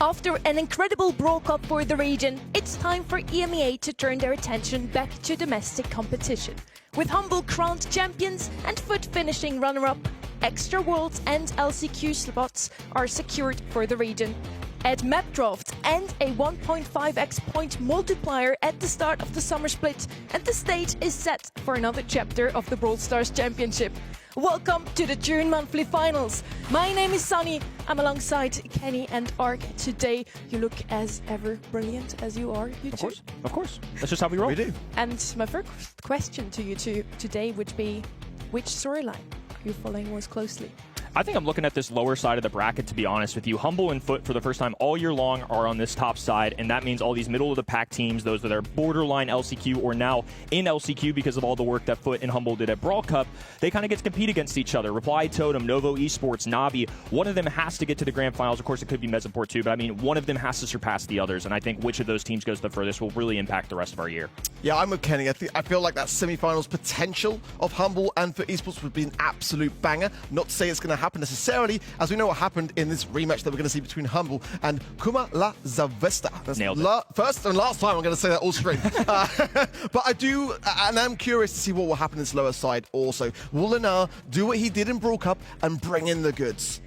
After an incredible Brawl Cup for the region, it's time for EMEA to turn their attention back to domestic competition. With Humble crowned champions and Foot finishing runner-up, extra Worlds and LCQ slots are secured for the region. Add map draft and a 1.5x point multiplier at the start of the summer split, and the stage is set for another chapter of the Brawl Stars Championship. Welcome to the June monthly finals. My name is Sunny. I'm alongside Kenny and Ark. Today, you look as ever brilliant as you are, you two. Of course. That's just how we roll. We do. And my first question to you two today would be, which storyline are you following most closely? I think I'm looking at this lower side of the bracket, to be honest with you. Humble and Foot, for the first time all year long, are on this top side, and that means all these middle-of-the-pack teams, those that are borderline LCQ or now in LCQ because of all the work that Foot and Humble did at Brawl Cup, they kind of get to compete against each other. Reply Totem, Novo Esports, Navi, one of them has to get to the grand finals. Of course, it could be Mesoport too, but I mean, one of them has to surpass the others, and I think which of those teams goes the furthest will really impact the rest of our year. Yeah, I'm with Kenny. I feel like that semi-finals potential of Humble and Foot Esports would be an absolute banger. Not to say it's going to happen necessarily, as we know what happened in this rematch that we're going to see between Humble and Kuma La Zavesta. That's nailed it. First and last time I'm going to say that all straight. But I do, and I'm curious to see what will happen in this lower side also. Will Lenar do what he did in Brawl Cup and bring in the goods?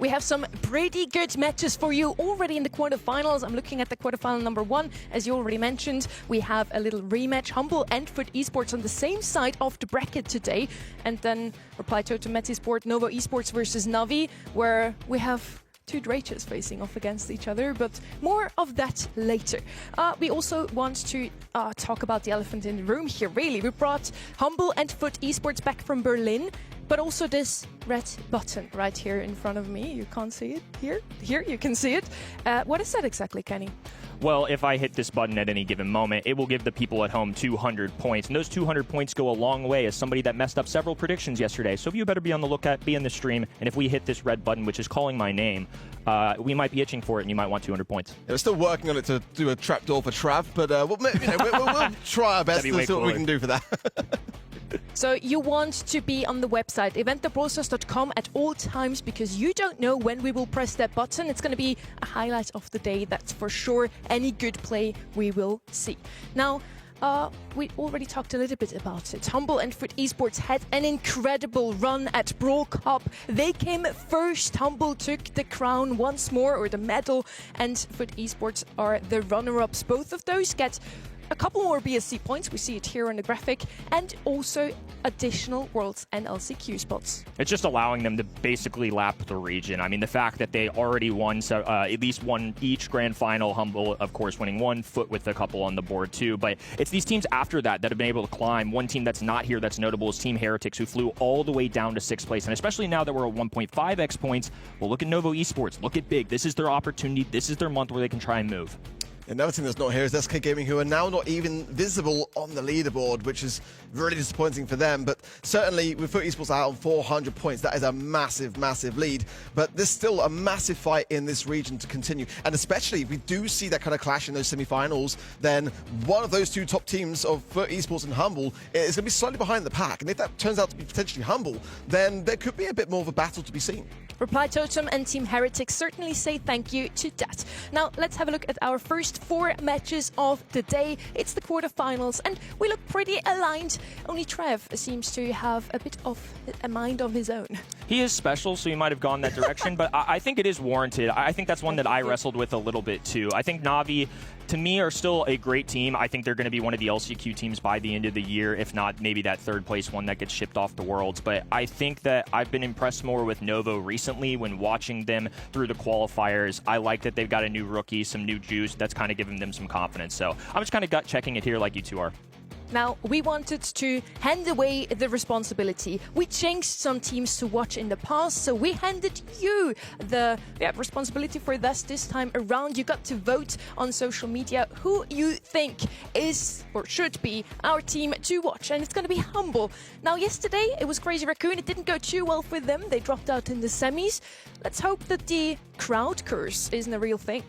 We have some pretty good matches for you already in the quarterfinals. I'm looking at the quarterfinal number 1. As you already mentioned, we have a little rematch. Humble and Foot Esports on the same side of the bracket today. And then Reply Totem, Sport, Novo Esports versus Navi, where we have two Draches facing off against each other, but more of that later. We also want to talk about the elephant in the room here, really. We brought Humble and Foot Esports back from Berlin, but also this red button right here in front of me. You can't see it here. Here, you can see it. What is that exactly, Kenny? Well, if I hit this button at any given moment, it will give the people at home 200 points. And those 200 points go a long way as somebody that messed up several predictions yesterday. So you better be on the lookout, be in the stream. And if we hit this red button, which is calling my name, we might be itching for it and you might want 200 points. Yeah, we're still working on it to do a trapdoor for Trav, but we'll try our best to see what we can do for that. So you want to be on the website eventthebrawlstars.com at all times, because you don't know when we will press that button. It's going to be a highlight of the day, that's for sure. Any good play we will see. Now, we already talked a little bit about it. Humble and Foot Esports had an incredible run at Brawl Cup. They came first. Humble took the crown once more, or the medal, and Foot Esports are the runner-ups. Both of those get a couple more BSC points, we see it here on the graphic, and also additional Worlds and LCQ spots. It's just allowing them to basically lap the region. I mean, the fact that they already won, at least won each grand final, Humble, of course, winning one, Foot with a couple on the board too, but it's these teams after that that have been able to climb. One team that's not here that's notable is Team Heretics, who flew all the way down to 6th place, and especially now that we're at 1.5x points, well, look at Novo Esports, look at Big. This is their opportunity, this is their month where they can try and move. Another team that's not here is SK Gaming, who are now not even visible on the leaderboard, which is really disappointing for them. But certainly, with Foot Esports out on 400 points, that is a massive, massive lead. But there's still a massive fight in this region to continue. And especially, if we do see that kind of clash in those semi-finals, then one of those two top teams of Foot Esports and Humble is going to be slightly behind the pack. And if that turns out to be potentially Humble, then there could be a bit more of a battle to be seen. Reply Totem and Team Heretics certainly say thank you to that. Now, let's have a look at our first 4 matches of the day. It's the quarterfinals, and we look pretty aligned. Only Trev seems to have a bit of a mind of his own. He is special, so he might have gone that direction, but I think it is warranted. I think that's one that I wrestled with a little bit too. I think Navi, to me, are still a great team. I think they're going to be one of the LCQ teams by the end of the year, if not maybe that 3rd place one that gets shipped off to Worlds. But I think that I've been impressed more with Novo recently when watching them through the qualifiers. I like that they've got a new rookie, some new juice that's kind of giving them some confidence. So I'm just kind of gut checking it here like you two are. Now, we wanted to hand away the responsibility. We changed some teams to watch in the past, so we handed you the responsibility for this time around. You got to vote on social media who you think is or should be our team to watch, and it's going to be Humble. Now, yesterday it was Crazy Raccoon. It didn't go too well for them. They dropped out in the semis. Let's hope that the crowd curse isn't a real thing.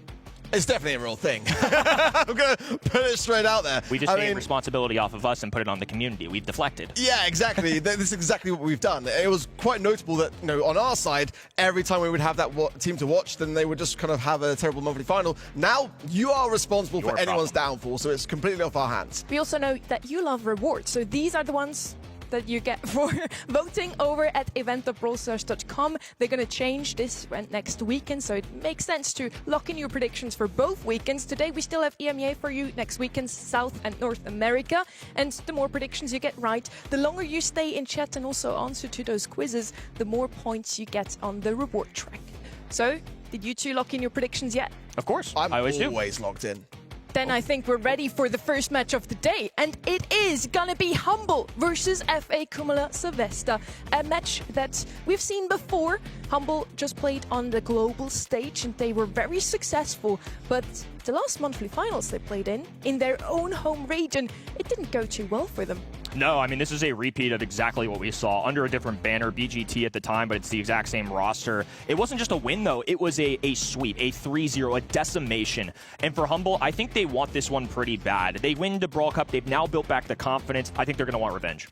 It's definitely a real thing. I'm going to put it straight out there. We just take responsibility off of us and put it on the community. We've deflected. Yeah, exactly. This is exactly what we've done. It was quite notable that, on our side, every time we would have that team to watch, then they would just kind of have a terrible monthly final. Now, you are responsible for anyone's downfall, so it's completely off our hands. We also know that you love rewards, so these are the ones that you get for voting over at event.brawlstars.com. They're going to change this next weekend, so it makes sense to lock in your predictions for both weekends. Today we still have EMEA for you, next weekend South and North America, and the more predictions you get right, the longer you stay in chat and also answer to those quizzes, the more points you get on the reward track. So, did you two lock in your predictions yet? Of course. I'm always locked in. Then I think we're ready for the first match of the day, and it is gonna be Humble versus FA Kumala Savesta, a match that we've seen before. Humble just played on the global stage and they were very successful, but the last monthly finals they played in their own home region, it didn't go too well for them. No, I mean, this is a repeat of exactly what we saw under a different banner, BGT at the time, but it's the exact same roster. It wasn't just a win, though. It was a sweep, a 3-0, a decimation. And for Humble, I think they want this one pretty bad. They win the Brawl Cup. They've now built back the confidence. I think they're going to want revenge.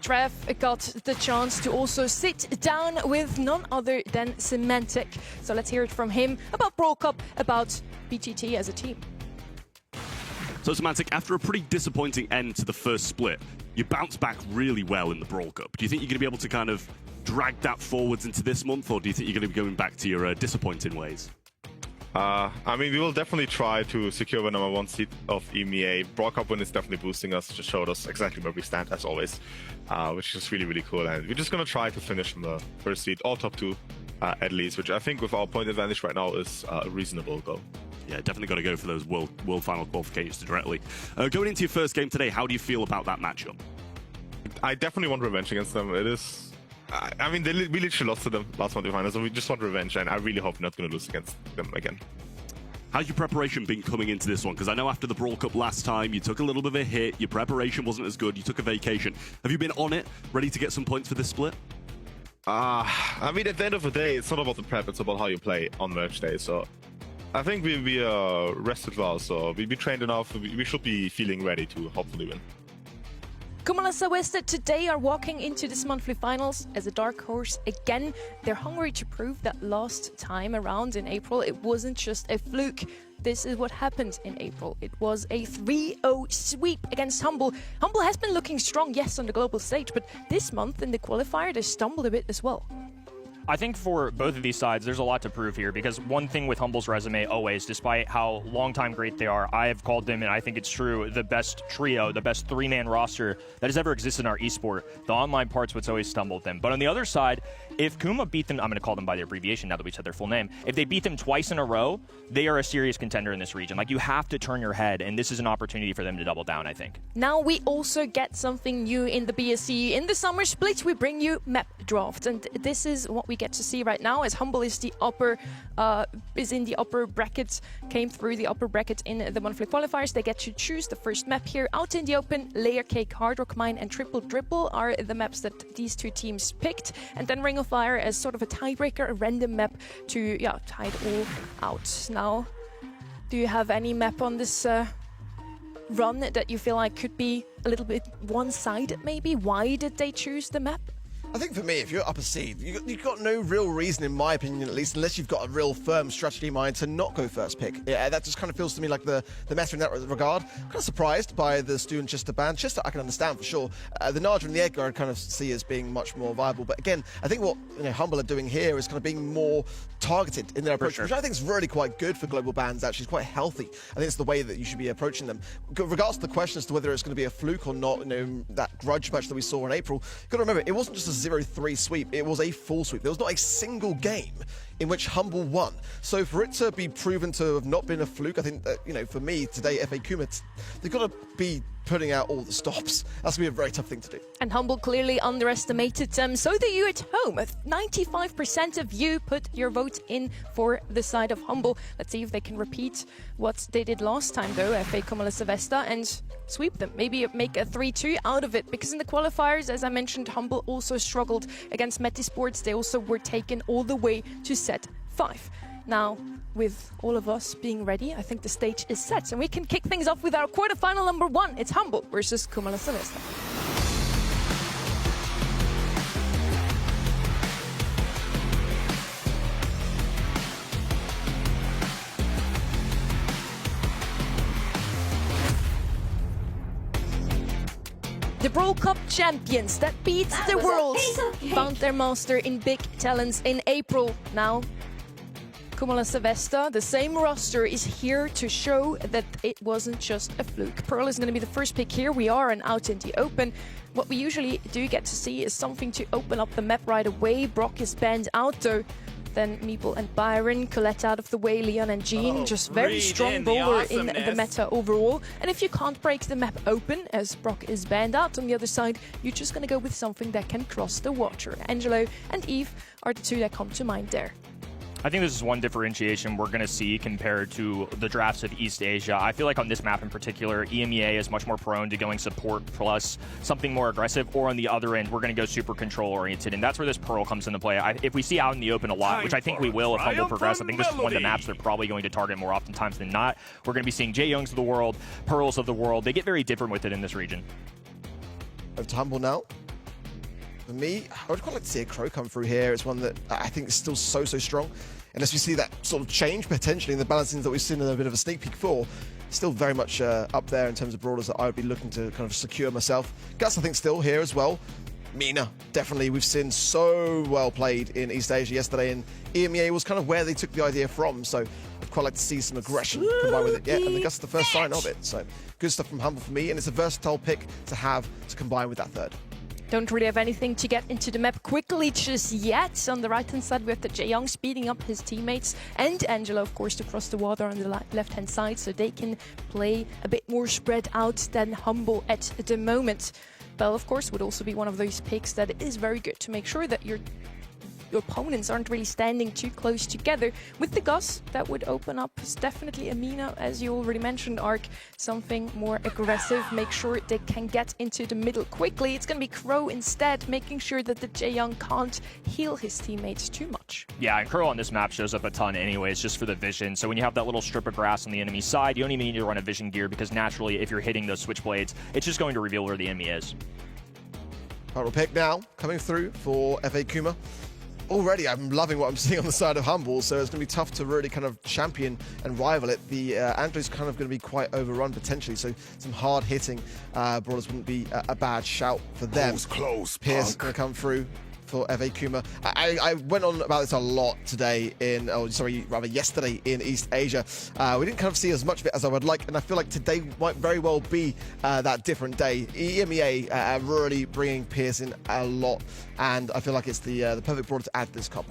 Trev got the chance to also sit down with none other than Semantic. So let's hear it from him about Brawl Cup, about BGT as a team. So, Semantic, after a pretty disappointing end to the first split, you bounced back really well in the Brawl Cup. Do you think you're going to be able to kind of drag that forwards into this month, or do you think you're going to be going back to your disappointing ways? I mean, we will definitely try to secure the #1 seed of EMEA. Brawl Cup win is definitely boosting us, just showed us exactly where we stand, as always, which is really, really cool. And we're just going to try to finish in the first seed, all top 2 at least, which I think with our point advantage right now is a reasonable goal. Yeah, definitely got to go for those world final qualifications directly. Going into your first game today, how do you feel about that matchup? I definitely want revenge against them. It is... I mean, we literally lost to them last monthly final, so we just want revenge, and I really hope we're not going to lose against them again. How's your preparation been coming into this one? Because I know after the Brawl Cup last time, you took a little bit of a hit, your preparation wasn't as good, you took a vacation. Have you been on it, ready to get some points for this split? I mean, at the end of the day, it's not about the prep, it's about how you play on match day, so... I think we'll be rested well, so we'll be trained enough, we should be feeling ready to hopefully win. Kumala Savesta today are walking into this monthly finals as a dark horse again. They're hungry to prove that last time around in April it wasn't just a fluke. This is what happened in April. It was a 3-0 sweep against Humble. Humble has been looking strong, yes, on the global stage, but this month in the qualifier they stumbled a bit as well. I think for both of these sides, there's a lot to prove here, because one thing with Humble's resume always, despite how long-time great they are, I have called them, and I think it's true, the best trio, the best 3-man roster that has ever existed in our esport. The online part's what's always stumbled them. But on the other side, if Kuma beat them, I'm going to call them by their abbreviation now that we said their full name, if they beat them twice in a row, they are a serious contender in this region. Like, you have to turn your head, and this is an opportunity for them to double down, I think. Now we also get something new in the BSC. In the summer split, we bring you map draft, and this is what we get to see right now, as Humble is in the upper bracket, came through the upper bracket in the monthly qualifiers. They get to choose the first map here. Out in the open, Layer Cake, Hard Rock Mine and Triple Dribble are the maps that these two teams picked, and then Ring of Fire as sort of a tiebreaker, a random map to tie it all out. Now, do you have any map on this run that you feel like could be a little bit one-sided maybe? Why did they choose the map? I think for me, if you're upper seed, you've got no real reason, in my opinion at least, unless you've got a real firm strategy in mind, to not go first pick. Yeah, that just kind of feels to me like the meta in that regard. I'm kind of surprised by the Stu and Chester ban. Chester I can understand for sure. The Naja and the Edgar I kind of see as being much more viable. But again, I think what Humble are doing here is kind of being more targeted in their approach, which I think is really quite good for global bans, actually. It's quite healthy. I think it's the way that you should be approaching them. Regards to the question as to whether it's going to be a fluke or not, that grudge match that we saw in April, you've got to remember, it wasn't just a 0-3 sweep, it was a full sweep. There was not a single game in which Humble won. So for it to be proven to have not been a fluke, I think that, for me today, FA Kuma, they've got to be putting out all the stops. That's going to be a very tough thing to do. And Humble clearly underestimated them. So do you at home. 95% of you put your vote in for the side of Humble. Let's see if they can repeat what they did last time, though, FA Kumala Savesta, and sweep them. Maybe make a 3-2 out of it. Because in the qualifiers, as I mentioned, Humble also struggled against Metisports. They also were taken all the way to set 5. Now, with all of us being ready, I think the stage is set, and we can kick things off with our quarterfinal number 1. It's Humble versus Kumala Savesta. The Brawl Cup champions that beat the world found their master in big talents in April. Now, Kumala Savesta, the same roster, is here to show that it wasn't just a fluke. Pearl is going to be the first pick here. We are out in the open. What we usually do get to see is something to open up the map right away. Brock is banned out though. Then Meeple and Byron, Colette out of the way, Leon and Jean, just very strong brawler in the meta overall. And if you can't break the map open, as Brock is banned out on the other side, you're just going to go with something that can cross the water. Angelo and Eve are the two that come to mind there. I think this is one differentiation we're going to see compared to the drafts of East Asia. I feel like on this map in particular, EMEA is much more prone to going support plus something more aggressive, or on the other end, we're going to go super control-oriented, and that's where this Pearl comes into play. If we see out in the open a lot, which I think we will if Humble progress, I think this is one of the maps they're probably going to target more oftentimes than not. We're going to be seeing Jae-Youngs of the world, Pearls of the world. They get very different with it in this region. Over to Humble now. For me, I would quite like to see a Crow come through here. It's one that I think is still so strong. Unless we see that sort of change potentially in the balancings that we've seen in a bit of a sneak peek for, still very much up there in terms of brawlers that I would be looking to kind of secure myself. Gus, I think, still here as well. Mina, definitely. We've seen so well played in East Asia yesterday, and EMEA was kind of where they took the idea from. So I'd quite like to see some aggression combined with it. Yeah, and Gus is the first sign of it. So good stuff from Humble for me, and it's a versatile pick to have to combine with that third. Don't really have anything to get into the map quickly just yet. On the right-hand side, we have the Jae-Young speeding up his teammates, and Angelo, of course, to cross the water on the left-hand side, so they can play a bit more spread out than Humble at the moment. Bell, of course, would also be one of those picks that is very good to make sure that your opponents aren't really standing too close together. With the Gus, that would open up definitely Amina, as you already mentioned, Ark, something more aggressive, make sure they can get into the middle quickly. It's going to be Crow instead, making sure that the Jae-Young can't heal his teammates too much. Yeah, and Crow on this map shows up a ton anyways, just for the vision. So when you have that little strip of grass on the enemy side, you don't even need to run a vision gear, because naturally, if you're hitting those switchblades, it's just going to reveal where the enemy is. Final pick now, coming through for FA Kuma. Already, I'm loving what I'm seeing on the side of Humble, so it's going to be tough to really kind of champion and rival it. The Andrew's kind of going to be quite overrun potentially, so some hard-hitting brawlers wouldn't be a bad shout for them. Close, Pierce going to come through for FA Kuma. I went on about this a lot today yesterday in East Asia. We didn't kind of see as much of it as I would like, and I feel like today might very well be that different day. EMEA really bringing Pierce in a lot, and I feel like it's the perfect brawler to add to this comp.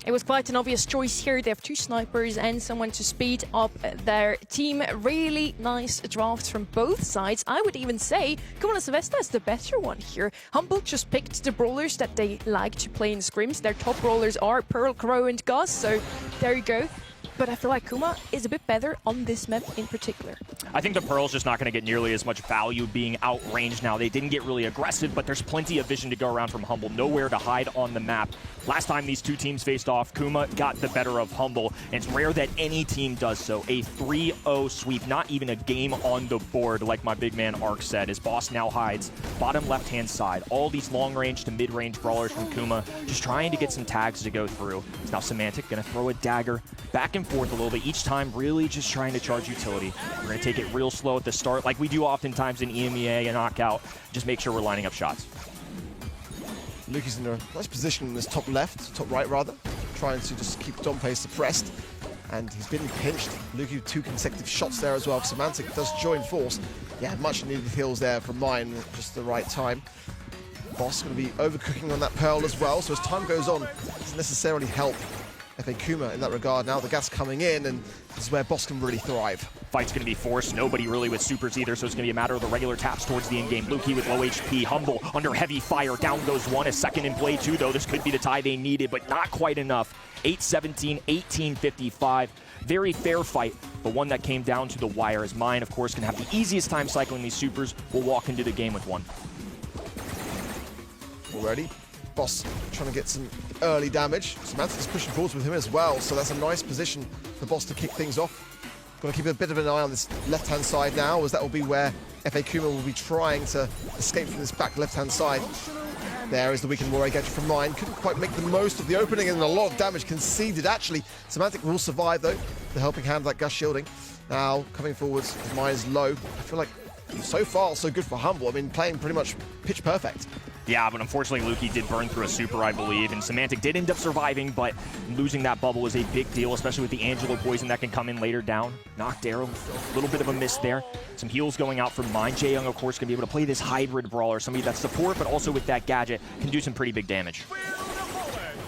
It was quite an obvious choice here. They have 2 snipers and someone to speed up their team. Really nice drafts from both sides. I would even say Kumala Savesta is the better one here. Humble just picked the brawlers that they like to play in scrims. Their top brawlers are Pearl, Crow and Gus, so there you go. But I feel like Kuma is a bit better on this map in particular. I think the Pearl's just not going to get nearly as much value being outranged now. They didn't get really aggressive, but there's plenty of vision to go around from Humble. Nowhere to hide on the map. Last time these two teams faced off, Kuma got the better of Humble, and it's rare that any team does so. A 3-0 sweep, not even a game on the board, like my big man Ark said, as Boss now hides bottom left-hand side. All these long-range to mid-range brawlers from Kuma, just trying to get some tags to go through. It's now Semantic going to throw a dagger back and forth a little bit, each time really just trying to charge utility. We're going to take it real slow at the start, like we do oftentimes in EMEA and Knockout. Just make sure we're lining up shots. Luki's in a nice position in this top right rather, trying to just keep Dompe suppressed. And he's been pinched. Luki with 2 consecutive shots there as well. Semantic does join force. Yeah, much needed heals there from mine, just the right time. Boss going to be overcooking on that Pearl as well, so as time goes on, it doesn't necessarily help FA Kuma in that regard. Now the gas coming in, and this is where Boss can really thrive. Fight's going to be forced. Nobody really with supers either, so it's going to be a matter of the regular taps towards the in-game. Luki with low HP. Humble under heavy fire. Down goes 1. A second in play, too, though. This could be the tie they needed, but not quite enough. 8-17, 18-55. Very fair fight, but one that came down to the wire, as mine, of course, can have the easiest time cycling these supers. We'll walk into the game with one. Already Boss trying to get some early damage. Semantic is pushing forwards with him as well, so that's a nice position for Boss to kick things off. Got to keep a bit of an eye on this left-hand side now, as that will be where FA Kuma will be trying to escape from this back left-hand side. There is the weakened Moray gadget from Mine. Couldn't quite make the most of the opening, and a lot of damage conceded. Actually, Semantic will survive, though. The helping hand of that Gust shielding. Now, coming forwards, Mine is low. I feel like so far, so good for Humble. I mean, playing pretty much pitch perfect. Yeah, but unfortunately, Lukey did burn through a super, I believe, and Semantic did end up surviving, but losing that bubble was a big deal, especially with the Angelo poison that can come in later down. Knocked arrow, a little bit of a miss there. Some heals going out from Mine. Jaeyoung, of course, can be able to play this hybrid brawler, somebody that's support, but also with that gadget, can do some pretty big damage.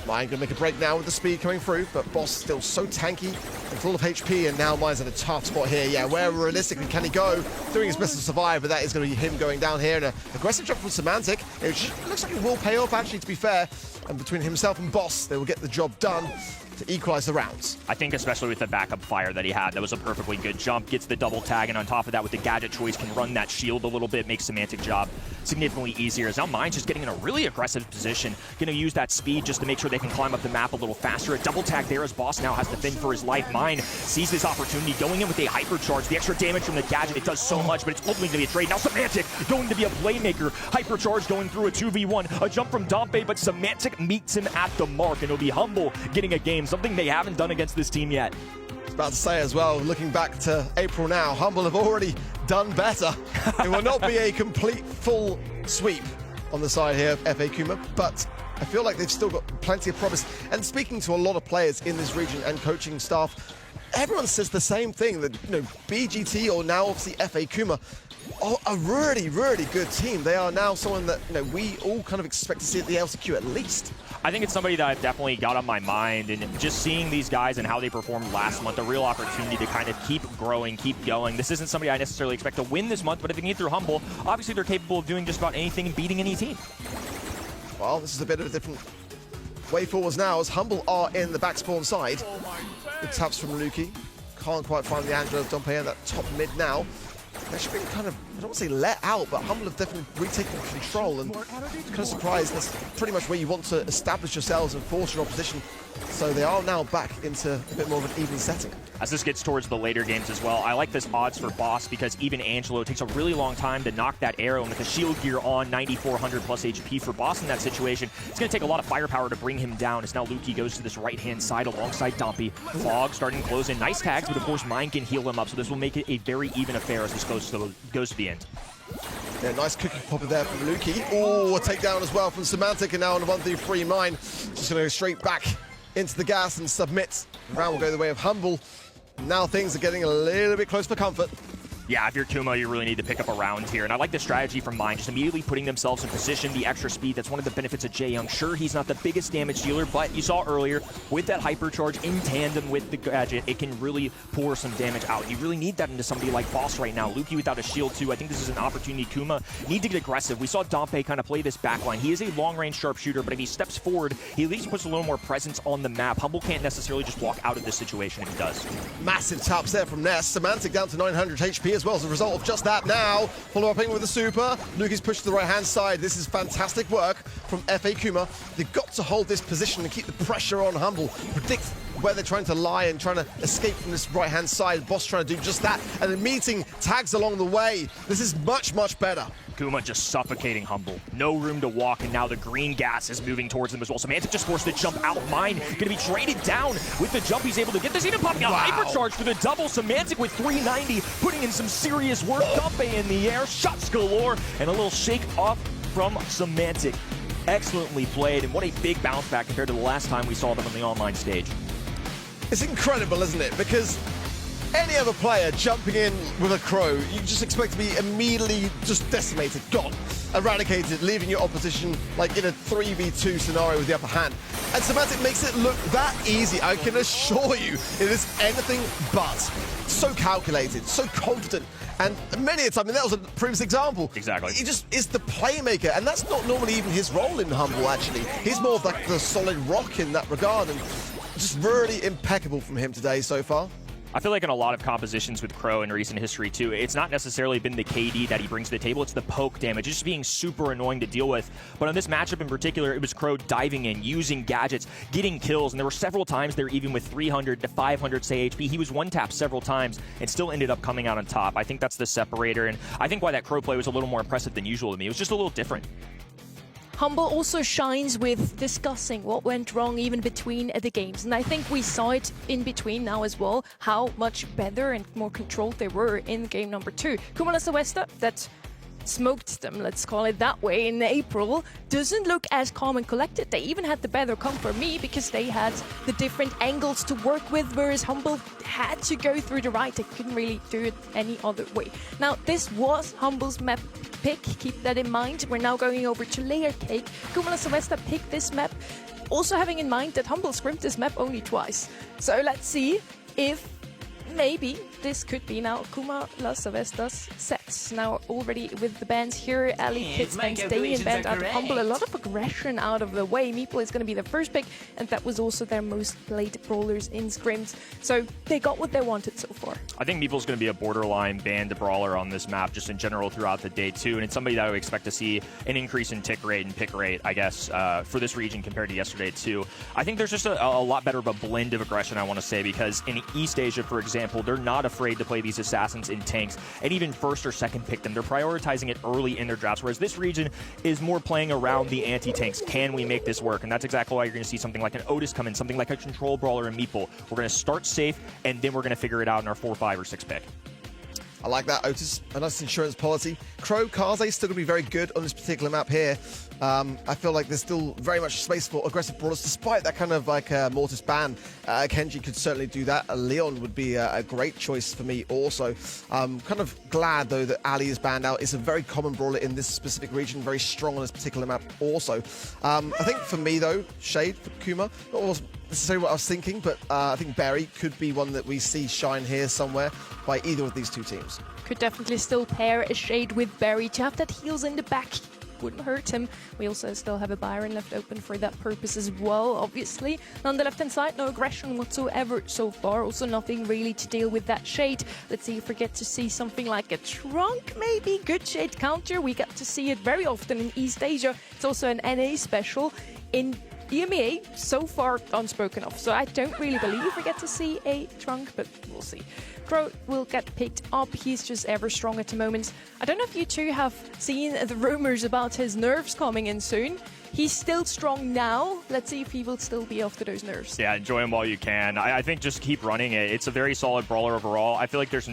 Mine gonna make a break now with the speed coming through, but Boss still so tanky and full of HP, and now Mine's in a tough spot here. Yeah, where realistically can he go? Doing his best to survive, but that is going to be him going down here. And an aggressive jump from Semantic. It looks like it will pay off, actually, to be fair. And between himself and Boss, they will get the job done to equalize the rounds. I think especially with the backup fire that he had, that was a perfectly good jump. Gets the double tag, and on top of that, with the gadget choice, can run that shield a little bit, makes Semantic job significantly easier. As now Mine's just getting in a really aggressive position, going to use that speed just to make sure they can climb up the map a little faster. A double tag there as Boss now has to fend for his life. Mine sees this opportunity, going in with a hypercharge. The extra damage from the gadget, it does so much, but it's ultimately going to be a trade. Now Semantic going to be a playmaker. Hypercharge going through a 2v1. A jump from Dompe, but Semantic meets him at the mark, and it'll be Humble getting a game, something they haven't done against this team yet. About to say as well, looking back to April now, Humble have already done better. It will not be a complete full sweep on the side here of FA Kuma, but I feel like they've still got plenty of promise. And speaking to a lot of players in this region and coaching staff, everyone says the same thing, that BGT, or now obviously FA Kuma, are a really, really good team. They are now someone that we all kind of expect to see at the LCQ at least. I think it's somebody that I've definitely got on my mind, and just seeing these guys and how they performed last month, a real opportunity to kind of keep growing, keep going. This isn't somebody I necessarily expect to win this month, but if they can get through Humble, obviously they're capable of doing just about anything and beating any team. Well, this is a bit of a different way forwards now, as Humble are in the back spawn side. Good taps from Lukey. Can't quite find the Angelo Dompe at that top mid now. They should be kind of, I don't want to say let out, but Humble have definitely retaken control, and kind of surprised. That's pretty much where you want to establish yourselves and force your opposition. So they are now back into a bit more of an even setting. As this gets towards the later games as well, I like this odds for Boss, because even Angelo takes a really long time to knock that arrow, and with the shield gear on, 9,400 plus HP for Boss in that situation, it's going to take a lot of firepower to bring him down, as now Lukey goes to this right-hand side alongside Dompe. Fog starting to close in. Nice tags, but of course Mine can heal him up, so this will make it a very even affair as this goes to the end. Yeah, nice cookie popper there from Lukey. Oh, a takedown as well from Semantic, and now on a 1-3-3 Mine. Just going to go straight back into the gas and submit. The round will go the way of Humble. Now things are getting a little bit close for comfort. Yeah, if you're Kuma, you really need to pick up a round here. And I like the strategy from Mine, just immediately putting themselves in position, the extra speed. That's one of the benefits of Jaeyoung. Sure, he's not the biggest damage dealer, but you saw earlier, with that hypercharge in tandem with the gadget, it can really pour some damage out. You really need that into somebody like Boss right now. Lukey without a shield, too. I think this is an opportunity. Kuma need to get aggressive. We saw Dompe kind of play this backline. He is a long-range sharpshooter, but if he steps forward, he at least puts a little more presence on the map. Humble can't necessarily just walk out of this situation if he does. Massive taps there from Ness. Semantic down to 900 HP as well as a result of just that now. Follow-upping with the super. Lukey's pushed to the right-hand side. This is fantastic work from FA Kuma. They've got to hold this position and keep the pressure on Humble. Predict where they're trying to lie and trying to escape from this right-hand side. Boss trying to do just that. And then meeting tags along the way. This is much, much better. Kuma just suffocating Humble. No room to walk, and now the green gas is moving towards them as well. Semantic just forced to jump out. Mine gonna be traded down with the jump. He's able to get this, even popping out hypercharge for the double. Semantic with 390, putting in some serious work. Dompe in the air, shots galore, and a little shake off from Semantic. Excellently played, and what a big bounce back compared to the last time we saw them on the online stage. It's incredible, isn't it? Because any other player jumping in with a crow, you just expect to be immediately just decimated, gone, eradicated, leaving your opposition like in a 3v2 scenario with the upper hand. And Semantic makes it look that easy. I can assure you, it is anything but. So calculated, so confident, and many a time, I mean, that was a previous example. Exactly. He just is the playmaker, and that's not normally even his role in Humble, actually. He's more of like the solid rock in that regard, and just really impeccable from him today so far. I feel like in a lot of compositions with Crow in recent history too, it's not necessarily been the KD that he brings to the table, it's the poke damage, it's just being super annoying to deal with. But on this matchup in particular, it was Crow diving in, using gadgets, getting kills, and there were several times there even with 300 to 500 say HP, he was one-tapped several times and still ended up coming out on top. I think that's the separator, and I think why that Crow play was a little more impressive than usual to me. It was just a little different. Humble also shines with discussing what went wrong even between the games. And I think we saw it in between now as well, how much better and more controlled they were in game number 2. Cumulus Westa, that smoked them, let's call it that way, in April, doesn't look as calm and collected. They even had the better comp for me because they had the different angles to work with, whereas Humble had to go through the right. They couldn't really do it any other way. Now, this was Humble's map pick. Keep that in mind. We're now going over to Layer Cake. Cumulus Westa picked this map, also having in mind that Humble scrimped this map only twice. So let's see if maybe this could be now Cumulus Westa's sets. Now already with the bans here, Ali Kids and Damien banned out of Humble. A lot of aggression out of the way. Meeple is going to be the first pick, and that was also their most played brawlers in scrims. So they got what they wanted so far. I think Meeple's going to be a borderline banned brawler on this map just in general throughout the day too, and it's somebody that I would expect to see an increase in tick rate and pick rate, I guess, for this region compared to yesterday too. I think there's just a lot better of a blend of aggression, I want to say, because in East Asia, for example, they're not afraid to play these assassins in tanks and even first or second pick them. They're prioritizing it early in their drafts, whereas this region is more playing around the anti-tanks. Can we make this work? And that's exactly why you're going to see something like an Otis come in, something like a control brawler in Meeple. We're going to start safe, and then we're going to figure it out in our 4, 5, or 6 pick. I like that, Otis. A nice insurance policy. Crow, Kaze still going to be very good on this particular map here. I feel like there's still very much space for aggressive brawlers, despite that kind of like Mortis ban. Kenji could certainly do that. Leon would be a great choice for me also. Kind of glad, though, that Ali is banned out. It's a very common brawler in this specific region, very strong on this particular map also. I think for me, though, Shade for Kuma, not necessarily what I was thinking, but I think Barry could be one that we see shine here somewhere by either of these two teams. Could definitely still pair a Shade with Barry to have that heals in the back. Wouldn't hurt him. We also still have a Byron left open for that purpose as well, obviously. On the left-hand side, no aggression whatsoever so far. Also nothing really to deal with that Shade. Let's see if we get to see something like a Trunk, maybe. Good Shade counter. We get to see it very often in East Asia. It's also an NA special. In EMEA, so far unspoken of. So I don't really believe we get to see a Trunk, but we'll see. Crow will get picked up. He's just ever strong at the moment. I don't know if you two have seen the rumors about his nerfs coming in soon. He's still strong now. Let's see if he will still be after those nerfs. Yeah, enjoy him while you can. I think just keep running it. It's a very solid brawler overall. I feel like there's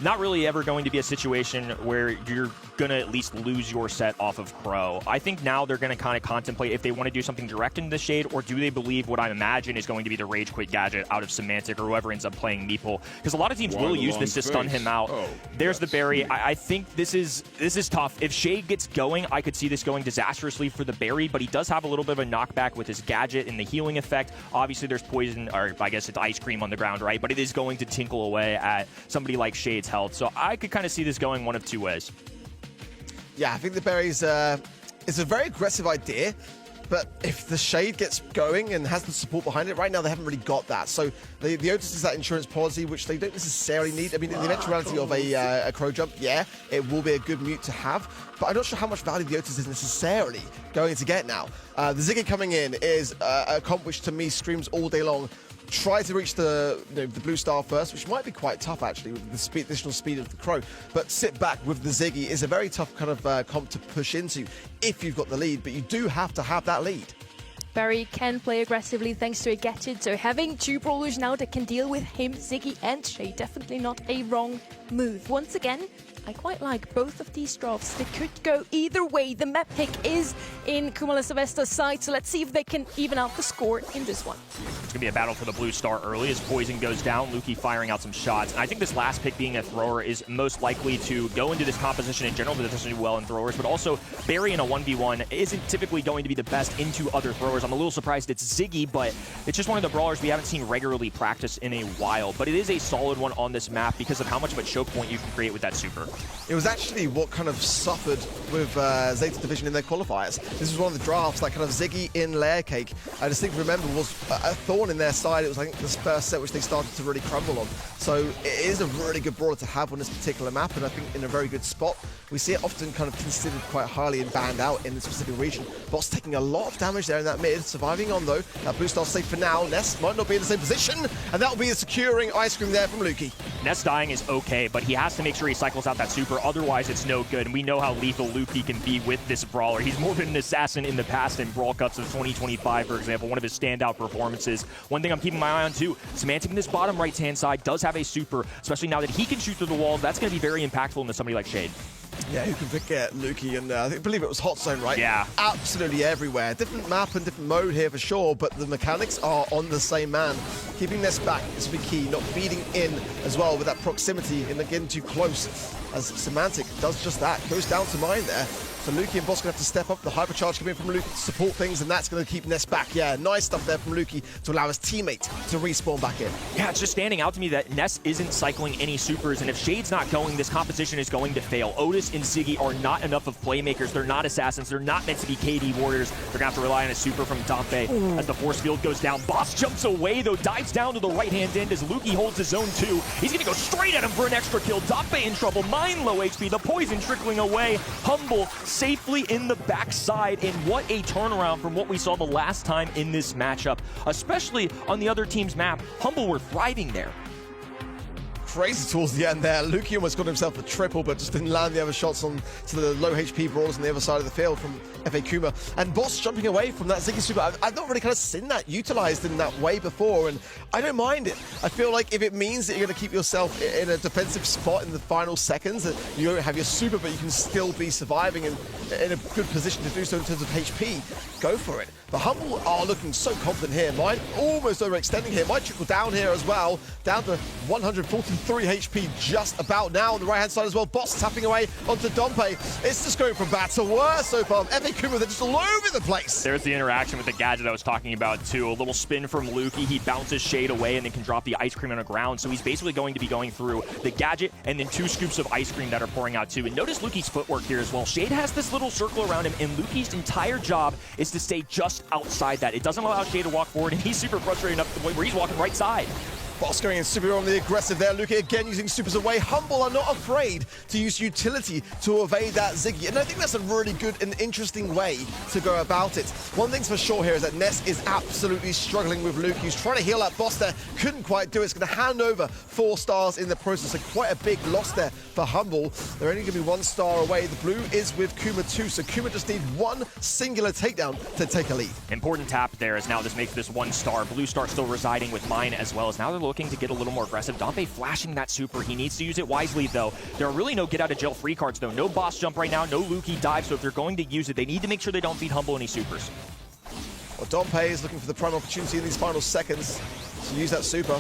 not really ever going to be a situation where you're going to at least lose your set off of Crow. I think now they're going to kind of contemplate if they want to do something direct into the Shade, or do they believe what I imagine is going to be the Rage Quit gadget out of Semantic or whoever ends up playing Meeple. Because a lot of teams will use this to stun him out. There's the Barry. I think this is tough. If Shade gets going, I could see this going disastrously for the Barry, but he does have a little bit of a knockback with his gadget and the healing effect. Obviously, there's poison, or I guess it's ice cream on the ground, right? But it is going to tinkle away at somebody like Shade's health. So I could kind of see this going one of two ways. Yeah, I think the Berries is a very aggressive idea, but if the Shade gets going and has the support behind it, right now they haven't really got that. So the Otis is that insurance policy, which they don't necessarily need. I mean, in the eventuality of a Crow jump, yeah, it will be a good mute to have, but I'm not sure how much value the Otis is necessarily going to get now. The Ziggy coming in is a comp which to me screams all day long. Try to reach the blue star first, which might be quite tough actually with the additional speed of the Crow, but sit back with the Ziggy is a very tough kind of comp to push into if you've got the lead, but you do have to have that lead. Barry can play aggressively thanks to a gadget, so having two brawlers now that can deal with him, Ziggy and Shay, definitely not a wrong move. Once again, I quite like both of these drafts. They could go either way. The map pick is in Cumulus Westa's side, so let's see if they can even out the score in this one. It's going to be a battle for the blue star early as Poison goes down. Lukey firing out some shots. And I think this last pick being a thrower is most likely to go into this composition in general, but it doesn't do well in throwers. But also, Barry in a 1v1 isn't typically going to be the best into other throwers. I'm a little surprised it's Ziggy, but it's just one of the brawlers we haven't seen regularly practice in a while. But it is a solid one on this map because of how much of a choke point you can create with that super. It was actually what kind of suffered with Zeta Division in their qualifiers. This was one of the drafts, like kind of Ziggy in Layer Cake. I distinctly remember was a thorn in their side. It was, I think, this first set which they started to really crumble on. So it is a really good brawler to have on this particular map, and I think in a very good spot. We see it often kind of considered quite highly and banned out in the specific region. Boss taking a lot of damage there in that mid, surviving on though. That boost star safe for now. Ness might not be in the same position, and that will be a securing ice cream there from Lukey. Ness dying is okay, but he has to make sure he cycles out that super, otherwise it's no good. And we know how lethal Lukey can be with this brawler. He's more than an assassin in the past in Brawl Cups of 2025, for example, one of his standout performances. One thing I'm keeping my eye on too, Semantic in this bottom right-hand side does have a super, especially now that he can shoot through the walls. That's going to be very impactful into somebody like Shade. Yeah, who can forget Lukey, and I believe it was Hot Zone, right? Yeah. Absolutely everywhere. Different map and different mode here for sure, but the mechanics are on the same man. Keeping this back is the key, not feeding in as well with that proximity and getting too close, as Semantic does just that. Goes down to mine there. So Lukey and Boss going to have to step up. The hypercharge coming in from Lukey to support things, and that's going to keep Ness back. Yeah, nice stuff there from Lukey to allow his teammate to respawn back in. Yeah, it's just standing out to me that Ness isn't cycling any supers, and if Shade's not going, this composition is going to fail. Otis and Ziggy are not enough of playmakers. They're not assassins. They're not meant to be KD warriors. They're going to have to rely on a super from Dompe as the force field goes down. Boss jumps away, though, dives down to the right-hand end as Lukey holds his own two. He's going to go straight at him for an extra kill. Dompe in trouble. Mine low HP. The poison trickling away. Humble safely in the backside, and what a turnaround from what we saw the last time in this matchup, especially on the other team's map. Humble were thriving there. Crazy towards the end there. Lukey almost got himself a triple, but just didn't land the other shots on to the low HP brawlers on the other side of the field from FA Kuma. And Boss jumping away from that Ziggy super. I've not really kind of seen that utilized in that way before, and I don't mind it. I feel like if it means that you're going to keep yourself in a defensive spot in the final seconds, that you don't have your super, but you can still be surviving and in a good position to do so in terms of HP, go for it. The Humble are looking so confident here. Mine almost overextending here. Might trickle down here as well. Down to 143 HP just about now on the right-hand side as well. Boss tapping away onto Dompe. It's just going from bad to worse so far. FA Kuma, they're just all over the place. There's the interaction with the gadget I was talking about too. A little spin from Lukey. He bounces Shade away and then can drop the ice cream on the ground. So he's basically going to be going through the gadget and then 2 scoops of ice cream that are pouring out too. And notice Lukey's footwork here as well. Shade has this little circle around him, and Lukey's entire job is to stay just outside that. It doesn't allow Shade to walk forward, and he's super frustrated enough to the point where he's walking right side. Boss going in super on the aggressive there. Lukey again using supers away. Humble are not afraid to use utility to evade that Ziggy. And I think that's a really good and interesting way to go about it. One thing's for sure here is that Ness is absolutely struggling with Lukey. He's trying to heal that Boss there. Couldn't quite do it. It's going to hand over 4 stars in the process. So quite a big loss there for Humble. They're only going to be 1 star away. The blue is with Kuma too. So Kuma just needs 1 singular takedown to take a lead. Important tap there as now this makes this 1 star. Blue star still residing with Mine as well as now they're looking to get a little more aggressive. Dompe flashing that super. He needs to use it wisely, though. There are really no get-out-of-jail free cards, though. No boss jump right now, no Lukey dive, so if they're going to use it, they need to make sure they don't feed Humble any supers. Well, Dompe is looking for the prime opportunity in these final seconds to use that super.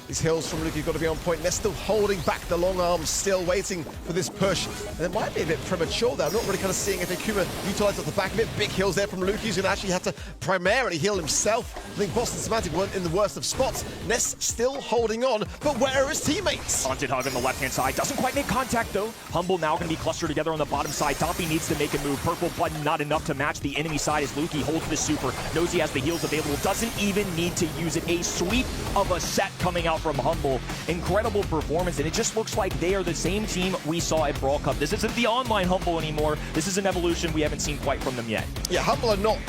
These heals from Lukey got to be on point. They're still holding back the long arms, still waiting for this push. And it might be a bit premature there. I'm not really kind of seeing if Akuma utilized off the back of it. Big heals there from Lukey. He's going to actually have to primarily heal himself. I think Boston Semantic weren't in the worst of spots. Ness still holding on, but where are his teammates? Haunted Hug on the left-hand side. Doesn't quite make contact, though. Humble now going to be clustered together on the bottom side. Dompe needs to make a move. Purple button not enough to match the enemy side as Lukey holds the super. Knows he has the heals available. Doesn't even need to use it. A sweep of a set coming out from Humble. Incredible performance, and it just looks like they are the same team we saw at Brawl Cup. This isn't the online Humble anymore. This is an evolution we haven't seen quite from them yet. Yeah, Humble are not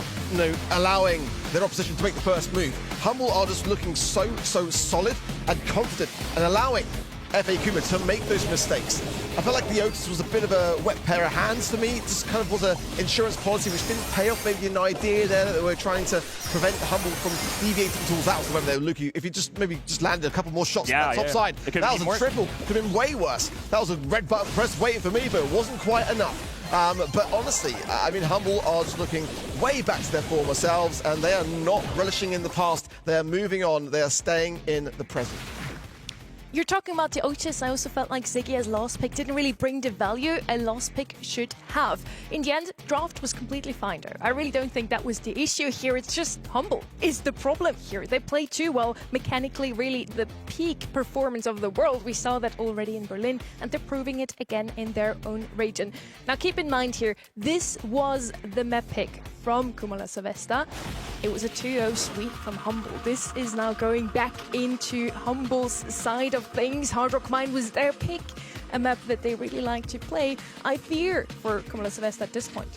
allowing their opposition to make the first move. Humble are just looking so solid and confident and allowing FA Kuma to make those mistakes. I felt like the Otis was a bit of a wet pair of hands for me. It just kind of was an insurance policy which didn't pay off. Maybe an idea there that they were trying to prevent Humble from deviating towards that. So there, Lukey, if you maybe landed a couple more shots on that top side, that was a triple. Could have been way worse. That was a red button press waiting for me, but it wasn't quite enough. But honestly, I mean, Humble are just looking way back to their former selves, and they are not relishing in the past. They are moving on. They are staying in the present. You're talking about the Otis. I also felt like Ziggy as last pick didn't really bring the value a last pick should have. In the end, draft was completely fine though. I really don't think that was the issue here. It's just Humble is the problem here. They play too well mechanically, really the peak performance of the world. We saw that already in Berlin, and they're proving it again in their own region. Now keep in mind here, this was the map pick from Kumala Savesta. It was a 2-0 sweep from Humble. This is now going back into Humble's side of things. Hard Rock Mine was their pick, a map that they really like to play. I fear for Kumala Savesta at this point.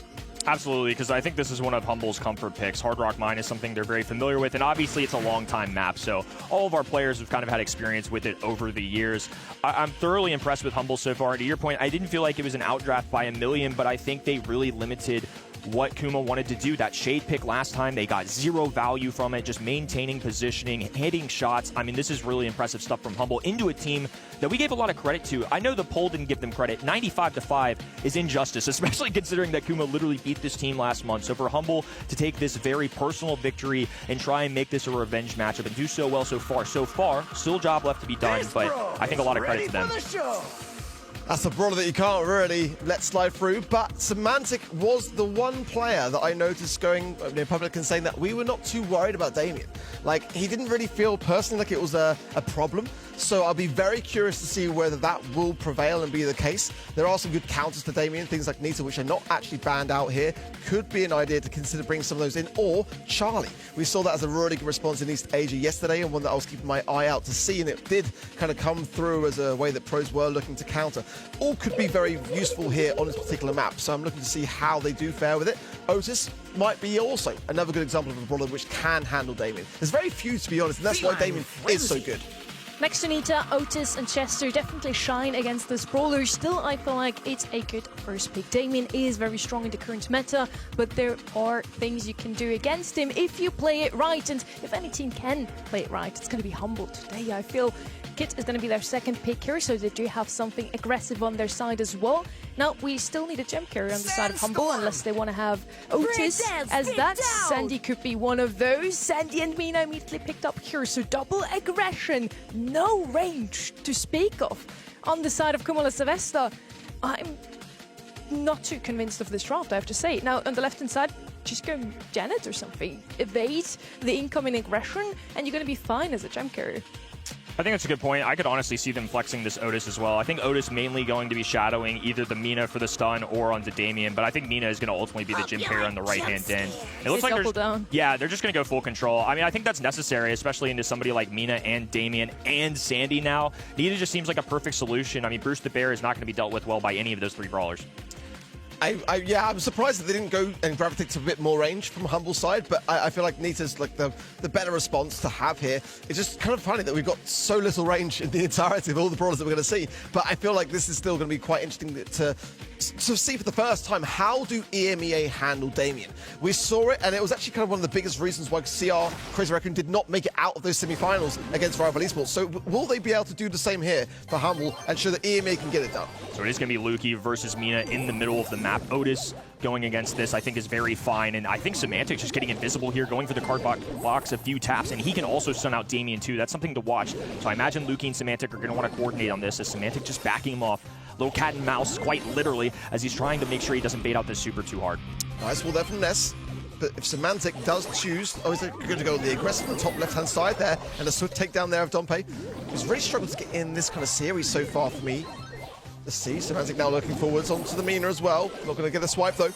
Absolutely, because I think this is one of Humble's comfort picks. Hard Rock Mine is something they're very familiar with, and obviously it's a long-time map, so all of our players have kind of had experience with it over the years. I'm thoroughly impressed with Humble so far. To your point, I didn't feel like it was an outdraft by a million, but I think they really limited what Kuma wanted to do. That Shade pick last time, they got zero value from it, just maintaining positioning, hitting shots. I mean, this is really impressive stuff from Humble into a team that we gave a lot of credit to. I know the poll didn't give them credit. 95-5 is injustice, especially considering that Kuma literally beat this team last month. So for Humble to take this very personal victory and try and make this a revenge matchup and do so well so far, still job left to be done, but I think a lot of credit to them. That's a brawler that you can't really let slide through, but Semantic was the one player that I noticed going in public and saying that we were not too worried about Damien. Like, he didn't really feel personally like it was a problem, so I'll be very curious to see whether that will prevail and be the case. There are some good counters to Damien, things like Nita, which are not actually banned out here. Could be an idea to consider bringing some of those in, or Charlie. We saw that as a really good response in East Asia yesterday, and one that I was keeping my eye out to see, and it did kind of come through as a way that pros were looking to counter. All could be very useful here on this particular map, so I'm looking to see how they do fare with it. Otis might be also another good example of a brawler which can handle Damien. There's very few, to be honest, and that's why Damien is so good. Next to Nita, Otis and Chester definitely shine against this brawler. Still, I feel like it's a good first pick. Damien is very strong in the current meta, but there are things you can do against him if you play it right. And if any team can play it right, it's going to be Humble today. I feel Kit is going to be their second pick here, so they do have something aggressive on their side as well. Now, we still need a gem carrier on the side of Humble, unless they want to have Otis as that. Sandy could be one of those. Sandy and Mina immediately picked up here, so double aggression. No range to speak of on the side of Kumala Savesta. I'm not too convinced of this draft, I have to say. Now, on the left-hand side, just go Janet or something. Evade the incoming aggression, and you're going to be fine as a gem carrier. I think that's a good point. I could honestly see them flexing this Otis as well. I think Otis mainly going to be shadowing either the Mina for the stun or onto Damien, but I think Nina is going to ultimately be the gym carrier on the right-hand end. It looks like they're just going to go full control. I mean, I think that's necessary, especially into somebody like Mina and Damien and Sandy now. Nina just seems like a perfect solution. I mean, Bruce the Bear is not going to be dealt with well by any of those three brawlers. Yeah, I'm surprised that they didn't go and gravitate to a bit more range from Humble's side, but I feel like Nita's like the better response to have here. It's just kind of funny that we've got so little range in the entirety of all the brawlers that we're going to see, but I feel like this is still going to be quite interesting to see for the first time, how do EMEA handle Damien? We saw it, and it was actually kind of one of the biggest reasons why CR Crazy Raccoon did not make it out of those semi-finals against Rival Esports. So will they be able to do the same here for Humble and show that EMEA can get it done? So it is going to be Lukey versus Mina in the middle of the map. Otis going against this, I think, is very fine, and I think Semantic's just getting invisible here, going for the card box a few taps, and he can also stun out Damien too. That's something to watch. So I imagine Lukey and Semantic are going to want to coordinate on this, as Semantic just backing him off. Little cat and mouse, quite literally, as he's trying to make sure he doesn't bait out this super too hard. Nice ball there from Ness. But if Semantic does choose, he's going to go on the aggressive on the top left-hand side there, and a swift takedown there of Dompe. He's really struggled to get in this kind of series so far for me. Let's see, Semantic now looking forwards onto the Mina as well. Not going to get a swipe though,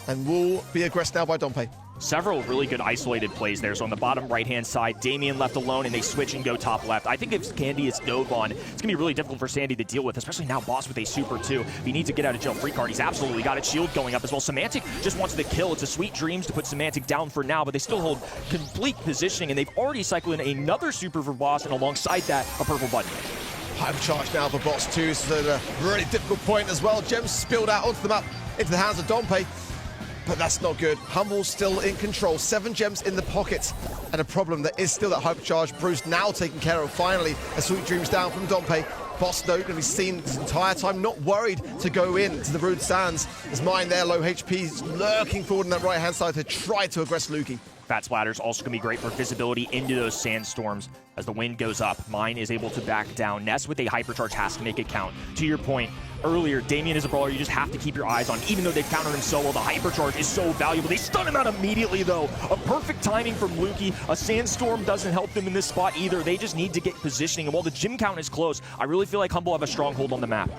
and will be aggressed now by Dompe. Several really good isolated plays there. So on the bottom right-hand side, Damien left alone, and they switch and go top left. I think if Candy is dove on, it's going to be really difficult for Sandy to deal with, especially now Boss with a super too. If he needs to get out of jail free card, he's absolutely got it. Shield going up as well. Semantic just wants the kill. It's a sweet dreams to put Semantic down for now, but they still hold complete positioning, and they've already cycled in another super for Boss, and alongside that, a purple button. Hyper charge now for Boss 2. This is a really difficult point as well. Gems spilled out onto the map, into the hands of Dompe. But that's not good. Humble's still in control. 7 gems in the pocket. And a problem that is still that hypercharge. Bruce now taken care of. Finally, a sweet dreams down from Dompe. Boss, though, going to be seen this entire time, not worried to go in to the Rude Sands. His mine there, low HP, lurking forward on that right-hand side to try to aggress Lukey. Fat Splatter's also going to be great for visibility into those sandstorms as the wind goes up. Mine is able to back down. Ness with a hypercharge has to make it count. To your point earlier, Damien is a brawler you just have to keep your eyes on. Even though they've countered him so well, the hypercharge is so valuable. They stun him out immediately, though. A perfect timing from Lukey. A sandstorm doesn't help them in this spot either. They just need to get positioning. And while the gym count is close, I really feel like Humble have a stronghold on the map.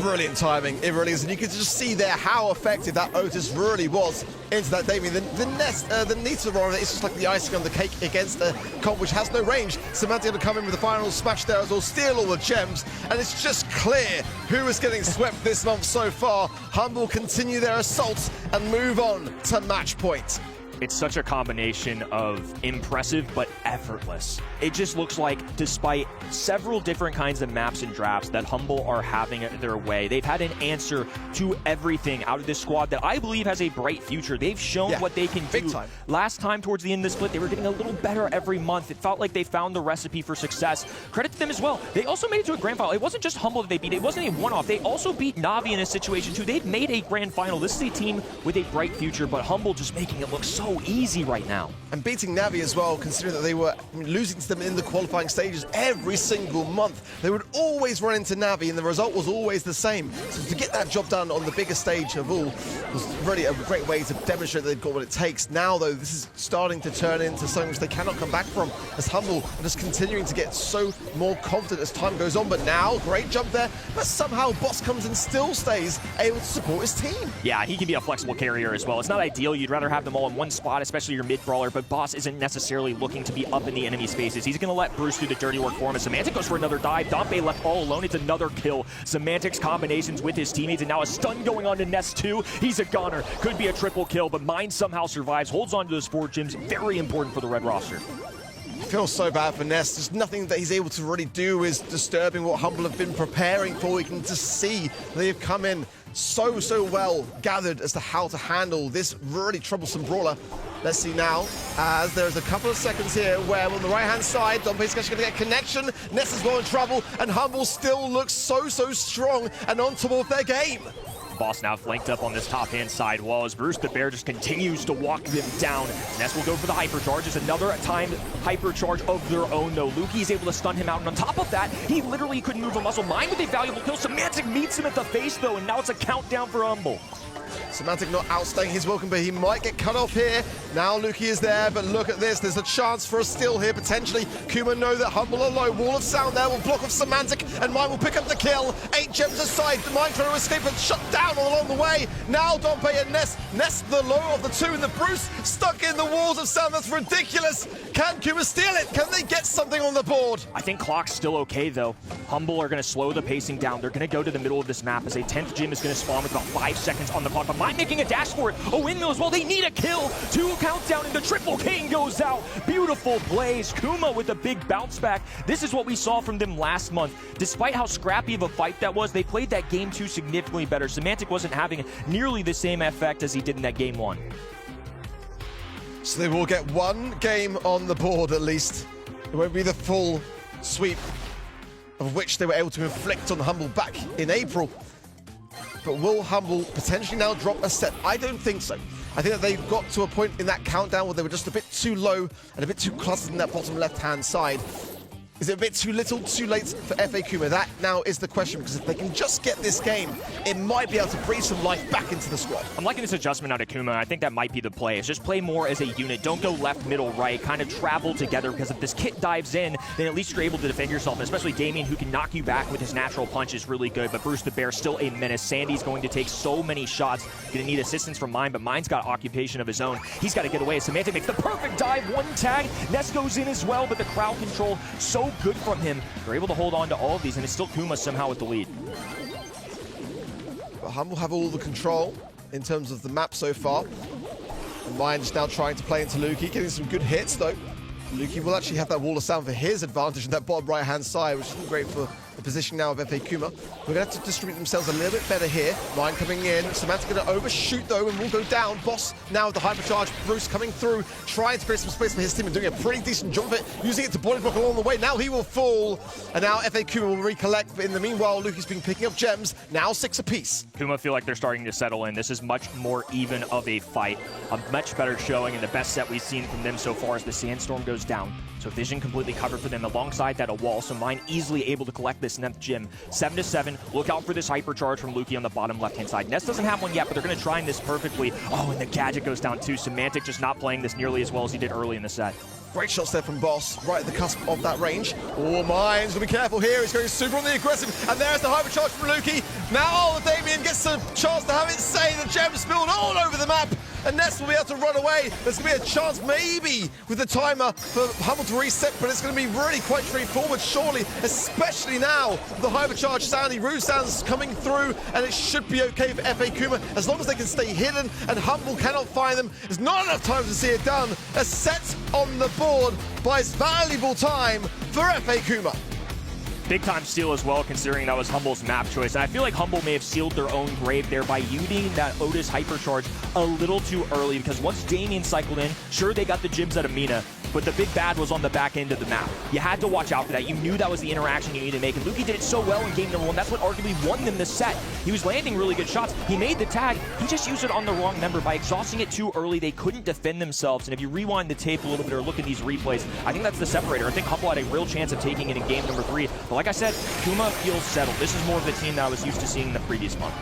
Brilliant timing, it really is, and you can just see there how effective that Otis really was into that Damien. The Nita Aurora is just like the icing on the cake against a comp which has no range. Semantic going to come in with the final smash there as well, steal all the gems, and it's just clear who is getting swept this month so far. Humble continue their assaults and move on to match point. It's such a combination of impressive but effortless. It just looks like, despite several different kinds of maps and drafts that Humble are having their way, they've had an answer to everything out of this squad that I believe has a bright future. They've shown what they can do. Time. Last time towards the end of the split, they were getting a little better every month. It felt like they found the recipe for success. Credit to them as well. They also made it to a grand final. It wasn't just Humble that they beat. It wasn't a one-off. They also beat Na'Vi in a situation too. They've made a grand final. This is a team with a bright future, but Humble just making it look so easy right now. And beating Na'Vi as well, considering that they were losing to them in the qualifying stages every single month. They would always run into Na'Vi, and the result was always the same. So to get that job done on the biggest stage of all was really a great way to demonstrate that they've got what it takes. Now, though, this is starting to turn into something which they cannot come back from, as Humble are just continuing to get so more confident as time goes on. But now, great jump there, but somehow Boss comes and still stays able to support his team. Yeah, he can be a flexible carrier as well. It's not ideal. You'd rather have them all in one spot, especially your mid-brawler, but Boss isn't necessarily looking to be up in the enemy spaces. He's going to let Bruce do the dirty work for him. As Semantic goes for another dive. Dompe left all alone. It's another kill. Semantic's combinations with his teammates, and now a stun going on to Ness too. He's a goner. Could be a triple kill, but Mine somehow survives, holds on to those 4 gems. Very important for the red roster. I feel so bad for Ness. There's nothing that he's able to really do is disturbing what Humble have been preparing for. We can just see they've come in so well gathered as to how to handle this really troublesome brawler. Let's see now, as there's a couple of seconds here where on the right-hand side, Dompe's actually going to get connection. Ness is more in trouble, and Humble still looks so strong and on top of their game. Boss now flanked up on this top-hand side wall as Bruce the Bear just continues to walk them down. Ness will go for the hypercharge. It's another timed hypercharge of their own, though. Lukey's able to stun him out, and on top of that, he literally couldn't move a muscle. Mine with a valuable kill. Semantic meets him at the face, though, and now it's a countdown for Humble. Semantic not outstaying his welcome, but he might get cut off here. Now Lukey is there, but look at this. There's a chance for a steal here, potentially. Kuma know that Humble are low. Wall of Sound there will block off Semantic, and Mine will pick up the kill. 8 gems aside. The Mine trying to escape, but shut down all along the way. Now Dompe and Ness. Ness the low of the 2, and the Bruce stuck in the Walls of Sound. That's ridiculous. Can Kuma steal it? Can they get something on the board? I think Clock's still okay, though. Humble are going to slow the pacing down. They're going to go to the middle of this map as a 10th gym is going to spawn with about 5 seconds on the clock. But Mine making a dash for it. A windmill as well. They need a kill. 2 countdown, and the triple king goes out. Beautiful plays. Kuma with a big bounce back. This is what we saw from them last month. Despite how scrappy of a fight that was, they played that game 2 significantly better. Semantic wasn't having nearly the same effect as he did in that game 1. So they will get 1 game on the board at least. It won't be the full sweep of which they were able to inflict on Humble back in April. But will Humble potentially now drop a set? I don't think so. I think that they got to a point in that countdown where they were just a bit too low and a bit too clustered in that bottom left-hand side. Is it a bit too little, too late for FA Kuma? That now is the question, because if they can just get this game, it might be able to breathe some life back into the squad. I'm liking this adjustment out of Kuma. I think that might be the play. Is just play more as a unit. Don't go left, middle, right. Kind of travel together, because if this kit dives in, then at least you're able to defend yourself. And especially Damien, who can knock you back with his natural punch, is really good. But Bruce the Bear still a menace. Sandy's going to take so many shots. Going to need assistance from Mine, but Mine's got occupation of his own. He's got to get away. Semantic makes the perfect dive. 1 tag. Ness goes in as well, but the crowd control so good from him. They're able to hold on to all of these, and it's still Kuma somehow with the lead. But Humble have all the control in terms of the map so far. And Mine just now trying to play into Lukey, getting some good hits though. Lukey will actually have that Wall of Sound for his advantage in that bottom right-hand side, which is great for The position now of FA Kuma. We're going to have to distribute themselves a little bit better here. Mine coming in. Samantha going to overshoot though and will go down. Boss now with the hypercharge. Bruce coming through, trying to create some space for his team and doing a pretty decent job of it, using it to body block along the way. Now he will fall, and now FA Kuma will recollect. But in the meanwhile, Luki's been picking up gems. Now 6 apiece. Kuma feel like they're starting to settle in. This is much more even of a fight. A much better showing, and the best set we've seen from them so far as the Sandstorm goes down. So vision completely covered for them. Alongside that, a wall. So Mine easily able to collect this 9th gem. 7-7. Look out for this hypercharge from Luki on the bottom left-hand side. Ness doesn't have one yet, but they're going to time this perfectly. Oh, and the gadget goes down too. Semantic just not playing this nearly as well as he did early in the set. Great shots there from Boss, right at the cusp of that range. Oh, Mine's going to be careful here. He's going super on the aggressive. And there's the hypercharge from Luki. Now Damien gets a chance to have it say the gem spilled all over the map. And Ness will be able to run away. There's going to be a chance maybe with the timer for Humble to reset, but it's going to be really quite straightforward, surely, especially now. The hypercharge Sandy, Rue sounds coming through, and it should be okay for FA Kuma as long as they can stay hidden and Humble cannot find them. There's not enough time to see it done. A set on the board buys valuable time for FA Kuma. Big time steal as well, considering that was Humble's map choice. And I feel like Humble may have sealed their own grave there by using that Otis hypercharge a little too early, because once Damien cycled in, sure, they got the gems at EMEA, but the big bad was on the back end of the map. You had to watch out for that. You knew that was the interaction you needed to make, and Luki did it so well in game number 1. That's what arguably won them the set. He was landing really good shots. He made the tag. He just used it on the wrong member. By exhausting it too early, they couldn't defend themselves. And if you rewind the tape a little bit or look at these replays, I think that's the separator. I think Humble had a real chance of taking it in game number 3. But like I said, Kuma feels settled. This is more of the team that I was used to seeing the previous month.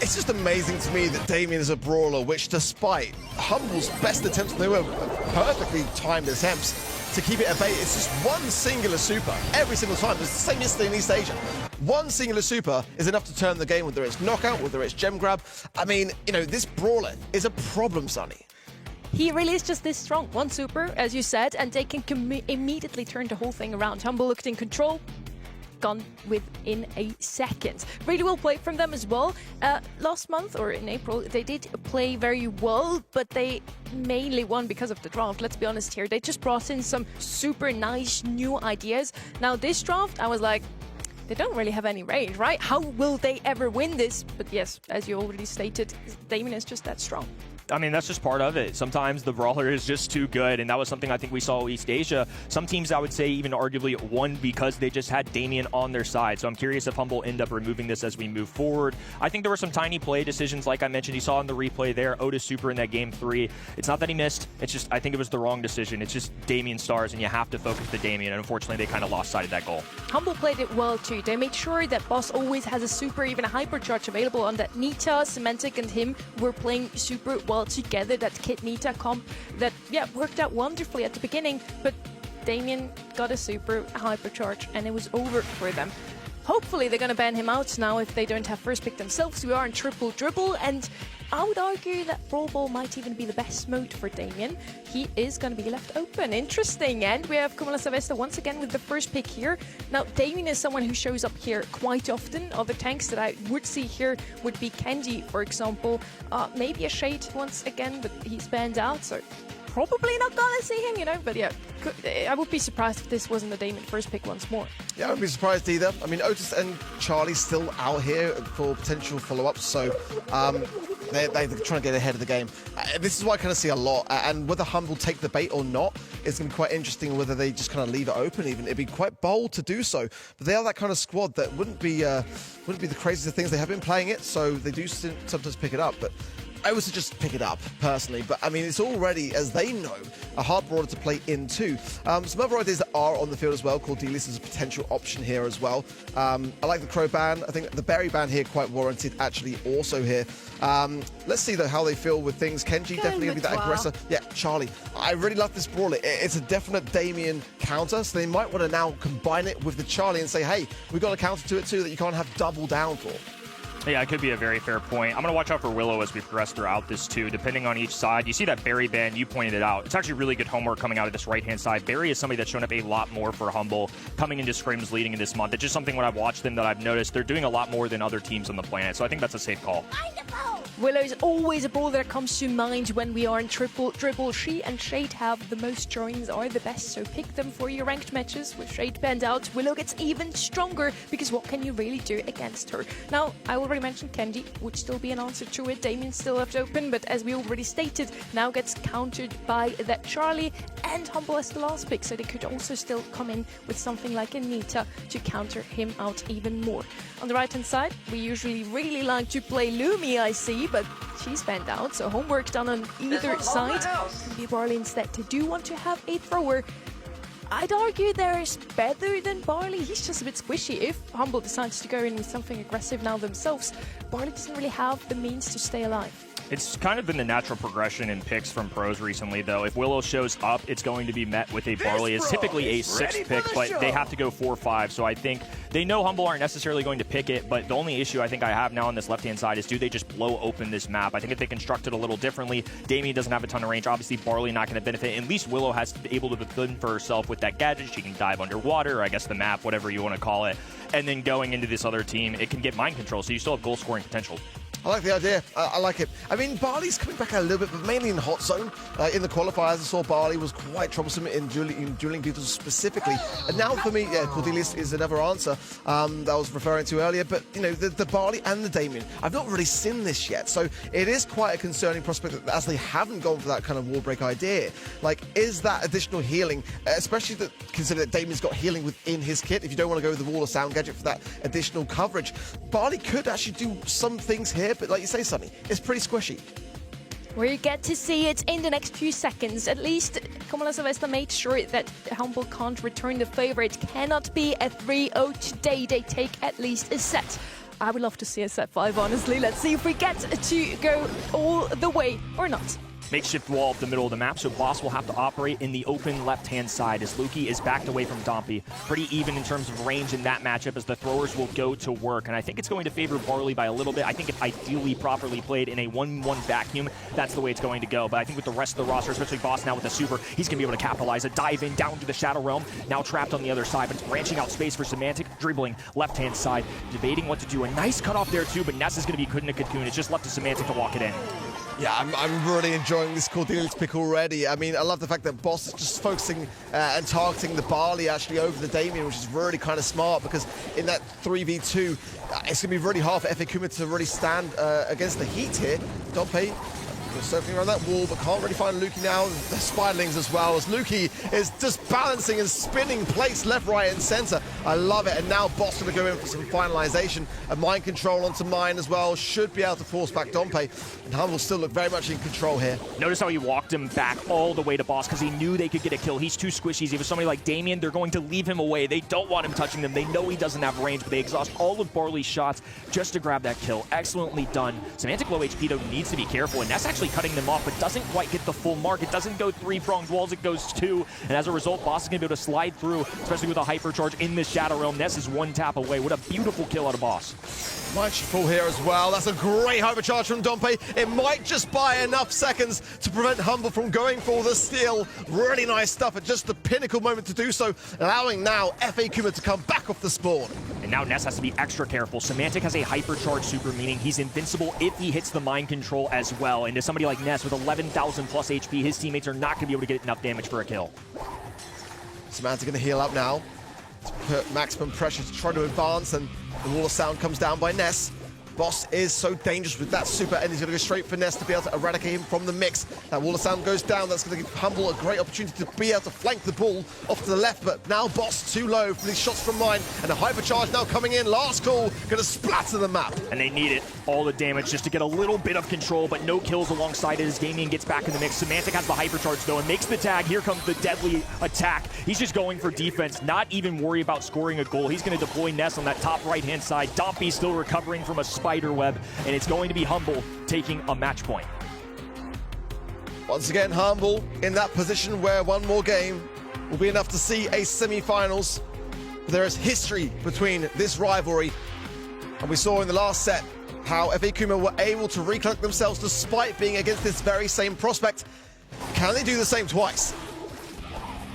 It's just amazing to me that Damien is a brawler, which despite Humble's best attempts, they were perfectly timed attempts to keep it at bay. It's just one singular super every single time. It's the same yesterday in East Asia. One singular super is enough to turn the game, whether it's knockout, whether it's gem grab. I mean, you know, this brawler is a problem, Sonny. He really is just this strong. One super, as you said, and they can immediately turn the whole thing around. Humble looked in control. Gone within a second. Really well played from them as well. Last month, or in April, they did play very well, but they mainly won because of the draft. Let's be honest here. They just brought in some super nice new ideas. Now this draft, I was like, they don't really have any range, right? How will they ever win this? But yes, as you already stated, Damien is just that strong. I mean, that's just part of it. Sometimes the brawler is just too good, and that was something I think we saw East Asia. Some teams, I would say, even arguably won because they just had Damien on their side. So I'm curious if Humble end up removing this as we move forward. I think there were some tiny play decisions, like I mentioned. You saw in the replay there, Otis super in that game 3. It's not that he missed. It's just, I think it was the wrong decision. It's just Damien stars, and you have to focus the Damien, and unfortunately, they kind of lost sight of that goal. Humble played it well too. They made sure that Boss always has a super, even a hypercharge available on that. Nita, Semantic, and him were playing super well together. That Kid Nita comp that, yeah, worked out wonderfully at the beginning, but Damien got a super hypercharge and it was over for them. Hopefully they're going to ban him out now if they don't have first pick themselves. We are in triple dribble, and I would argue that Brawl Ball might even be the best mode for Damien. He is going to be left open. Interesting. And we have Kumala Sylvester once again with the first pick here. Now, Damien is someone who shows up here quite often. Other tanks that I would see here would be Kenji, for example. Maybe a Shade once again, but he's banned out, so probably not gonna see him, you know. But yeah, I would be surprised if this wasn't the Damien first pick once more. Yeah, I wouldn't be surprised either. I mean, Otis and Charlie still out here for potential follow-ups, so they're trying to get ahead of the game. This is what I kind of see a lot, and whether Humble take the bait or not, it's going to be quite interesting. Whether they just kind of leave it open, even it'd be quite bold to do so. But they are that kind of squad that wouldn't be the craziest things. They have been playing it, so they do sometimes pick it up. But I would suggest pick it up, personally. But, I mean, it's already, as they know, a hard brawler to play into. Some other ideas that are on the field as well. Cordelis is a potential option here as well. I like the Crow ban. I think the Berry ban here quite warranted, actually, also here. Let's see, though, how they feel with things. Kenji definitely going to be that aggressor. Yeah, Charlie. I really love this brawler. It's a definite Damien counter, so they might want to now combine it with the Charlie and say, hey, we've got a counter to it, too, that you can't have double down for. Yeah, it could be a very fair point. I'm going to watch out for Willow as we progress throughout this, too, depending on each side. You see that Barry ban, you pointed it out. It's actually really good homework coming out of this right-hand side. Barry is somebody that's shown up a lot more for Humble coming into scrims leading in this month. It's just something when I've watched them that I've noticed they're doing a lot more than other teams on the planet, so I think that's a safe call. Wonderful! Willow is always a brawler that comes to mind when we are in triple dribble. She and Shade have the most joins, are the best, so pick them for your ranked matches. With Shade banned out, Willow gets even stronger, because what can you really do against her? Now, I already mentioned Kenji would still be an answer to it. Damien still left open, but as we already stated, now gets countered by that Charlie and Humble as the last pick, so they could also still come in with something like a Nita to counter him out even more. On the right hand side, we usually really like to play Lumi, I see, but she's banned out, so homework done on either side. Maybe Barley instead. They do want to have a thrower. I'd argue there's better than Barley. He's just a bit squishy. If Humble decides to go in with something aggressive now themselves, Barley doesn't really have the means to stay alive. It's kind of been the natural progression in picks from pros recently, though. If Willow shows up, it's going to be met with a Barley. It's typically a 6th pick, but they have to go 4-5. So I think they know Humble aren't necessarily going to pick it, but the only issue I think I have now on this left-hand side is, do they just blow open this map? I think if they construct it a little differently, Damien doesn't have a ton of range. Obviously, Barley not going to benefit. At least Willow has to be able to defend for herself with that gadget. She can dive underwater, or I guess the map, whatever you want to call it. And then going into this other team, it can get mind control, so you still have goal-scoring potential. I like the idea. I like it. I mean, Barley's coming back a little bit, but mainly in hot zone. In the qualifiers, I saw Barley was quite troublesome in dueling beetles specifically. And now for me, yeah, Cordelius is another answer that I was referring to earlier. But, you know, the Barley and the Damien, I've not really seen this yet. So it is quite a concerning prospect that, as they haven't gone for that kind of wall break idea. Like, is that additional healing, especially consider that Damien's got healing within his kit, if you don't want to go with the wall of sound gadget for that additional coverage, Barley could actually do some things here. But like you say, Sonny, it's pretty squishy. We get to see it in the next few seconds. At least Kamala Sylvester made sure that Humble can't return the favor. It cannot be a 3-0 today. They take at least a set. I would love to see a set 5, honestly. Let's see if we get to go all the way or not. Makeshift wall up the middle of the map, so Boss will have to operate in the open left-hand side as Luki is backed away from Dompy. Pretty even in terms of range in that matchup as the throwers will go to work, and I think it's going to favor Barley by a little bit. I think if ideally properly played in a 1-1 vacuum, that's the way it's going to go, but I think with the rest of the roster, especially Boss now with the super, he's going to be able to capitalize a dive in down to the Shadow Realm, now trapped on the other side, but it's branching out space for Semantic, dribbling left-hand side, debating what to do. A nice cutoff there too, but Ness is going to be good in a cocoon. It's just left to Semantic to walk it in. Yeah, I'm really enjoying this Cordelius pick already. I mean, I love the fact that Boss is just focusing and targeting the Barley actually over the Damien, which is really kind of smart, because in that 3v2, it's going to be really hard for FA Kuma to really stand against the heat here. Dompe surfing around that wall, but can't really find Luki now. The Spiderlings as well, as Luki is just balancing and spinning plates left, right, and center. I love it. And now Boss going to go in for some finalization. A mind control onto mine as well. Should be able to force back Dompe. And Humble still look very much in control here. Notice how he walked him back all the way to Boss because he knew they could get a kill. He's too squishy. If it was somebody like Damien, they're going to leave him away. They don't want him touching them. They know he doesn't have range, but they exhaust all of Barley's shots just to grab that kill. Excellently done. Semantic low HP, though, needs to be careful, and that's actually cutting them off, but doesn't quite get the full mark. It doesn't go 3-pronged walls, it goes 2, and as a result, Boss is going to be able to slide through, especially with a hypercharge in the Shadow Realm. Ness is 1 tap away. What a beautiful kill out of Boss. Might full here as well. That's a great hypercharge from Dompe. It might just buy enough seconds to prevent Humble from going for the steal. Really nice stuff at just the pinnacle moment to do so, allowing now FA Kuma to come back off the spawn. And now Ness has to be extra careful. Semantic has a hypercharge super, meaning he's invincible if he hits the mind control as well. And to somebody like Ness with 11,000 plus HP, his teammates are not going to be able to get enough damage for a kill. Semantic going to heal up now to put maximum pressure to try to advance, and the wall of sound comes down by Ness. Boss is so dangerous with that super, and he's going to go straight for Ness to be able to eradicate him from the mix. That wall of sound goes down. That's going to give Humble a great opportunity to be able to flank the ball off to the left, but now Boss too low for these shots from mine, and a hypercharge now coming in. Last call, going to splatter the map. And they need it, all the damage, just to get a little bit of control, but no kills alongside it as Damien gets back in the mix. Semantic has the hypercharge, though, and makes the tag. Here comes the deadly attack. He's just going for defense, not even worry about scoring a goal. He's going to deploy Ness on that top right-hand side. Dompy still recovering from a spider web, and it's going to be Humble taking a match point. Once again, Humble in that position where one more game will be enough to see a semi-finals. There is history between this rivalry, and we saw in the last set how FA Kuma were able to recollect themselves despite being against this very same prospect. Can they do the same twice?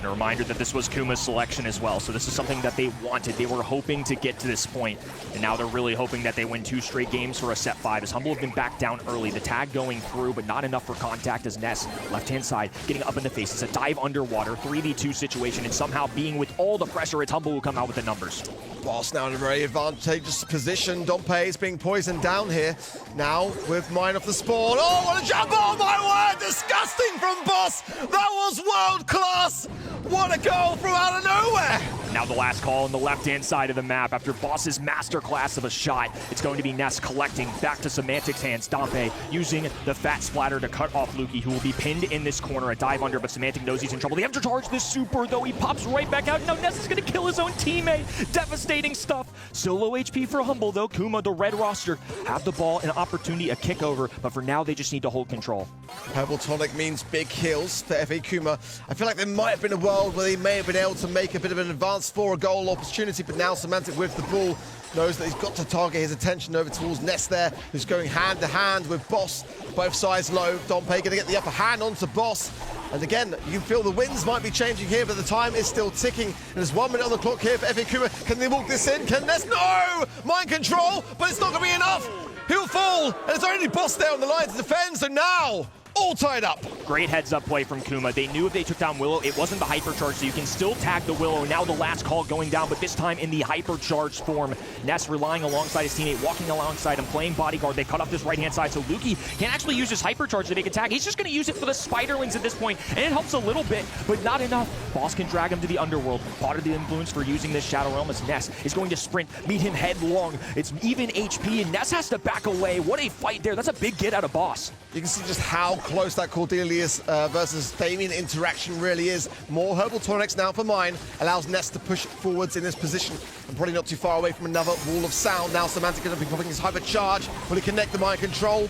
And a reminder that this was Kuma's selection as well, so this is something that they wanted. They were hoping to get to this point, and now they're really hoping that they win 2 straight games for a set 5, as Humble have been back down early. The tag going through, but not enough for contact as Ness, left-hand side, getting up in the face. It's a dive underwater, 3v2 situation, and somehow being with all the pressure, it's Humble who come out with the numbers. Boss now in a very advantageous position. Dompe is being poisoned down here. Now with mine off the spawn. Oh, what a jump! Oh my word! Disgusting from Boss! That was world class! What a goal from out of nowhere! Now the last call on the left-hand side of the map after Boss's masterclass of a shot. It's going to be Ness collecting back to Semantic's hands. Dompe using the fat splatter to cut off Lukey, who will be pinned in this corner. A dive under, but Semantic knows he's in trouble. They have to charge this super, though. He pops right back out. Now Ness is going to kill his own teammate. Devastating stuff. Solo HP for Humble, though. Kuma, the red roster, have the ball, an opportunity, a kick over, but for now they just need to hold control. Purple Tonic means big kills for FA Kuma. I feel like there might have been a world where they may have been able to make a bit of an advance for a goal opportunity, but now Semantic with the ball knows that he's got to target his attention over towards Ness there, who's going hand to hand with Boss. Both sides low. Dompe going to get the upper hand onto Boss. And again, you feel the winds might be changing here, but the time is still ticking. And there's 1 minute on the clock here for FA Kuma. Can they walk this in? Can Ness? No! Mind control, but it's not going to be enough. He'll fall, and it's only Boss there on the line to defend, so now all tied up. Great heads-up play from Kuma. They knew if they took down Willow, it wasn't the hypercharge, so you can still tag the Willow. Now the last call going down, but this time in the hypercharged form. Ness relying alongside his teammate, walking alongside him, playing bodyguard. They cut off this right-hand side, so Lukey can't actually use his hypercharge to make a tag. He's just going to use it for the Spiderlings at this point, and it helps a little bit, but not enough. Boss can drag him to the underworld. Part of the influence for using this Shadow Realm is Ness is going to sprint, meet him headlong. It's even HP, and Ness has to back away. What a fight there. That's a big get out of Boss. You can see just how close that Cordelius versus Damien interaction really is. More Herbal Tonics now for mine. Allows Ness to push forwards in this position. And probably not too far away from another wall of sound. Now Semantic going to be popping his hyper charge. Will he connect the mind control?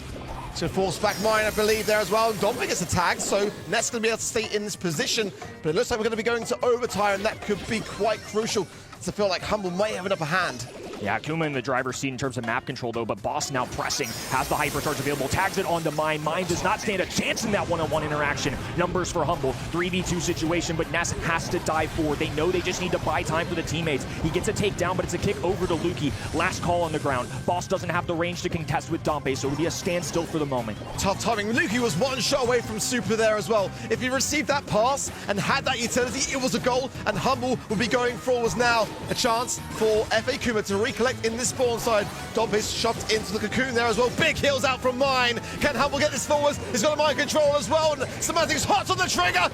It's going to force back mine, I believe, there as well. And Dompe gets a tag, so Ness going to be able to stay in this position. But it looks like we're going to be going to overtime, and that could be quite crucial to feel like Humble may have an upper hand. Yeah, Kuma in the driver's seat in terms of map control, though, but Boss now pressing, has the hypercharge available, tags it onto Mine. Mine does not stand a chance in that one-on-one interaction. Numbers for Humble, 3v2 situation, but Ness has to dive forward. They know they just need to buy time for the teammates. He gets a takedown, but it's a kick over to Lukey. Last call on the ground. Boss doesn't have the range to contest with Dompe, so it'll be a standstill for the moment. Tough timing. Lukey was 1 shot away from super there as well. If he received that pass and had that utility, it was a goal, and Humble would be going forwards now. A chance for FA Kuma to recollect in this spawn side. Dompe's shoved into the cocoon there as well. Big heals out from mine. Can Humble get this forwards? He's got a mind control as well. And Semantic's hot on the trigger.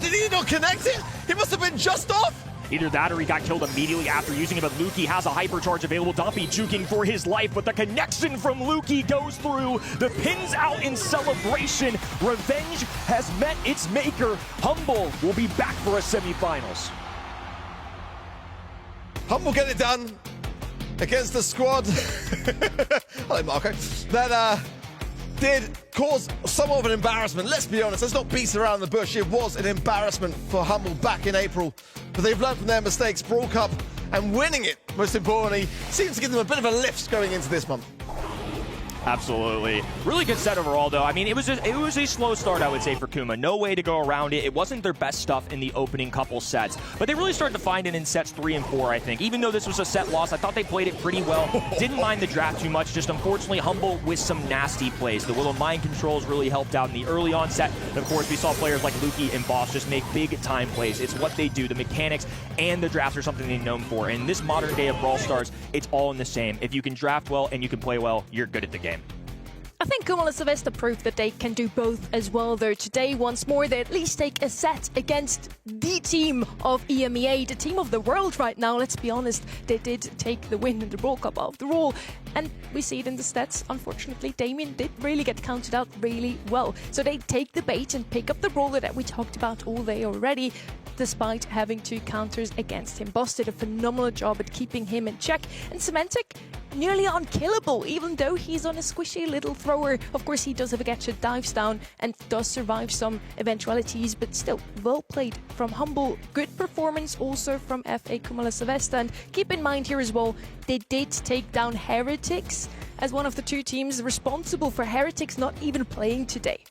Did he not connect it? He must have been just off. Either that or he got killed immediately after using it, but Lukey has a hypercharge available. Dompe juking for his life, but the connection from Lukey goes through. The pin's out in celebration. Revenge has met its maker. Humble will be back for a semifinals. Humble get it done against the squad. Hello, Marco. That did cause somewhat of an embarrassment. Let's be honest, let's not beat around the bush. It was an embarrassment for Humble back in April. But they've learned from their mistakes. Brawl Cup and winning it, most importantly, seems to give them a bit of a lift going into this month. Absolutely. Really good set overall, though. I mean, it was a slow start, I would say, for Kuma. No way to go around it. It wasn't their best stuff in the opening couple sets, but they really started to find it in sets 3 and 4, I think. Even though this was a set loss, I thought they played it pretty well. Didn't mind the draft too much, just unfortunately Humble with some nasty plays. The Willow mind controls really helped out in the early onset. And of course, we saw players like Lukey and Boss just make big time plays. It's what they do. The mechanics and the drafts are something they're known for. And in this modern day of Brawl Stars, it's all in the same. If you can draft well and you can play well, you're good at the game. I think Kuma and Sylvester proved that they can do both as well, though. Today, once more, they at least take a set against the team of EMEA, the team of the world right now. Let's be honest, they did take the win in the Brawl Cup after all. And we see it in the stats, unfortunately. Damien did really get counted out really well. So they take the bait and pick up the brawler that we talked about all day already, despite having 2 counters against him. Boss did a phenomenal job at keeping him in check. And Semantic, nearly unkillable, even though he's on a squishy little thrower. Of course, he does have a Getcha, dives down, and does survive some eventualities, but still, well played from Humble. Good performance also from FA Kuma and Sylvester. And keep in mind here as well, they did take down Heretics as one of the 2 teams responsible for Heretics not even playing today.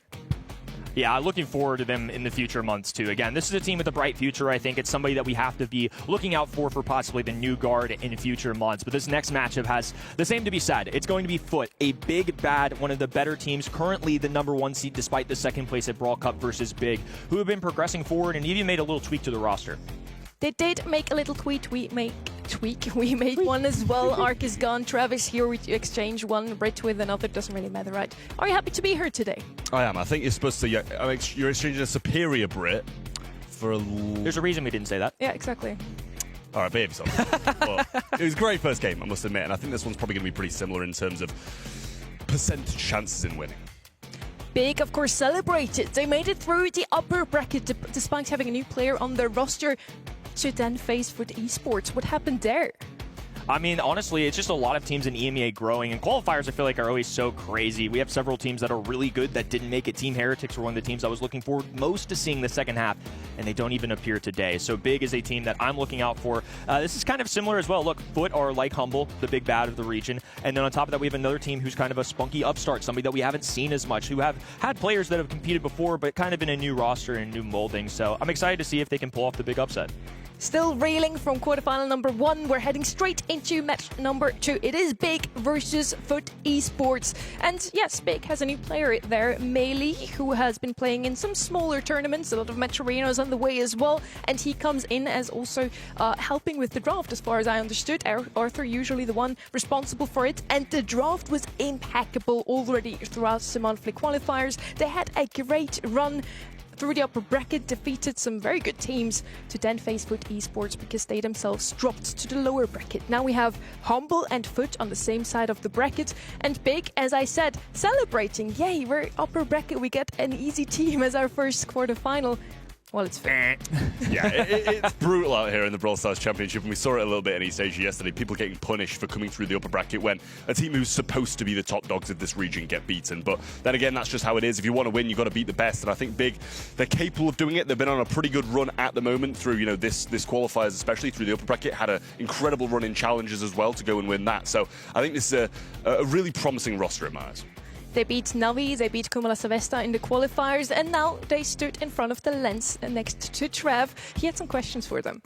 Yeah, looking forward to them in the future months, too. Again, this is a team with a bright future, I think. It's somebody that we have to be looking out for possibly the new guard in future months. But this next matchup has the same to be said. It's going to be Foot, a big, bad, one of the better teams, currently the #1 seed despite the second place at Brawl Cup versus Big, who have been progressing forward and even made a little tweak to the roster. They did make a little tweet. We made one as well. Ark is gone. Travis here. We exchange one Brit with another. Doesn't really matter, right? Are you happy to be here today? I am. I think you're supposed to. You're exchanging a superior Brit for a. There's a reason we didn't say that. Yeah, exactly. All right, behave yourself. Well, it was a great first game, I must admit, and I think this one's probably going to be pretty similar in terms of percentage chances in winning. Big, of course, celebrated. They made it through the upper bracket despite having a new player on their roster to then face Foot Esports. What happened there? I mean, honestly, it's just a lot of teams in EMEA growing, and qualifiers I feel like are always so crazy. We have several teams that are really good that didn't make it. Team Heretics were one of the teams I was looking forward most to seeing the second half, and they don't even appear today. So Big is a team that I'm looking out for. This is kind of similar as well. Look, Foot are like Humble, the big bad of the region, and then on top of that, we have another team who's kind of a spunky upstart, somebody that we haven't seen as much, who have had players that have competed before, but kind of in a new roster and new molding. So I'm excited to see if they can pull off the big upset. Still reeling from quarterfinal #1. We're heading straight into match #2. It is Big versus Foot Esports. And yes, Big has a new player there, Melee, who has been playing in some smaller tournaments, a lot of Metro Arenas on the way as well. And he comes in as also helping with the draft, as far as I understood. Arthur, usually the one responsible for it. And the draft was impeccable already throughout the monthly qualifiers. They had a great run through the upper bracket, defeated some very good teams to then face Foot Esports because they themselves dropped to the lower bracket. Now we have Humble and Foot on the same side of the bracket, and Big, as I said, celebrating. Yay, we're upper bracket, we get an easy team as our first quarterfinal. Well, it's fair. Yeah, it's brutal out here in the Brawl Stars Championship, and we saw it a little bit in East Asia yesterday. People getting punished for coming through the upper bracket when a team who's supposed to be the top dogs of this region get beaten. But then again, that's just how it is. If you want to win, you've got to beat the best. And I think Big, they're capable of doing it. They've been on a pretty good run at the moment through, this qualifiers, especially through the upper bracket. Had an incredible run in challenges as well to go and win that. So I think this is a really promising roster in my eyes. They beat Navi, they beat Kumala Savesta in the qualifiers, and now they stood in front of the lens next to Trav. He had some questions for them.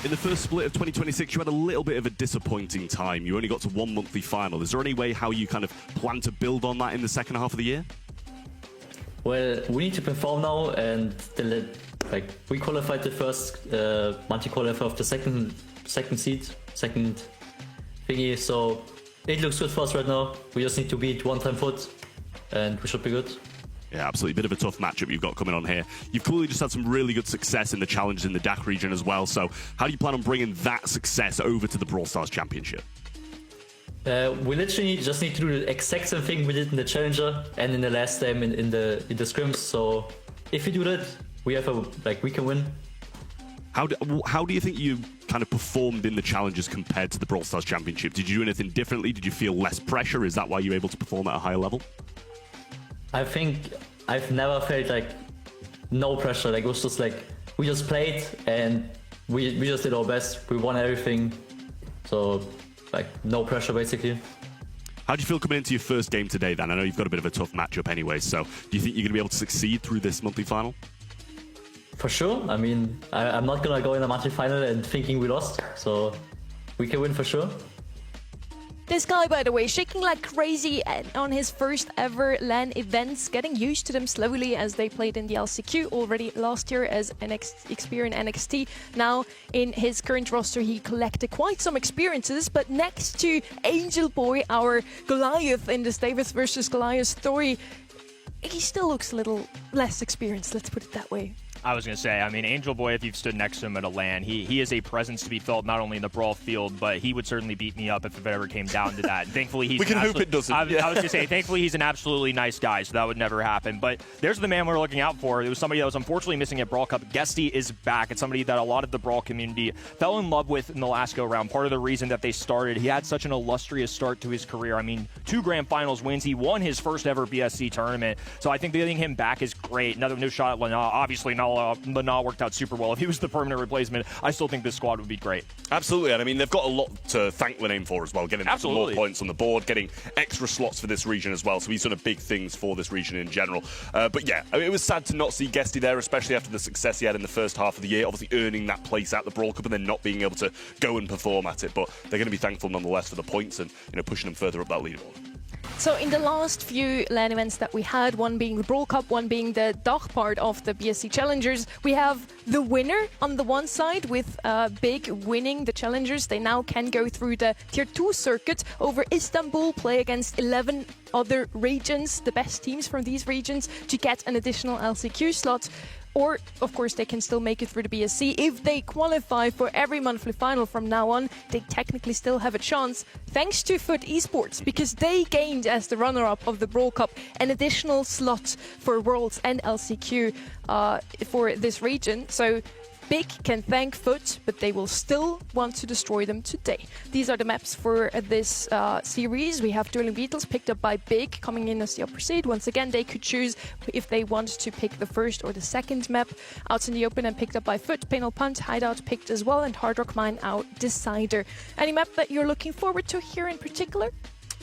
In the first split of 2026, you had a little bit of a disappointing time. You only got to one monthly final. Is there any way how you kind of plan to build on that in the second half of the year? Well, we need to perform now, and we qualified the first multi-qualifier of the second thingy, so it looks good for us right now. We just need to beat one-time Foot, and we should be good. Yeah, absolutely. Bit of a tough matchup you've got coming on here. You've clearly just had some really good success in the challenges in the DACH region as well. So how do you plan on bringing that success over to the Brawl Stars Championship? We literally just need to do the exact same thing we did in the Challenger and in the last time in the scrims. So if we do that, we can win. How do you think you kind of performed in the challenges compared to the Brawl Stars Championship? Did you do anything differently? Did you feel less pressure? Is that why you're able to perform at a higher level? I think I've never felt no pressure. It was just we just played and we just did our best. We won everything. So no pressure basically. How do you feel coming into your first game today then? I know you've got a bit of a tough matchup anyway, so do you think you're going to be able to succeed through this monthly final? For sure. I mean, I'm not going to go in a monthly final and thinking we lost, so we can win for sure. This guy, by the way, shaking like crazy on his first ever LAN events, getting used to them slowly as they played in the LCQ already last year as Xperia in NXT. Now, in his current roster, he collected quite some experiences, but next to Angel Boy, our Goliath in this Davis versus Goliath story, he still looks a little less experienced, let's put it that way. I was going to say, I mean, Angel Boy, if you've stood next to him at a LAN, he is a presence to be felt not only in the Brawl field, but he would certainly beat me up if it ever came down to that. Thankfully, he's we can hope it doesn't. I was going to say, thankfully, he's an absolutely nice guy, so that would never happen. But there's the man we're looking out for. It was somebody that was unfortunately missing at Brawl Cup. Guesty is back. It's somebody that a lot of the Brawl community fell in love with in the last go-round. Part of the reason that they started, he had such an illustrious start to his career. I mean, 2 Grand Finals wins. He won his first ever BSC tournament. So I think getting him back is great. Another new shot at Lana. Obviously, Lana worked out super well. If he was the permanent replacement, I still think this squad would be great. Absolutely, and I mean, they've got a lot to thank Lane for as well, getting some more points on the board, getting extra slots for this region as well, so he's done a big things for this region in general. But yeah, I mean, it was sad to not see Guesty there, especially after the success he had in the first half of the year, obviously earning that place at the Brawl Cup and then not being able to go and perform at it, but they're going to be thankful nonetheless for the points and pushing them further up that leaderboard. So in the last few LAN events that we had, one being the Brawl Cup, one being the Dach part of the BSC Challengers, we have the winner on the one side with Big winning the Challengers. They now can go through the Tier 2 circuit over Istanbul, play against 11 other regions, the best teams from these regions, to get an additional LCQ slot. Or, of course, they can still make it through the BSC. If they qualify for every monthly final from now on, they technically still have a chance, thanks to Foot Esports, because they gained, as the runner-up of the Brawl Cup, an additional slot for Worlds and LCQ for this region. So Big can thank Foot, but they will still want to destroy them today. These are the maps for this series. We have Dueling Beetles picked up by Big, coming in as the upper seed. Once again, they could choose if they want to pick the first or the second map. Out in the open and picked up by Foot. Panel Punt, Hideout picked as well, and Hard Rock Mine out Decider. Any map that you're looking forward to here in particular?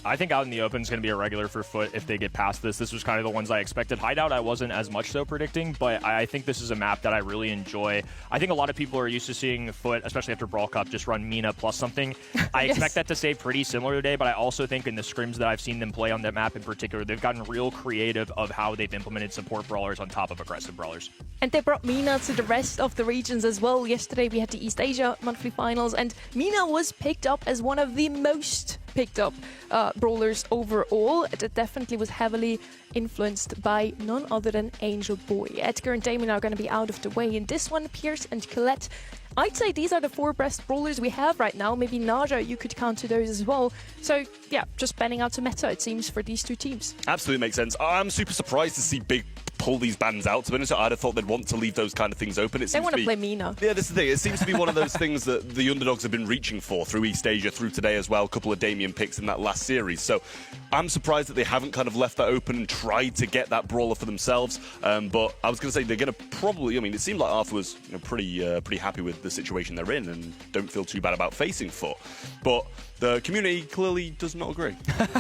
I think Out in the Open is going to be a regular for Foot if they get past this. This was kind of the ones I expected. Hideout, I wasn't as much so predicting, but I think this is a map that I really enjoy. I think a lot of people are used to seeing Foot, especially after Brawl Cup, just run Mina plus something. I expect that to stay pretty similar today, but I also think in the scrims that I've seen them play on that map in particular, they've gotten real creative of how they've implemented support brawlers on top of aggressive brawlers. And they brought Mina to the rest of the regions as well. Yesterday we had the East Asia monthly finals, and Mina was picked up as one of the most picked up brawlers overall. It definitely was heavily influenced by none other than Angel Boy. Edgar and Damien are going to be out of the way in this one. Pierce and Colette, I'd say these are the four best brawlers we have right now. Maybe Naja, you could count to those as well. So yeah, just banning out a meta, it seems, for these two teams. Absolutely makes sense. I'm super surprised to see Big pull these bans out. To be honest, I'd have thought they'd want to leave those kind of things open. They want to play Mina. Yeah, this is the thing. It seems to be one of those things that the underdogs have been reaching for through East Asia, through today as well. A couple of Damien picks in that last series. So I'm surprised that they haven't kind of left that open and tried to get that brawler for themselves. But I was going to say they're going to probably. I mean, it seemed like Arthur was pretty happy with the situation they're in and don't feel too bad about facing Foot. But the community clearly does not agree.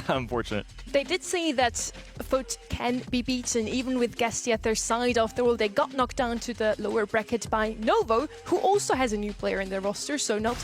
Unfortunate. They did say that Foot can be beaten even with Guesty at their side. After all, they got knocked down to the lower bracket by Novo, who also has a new player in their roster, so not,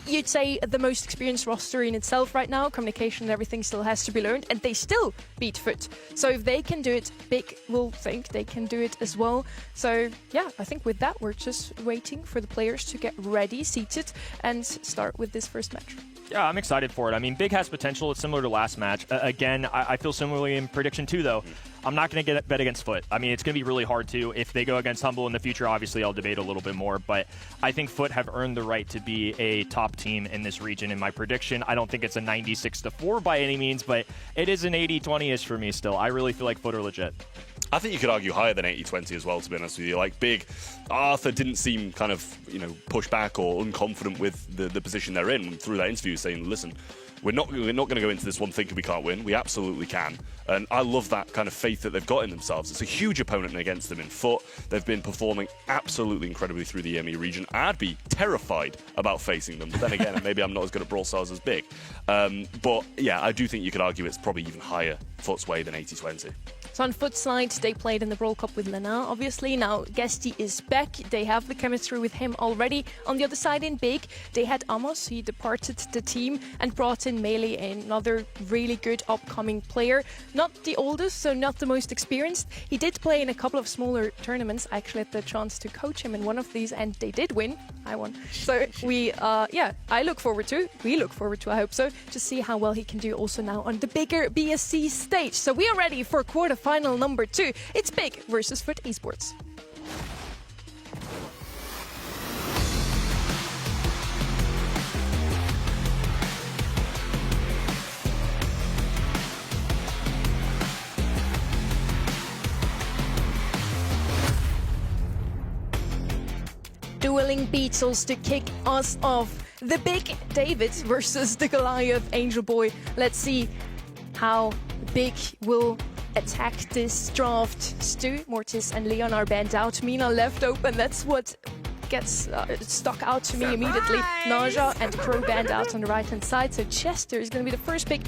you'd say, the most experienced roster in itself right now. Communication and everything still has to be learned, and they still beat Foot. So if they can do it, Big will think they can do it as well. So yeah, I think with that, we're just waiting for the players to get ready, seated, and start with this first match. Yeah, I'm excited for it. I mean, Big has potential. It's similar to last match. Again, I feel similarly in prediction 2, though. I'm not going to bet against Foot. I mean, it's going to be really hard to. If they go against Humble in the future, obviously I'll debate a little bit more. But I think Foot have earned the right to be a top team in this region in my prediction. I don't think it's a 96-4 by any means, but it is an 80-20-ish for me still. I really feel like Foot are legit. I think you could argue higher than 80-20 as well, to be honest with you. Like, Big, Arthur didn't seem kind of, pushed back or unconfident with the position they're in through that interview, saying, listen, we're not going to go into this one thinking we can't win. We absolutely can. And I love that kind of faith that they've got in themselves. It's a huge opponent against them in Foot. They've been performing absolutely incredibly through the EMEA region. I'd be terrified about facing them. But then again, maybe I'm not as good at Brawl Stars as Big. But yeah, I do think you could argue it's probably even higher Foot's way than 80-20. So on Foot's side, they played in the Brawl Cup with Lena, obviously. Now Guesty is back. They have the chemistry with him already. On the other side in Big, they had Amos. He departed the team and brought in Melee, another really good upcoming player. Not the oldest, so not the most experienced. He did play in a couple of smaller tournaments. I actually had the chance to coach him in one of these, and they did win. I won. So we look forward to, I hope so, to see how well he can do also now on the bigger BSC stage. So we are ready for quarterfinal number 2. It's Big versus Foot Esports. Dueling Beetles to kick us off. The Big David versus the Goliath Angel Boy. Let's see how Big will attack this draft. Stu, Mortis, and Leon are banned out. Mina left open. That's what gets stuck out to me immediately. Naja and Crow banned out on the right-hand side. So Chester is going to be the first pick.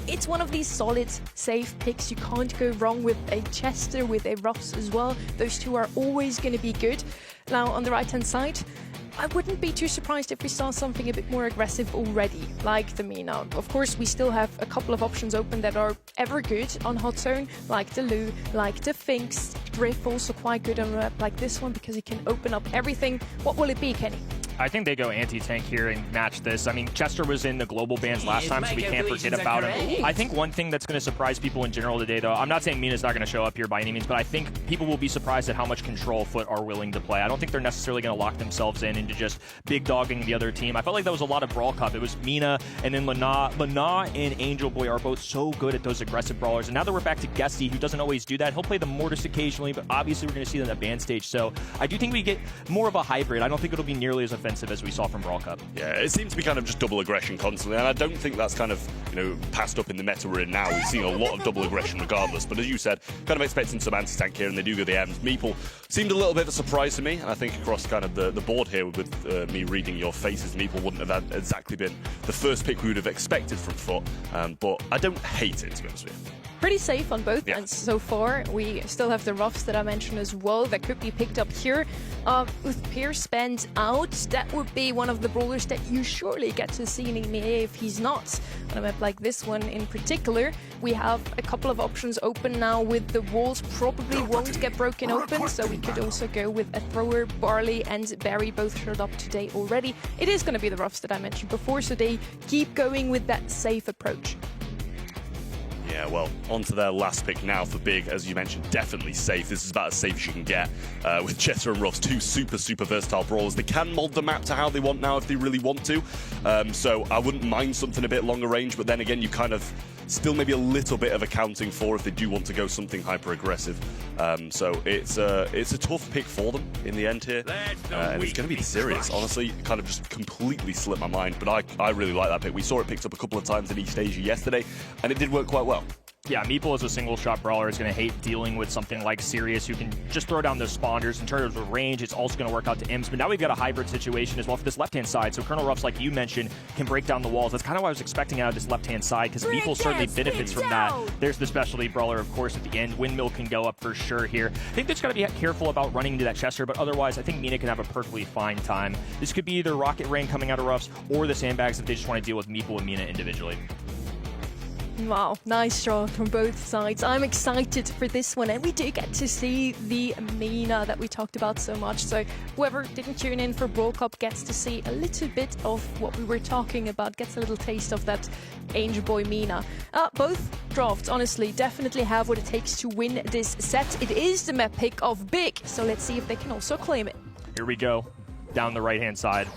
It's one of these solid, safe picks. You can't go wrong with a Chester, with a Ruffs as well. Those two are always going to be good. Now, on the right-hand side, I wouldn't be too surprised if we saw something a bit more aggressive already, like the Mina. Of course, we still have a couple of options open that are ever good on Hot Zone, like the Lu, like the Finks. Griff also quite good on a map like this one because he can open up everything. What will it be, Kenny? I think they go anti-tank here and match this. I mean, Chester was in the global bans last time, so we can't forget about him. I think one thing that's going to surprise people in general today, though, I'm not saying Mina's not going to show up here by any means, but I think people will be surprised at how much control Foot are willing to play. I don't think they're necessarily going to lock themselves into just big dogging the other team. I felt like that was a lot of Brawl Cup. It was Mina and then Lana. Lana and Angel Boy are both so good at those aggressive brawlers. And now that we're back to Guesty, who doesn't always do that, he'll play the Mortis occasionally, but obviously we're going to see them at ban stage. So I do think we get more of a hybrid. I don't think it'll be nearly as offensive as we saw from Brawl Cup. Yeah, it seems to be kind of just double aggression constantly, and I don't think that's kind of, passed up in the meta we're in now. We've seen a lot of double aggression regardless, but as you said, kind of expecting some anti-tank here, and they do go the M's. Meeple seemed a little bit of a surprise to me, and I think across kind of the board here with me reading your faces, Meeple wouldn't have exactly been the first pick we would have expected from Foot, but I don't hate it, to be honest with you. Pretty safe on both ends so far. We still have the Ruffs that I mentioned as well that could be picked up here. With Pierce banned out, that would be one of the brawlers that you surely get to see in EMEA if he's not. On a map like this one in particular, we have a couple of options open now with the walls probably won't get broken open, so we could also go with a Thrower, Barley and Barry both showed up today already. It is going to be the Ruffs that I mentioned before, so they keep going with that safe approach. Yeah, well, on to their last pick now for Big. As you mentioned, definitely safe. This is about as safe as you can get with Chester and Ruffs, two super versatile brawlers. They can mold the map to how they want now if they really want to. So I wouldn't mind something a bit longer range, but then again, you kind of still maybe a little bit of accounting for if they do want to go something hyper aggressive. So it's a tough pick for them in the end here. And it's going to be serious. Honestly, kind of just completely slipped my mind, but I really like that pick. We saw it picked up a couple of times in East Asia yesterday, and it did work quite well. Yeah, Meeple as a single-shot brawler is going to hate dealing with something like Sirius, who can just throw down those spawners. In terms of range, it's also going to work out to Imps. But now we've got a hybrid situation as well for this left-hand side. So Colonel Ruffs, like you mentioned, can break down the walls. That's kind of what I was expecting out of this left-hand side, because Meeple certainly benefits from that. There's the specialty brawler, of course, at the end. Windmill can go up for sure here. I think they've got to be careful about running into that Chester, but otherwise, I think Mina can have a perfectly fine time. This could be either Rocket Rain coming out of Ruffs or the Sandbags if they just want to deal with Meeple and Mina individually. Wow, nice draw from both sides. I'm excited for this one, and we do get to see the Mina that we talked about so much. So whoever didn't tune in for Brawl Cup gets to see a little bit of what we were talking about, gets a little taste of that Angel Boy Mina. Both drafts, honestly, definitely have what it takes to win this set. It is the map pick of Big, so let's see if they can also claim it. Here we go, down the right-hand side.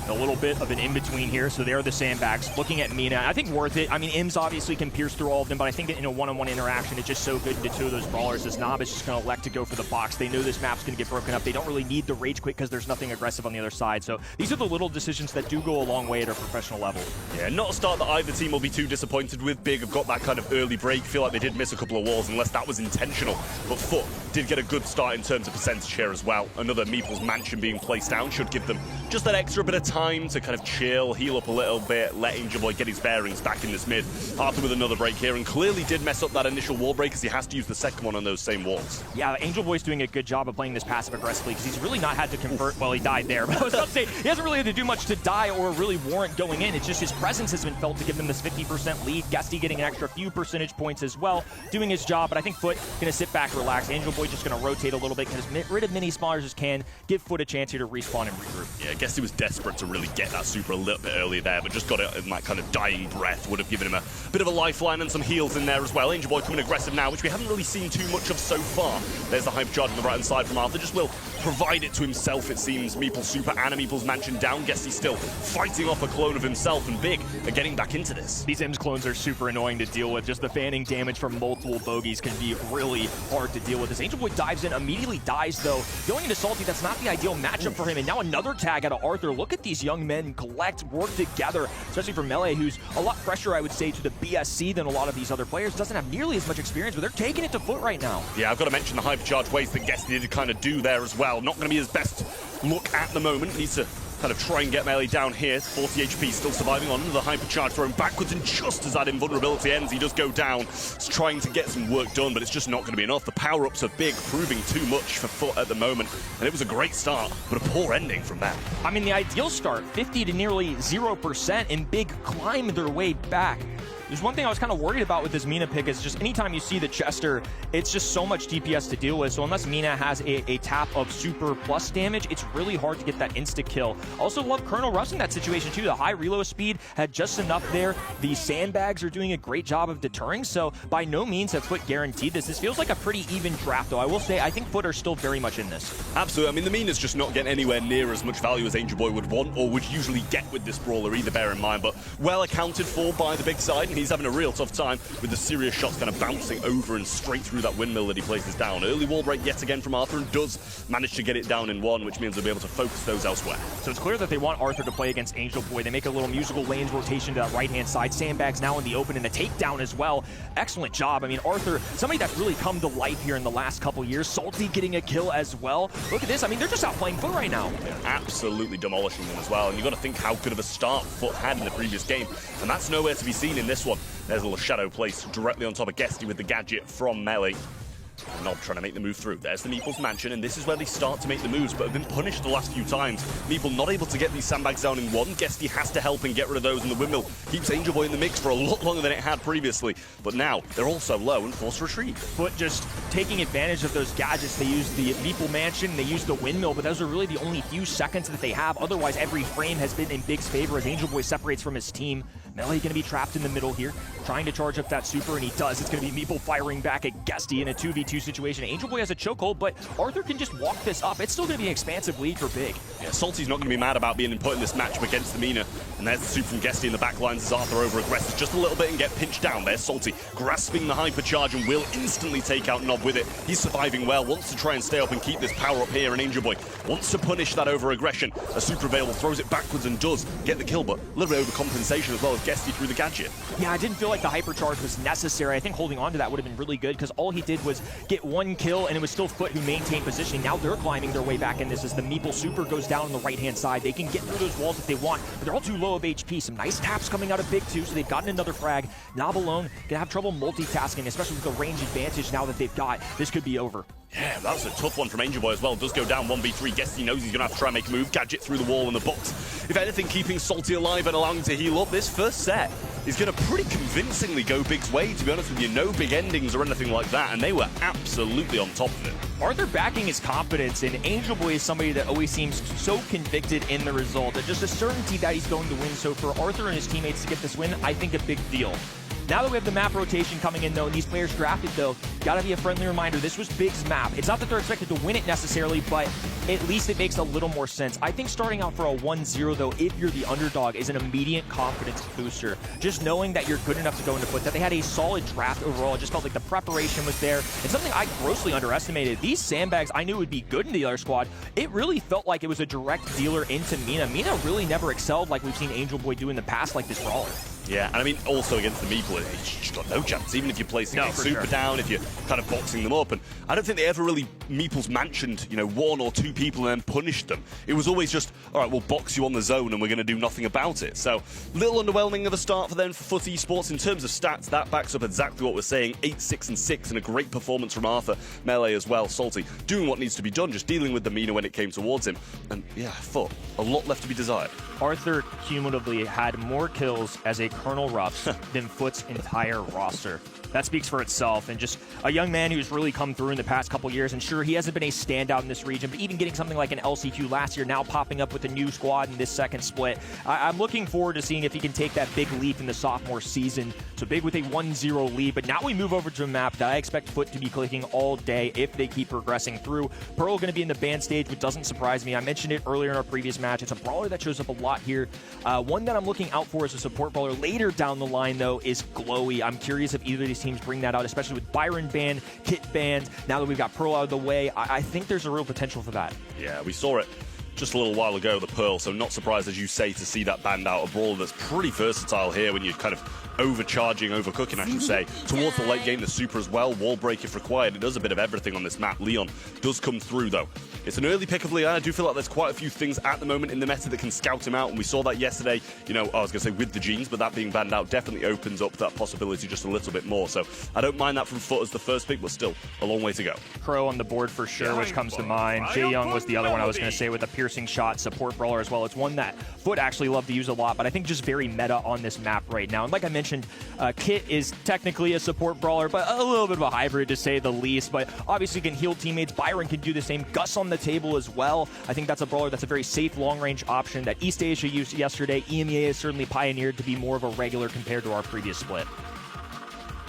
A little bit of an in-between here, so there are the Sandbags. Looking at Mina, I think worth it. I mean, Ims obviously can pierce through all of them, but I think that in a one-on-one interaction, it's just so good into two of those brawlers. This Knob is just going to elect to go for the box. They know this map's going to get broken up. They don't really need the rage quit because there's nothing aggressive on the other side. So these are the little decisions that do go a long way at a professional level. Yeah, not a start that either team will be too disappointed with. Big have got that kind of early break. Feel like they did miss a couple of walls, unless that was intentional. But Foot did get a good start in terms of percentage share as well. Another Meeple's Mansion being placed down should give them just that extra bit of time to kind of chill, heal up a little bit, let Angel Boy get his bearings back in this mid. Arthur with another break here, and clearly did mess up that initial wall break, as he has to use the second one on those same walls. Yeah, Angel Boy's doing a good job of playing this passive aggressively, because he's really not had to convert. Well, he died there, but I was about to say, he hasn't really had to do much to die or really warrant going in. It's just his presence has been felt to give them this 50% lead. Guesty getting an extra few percentage points as well, doing his job, but I think Foot going to sit back, relax. Angel Boy just going to rotate a little bit, get rid of many spawners as can, give Foot a chance here to respawn and regroup. Yeah, I guess he was desperate to really get that super a little bit earlier there, but just got it in that kind of dying breath. Would have given him a bit of a lifeline and some heals in there as well. Angel Boy coming aggressive now, which we haven't really seen too much of so far. There's the hype charge on the right-hand side from Arthur. Just will provide it to himself, it seems. Meeple's super and Meeple's Mansion down. Guess he's still fighting off a clone of himself, and Big are getting back into this. These Im's clones are super annoying to deal with. Just the fanning damage from multiple bogeys can be really hard to deal with. This Angel Boy dives in, immediately dies though. Going into Salty, that's not the ideal matchup for him, and now another gamer tag out of Arthur. Look at these young men collect, work together, especially for Melee, who's a lot fresher, I would say, to the BSC than a lot of these other players. Doesn't have nearly as much experience, but they're taking it to Foot right now. Yeah, I've got to mention the hypercharge waste that Guesty did kind of do there as well. Not going to be his best look at the moment. Needs to kind of try and get Melee down here. 40 HP, still surviving on the hypercharge, thrown backwards, and just as that invulnerability ends, he does go down. He's trying to get some work done, but it's just not going to be enough. The power-ups are big, proving too much for Foot at the moment, and it was a great start, but a poor ending from them. I mean, the ideal start, 50 to nearly 0%, and Big climb their way back. There's one thing I was kind of worried about with this Mina pick is just anytime you see the Chester, it's just so much DPS to deal with. So unless Mina has a tap of super plus damage, it's really hard to get that insta-kill. Also love Colonel Russ in that situation too. The high reload speed had just enough there. The sandbags are doing a great job of deterring, so by no means have Foot guaranteed this. This feels like a pretty even draft, though. I will say, I think Foot are still very much in this. Absolutely. I mean, the Mina's just not getting anywhere near as much value as Angel Boy would want or would usually get with this brawler either, bear in mind, but well accounted for by the big side, and he's having a real tough time with the serious shots kind of bouncing over and straight through that windmill that he places down. Early wall break yet again from Arthur, and does manage to get it down in one, which means they'll be able to focus those elsewhere. So it's clear that they want Arthur to play against Angel Boy. They make a little musical lanes rotation to that right-hand side. Sandbags now in the open and a takedown as well. Excellent job. I mean, Arthur, somebody that's really come to life here in the last couple years. Salty getting a kill as well. Look at this. I mean, they're just outplaying Foot right now. Yeah, absolutely demolishing them as well. And you've got to think how good of a start Foot had in the previous game. And that's nowhere to be seen in this one. There's a little shadow placed directly on top of Guesty with the gadget from Melee. Nob trying to make the move through. There's the Meeple's mansion, and this is where they start to make the moves, but have been punished the last few times. Meeple not able to get these sandbags down in one. Guesty has to help and get rid of those, and the windmill keeps Angel Boy in the mix for a lot longer than it had previously. But now, they're also low and forced retreat. Foot just taking advantage of those gadgets. They use the Meeple mansion, they use the windmill, but those are really the only few seconds that they have. Otherwise, every frame has been in Big's favor as Angel Boy separates from his team. Melee going to be trapped in the middle here, trying to charge up that super, and he does. It's going to be Meeple firing back at Guesty in a 2v2 situation. Angel Boy has a chokehold, but Arthur can just walk this up. It's still going to be an expansive lead for Big. Yeah, Salty's not going to be mad about being put in this matchup against the Mina. And there's the super from Guesty in the back lines as Arthur over-aggresses just a little bit and get pinched down. There's Salty grasping the hypercharge and will instantly take out Nob with it. He's surviving well, wants to try and stay up and keep this power up here, and Angel Boy wants to punish that over-aggression. A super available, throws it backwards and does get the kill, but a little bit of overcompensation as well as Guesty through the gadget. Yeah, I didn't feel like the hypercharge was necessary. I think holding on to that would have been really good because all he did was get one kill, and it was still Foot who maintained positioning. Now they're climbing their way back in this as the Meeple super goes down on the right-hand side. They can get through those walls if they want, but they're all too low of HP. Some nice taps coming out of Big too, so they've gotten another frag. Nob alone gonna have trouble multitasking, especially with the range advantage now that they've got. This could be over. Yeah, that was a tough one from Angel Boy as well. Does go down 1v3. Guesty knows he's going to have to try and make a move. Gadget through the wall in the box. If anything, keeping Salty alive and allowing him to heal up. This first set is going to pretty convincingly go Big's way, to be honest with you. No big endings or anything like that, and they were absolutely on top of it. Arthur backing his confidence, and Angel Boy is somebody that always seems so convicted in the result. Just a certainty that he's going to win. So for Arthur and his teammates to get this win, I think a big deal. Now that we have the map rotation coming in, though, and these players drafted, though, gotta be a friendly reminder, this was Big's map. It's not that they're expected to win it necessarily, but at least it makes a little more sense. I think starting out for a 1-0, though, if you're the underdog, is an immediate confidence booster. Just knowing that you're good enough to go into Foot, that they had a solid draft overall. It just felt like the preparation was there. And something I grossly underestimated, these sandbags I knew would be good in the other squad. It really felt like it was a direct dealer into Mina. Mina really never excelled like we've seen Angel Boy do in the past, like this brawler. Yeah, and I mean, also against the Meeple, he's just got no chance, even if you're placing a super down, if you're kind of boxing them up. And I don't think they ever really, Meeple's mentioned, you know, one or two people and then punished them. It was always just, all right, we'll box you on the zone and we're going to do nothing about it. So, little underwhelming of a start for them for Foot Esports. In terms of stats, that backs up exactly what we're saying. 8, 6, and 6, and a great performance from Arthur. Melee as well, Salty, doing what needs to be done, just dealing with the Mina when it came towards him. And yeah, Foot, a lot left to be desired. Arthur cumulatively had more kills as a Colonel Ruffs than Foot's entire roster. That speaks for itself, and just a young man who's really come through in the past couple years. And sure, he hasn't been a standout in this region, but even getting something like an LCQ last year, now popping up with a new squad in this second split, I'm looking forward to seeing if he can take that big leap in the sophomore season. So Big with a 1-0 lead, but now we move over to a map that I expect Foot to be clicking all day if they keep progressing through. Pearl going to be in the band stage, which doesn't surprise me. I mentioned it earlier in our previous match. It's a brawler that shows up a lot here. One that I'm looking out for as a support brawler later down the line, though, is Glowy. I'm curious if either of these teams bring that out, especially with Byron banned, Kit banned. Now that we've got Pearl out of the way, I think there's a real potential for that. Yeah, we saw it just a little while ago, the Pearl, so not surprised, as you say, to see that banned out. A brawler that's pretty versatile here when you're kind of overcharging, overcooking, I should say. Towards the late game, the super as well, wall break if required. It does a bit of everything on this map. Leon does come through, though. It's an early pick of Leon. I do feel like there's quite a few things at the moment in the meta that can scout him out, and we saw that yesterday, you know, I was going to say with the Jeans, but that being banned out definitely opens up that possibility just a little bit more. So I don't mind that from Foot as the first pick, but still a long way to go. Crow on the board for sure, which comes to mind. Jae Young was the other one I was going to say with a piercing shot, support brawler as well. It's one that Foot actually loved to use a lot, but I think just very meta on this map right now. And like I mentioned, Kit is technically a support brawler, but a little bit of a hybrid to say the least. But obviously can heal teammates. Byron can do the same. Gus on the table as well. I think that's a brawler that's a very safe long-range option that East Asia used yesterday. EMEA has certainly pioneered to be more of a regular compared to our previous split.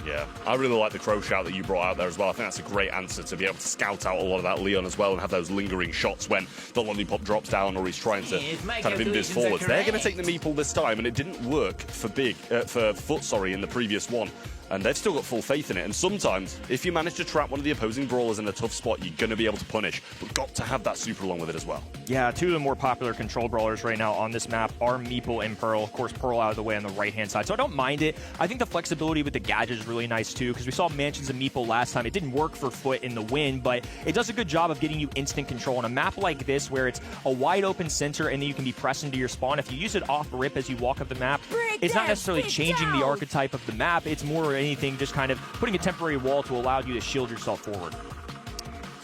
Yeah, I really like the Crow shout that you brought out there as well. I think that's a great answer to be able to scout out a lot of that Leon as well and have those lingering shots when the lollipop drops down or he's trying to kind of invis forwards. They're going to take the meeple this time, and it didn't work for Foot, in the previous one. And they've still got full faith in it. And sometimes, if you manage to trap one of the opposing brawlers in a tough spot, you're going to be able to punish. But got to have that super along with it as well. Yeah, two of the more popular control brawlers right now on this map are Meeple and Pearl. Of course, Pearl out of the way on the right-hand side. So I don't mind it. I think the flexibility with the gadget is really nice, too, because we saw Mansions and Meeple last time. It didn't work for Foot in the win, but it does a good job of getting you instant control. On a map like this, where it's a wide-open center and then you can be pressed into your spawn, if you use it off-rip as you walk up the map, it's not necessarily changing the archetype of the map. It's more or anything just kind of putting a temporary wall to allow you to shield yourself forward.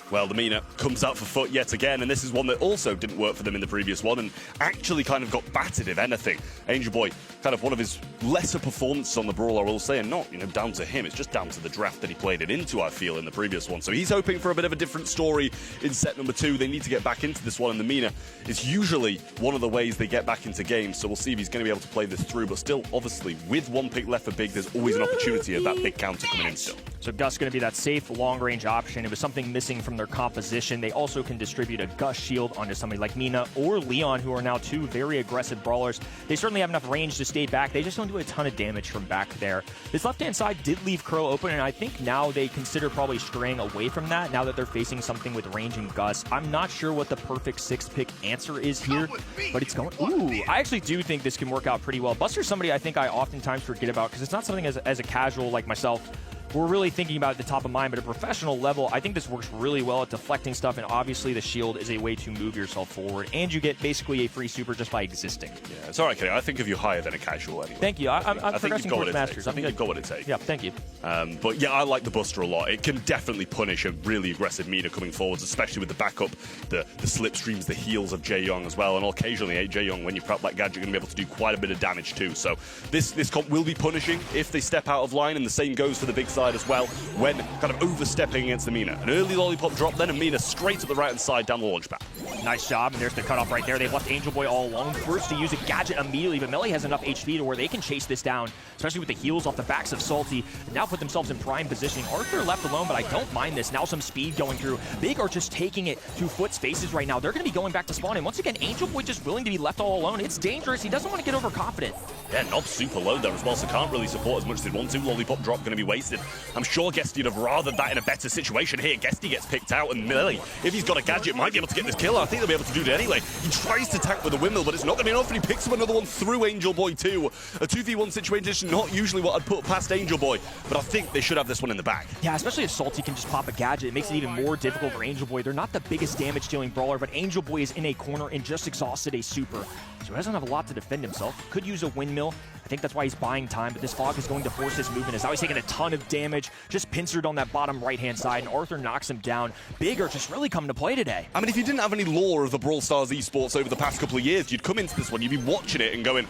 Well, the Mina comes out for Foot yet again, and this is one that also didn't work for them in the previous one and actually kind of got battered, if anything. Angel Boy, kind of one of his lesser performances on the Brawl, I will say, and not, down to him. It's just down to the draft that he played it into, I feel, in the previous one. So he's hoping for a bit of a different story in set number 2. They need to get back into this one, and the Mina is usually one of the ways they get back into games, so we'll see if he's going to be able to play this through. But still, obviously, with one pick left for Big, there's always an opportunity of that big counter coming in still. So Gus going to be that safe, long-range option. It was something missing from their composition. They also can distribute a Gus shield onto somebody like Mina or Leon, who are now two very aggressive brawlers. They certainly have enough range to stay back. They just don't do a ton of damage from back there. This left-hand side did leave Crow open, and I think now they consider probably straying away from that now that they're facing something with range and Gus. I'm not sure what the perfect 6-pick answer is here, but it's going... Ooh, I actually do think this can work out pretty well. Buster's somebody I think I oftentimes forget about because it's not something as a casual like myself we're really thinking about at the top of mind, but at a professional level, I think this works really well at deflecting stuff, and obviously the shield is a way to move yourself forward, and you get basically a free super just by existing. Yeah, it's all right, Kenny. I think of you higher than a casual anyway. Thank you. I'm progressing towards Masters. I think you've got what it takes. Yeah, thank you. But yeah, I like the Buster a lot. It can definitely punish a really aggressive Mina coming forwards, especially with the backup, the slipstreams, the heals of Jae Young as well, and occasionally Jae Young, when you prep that gadget, you're going to be able to do quite a bit of damage too. So this comp will be punishing if they step out of line, and the same goes for the big side as well. When kind of overstepping against the Mina. An early lollipop drop, then a Mina straight to the right-hand side down the launch pad. Nice job, and there's the cutoff right there. They've left Angel Boy all alone. First to use a gadget immediately, but Melee has enough HP to where they can chase this down, especially with the heals off the backs of Salty, and now put themselves in prime positioning. Arthur left alone, but I don't mind this. Now some speed going through. Big are just taking it to Foot's faces right now. They're going to be going back to spawn, and once again, Angel Boy just willing to be left all alone. It's dangerous. He doesn't want to get overconfident. Yeah, Nob super low there as well, so can't really support as much as they want to. Lollipop drop going to be wasted. I'm sure Guesty'd have rathered that in a better situation here. Guesty gets picked out, and Melee, if he's got a gadget, might be able to get this kill. I think they'll be able to do it anyway. He tries to attack with a windmill, but it's not going to be enough, and he picks up another one through Angel Boy too. A 2v1 situation is not usually what I'd put past Angel Boy, but I think they should have this one in the bag. Yeah, especially if Salty can just pop a gadget. It makes it even more difficult for Angel Boy. They're not the biggest damage-dealing brawler, but Angel Boy is in a corner and just exhausted a super. So he doesn't have a lot to defend himself. Could use a windmill. I think that's why he's buying time, but this fog is going to force his movement. As now he's taking a ton of damage, just pincered on that bottom right-hand side, and Arthur knocks him down. Big are just really coming to play today. I mean, if you didn't have any lore of the Brawl Stars esports over the past couple of years, you'd come into this one, you'd be watching it and going,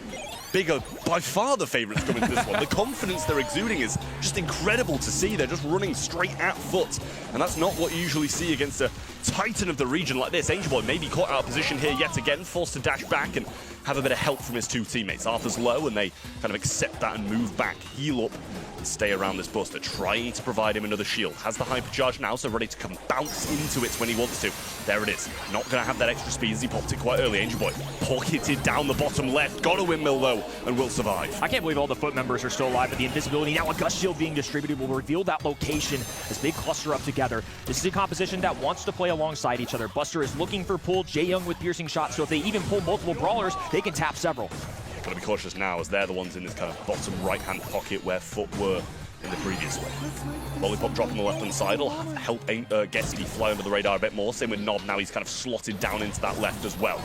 Big are by far the favourites coming to this one. The confidence they're exuding is just incredible to see. They're just running straight at Foot, and that's not what you usually see against a titan of the region like this. Angel Boy maybe caught out of position here yet again, forced to dash back, and have a bit of help from his two teammates. Arthur's low, and they kind of accept that and move back, heal up, and stay around this Buster, trying to provide him another shield. Has the hypercharge now, so ready to come bounce into it when he wants to. There it is. Not going to have that extra speed as he popped it quite early. Angel Boy pocketed down the bottom left. Got a windmill though, and will survive. I can't believe all the Foot members are still alive, but the invisibility, now a Gust Shield being distributed, will reveal that location as they cluster up together. This is a composition that wants to play alongside each other. Buster is looking for pull, Jaeyoung with piercing shots, so if they even pull multiple brawlers, they can tap several. Gotta be cautious now, as they're the ones in this kind of bottom right-hand pocket where Foot were in the previous way. Lollipop drop on the left-hand side will help Guesty fly under the radar a bit more. Same with Nob, now he's kind of slotted down into that left as well.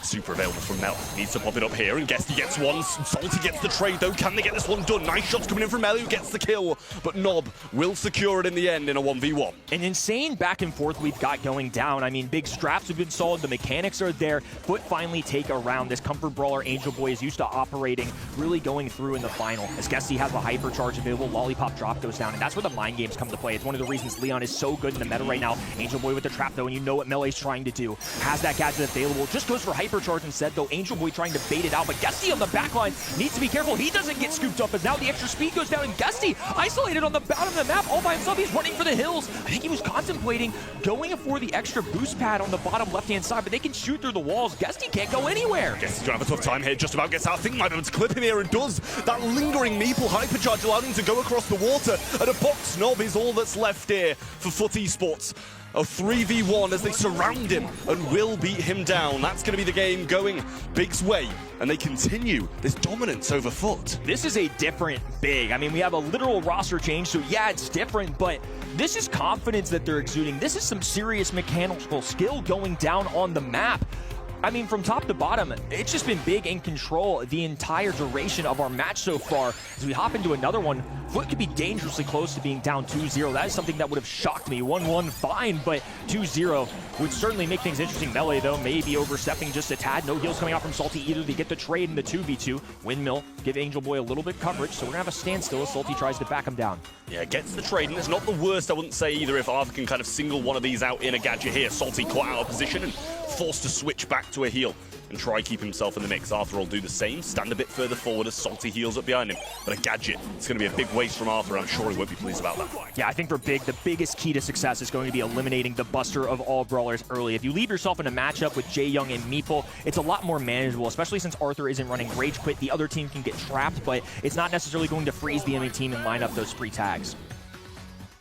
Super available from Mel. Needs to pop it up here, and Guesty gets one. Salty gets the trade, though. Can they get this one done? Nice shots coming in from Mel, who gets the kill. But Nob will secure it in the end in a 1v1. An insane back and forth we've got going down. I mean, big straps have been solid. The mechanics are there. Foot finally take around. This comfort brawler Angel Boy is used to operating, really going through in the final. As Guesty has the hypercharge available, Lollipop drop goes down, and that's where the mind games come to play. It's one of the reasons Leon is so good in the meta right now. Angel Boy with the trap, though, and you know what Melee's trying to do. Has that gadget available. Just goes for hypercharge instead, though. Angel Boy trying to bait it out, but Guesty on the back line needs to be careful. He doesn't get scooped up, as now the extra speed goes down, and Guesty isolated on the bottom of the map all by himself. He's running for the hills. I think he was contemplating going for the extra boost pad on the bottom left-hand side, but they can shoot through the walls. Guesty can't go anywhere. Guesty's gonna have a tough time here. Just about gets out. I think might be able to clip him here, and does. That lingering Meeple hypercharge allowed him to go across the water, and a box Nob is all that's left here for Foot Esports. A 3v1 as they surround him and will beat him down. That's going to be the game going Big's way, and they continue this dominance over Foot. This is a different Big. I mean, we have a literal roster change, so yeah, it's different, but this is confidence that they're exuding. This is some serious mechanical skill going down on the map. I mean, from top to bottom, it's just been Big in control the entire duration of our match so far. As we hop into another one, Foot could be dangerously close to being down 2-0. That is something that would have shocked me. 1-1, fine, but 2-0 would certainly make things interesting. Melee, though, maybe overstepping just a tad. No heals coming out from Salty either. They get the trade in the 2v2. Windmill, give Angel Boy a little bit coverage, so we're going to have a standstill as Salty tries to back him down. Yeah, gets the trade, and it's not the worst, I wouldn't say, either, if Arthur can kind of single one of these out in a gadget here. Salty caught out of position and forced to switch back to a heal and try keep himself in the mix. Arthur will do the same, stand a bit further forward as Salty heals up behind him. But a gadget, it's going to be a big waste from Arthur, and I'm sure he won't be pleased about that. Yeah, I think for Big, the biggest key to success is going to be eliminating the Buster of all brawlers early. If you leave yourself in a matchup with Jaeyoung and Meeple, it's a lot more manageable, especially since Arthur isn't running Rage Quit. The other team can get trapped, but it's not necessarily going to freeze the enemy team and line up those free tags.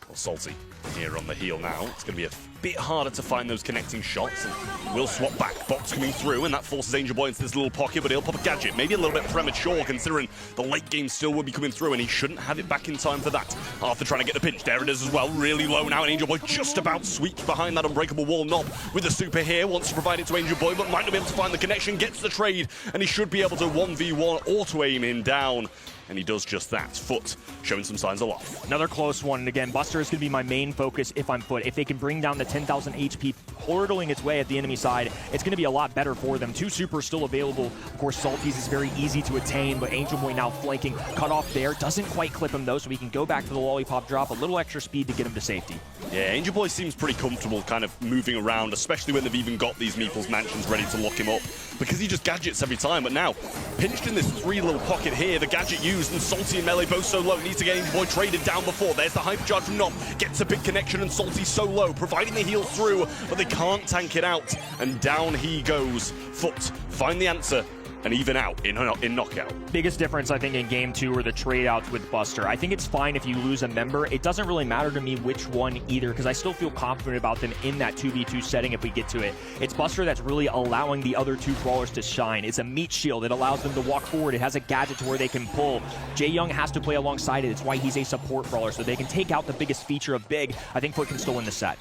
Well, Salty here on the heel now. It's going to be a bit harder to find those connecting shots, and we'll swap back. Box coming through, and that forces Angel Boy into this little pocket, but he'll pop a gadget. Maybe a little bit premature, considering the late game still will be coming through, and he shouldn't have it back in time for that. Arthur trying to get the pinch. There it is as well. Really low now, and Angel Boy just about sweeps behind that unbreakable wall. Nob with the super here. Wants to provide it to Angel Boy, but might not be able to find the connection. Gets the trade, and he should be able to 1v1 auto-aim in down. And he does just that. Foot showing some signs of life. Another close one, and again, Buster is going to be my main focus if I'm Foot. If they can bring down the 10,000 HP hurtling its way at the enemy side, it's going to be a lot better for them. 2 supers still available. Of course, Salty's is very easy to attain, but Angel Boy now flanking. Cut off there. Doesn't quite clip him, though, so we can go back to the Lollipop drop. A little extra speed to get him to safety. Yeah, Angel Boy seems pretty comfortable kind of moving around, especially when they've even got these Meeple's mansions ready to lock him up, because he just gadgets every time. But now, pinched in this 3 little pocket here, the gadget used, and Salty and Melee both so low. Needs to get Angel Boy traded down before. There's the hypercharge from Nob. Gets a big connection, and Salty so low, providing the heal through, but they can't tank it out. And down he goes. Foot find the answer and even out in knockout. Biggest difference, I think, in Game 2 are the trade-outs with Buster. I think it's fine if you lose a member. It doesn't really matter to me which one either, because I still feel confident about them in that 2v2 setting if we get to it. It's Buster that's really allowing the other 2 brawlers to shine. It's a meat shield. It allows them to walk forward. It has a gadget to where they can pull. Jaeyoung has to play alongside it. It's why he's a support brawler, so they can take out the biggest feature of Big. I think Foot can still win the set.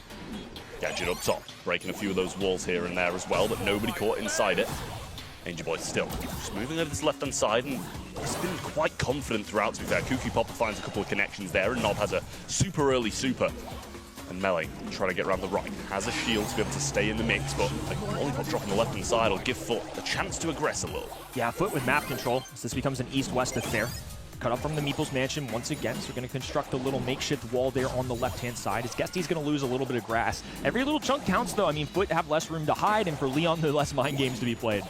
Gadget up top, breaking a few of those walls here and there as well, but nobody caught inside it. Angel Boy still just moving over this left-hand side, and he's been quite confident throughout, to be fair. Cuckoo Pop finds a couple of connections there, and Nob has a super early super. And Melee trying to get around the right. Has a shield to be able to stay in the mix, but the Lollipop drop on the left-hand side will give Foot a chance to aggress a little. Yeah, Foot with map control, as this becomes an east-west affair. Cut off from the Meeple's mansion once again, so we're going to construct a little makeshift wall there on the left-hand side. As Guesty's going to lose a little bit of grass. Every little chunk counts, though. I mean, Foot have less room to hide, and for Leon, there are less mind games to be played.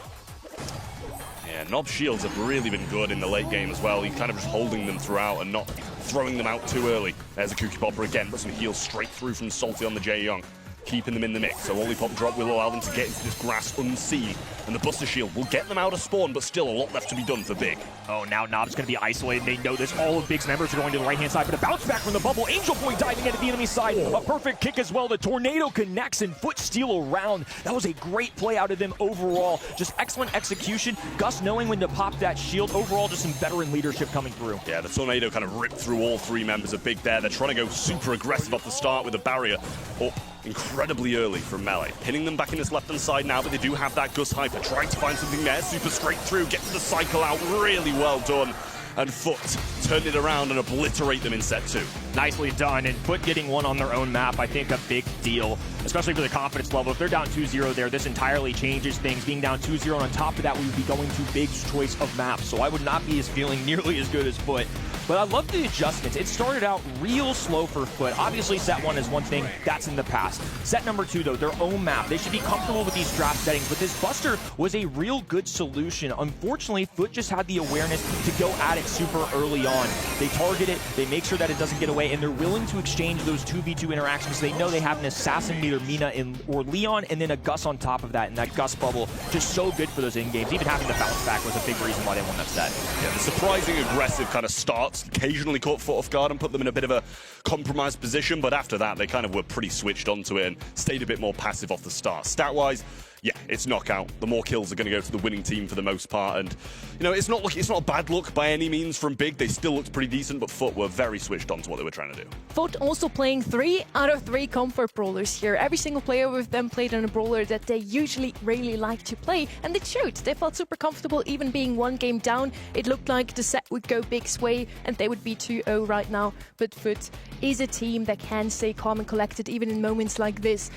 Nob's shields have really been good in the late game as well. He's kind of just holding them throughout and not throwing them out too early. There's a Kooky Popper again, but some heals straight through from Salty on the Jae-Young, keeping them in the mix. So Lollipop drop will allow them to get into this grass unseen, and the Buster Shield will get them out of spawn, but still a lot left to be done for Big. Oh, now Nob's going to be isolated. They know this. All of Big's members are going to the right-hand side, but a bounce back from the bubble. Angel Boy diving into the enemy side. A perfect kick as well. The Tornado connects and foot steal around. That was a great play out of them overall. Just excellent execution. Gus knowing when to pop that shield. Overall, just some veteran leadership coming through. Yeah, the Tornado kind of ripped through all 3 members of Big there. They're trying to go super aggressive off the start with a barrier. Oh, incredibly early from Melee. Pinning them back in this left-hand side now, but they do have that Gus Hyper. Trying to find something there. Super straight through. Gets the cycle out. Really well done. And Foot turn it around and obliterate them in set 2. Nicely done, and Foot getting one on their own map, I think a big deal, especially for the confidence level. If they're down 2-0 there, this entirely changes things. Being down 2-0, and on top of that, we would be going to Big's choice of maps, so I would not be feeling nearly as good as Foot. But I love the adjustments. It started out real slow for Foot. Obviously, set 1 is one thing. That's in the past. Set number 2, though, their own map. They should be comfortable with these draft settings, but this Buster was a real good solution. Unfortunately, Foot just had the awareness to go at it super early on. They target it, they make sure that it doesn't get away, and they're willing to exchange those 2v2 interactions. They know they have an assassin, either Mina or Leon, and then a Gus on top of that, and that Gus bubble just so good for those in-games. Even having the bounce back was a big reason why they won that set. Yeah, the surprising aggressive kind of starts occasionally caught Foot off guard and put them in a bit of a compromised position, but after that they kind of were pretty switched onto it and stayed a bit more passive off the start. Stat-wise, yeah, it's knockout. The more kills are going to go to the winning team for the most part, and you know, it's not a bad look by any means from Big. They still looked pretty decent, but Foot were very switched on to what they were trying to do. Foot also playing 3 out of 3 comfort brawlers here. Every single player with them played on a brawler that they usually really like to play, and it showed. They felt super comfortable even being 1 game down. It looked like the set would go Big's way and they would be 2-0 right now, but Foot is a team that can stay calm and collected even in moments like this.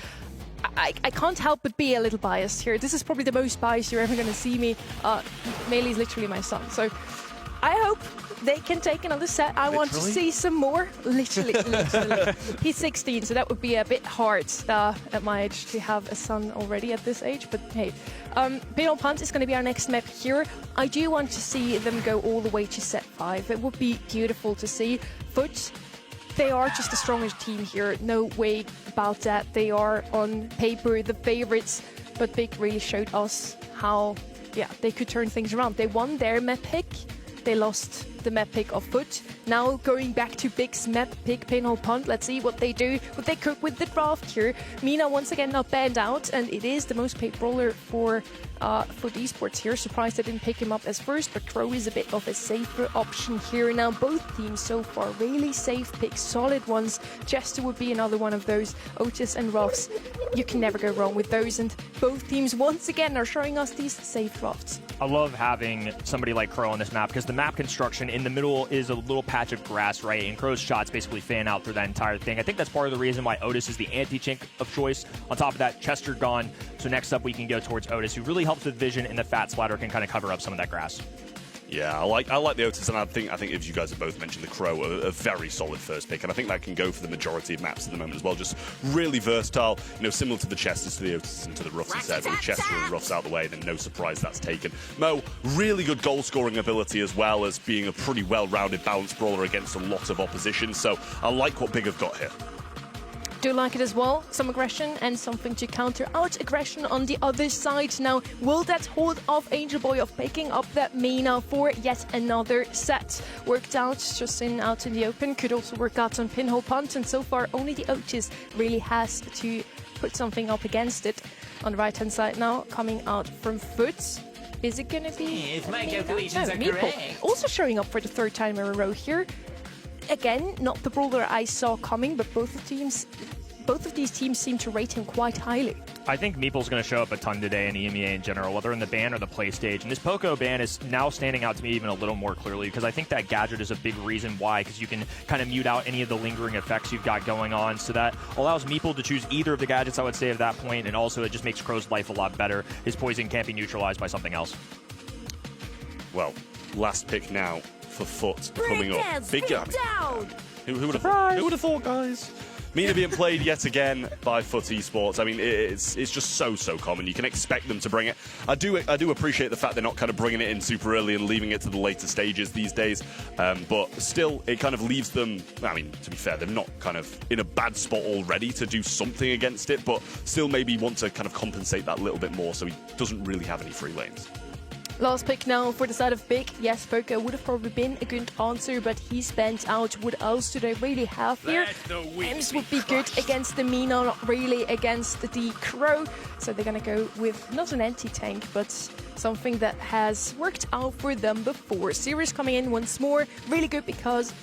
I can't help but be a little biased here. This is probably the most biased you're ever going to see me. Melee is literally my son, so I hope they can take another set. I want to see some more. Literally. He's 16, so that would be a bit hard at my age to have a son already at this age, but hey. Pinhole Punt is going to be our next map here. I do want to see them go all the way to set 5. It would be beautiful to see. Foot, they are just the strongest team here, no way about that. They are on paper the favorites, but Big really showed us how, they could turn things around. They won their map pick, they lost the map pick of Foot. Now going back to Big's map pick, Pinhole Punt. Let's see what they do, what they cook with the draft here. Mina once again not banned out, and it is the most paid brawler for esports here. Surprised I didn't pick him up as first, but Crow is a bit of a safer option here. Now both teams so far really safe picks, solid ones. Jester would be another one of those. Otis and Ruffs, you can never go wrong with those, and both teams once again are showing us these safe drafts. I love having somebody like Crow on this map because the map construction in the middle is a little patch of grass, right? And Crow's shots basically fan out through that entire thing. I think that's part of the reason why Otis is the anti-chink of choice. On top of that, Chester gone. So next up we can go towards Otis, who really helps with vision, and the Fat Splatter can kind of cover up some of that grass. Yeah, I like the Otis, and I think if you guys have both mentioned the Crow, a very solid first pick, and I think that can go for the majority of maps at the moment as well. Just really versatile, similar to the Chesters, to the Otis, and to the Ruffs instead. But with Chester and Ruffs out the way, then no surprise that's taken. Mo, really good goal-scoring ability as well as being a pretty well-rounded balanced brawler against a lot of opposition. So I like what Big have got here. Do like it as well. Some aggression and something to counter out aggression on the other side. Now, will that hold off Angel Boy of picking up that Mina for yet another set? Worked out just out in the open. Could also work out on Pinhole Punt, and so far only the Otis really has to put something up against it. On the right-hand side now, coming out from Foot. Is it going to be... If my calculations are Meeple. correct. Also showing up for the 3rd time in a row here. Again, not the brawler I saw coming, but both of these teams seem to rate him quite highly. I think Meeple's going to show up a ton today in EMEA in general, whether in the ban or the play stage. And this Poco ban is now standing out to me even a little more clearly because I think that gadget is a big reason why, because you can kind of mute out any of the lingering effects you've got going on. So that allows Meeple to choose either of the gadgets, I would say, at that point. And also it just makes Crow's life a lot better. His poison can't be neutralized by something else. Well, last pick now for Foot coming up. Big gap. Who would have thought, guys? EMEA being played yet again by FUT Esports. I mean, it's just so common. You can expect them to bring it. I do appreciate the fact they're not kind of bringing it in super early and leaving it to the later stages these days. But still, it kind of leaves them. I mean, to be fair, they're not kind of in a bad spot already to do something against it, but still maybe want to kind of compensate that a little bit more so he doesn't really have any free lanes. Last pick now for the side of Big. Yes, Poker would have probably been a good answer, but he spent out. What else do they really have here? Ems would be good against the Mina, not really against the Crow. So they're gonna go with not an anti-tank, but something that has worked out for them before. Sirius coming in once more. Really good because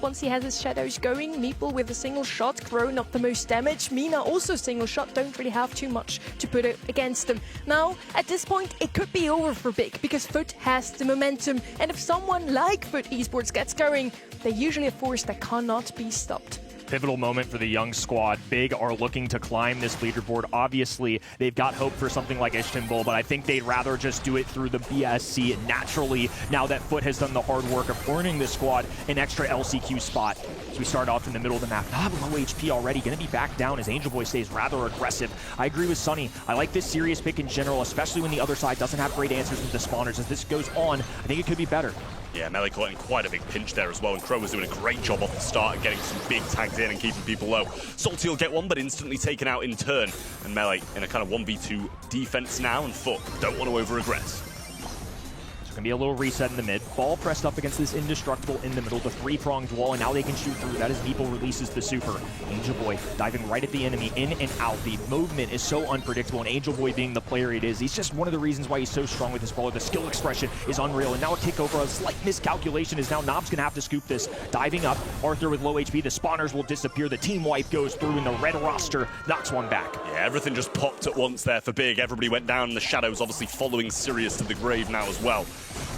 once he has his shadows going, Meeple with a single shot, Crow not the most damage, Mina also single shot, don't really have too much to put it against them. Now, at this point, it could be over for Big, because FUT has the momentum, and if someone like FUT Esports gets going, they're usually a force that cannot be stopped. Pivotal moment for the young squad. Big are looking to climb this leaderboard. Obviously, they've got hope for something like Istanbul, but I think they'd rather just do it through the BSC naturally now that FUT has done the hard work of earning the squad an extra LCQ spot. So we start off in the middle of the map. Not low HP already, going to be back down as Angel Boy stays rather aggressive. I agree with Sunny. I like this serious pick in general, especially when the other side doesn't have great answers with the spawners. As this goes on, I think it could be better. Yeah, Melee caught in quite a big pinch there as well, and Crow was doing a great job off the start of getting some big tags in and keeping people low. Salty will get one, but instantly taken out in turn. And Melee in a kind of 1v2 defense now, and FUT don't want to over-aggress. Going to be a little reset in the mid. Ball pressed up against this Indestructible in the middle, the three-pronged wall, and now they can shoot through. That is Meeple releases the super. Angel Boy diving right at the enemy, in and out. The movement is so unpredictable, and Angel Boy being the player it is, he's just one of the reasons why he's so strong with his brawler. The skill expression is unreal, and now a kick over, a slight miscalculation is now Knob's going to have to scoop this. Diving up, Arthur with low HP, the spawners will disappear, the team wipe goes through, and the red roster knocks one back. Yeah, everything just popped at once there for Big. Everybody went down in the shadows, obviously following Sirius to the grave now as well.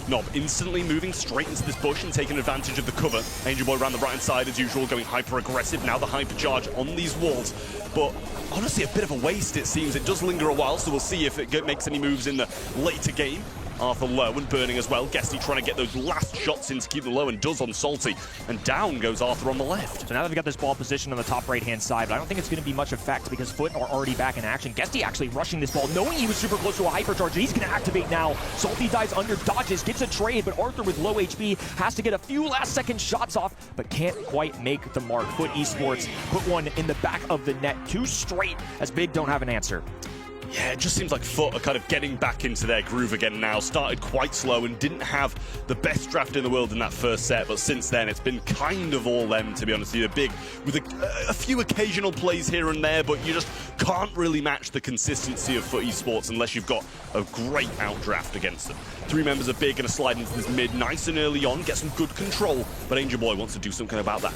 Nob instantly moving straight into this bush and taking advantage of the cover. Angel Boy around the right-hand side as usual, going hyper-aggressive. Now the hyper-charge on these walls. But honestly, a bit of a waste, it seems. It does linger a while, so we'll see if it makes any moves in the later game. Arthur low and burning as well. Guesty trying to get those last shots in to keep them low, and does on Salty. And down goes Arthur on the left. So now they've got this ball position on the top right-hand side, but I don't think it's going to be much effect because FUT are already back in action. Guesty actually rushing this ball, knowing he was super close to a hypercharge. He's going to activate now. Salty dives under, dodges, gets a trade, but Arthur with low HP has to get a few last-second shots off, but can't quite make the mark. FUT Esports put one in the back of the net, two straight, as Big don't have an answer. Yeah, it just seems like FUT are kind of getting back into their groove again now. Started quite slow and didn't have the best draft in the world in that first set, but since then it's been kind of all them, to be honest with you. Big with a few occasional plays here and there, but you just can't really match the consistency of FUT Esports unless you've got a great outdraft against them. Three members of Big going to slide into this mid nice and early on, get some good control, but Angel Boy wants to do something about that.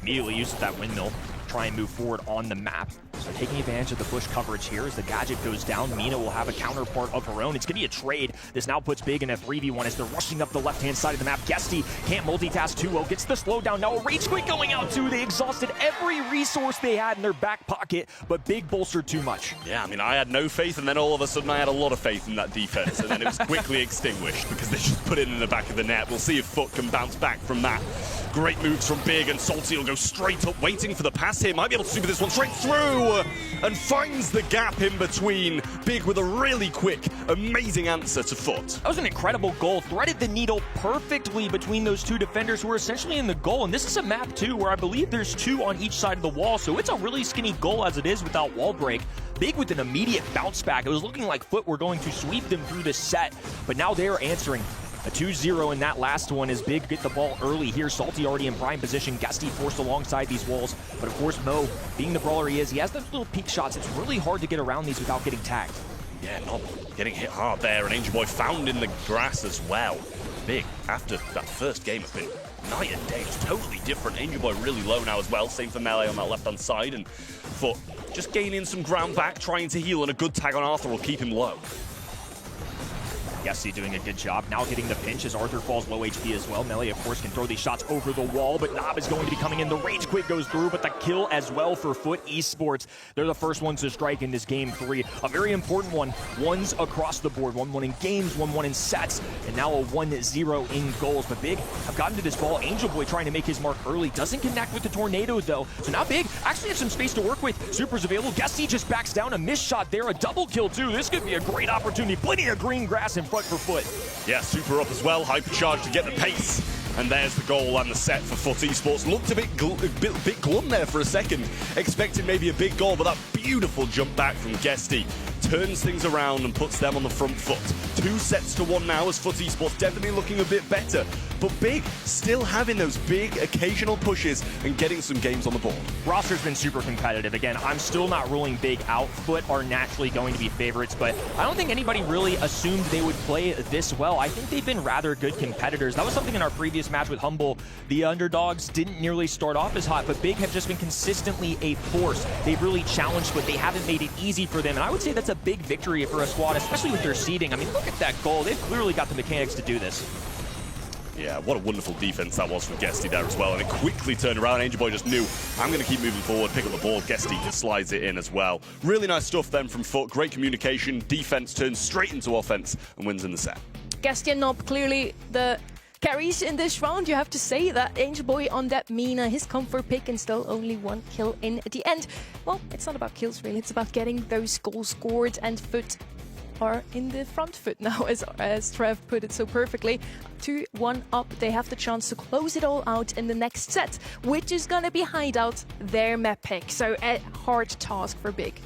Immediately uses that windmill, try and move forward on the map. So taking advantage of the bush coverage here as the gadget goes down. Mina will have a counterpart of her own. It's going to be a trade. This now puts Big in a 3v1 as they're rushing up the left-hand side of the map. Guesty can't multitask too well. Gets the slowdown. Now a rage quit going out too. They exhausted every resource they had in their back pocket, but Big bolstered too much. Yeah, I mean, I had no faith, and then all of a sudden I had a lot of faith in that defense, and then it was quickly extinguished because they just put it in the back of the net. We'll see if FUT can bounce back from that. Great moves from Big, and Salty will go straight up, waiting for the pass here. Might be able to super this one straight through, and finds the gap in between. Big with a really quick, amazing answer to FUT. That was an incredible goal. Threaded the needle perfectly between those two defenders who are essentially in the goal. And this is a map, too, where I believe there's two on each side of the wall. So it's a really skinny goal as it is without wall break. Big with an immediate bounce back. It was looking like FUT were going to sweep them through this set, but now they're answering. A 2-0 in that last one is Big get the ball early here. Salty already in prime position. Guesty forced alongside these walls. But of course, Mo, being the brawler he is, he has those little peek shots. It's really hard to get around these without getting tagged. Yeah, not getting hit hard there. And Angel Boy found in the grass as well. Big, after that first game, have been night and day. It's totally different. Angel Boy really low now as well. Same for Melee on that left-hand side. And FUT just gaining some ground back, trying to heal. And a good tag on Arthur will keep him low. Gessie doing a good job. Now getting the pinch as Arthur falls low HP as well. Melee, of course, can throw these shots over the wall, but Nob is going to be coming in. The Rage Quit goes through, but the kill as well for Foot Esports. They're the first ones to strike in this game 3. A very important one. Ones across the board. 1-1 in games, 1-1 in sets, and now a 1-0 in goals. But Big have gotten to this ball. Angel Boy trying to make his mark early. Doesn't connect with the Tornado, though. So now Big actually has some space to work with. Super's available. Gessie just backs down. A missed shot there. A double kill, too. This could be a great opportunity. Plenty of green grass in front for Foot. Yeah, Super up as well. Hypercharge to get the pace. And there's the goal and the set for Foot Esports. Looked a bit glum there for a second. Expecting maybe a big goal, but that beautiful jump back from Gessie turns things around and puts them on the front foot. 2 sets to 1 now as Foot Esports definitely looking a bit better. But Big still having those big occasional pushes and getting some games on the board. Roster's been super competitive. Again, I'm still not ruling Big out. Foot are naturally going to be favorites, but I don't think anybody really assumed they would play this well. I think they've been rather good competitors. That was something in our previous match with Humble. The underdogs didn't nearly start off as hot, but Big have just been consistently a force. They've really challenged, but they haven't made it easy for them. And I would say that's a big victory for a squad, especially with their seeding. I mean, look at that goal. They've clearly got the mechanics to do this. Yeah, what a wonderful defense that was from Gessie there as well. And it quickly turned around. Angel Boy just knew, I'm going to keep moving forward, pick up the ball. Gessie slides it in as well. Really nice stuff then from Foot. Great communication. Defense turns straight into offense and wins in the set. Gessie and Nob clearly the carries in this round. You have to say that Angel Boy on that Mina, his comfort pick, and still only 1 kill in the end. Well, it's not about kills really, it's about getting those goals scored, and Foot are in the front foot now, as Trev put it so perfectly. 2-1 up, they have the chance to close it all out in the next set, which is gonna be Hideout, their map pick. So a hard task for Big.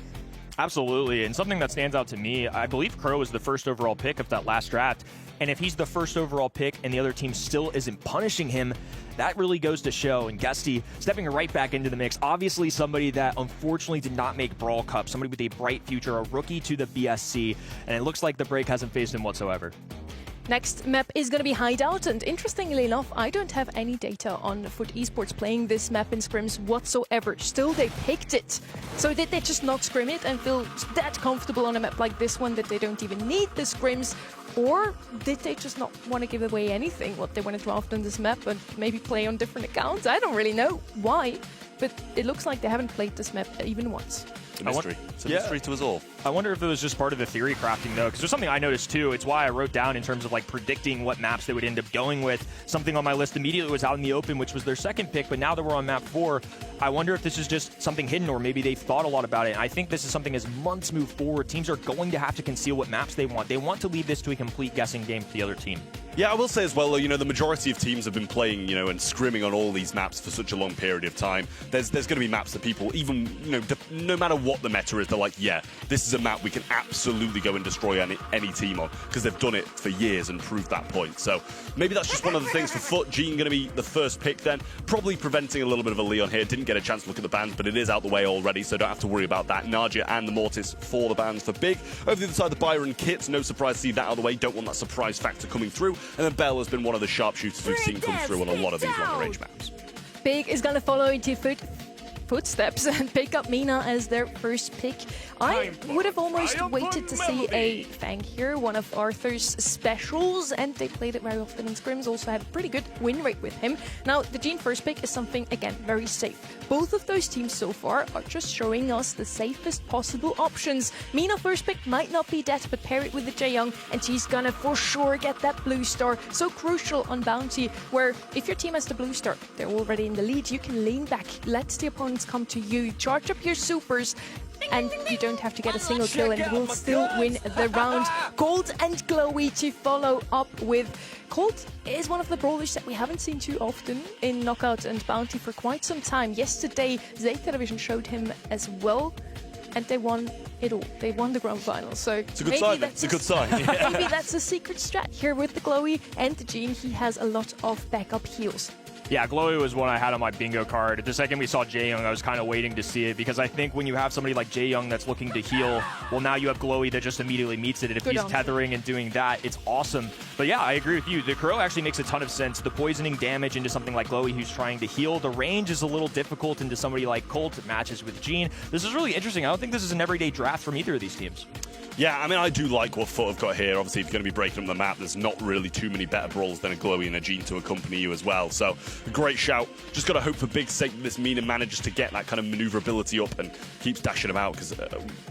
Absolutely, and something that stands out to me, I believe Crow was the first overall pick of that last draft, and if he's the first overall pick and the other team still isn't punishing him, that really goes to show. And Gessie stepping right back into the mix, obviously somebody that unfortunately did not make Brawl Cup, somebody with a bright future, a rookie to the BSC, and it looks like the break hasn't phased him whatsoever. Next map is going to be Hideout, and interestingly enough, I don't have any data on Foot Esports playing this map in scrims whatsoever. Still, they picked it. So did they just not scrim it and feel that comfortable on a map like this one that they don't even need the scrims? Or did they just not want to give away anything, what they want to draft on this map and maybe play on different accounts? I don't really know why, but it looks like they haven't played this map even once. It's a mystery. It's a mystery to us all. I wonder if it was just part of the theory crafting, though, because there's something I noticed, too. It's why I wrote down in terms of, like, predicting what maps they would end up going with. Something on my list immediately was Out in the Open, which was their second pick, but now that we're on map 4, I wonder if this is just something hidden, or maybe they've thought a lot about it. And I think this is something as months move forward, teams are going to have to conceal what maps they want. They want to leave this to a complete guessing game for the other team. Yeah, I will say as well, though, you know, the majority of teams have been playing, you know, and scrimming on all these maps for such a long period of time. There's going to be maps that people, even, you know, no matter what the meta is, they're like, yeah, this is a map we can absolutely go and destroy any team on, because they've done it for years and proved that point. So maybe that's just one of the things for Foot. Gene going to be the first pick then, probably preventing a little bit of a Leon here. Didn't get a chance to look at the bans, but it is out the way already, so don't have to worry about that. Naja and the Mortis for the bans for Big. Over the other side, the Byron Kit, no surprise to see that out of the way. Don't want that surprise factor coming through. And then Bell has been one of the sharpshooters we've seen come through on a lot of these longer range maps. Big is going to follow into footsteps and pick up Mina as their first pick. I would have almost waited to see a Fang here, one of Arthur's specials, and they played it very often in scrims, also had a pretty good win rate with him. Now, the Gene first pick is something, again, very safe. Both of those teams so far are just showing us the safest possible options. Mina first pick might not be that, but pair it with the Jaeyoung, and she's gonna for sure get that blue star. So crucial on Bounty, where if your team has the blue star, they're already in the lead, you can lean back, let the opponents come to you, charge up your supers, and you don't have to get a single kill and will still win the round. Cold and Glowy to follow up with. Cold is one of the brawlers that we haven't seen too often in Knockout and Bounty for quite some time. Yesterday, Zay Television showed him as well, and they won it all. They won the grand final. So it's a good sign. It's a good sign. Maybe that's a secret strat here with the Glowy and the Gene. He has a lot of backup heals. Yeah, Glowy was one I had on my bingo card. The second we saw Jae Young, I was kind of waiting to see it because I think when you have somebody like Jae Young that's looking to heal, well, now you have Glowy that just immediately meets it. And if he's tethering and doing that, it's awesome. But yeah, I agree with you. The Crow actually makes a ton of sense. The poisoning damage into something like Glowy who's trying to heal. The range is a little difficult into somebody like Colt. It matches with Gene. This is really interesting. I don't think this is an everyday draft from either of these teams. Yeah, I mean, I do like what Foot have got here. Obviously, if you're going to be breaking up the map, there's not really too many better brawls than a Glowy and a Gene to accompany you as well. So, a great shout. Just got to hope for Big's sake that this MENA manages to get that kind of maneuverability up and keeps dashing him out, because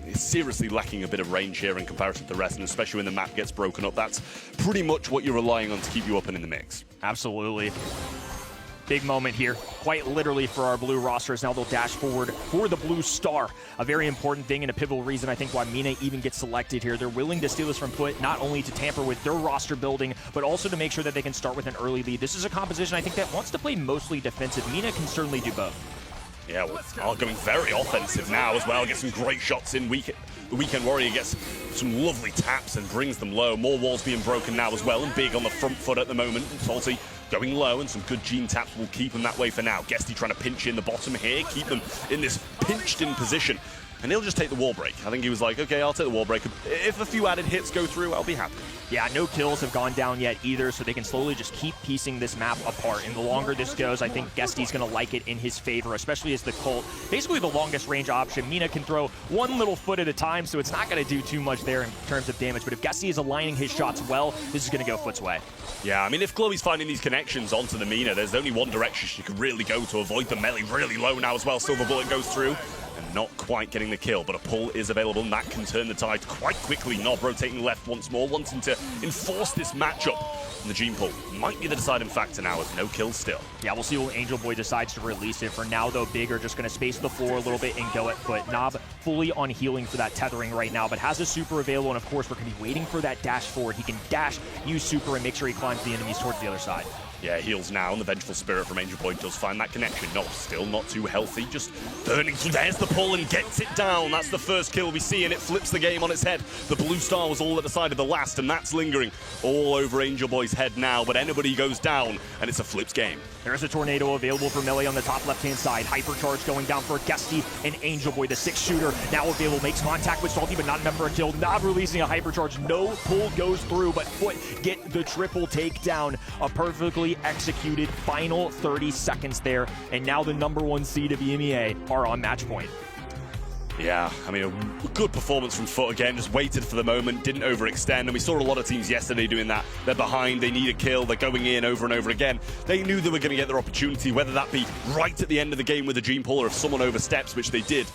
it's seriously lacking a bit of range here in comparison to the rest, and especially when the map gets broken up. That's pretty much what you're relying on to keep you up and in the mix. Absolutely. Big moment here, quite literally for our blue rosters. Now they'll dash forward for the blue star. A very important thing and a pivotal reason I think why MENA even gets selected here. They're willing to steal this from Foot, not only to tamper with their roster building, but also to make sure that they can start with an early lead. This is a composition I think that wants to play mostly defensive. MENA can certainly do both. Yeah, well, are going very offensive now as well. Get some great shots in. The Weekend Warrior gets some lovely taps and brings them low. More walls being broken now as well, and Big on the front foot at the moment. And Salty going low, and some good Gene taps will keep him that way for now. Guesty trying to pinch in the bottom here, keep them in this pinched-in position. And he'll just take the wall break. I think he was like, okay, I'll take the wall break. If a few added hits go through, I'll be happy. Yeah, no kills have gone down yet either, so they can slowly just keep piecing this map apart. And the longer this goes, I think Guesty's going to like it in his favor, especially as the Colt, basically the longest range option. MENA can throw one little foot at a time, so it's not going to do too much there in terms of damage. But if Guesty is aligning his shots well, this is going to go Foot's way. Yeah, I mean, if Chloe's finding these connections onto the MENA, there's only one direction she could really go to avoid the melee. Really low now as well. Silver Bullet goes through. And not quite getting the kill, but a pull is available, and that can turn the tide quite quickly. Nob rotating left once more, wanting to enforce this matchup. And the Gene pull might be the deciding factor now, with no kills still. Yeah, we'll see when Angel Boy decides to release it. For now, though, Big are just going to space the floor a little bit and go at Foot. Nob fully on healing for that tethering right now, but has a super available, and of course, we're going to be waiting for that dash forward. He can dash, use super, and make sure he climbs the enemies towards the other side. Yeah, heals now, and the Vengeful Spirit from Angel Boy does find that connection. No, still not too healthy, just burning through. There's the pull and gets it down. That's the first kill we see, and it flips the game on its head. The blue star was all at the side of the last, and that's lingering all over Angel Boy's head now, but anybody goes down, and it's a flips game. There's a tornado available for Melee on the top left-hand side. Hypercharge going down for Guesty, and Angel Boy, the 6th shooter, now available, makes contact with Salty, but not enough for a kill. Nob releasing a Hypercharge. No pull goes through, but Foot get the triple takedown. A perfectly executed final 30 seconds there, and now the #1 seed of EMEA are on match point. Yeah, I mean, a good performance from Foot again, just waited for the moment, didn't overextend, and we saw a lot of teams yesterday doing that. They're behind, they need a kill, they're going in over and over again. They knew they were going to get their opportunity, whether that be right at the end of the game with a Gene pull, or if someone oversteps, which they did.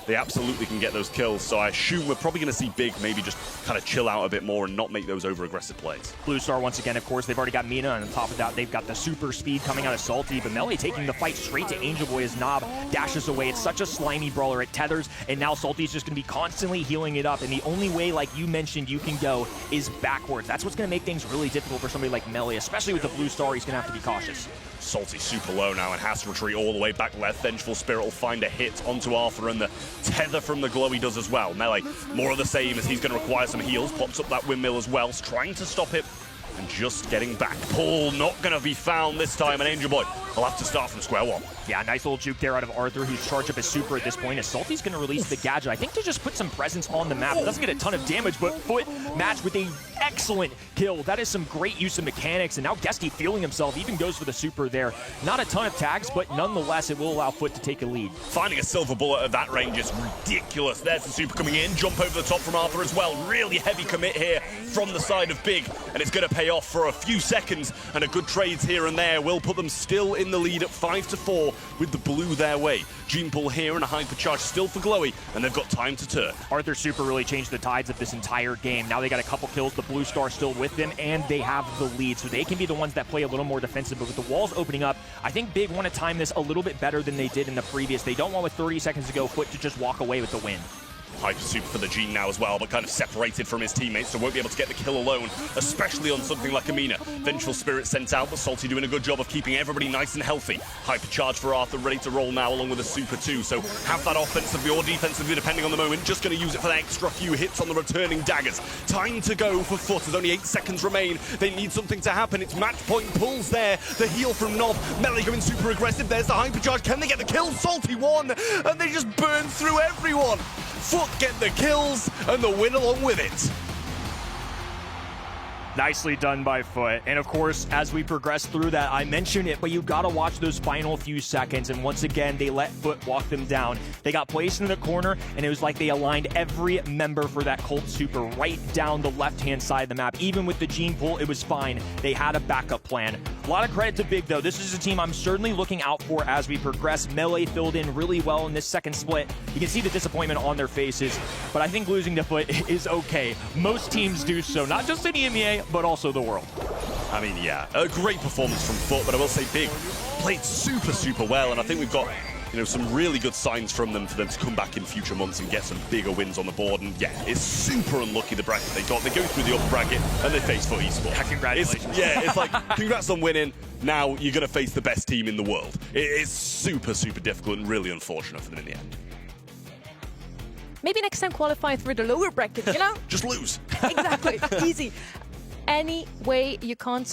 They absolutely can get those kills, so I assume we're probably going to see Big maybe just kind of chill out a bit more and not make those over-aggressive plays. Blue Star, once again, of course, they've already got MENA, and on top of that, they've got the super speed coming out of Salty, but Melee taking the fight straight to Angel Boy as Nob dashes away. It's such a slimy brawler. It tethers, and now Salty's just going to be constantly healing it up, and the only way, like you mentioned, you can go is backwards. That's what's going to make things really difficult for somebody like Melee, especially with the Blue Star. He's going to have to be cautious. Salty super low now and has to retreat all the way back left. Vengeful Spirit will find a hit onto Arthur, and the tether from the Glowy does as well. Melee, more of the same, as he's going to require some heals. Pops up that windmill as well, trying to stop it and just getting back. Pull not going to be found this time, and Angel Boy will have to start from square one. Yeah, nice little juke there out of Arthur, who's charged up his super at this point, as Salty's going to release the gadget. I think to just put some presence on the map. It doesn't get a ton of damage, but Foot matched with a excellent kill. That is some great use of mechanics, and now Guesty feeling himself, even goes for the super there. Not a ton of tags, but nonetheless, it will allow Foot to take a lead. Finding a silver bullet at that range is ridiculous. There's the super coming in, jump over the top from Arthur as well. Really heavy commit here from the side of Big, and it's going to pay off for a few seconds, and a good trades here and there will put them still in the lead at 5-4 with the blue their way. Gene pull here and a hypercharge still for Glowy, and they've got time to turn. Arthur's super really changed the tides of this entire game. Now they got a couple kills, the blue star still with them, and they have the lead, so they can be the ones that play a little more defensive. But with the walls opening up, I think Big want to time this a little bit better than they did in the previous. They don't want, with 30 seconds to go, Foot to just walk away with the win. Hyper super for the Gene now as well, but kind of separated from his teammates, so won't be able to get the kill alone, especially on something like EMEA. Vengeful Spirit sent out, but Salty doing a good job of keeping everybody nice and healthy. Hypercharge for Arthur, ready to roll now, along with a super too, so have that offensively or defensively, depending on the moment. Just going to use it for the extra few hits on the returning daggers. Time to go for Foot, as only 8 seconds remain. They need something to happen. It's match point pulls there. The heal from Nob. Melee going super aggressive. There's the hypercharge. Can they get the kill? Salty won, and they just burn through everyone. Foot get the kills and the win along with it. Nicely done by Foot. And of course, as we progress through that, I mentioned it, but you gotta watch those final few seconds. And once again, they let Foot walk them down. They got placed in the corner, and it was like they aligned every member for that Colt Super right down the left-hand side of the map. Even with the Gene pull, it was fine. They had a backup plan. A lot of credit to Big, though. This is a team I'm certainly looking out for as we progress. Melee filled in really well in this second split. You can see the disappointment on their faces, but I think losing to Foot is okay. Most teams do so, not just in EMEA, but also the world. I mean, yeah, a great performance from Foot, but I will say Big played super well, and I think we've got, you know, some really good signs from them for them to come back in future months and get some bigger wins on the board. And yeah, it's super unlucky the bracket they got. They go through the upper bracket and they face Foot Esports. Yeah, congratulations. It's like, congrats on winning. Now you're going to face the best team in the world. It is super difficult and really unfortunate for them in the end. Maybe next time qualify through the lower bracket, you know? Just lose. Exactly, easy. Anyway, you can't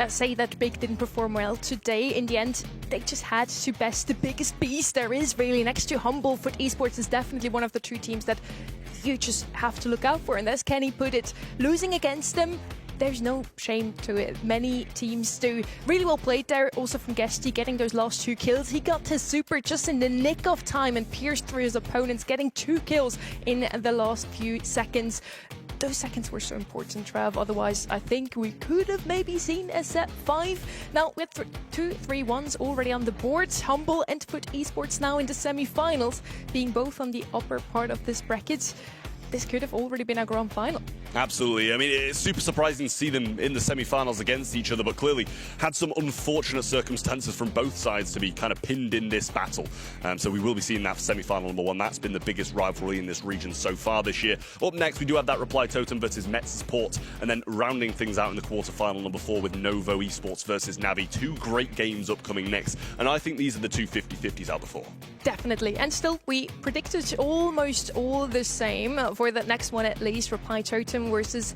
say that Big didn't perform well today. In the end, they just had to best the biggest beast there is, really. Next to Humble, Foot Esports is definitely one of the 2 teams that you just have to look out for. And as Kenny put it, losing against them, there's no shame to it. Many teams do. Really well played there, also from Gesty, getting those last 2 kills. He got his super just in the nick of time and pierced through his opponents, getting 2 kills in the last few seconds. Those seconds were so important, Trav. Otherwise, I think we could have maybe seen a set 5. Now, with 2-3-1s already on the board, Humble and Foot Esports now in the semi-finals, being both on the upper part of this bracket. This could have already been a grand final. Absolutely. I mean, it's super surprising to see them in the semi-finals against each other, but clearly had some unfortunate circumstances from both sides to be kind of pinned in this battle. So we will be seeing that for semi-final number 1. That's been the biggest rivalry in this region so far this year. Up next, we do have that Reply Totem versus Mets Support, and then rounding things out in the quarterfinal number 4 with Novo Esports versus Navi. 2 great games upcoming next, and I think these are the 2 50-50s out before. Definitely. And still, we predicted almost all the same for the next one at least. Reply Totem versus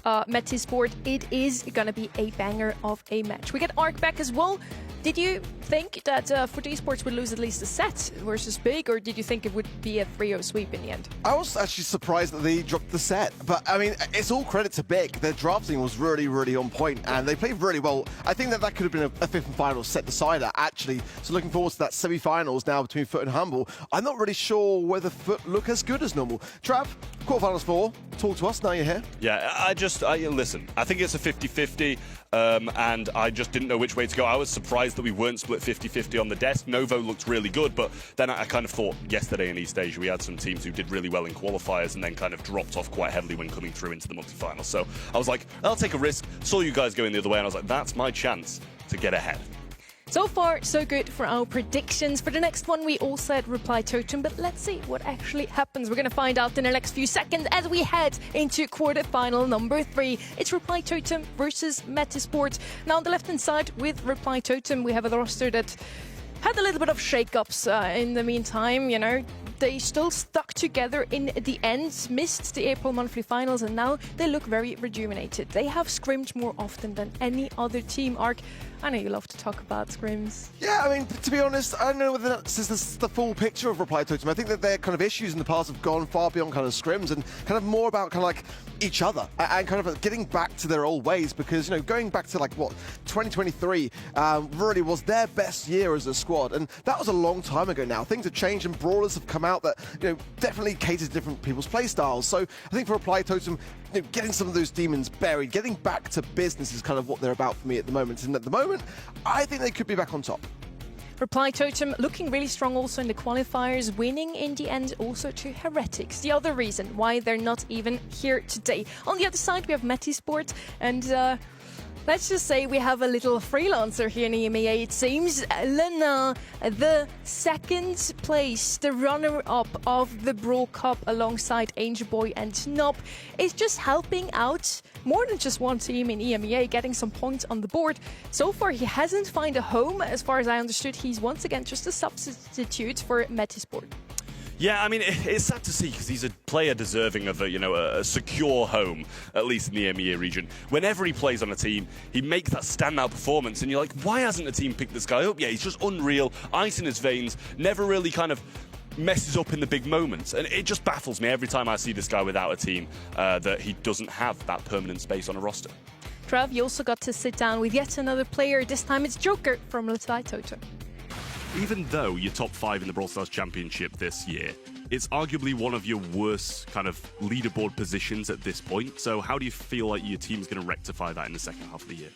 Metisport. It is going to be a banger of a match. We get Arc back as well. Did you think that Foot Esports would lose at least a set versus Big, or did you think it would be a 3-0 sweep in the end? I was actually surprised that they dropped the set, but I mean, it's all credit to Big. Their drafting was really on point, and they played really well. I think that could have been a 5th and final set decider, actually. So looking forward to that semi-finals now between Foot and Humble. I'm not really sure whether Foot look as good as normal. Trav, quarterfinals 4, talk to us, now you're here. Yeah, I listen, I think it's a 50-50. And I just didn't know which way to go. I was surprised that we weren't split 50-50 on the desk. Novo looked really good, but then I kind of thought yesterday in East Asia we had some teams who did really well in qualifiers and then kind of dropped off quite heavily when coming through into the multi-final. So I was like, I'll take a risk. Saw you guys going the other way, and I was like, that's my chance to get ahead. So far, so good for our predictions. For the next one, we all said Reply Totem, but let's see what actually happens. We're going to find out in the next few seconds as we head into quarterfinal number 3. It's Reply Totem versus Metisport. Now, on the left-hand side with Reply Totem, we have a roster that had a little bit of shake-ups in the meantime, you know. They still stuck together in the end, missed the April monthly finals, and now they look very rejuvenated. They have scrimmed more often than any other team. Arc, I know you love to talk about scrims. Yeah, I mean, to be honest, I don't know whether this is the full picture of Reply Totem. I think that their kind of issues in the past have gone far beyond kind of scrims and kind of more about kind of like each other and kind of getting back to their old ways, because, you know, going back to like, what, 2023 really was their best year as a squad, and that was a long time ago now. Things have changed and brawlers have come out that, you know, definitely cater to different people's play styles. So I think for Reply Totem, you know, getting some of those demons buried, getting back to business is kind of what they're about for me at the moment. And at the moment, I think they could be back on top. Reply Totem looking really strong also in the qualifiers, winning in the end also to Heretics. The other reason why they're not even here today. On the other side, we have Metisport, and Let's just say we have a little freelancer here in EMEA, it seems. Lena, the second place, the runner-up of the Brawl Cup alongside Angel Boy and Snob, is just helping out more than just one team in EMEA, getting some points on the board. So far, he hasn't found a home. As far as I understood, he's once again just a substitute for Metisport. Yeah, I mean, it's sad to see because he's a player deserving of a secure home, at least in the EMEA region. Whenever he plays on a team, he makes that standout performance, and you're like, why hasn't the team picked this guy up? Yeah, he's just unreal, ice in his veins, never really kind of messes up in the big moments. And it just baffles me every time I see this guy without a team that he doesn't have that permanent space on a roster. Trav, you also got to sit down with yet another player. This time it's Joker from Letai Totem. Even though you're top 5 in the Brawl Stars Championship this year, it's arguably one of your worst kind of leaderboard positions at this point. So how do you feel like your team's going to rectify that in the second half of the year?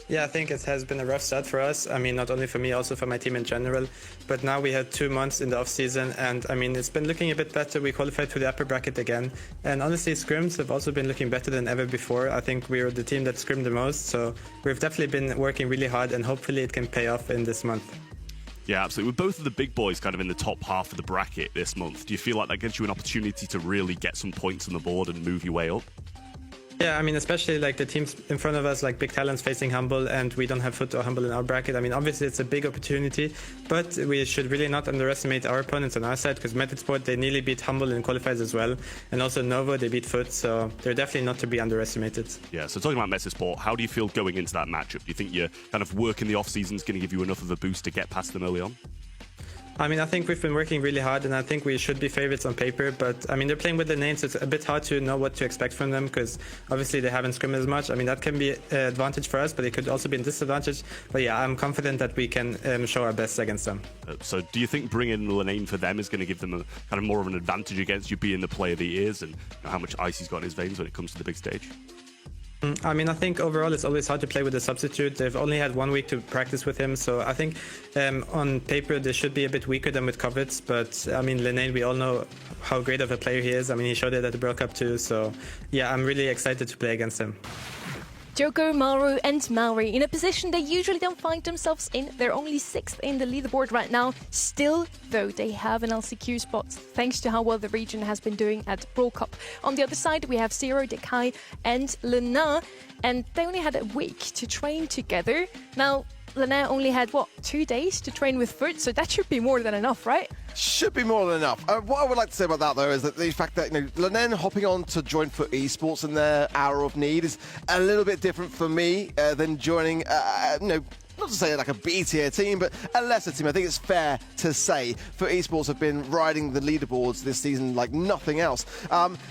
Yeah, I think it has been a rough start for us. I mean, not only for me, also for my team in general. But now we had 2 months in the off-season, and I mean, it's been looking a bit better. We qualified for the upper bracket again. And honestly, scrims have also been looking better than ever before. I think we're the team that scrimmed the most. So we've definitely been working really hard, and hopefully it can pay off in this month. Yeah, absolutely. With both of the big boys kind of in the top half of the bracket this month, do you feel like that gives you an opportunity to really get some points on the board and move your way up? Yeah, I mean, especially like the teams in front of us, like Big Talents facing Humble, and we don't have Foot or Humble in our bracket. I mean, obviously it's a big opportunity, but we should really not underestimate our opponents on our side, because Metisport, they nearly beat Humble in qualifiers as well, and also Novo, they beat Foot, so they're definitely not to be underestimated. Yeah, so talking about Metisport, how do you feel going into that matchup? Do you think your kind of work in the off-season is going to give you enough of a boost to get past them early on? I mean, I think we've been working really hard, and I think we should be favorites on paper, but I mean, they're playing with the names, so it's a bit hard to know what to expect from them, because obviously they haven't scrimmed as much. I mean, that can be an advantage for us, but it could also be a disadvantage. But yeah, I'm confident that we can show our best against them. So do you think bringing Lenane for them is going to give them a kind of more of an advantage against you being the player that he is, and how much ice he's got in his veins when it comes to the big stage? I mean, I think overall it's always hard to play with a substitute. They've only had 1 week to practice with him, so I think on paper they should be a bit weaker than with Kovitz. But I mean, Lenane, we all know how great of a player he is. I mean, he showed it at the Brawl Cup too. So yeah, I'm really excited to play against him. Joker, Maru and Maori in a position they usually don't find themselves in. They're only 6th in the leaderboard right now. Still, though, they have an LCQ spot thanks to how well the region has been doing at Brawl Cup. On the other side, we have Zero, Dekai and Lena, and they only had a week to train together. Now, Lena only had, 2 days to train with Foot, so that should be more than enough, right? Should be more than enough. What I would like to say about that, though, is that the fact that Lenen hopping on to join Foot Esports in their hour of need is a little bit different for me than joining, not to say like a B-tier team, but a lesser team. I think it's fair to say Foot Esports have been riding the leaderboards this season like nothing else.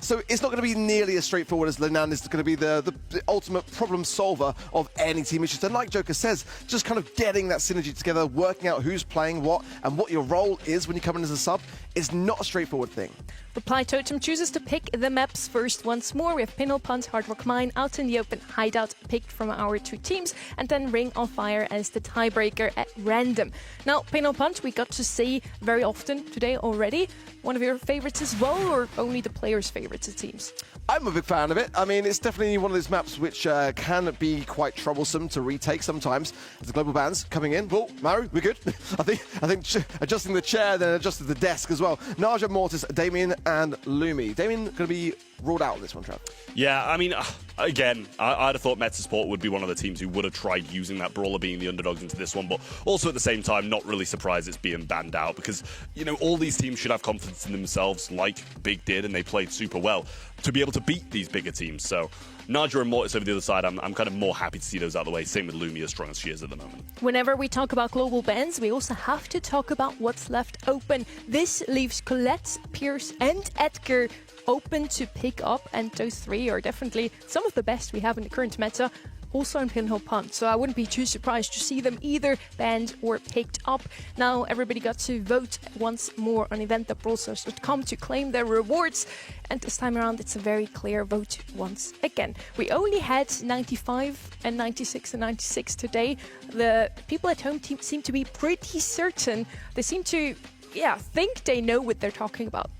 So it's not going to be nearly as straightforward as Lenan is going to be the ultimate problem solver of any team issues. And like Joker says, just kind of getting that synergy together, working out who's playing what and what your role is when you come in as a sub is not a straightforward thing. Reply Totem chooses to pick the maps first once more. We have Pinhole Punt, Hard Rock Mine, Out in the Open, Hideout picked from our 2 teams, and then Ring of Fire as the tiebreaker at random. Now, Pinhole Punt we got to see very often today already. One of your favorites as well, or only the players' favorites of teams? I'm a big fan of it. I mean, it's definitely one of those maps which can be quite troublesome to retake sometimes. As the global bans coming in. Well, Maru, we're good. I think adjusting the chair, then adjusting the desk as well. Naja, Mortis, Damien, and Lumi. Damien going to be ruled out of this one, Trav. Yeah, I mean, again, I'd have thought Metisport would be one of the teams who would have tried using that Brawler being the underdogs into this one, but also at the same time, not really surprised it's being banned out because, all these teams should have confidence in themselves like Big did, and they played super well to be able to beat these bigger teams. So Naja and Mortis over the other side, I'm kind of more happy to see those out of the way. Same with Lumi, as strong as she is at the moment. Whenever we talk about global bans, we also have to talk about what's left open. This leaves Colette, Pierce and Edgar open to pick up, and those 3 are definitely some of the best we have in the current meta. Also in Pinhole Punt, so I wouldn't be too surprised to see them either banned or picked up. Now everybody got to vote once more on event.brawlstars.com to claim their rewards, and this time around it's a very clear vote once again. We only had 95 and 96 and 96 today. The people at home seem to be pretty certain. They seem to, think they know what they're talking about.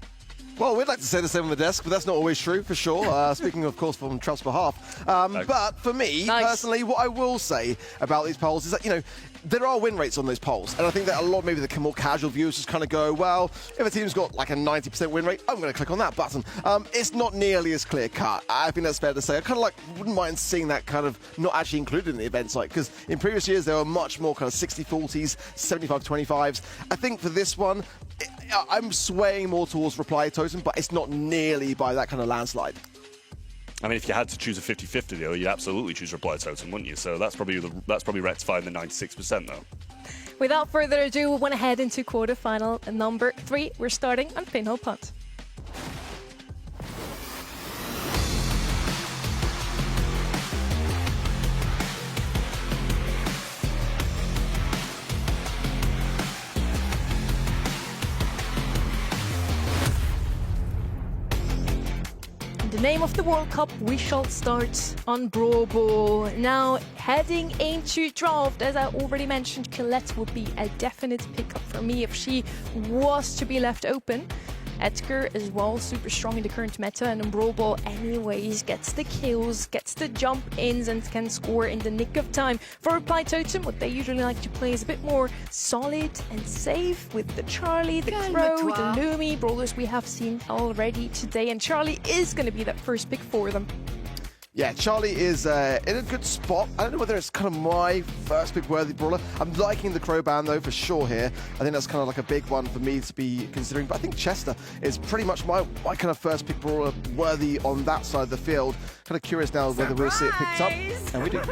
Well, we'd like to say the same on the desk, but that's not always true, for sure. Speaking, of course, from Trump's behalf. But for me, personally, what I will say about these polls is that, you know, there are win rates on those polls. And I think that a lot, maybe the more casual viewers just kind of go, well, if a team's got like a 90% win rate, I'm going to click on that button. It's not nearly as clear cut. I think that's fair to say. I kind of like wouldn't mind seeing that kind of not actually included in the events, like, because in previous years, there were much more kind of 60-40s, 75-25s. I think for this one, I'm swaying more towards Reply Totem, but it's not nearly by that kind of landslide. I mean, if you had to choose a 50-50 deal, you'd absolutely choose Reply Totem, wouldn't you? So that's probably rectifying the 96%, though. Without further ado, we want to head into quarterfinal number 3. We're starting on Pinhole Punt. The name of the World Cup, we shall start on Brawl. Now, heading into draft, as I already mentioned, Colette would be a definite pickup for me if she was to be left open. Edgar as well, super strong in the current meta, and in Brawl anyways, gets the kills, gets the jump-ins, and can score in the nick of time. For Reply Totem, what they usually like to play is a bit more solid and safe with the Charlie, the Crow, the Lumi, brawlers we have seen already today, and Charlie is going to be that first pick for them. Yeah, Charlie is in a good spot. I don't know whether it's kind of my first pick worthy brawler. I'm liking the Crow ban, though, for sure here. I think that's kind of like a big one for me to be considering. But I think Chester is pretty much my kind of first pick brawler worthy on that side of the field. Kind of curious now whether we'll see it picked up. And we do.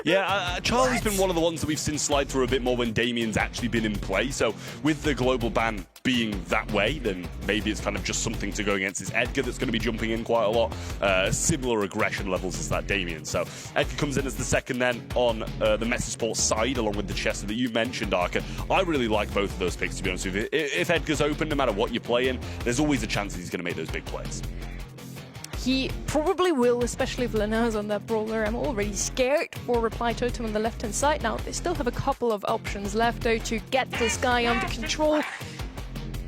Yeah, Charlie's been one of the ones that we've seen slide through a bit more when Damien's actually been in play. So with the global ban being that way, then maybe it's kind of just something to go against. It's Edgar that's going to be jumping in quite a lot. Similar aggression levels as that Damien. So Edgar comes in as the second then on the Meta Sports side, along with the Chester that you mentioned, Arca. I really like both of those picks, to be honest with you. If Edgar's open, no matter what you're playing, there's always a chance that he's going to make those big plays. He probably will, especially if Lena's on that brawler. I'm already scared for Reply Totem on the left-hand side. Now, they still have a couple of options left, though, to get this guy under control.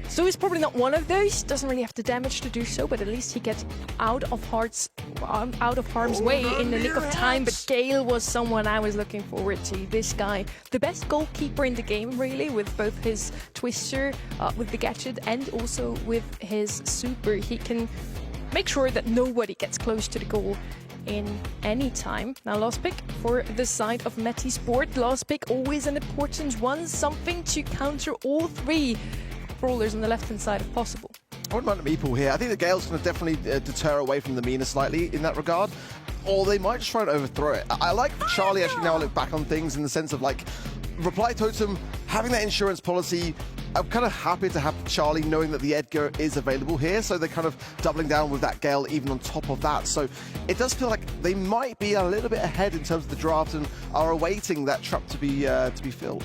So he's probably not one of those. Doesn't really have the damage to do so, but at least he gets out of harm's way in the nick of time. But Gale was someone I was looking forward to. This guy, the best goalkeeper in the game, really, with both his Twister, with the gadget, and also with his super. He can make sure that nobody gets close to the goal in any time. Now, last pick for the side of Meta Sport. Last pick, always an important one. Something to counter all three brawlers on the left-hand side if possible. I wouldn't mind the meeple here. I think the Gale's going to definitely deter away from the Mina slightly in that regard. Or they might just try and overthrow it. I like Charlie actually now look back on things in the sense of like Reply Totem having that insurance policy. I'm kind of happy to have Charlie knowing that the Edgar is available here, so they're kind of doubling down with that Gale even on top of that. So it does feel like they might be a little bit ahead in terms of the draft and are awaiting that trap to be filled.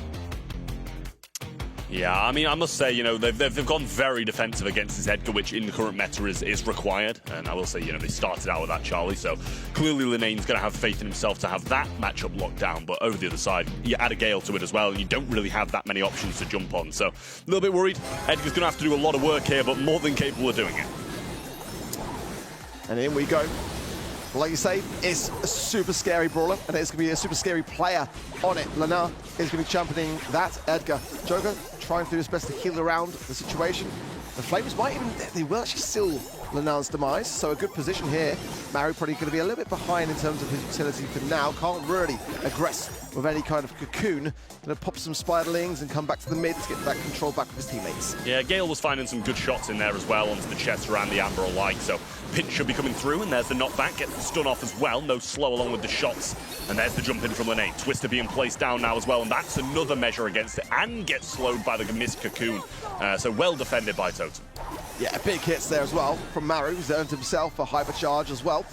Yeah, I mean, I must say, you know, they've gone very defensive against this Edgar, which in the current meta is required. And I will say, you know, they started out with that Charlie, so clearly Linnane's going to have faith in himself to have that matchup locked down. But over the other side, you add a Gale to it as well, and you don't really have that many options to jump on. So a little bit worried. Edgar's going to have to do a lot of work here, but more than capable of doing it. And in we go. Like you say, it's a super scary brawler, and it's going to be a super scary player on it. Lena is going to be championing that Edgar. Joker trying to do his best to heal around the situation. The Flames might even, they will actually seal Lena's demise, so a good position here. Mary probably going to be a little bit behind in terms of his utility for now. Can't really aggress with any kind of cocoon. Going to pop some spiderlings and come back to the mid to get that control back with his teammates. Yeah, Gale was finding some good shots in there as well onto the Chester and the Amber alike, so Pinch should be coming through, and there's the knockback, gets the stun off as well, no slow along with the shots, and there's the jump in from Linane. Twister being placed down now as well, and that's another measure against it, and gets slowed by the missed cocoon, so well defended by Totem. Yeah, big hits there as well from Maru, who's earned himself a hypercharge as well.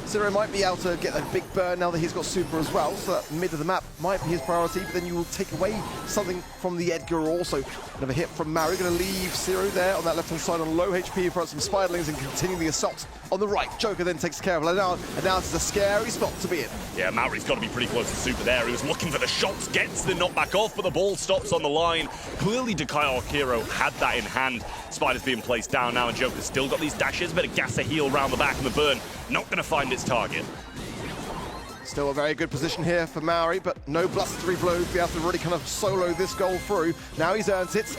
Zero might be able to get a big burn now that he's got super as well, so that mid of the map might be his priority, but then you will take away something from the Edgar also. Another hit from Maru, going to leave Zero there on that left-hand side on low HP in front of some spiderlings and continue the assault on the right. Joker then takes care of Lenan, and now it's a scary spot to be in. Yeah, Maori's got to be pretty close to super there. He was looking for the shots, gets the knockback off, but the ball stops on the line. Clearly, Dekai or Hero had that in hand. Spider's being placed down now, and Joker's still got these dashes, but a gas a heal around the back, and the burn not going to find its target. Still a very good position here for Maori, but no blustery blow to be able to really kind of solo this goal through. Now he's earned it.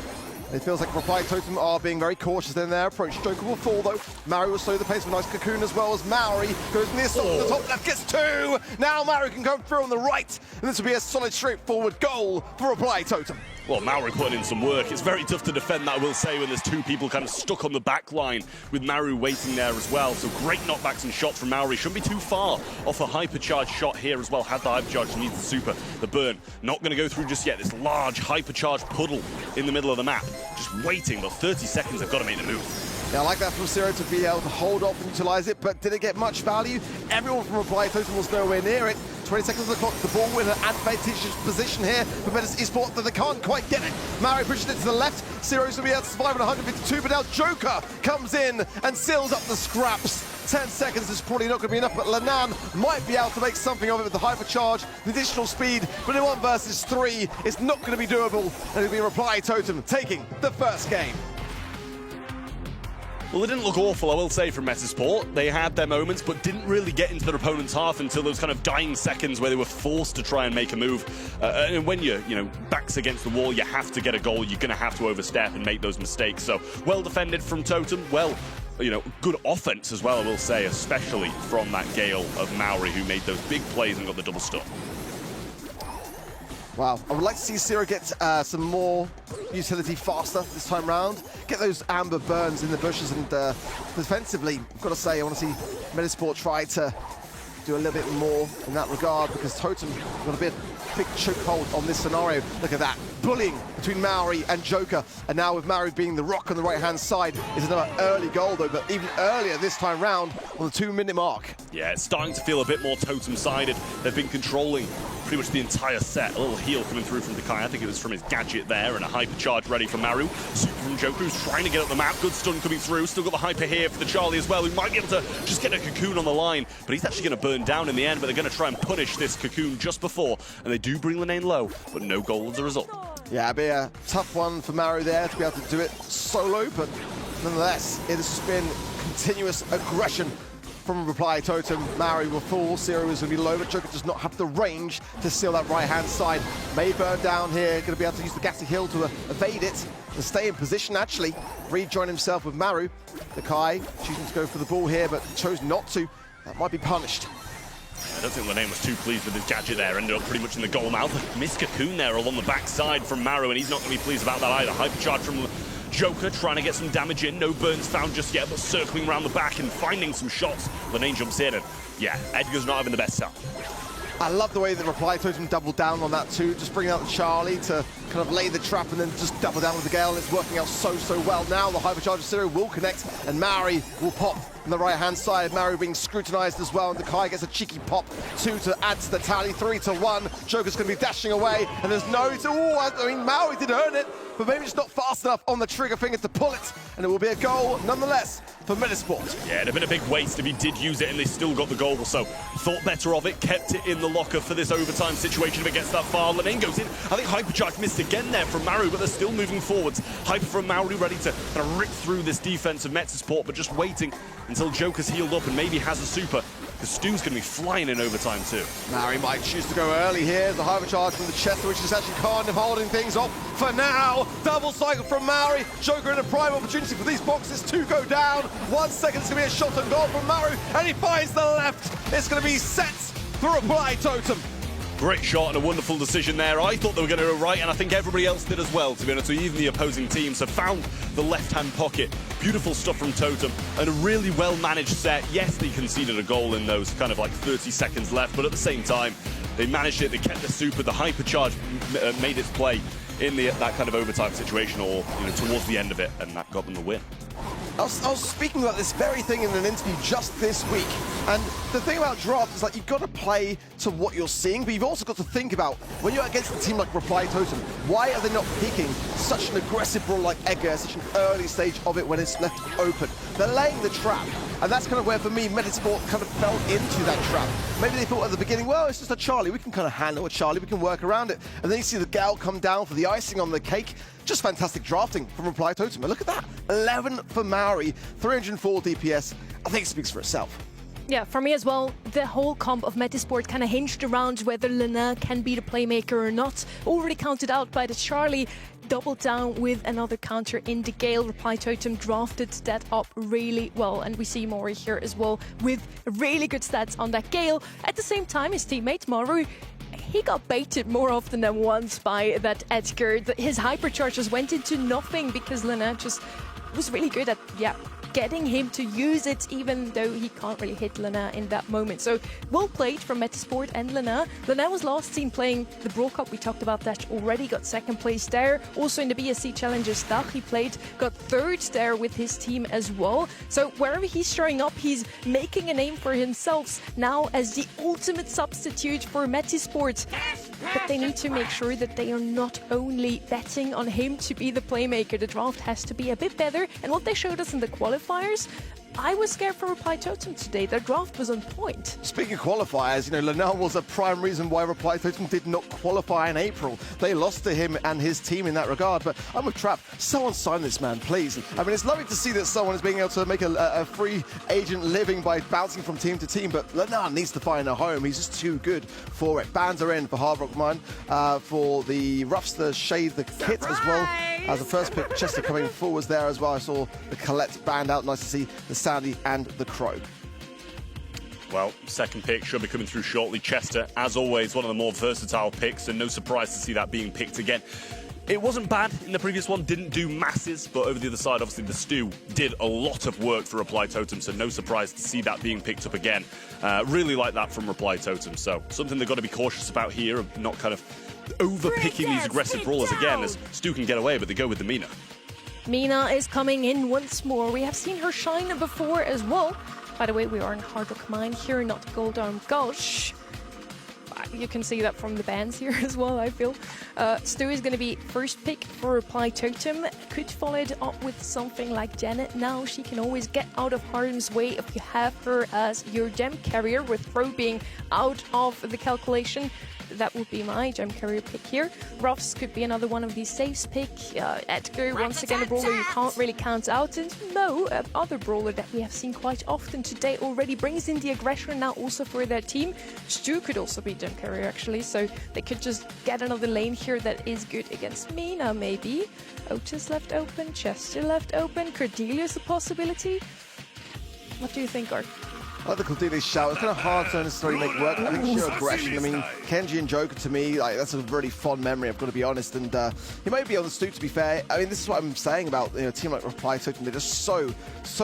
It feels like Reply Totem are being very cautious in their approach. Joker will fall though. Maori will slow the pace with a nice cocoon as well as Maori goes in the assault to the top left, gets two. Now Maori can come through on the right, and this will be a solid, straightforward goal for Reply Totem. Well, Maori putting in some work. It's very tough to defend that, I will say, when there's two people kind of stuck on the back line with Maru waiting there as well. So great knockbacks and shots from Maori. Shouldn't be too far off a hypercharged shot here as well. Had the hypercharge, needs the super. The burn not going to go through just yet. This large hypercharged puddle in the middle of the map. Just waiting, but 30 seconds, they've got to make the move. Yeah, I like that from Zero to be able to hold off and utilize it, but did it get much value? Everyone from Reply Totem was nowhere near it. 20 seconds on the clock, the ball in an advantageous position here for Metis Esports, that they can't quite get it. Mario pushes it to the left. Zero's going to be able to survive at 152, but now Joker comes in and seals up the scraps. 10 seconds is probably not going to be enough, but Lenan might be able to make something of it with the hypercharge, the additional speed, but in 1 versus 3, it's not going to be doable, and it'll be Reply Totem taking the first game. Well, it didn't look awful, I will say, from Metasport. They had their moments, but didn't really get into their opponent's half until those kind of dying seconds where they were forced to try and make a move. And when you're, backs against the wall, you have to get a goal. You're going to have to overstep and make those mistakes. So, well defended from Totem. Well, good offense as well, I will say, especially from that Gale of Maori, who made those big plays and got the double stop. Wow, I would like to see Zero get some more utility faster this time round. Get those amber burns in the bushes, and defensively, I've got to say, I want to see Metasport try to do a little bit more in that regard, because Totem got a big chokehold on this scenario. Look at that, bullying between Maori and Joker, and now with Maori being the rock on the right-hand side is another early goal though, but even earlier this time round on the 2-minute mark. Yeah, it's starting to feel a bit more Totem-sided. They've been controlling pretty much the entire set. A little heal coming through from Dekai. I think it was from his gadget there, and a hypercharge ready for Maru. Super from Joker, who's trying to get up the map. Good stun coming through. Still got the hyper here for the Charlie as well, who might be able to just get a cocoon on the line, but he's actually going to burn down in the end, but they're going to try and punish this cocoon just before, and they do bring Lane low, but no goal as a result. Yeah, it'd be a tough one for Maru there to be able to do it solo, but nonetheless, it has been continuous aggression from Reply Totem. Maori will fall, Zero is going to be low, but Joker does not have the range to seal that right-hand side. May burn down here, going to be able to use the gassy hill to evade it and stay in position, actually. Rejoin himself with Maru. Dekai choosing to go for the ball here, but chose not to. That might be punished. I don't think Lane was too pleased with his gadget there. Ended up pretty much in the goal mouth. Missed cocoon there along the backside from Maru, and he's not going to be pleased about that either. Hypercharge from Joker trying to get some damage in. No burns found just yet, but circling around the back and finding some shots. Lane jumps in, and yeah, Edgar's not having the best start. I love the way that Reply Totem doubled down on that too, just bringing out the Charlie to kind of lay the trap and then just double down with the Gale, and it's working out so well. Now the Hypercharge of Zero will connect, and Maori will pop on the right-hand side. Maori being scrutinized as well, and Dekai gets a cheeky pop. 2 to add to the tally, 3 to 1. Joker's going to be dashing away, and there's no... I mean, Maori did earn it, but maybe just not fast enough on the trigger finger to pull it, and it will be a goal nonetheless for Metasport. Yeah, it'd have been a big waste if he did use it and they still got the goal, so thought better of it, kept it in the locker for this overtime situation if it gets that far. Lane goes in. I think Hypercharge missed again there from Maru, but they're still moving forwards. Hyper from Maru ready to kind of rip through this defense of Metasport, but just waiting until Joker's healed up and maybe has a super, because Stu's going to be flying in overtime too. Maori might choose to go early here. The Hypercharge from the Chester, which is actually kind of holding things off for now. Double cycle from Maori. Joker in a prime opportunity for these boxes to go down. 1 second, it's going to be a shot on goal from Maru, and he finds the left. It's going to be set for Reply Totem. Great shot and a wonderful decision there. I thought they were going to go right, and I think everybody else did as well, to be honest. Even the opposing teams have found the left-hand pocket. Beautiful stuff from Totem, and a really well-managed set. Yes, they conceded a goal in those kind of like 30 seconds left, but at the same time, they managed it. They kept the super. The Hypercharge made its play in that kind of overtime situation, or towards the end of it, and that got them the win. I was speaking about this very thing in an interview just this week, and the thing about draft is like you've got to play to what you're seeing, but you've also got to think about when you're against a team like Reply Totem, why are they not picking such an aggressive brawler like Edgar at such an early stage of it when it's left open? They're laying the trap, and that's kind of where, for me, Metasport kind of fell into that trap. Maybe they thought at the beginning, well, it's just a Charlie, we can kind of handle a Charlie, we can work around it, and then you see the Gal come down for the icing on the cake. Just fantastic drafting from Reply Totem. And look at that, 11 for Maori, 304 DPS. I think it speaks for itself. Yeah, for me as well, the whole comp of Metasport kind of hinged around whether Lena can be the playmaker or not. Already counted out by the Charlie, doubled down with another counter in the Gale. Reply Totem drafted that up really well, and we see Mori here as well with really good stats on that Gale. At the same time, his teammate Maru, he got baited more often than once by that Edgar. His hypercharges went into nothing because Lena just was really good at, getting him to use it, even though he can't really hit Lena in that moment. So well played from Metasport and Lena. Lena was last seen playing the Brawl Cup. We talked about that already. Got second place there. Also in the BSC Challengers Dach he played. Got third there with his team as well. So wherever he's showing up, he's making a name for himself now as the ultimate substitute for Metasport. But they need to make sure that they are not only betting on him to be the playmaker. The draft has to be a bit better. And what they showed us in the qualifiers, I was scared for Reply Totem today. Their draft was on point. Speaking of qualifiers, Lenel was a prime reason why Reply Totem did not qualify in April. They lost to him and his team in that regard. But I'm with Trap. Someone sign this man, please. I mean, it's lovely to see that someone is being able to make a free agent living by bouncing from team to team. But Lenel needs to find a home. He's just too good for it. Bans are in for Hard Rock Mine. For the Roughs, the Shade, the Kit as well. As the first pick, Chester coming forwards there as well. I saw the Colette banned out. Nice to see the Sandy and the Crow. Well, second pick should be coming through shortly. Chester, as always, one of the more versatile picks, and no surprise to see that being picked again. It wasn't bad in the previous one, didn't do masses, but over the other side, obviously, the Stew did a lot of work for Reply Totem, so no surprise to see that being picked up again. Really like that from Reply Totem, so something they've got to be cautious about here, of not kind of over-picking these aggressive brawlers again, as Stew can get away, but they go with the Mina. Mina is coming in once more. We have seen her shine before as well. By the way, we are in Hard Rock Mine here, not Gold Arm Gulch. You can see that from the bands here as well, I feel. Stu is going to be first pick for Reply Totem. Could follow it up with something like Janet. Now she can always get out of harm's way if you have her as your gem carrier, with Throw being out of the calculation. That would be my gem carrier pick here. Ruffs could be another one of these saves pick. Edgar, once again, a brawler you can't really count out. And no, other brawler that we have seen quite often today already brings in the aggression now also for their team. Stu could also be gem carrier, actually, so they could just get another lane here that is good against Mina, maybe. Otis left open, Chester left open, Cordelia's a possibility. What do you think, Art? I like the Cordelia's shout. It's kind of hard to necessarily make work. I think sheer aggression. I mean, Kenji and Joker, to me, like, that's a really fond memory, I've got to be honest. And he might be on the stoop, to be fair. I mean, this is what I'm saying about a team like Reply Totem. They're just so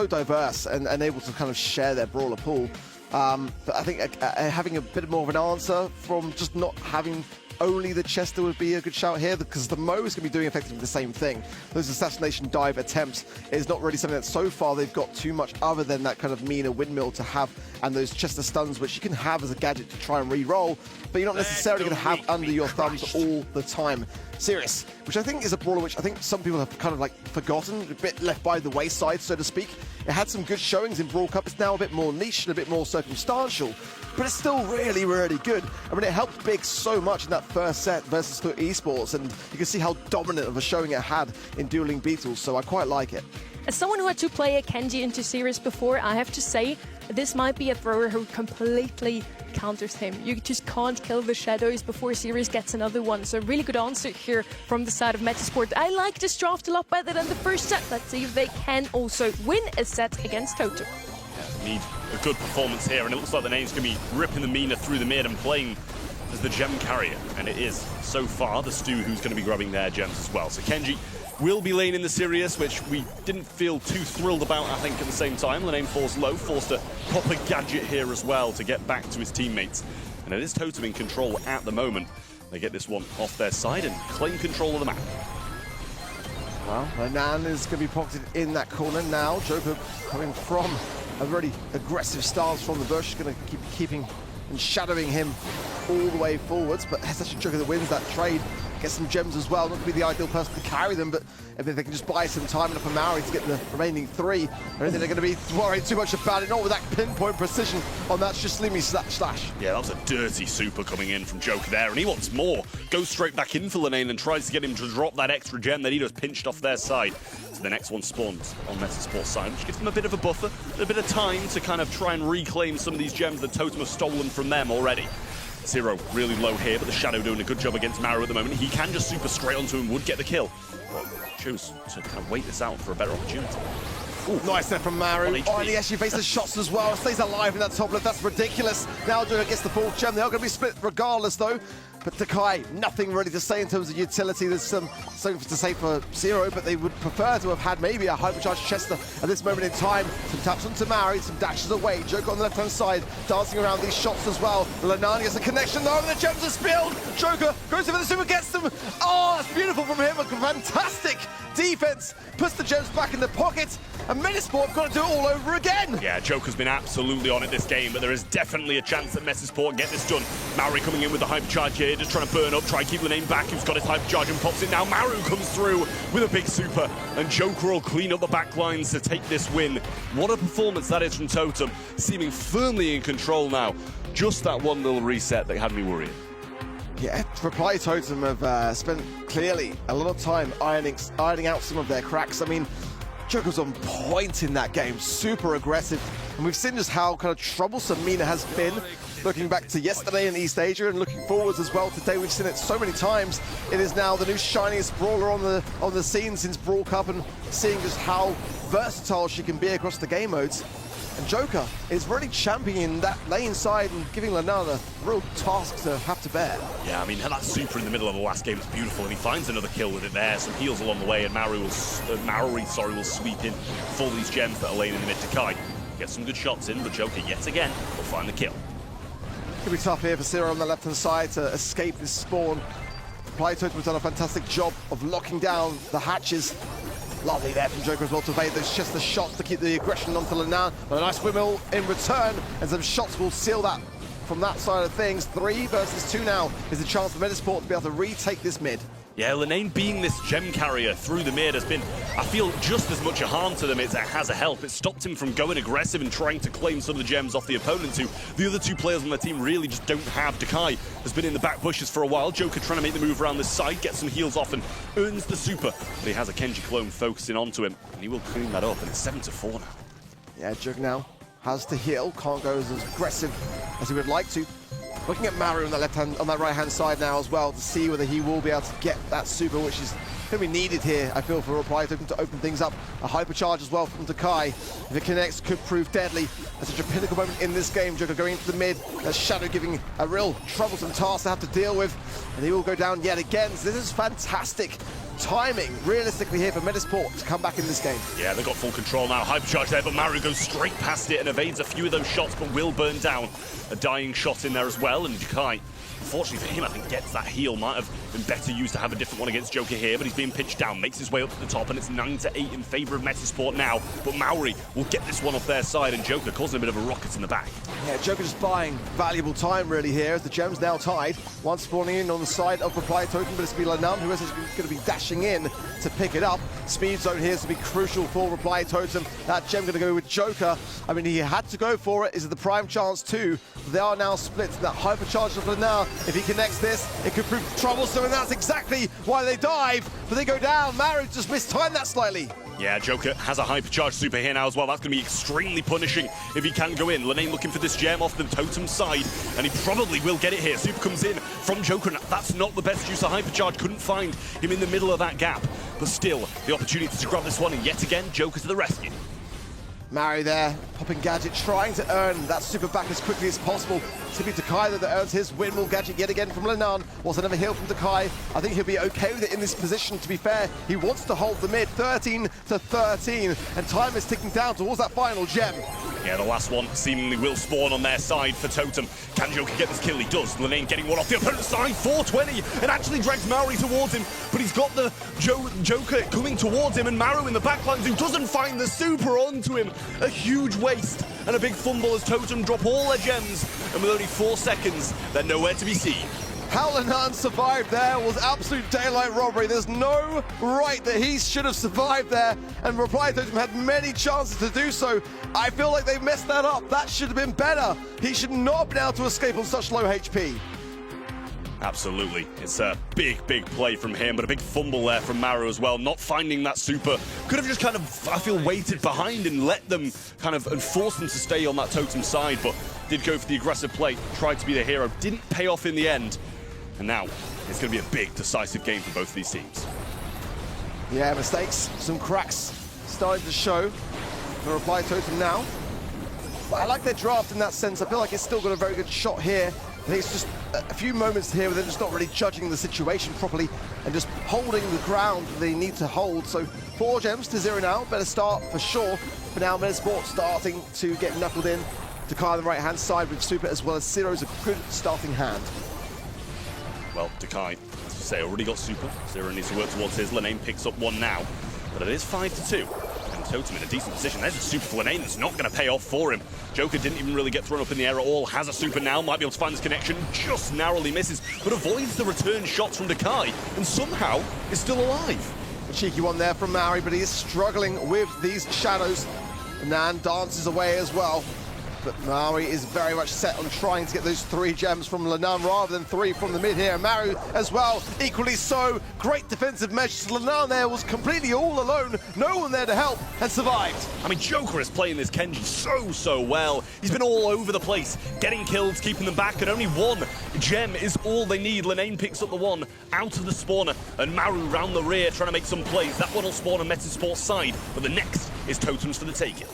diverse and able to kind of share their brawler pool. But I think having a bit more of an answer from just not having only the Chester would be a good shout here, because the Mo is going to be doing effectively the same thing. Those assassination dive attempts is not really something that so far they've got too much other than that kind of Mina windmill to have, and those Chester stuns, which you can have as a gadget to try and re-roll, but you're not necessarily going to have under your thumbs all the time. Sirius, which I think is a brawler which I think some people have kind of like forgotten, a bit left by the wayside, so to speak. It had some good showings in Brawl Cup. It's now a bit more niche and a bit more circumstantial, but it's still really, really good. I mean, it helped Big so much in that first set versus FUT Esports, and you can see how dominant of a showing it had in Dueling Beetles, so I quite like it. As someone who had to play a Kenji into Sirius before, I have to say, this might be a thrower who completely counters him. You just can't kill the shadows before Sirius gets another one. So really good answer here from the side of Metasport. I like this draft a lot better than the first set. Let's see if they can also win a set against Totem. Yeah, need a good performance here, and it looks like the name's going to be ripping the Mina through the mid and playing as the gem carrier. And it is, so far, the Stew who's going to be grabbing their gems as well. So Kenji will be laning the Sirius, which we didn't feel too thrilled about, I think, at the same time. The name falls low, forced a proper gadget here as well to get back to his teammates. And it is Totem in control at the moment. They get this one off their side and claim control of the map. Well, Renan is going to be pocketed in that corner now. Joker coming from a really aggressive stance from the bush, going to keep keeping and shadowing him all the way forwards, but it's actually Joker that wins that trade. Gets some gems as well, not to be the ideal person to carry them, but if they can just buy some time enough for Maori to get the remaining 3, I don't think they're going to be worried too much about it, not with that pinpoint precision on that Shislimi slash. Yeah, that was a dirty super coming in from Joker there, and he wants more. Goes straight back in for Linane and tries to get him to drop that extra gem that he just pinched off their side. So the next one spawns on Metasport's side, which gives them a bit of a buffer, a bit of time to kind of try and reclaim some of these gems that Totem have stolen from them already. Zero really low here, but the Shadow doing a good job against Maru at the moment. He can just super straight onto him, would get the kill. But chose to kind of wait this out for a better opportunity. Ooh, nice there from Maru. Oh, and he actually faces shots as well. Stays alive in that top left. That's ridiculous. Now Joker gets the 4th gem. They are going to be split regardless, though. But Takai, nothing really to say in terms of utility. There's something to say for Zero, but they would prefer to have had maybe a hypercharged Chester at this moment in time. Some taps onto Maru, some dashes away. Joker on the left-hand side, dancing around these shots as well. Lanani gets a connection though, and the gems are spilled. Joker goes over the super, gets them. Oh, that's beautiful from him. A fantastic defense. Puts the gems back in the pocket, and Metasport got to do it all over again. Yeah, Joker's been absolutely on it this game, but there is definitely a chance that Metasport get this done. Maru coming in with the hypercharge here, just trying to burn up, try and keep the name back, who's got his hypercharge and pops it now. Maru comes through with a big super, and Joker will clean up the back lines to take this win. What a performance that is from Totem, seeming firmly in control now. Just that one little reset that had me worrying. Yeah, Reply Totem have spent clearly a lot of time ironing out some of their cracks. I mean, Joker's on point in that game, super aggressive. And we've seen just how kind of troublesome EMEA has been, looking back to yesterday in East Asia and looking forwards as well today. We've seen it so many times. It is now the new shiniest brawler on the scene since Brawl Cup, and seeing just how versatile she can be across the game modes. And Joker is really championing that lane side and giving Lanana a real task to have to bear. Yeah, I mean, that super in the middle of the last game is beautiful, and he finds another kill with it there. Some heals along the way, and Maori will sweep in for these gems that are laying in the mid to Kai. Gets some good shots in, but Joker, yet again, will find the kill. Could be tough here for Zero on the left-hand side to escape this spawn. Reply Totem has done a fantastic job of locking down the hatches. Lovely there from Joker as well to evade those Chester shots to keep the aggression onto Lanan. But a nice windmill in return, and some shots will seal that from that side of things. 3 versus 2 now is the chance for Metasport to be able to retake this mid. Yeah, Linane being this gem carrier through the mid has been, I feel, just as much a harm to them as it has a help. It stopped him from going aggressive and trying to claim some of the gems off the opponents, who the other 2 players on their team really just don't have. Takai has been in the back bushes for a while. Joker trying to make the move around this side, gets some heals off and earns the super. But he has a Kenji clone focusing onto him, and he will clean that up, and it's 7-4 now. Yeah, Joker now has to heal, can't go as aggressive as he would like to. Looking at Maru on that right-hand side now as well to see whether he will be able to get that super, which is going to be needed here, I feel, for Reply Token to open things up. A hypercharge as well from Takai. If it connects, could prove deadly. That's such a pinnacle moment in this game. Joker going into the mid. That Shadow giving a real troublesome task to have to deal with. And he will go down yet again. So this is fantastic timing, realistically, here for Metasport to come back in this game. Yeah, they've got full control now. Hypercharge there, but Maru goes straight past it and evades a few of those shots, but will burn down. A dying shot in there as well, and Takai, unfortunately for him, I think gets that heal. Might have been better used to have a different one against Joker here, but he's being pitched down, makes his way up to the top, and it's 9-8 in favor of Metasport now. But Maori will get this one off their side, and Joker causing a bit of a rocket in the back. Yeah, Joker just buying valuable time really here as the gem's now tied. One spawning in on the side of Reply Token, but it's going to be Lanam who is going to be dashing in to pick it up. Speed zone here is to be crucial for Reply Totem. That gem going to go with Joker. I mean, he had to go for it. Is it the prime chance too? They are now split. That hypercharge of Lanam, if he connects this, it could prove troublesome, and that's exactly why they dive. But they go down. Maru just mistimed that slightly. Yeah, Joker has a hypercharge super here now as well. That's going to be extremely punishing if he can go in. Linane looking for this gem off the Totem side, and he probably will get it here. Super comes in from Joker, and that's not the best use of hypercharge. Couldn't find him in the middle of that gap. But still, the opportunity to grab this one, and yet again, Joker to the rescue. Mari there, popping Gadget, trying to earn that super back as quickly as possible. Tipping Takai that earns his windmill Gadget yet again from Lanan. Was another heal from Takai. I think he'll be okay with it in this position, to be fair. He wants to hold the mid, 13-13, and time is ticking down towards that final gem. Yeah, the last one seemingly will spawn on their side for Totem. Can Joker get this kill? He does. Lenane getting one off the opponent's side, 420, and actually drags Maori towards him, but he's got the Joker coming towards him, and Maru in the backlines who doesn't find the super onto him. A huge waste and a big fumble as Totem drop all their gems, and with only 4 seconds, they're nowhere to be seen. How Lenan survived there was absolute daylight robbery. There's no right that he should have survived there, and Reply Totem had many chances to do so. I feel like they messed that up. That should have been better. He should not have been able to escape on such low HP. Absolutely. It's a big, big play from him, but a big fumble there from Maru as well. Not finding that super. Could have just kind of, I feel, waited behind and let them kind of, and forced them to stay on that Totem side, but did go for the aggressive play, tried to be the hero. Didn't pay off in the end. And now, it's going to be a big, decisive game for both of these teams. Yeah, mistakes, some cracks starting to show for Reply Totem now. But I like their draft in that sense. I feel like it's still got a very good shot here. I think it's just a few moments here where they're just not really judging the situation properly and just holding the ground they need to hold. So 4 gems to 0 now, better start for sure. For now, Metasport starting to get knuckled in. Dakai on the right-hand side with Super as well as Zero's a good starting hand. Well, Dakai, as you say, already got super. Zero needs to work towards his. Lenane picks up 1 now, but it is 5-2. And Totem in a decent position. There's a super for Lenane that's not going to pay off for him. Joker didn't even really get thrown up in the air at all. Has a super now, might be able to find this connection. Just narrowly misses, but avoids the return shots from Dakai, and somehow is still alive. A cheeky one there from Maori, but he is struggling with these shadows. Nan dances away as well. But Maori is very much set on trying to get those 3 gems from Lenan rather than 3 from the mid here. Maru as well, equally so. Great defensive measures. Lenan there was completely all alone. No one there to help and survived. I mean, Joker is playing this Kenji so well. He's been all over the place, getting kills, keeping them back, and only 1 gem is all they need. Lenane picks up the 1 out of the spawner, and Maru round the rear trying to make some plays. That one will spawn on Metasport's side, but the next is Totems for the taking.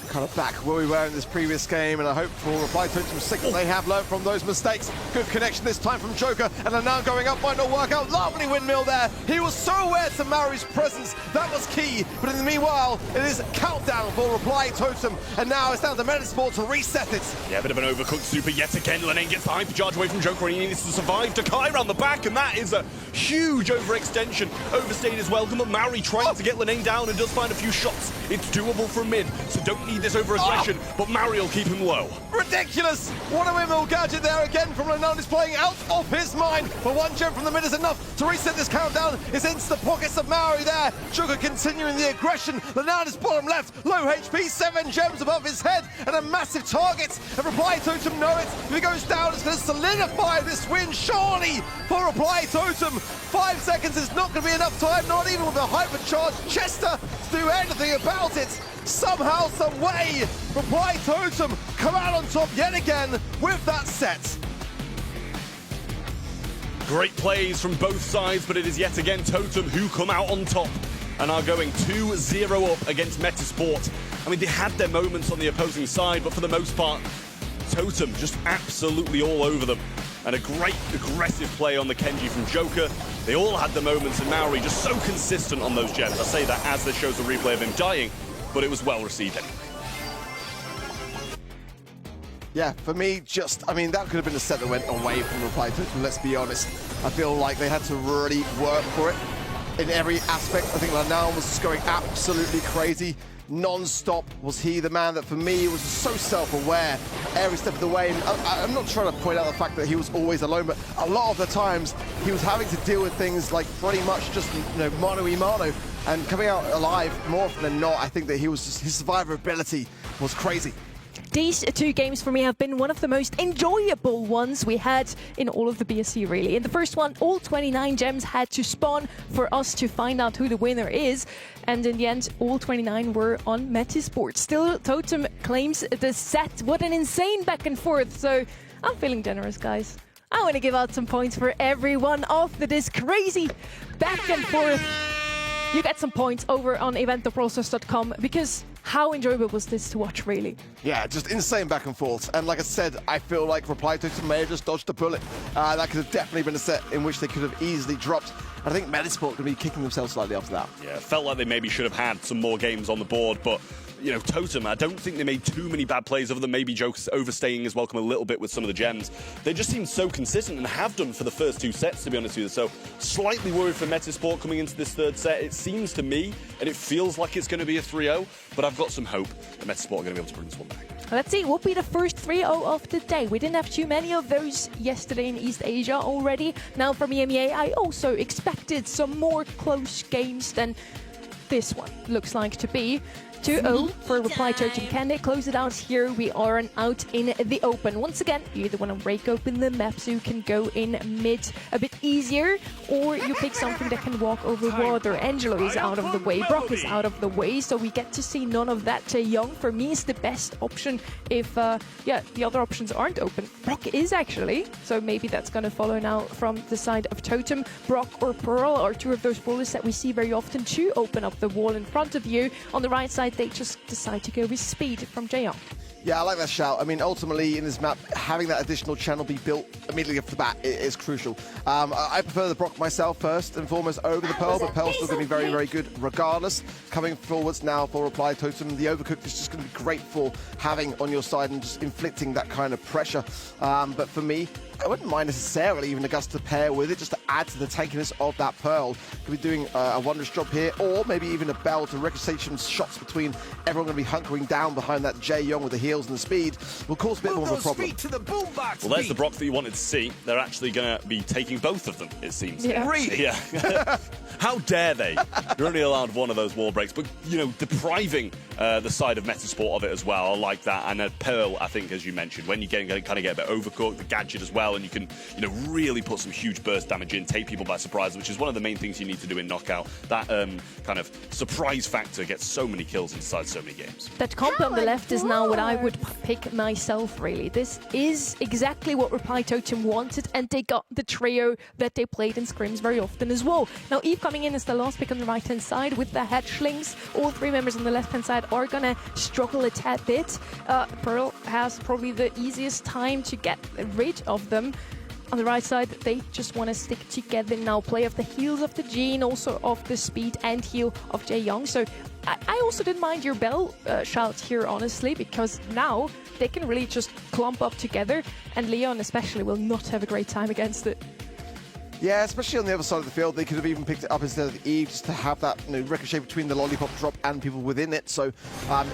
Kind of back where we were in this previous game, and I hope for Reply Totem's sake that they have learned from those mistakes. Good connection this time from Joker, and then now going up might not work out. Lovely windmill there. He was so aware to Maru's presence. That was key, but in the meanwhile, it is countdown for Reply Totem, and now it's down to Metasport to reset it. Yeah, a bit of an overcooked super yet again. Lenane gets the hyper charge away from Joker, and he needs to survive. Dakai around the back, and that is a huge overextension. Overstayed his welcome, but Maori trying to get Lenane down and does find a few shots. It's doable from mid, so don't need this over aggression, but Maori will keep him low. Ridiculous! What a windmill gadget there again from Lenan. Is playing out of his mind, but 1 gem from the mid is enough to reset this countdown. It's into the pockets of Maori there. Joker continuing the aggression. Lenan is bottom left, low HP, 7 gems above his head, and a massive target. And Reply Totem know it. If he goes down, it's going to solidify this win, surely, for Reply Totem. 5 seconds is not going to be enough time, not even with a hypercharged Chester, to do anything about it. Somehow, some way, Reply Totem come out on top yet again with that set. Great plays from both sides, but it is yet again Totem who come out on top and are going 2-0 up against Metasport. I mean, they had their moments on the opposing side, but for the most part, Totem just absolutely all over them. And a great aggressive play on the Kenji from Joker. They all had the moments, and Maori just so consistent on those gems. I say that as there shows a replay of him dying, but it was well received anyway. Yeah, for me, I mean, that could have been a set that went away from Reply Totem, let's be honest. I feel like they had to really work for it in every aspect. I think Lenan was just going absolutely crazy. Non-stop was he the man that, for me, was so self-aware every step of the way. And I'm not trying to point out the fact that he was always alone, but a lot of the times he was having to deal with things like pretty much just, mano-y-mano, and coming out alive more often than not. I think that his survivability was crazy. These 2 games for me have been one of the most enjoyable ones we had in all of the BSC, really. In the first one, all 29 gems had to spawn for us to find out who the winner is. And in the end, all 29 were on Metasport. Still, Totem claims the set. What an insane back and forth. So I'm feeling generous, guys. I want to give out some points for everyone after this crazy back and forth. You get some points over on event.brawlstars.com, because how enjoyable was this to watch, really? Yeah, just insane back and forth. And like I said, I feel like Reply Totem may have just dodged a bullet. That could have definitely been a set in which they could have easily dropped. And I think Metasport could be kicking themselves slightly after that. Yeah, it felt like they maybe should have had some more games on the board, but you know, Totem, I don't think they made too many bad plays other than maybe Joker's overstaying his welcome a little bit with some of the gems. They just seem so consistent and have done for the first 2 sets, to be honest with you. So slightly worried for Metasport coming into this 3rd set. It seems to me, and it feels like it's going to be a 3-0, but I've got some hope that Metasport are going to be able to bring this one back. Let's see, what will be the first 3-0 of the day? We didn't have too many of those yesterday in East Asia already. Now from EMEA, I also expected some more close games than this one looks like to be. 2-0 for Reply Totem. Can they close it out here? We are out in the open. Once again, you either want to break open the map so you can go in mid a bit easier, or you pick something that can walk over water. Angelo is out of the way, Brock is out of the way, so we get to see none of that. Young, for me, is the best option if, the other options aren't open. Brock is actually, so maybe that's going to follow now from the side of Totem. Brock or Pearl are 2 of those brawlers that we see very often to open up the wall in front of you. On the right side, they just decide to go with speed from Jaeyoung. Yeah, I like that shout. I mean, ultimately, in this map, having that additional channel be built immediately off the bat is crucial. I prefer the Brock myself first and foremost over the Pearl, but Pearl's still going to be very, very good regardless. Coming forwards now for Reply Totem, the Overcooked is just going to be great for having on your side and just inflicting that kind of pressure. But for me, I wouldn't mind necessarily even Augusta to pair with it, just to add to the tankiness of that Pearl. Could be doing a wondrous job here, or maybe even a Bell to ricochet some shots between everyone going to be hunkering down behind that Jaeyoung with the heals and the speed. Will cause a bit more of a problem. Well, there's the Brock that you wanted to see. They're actually going to be taking both of them, it seems. Yeah. Really? Yeah. How dare they? You're only allowed one of those wall breaks, but, you know, depriving the side of Metasport of it as well. I like that. And a Pearl, I think, as you mentioned, when you kind of get a bit overcooked, the gadget as well, and you can, you know, really put some huge burst damage in, take people by surprise, which is one of the main things you need to do in Knockout. That kind of surprise factor gets so many kills inside so many games. That comp on the left is now what I would pick myself, really. This is exactly what Reply Totem wanted, and they got the trio that they played in scrims very often as well. Now, Eve coming in as the last pick on the right-hand side with the hatchlings. All 3 members on the left-hand side are going to struggle a tad bit. Pearl has probably the easiest time to get rid of them. On the right side, they just want to stick together now. Play of the heals of the Jean, also of the speed and heal of Jaeyoung. So I also didn't mind your Bell shout here, honestly, because now they can really just clump up together, and Leon especially will not have a great time against it. Yeah, especially on the other side of the field, they could have even picked it up instead of Eve, just to have that, you know, ricochet between the lollipop drop and people within it. So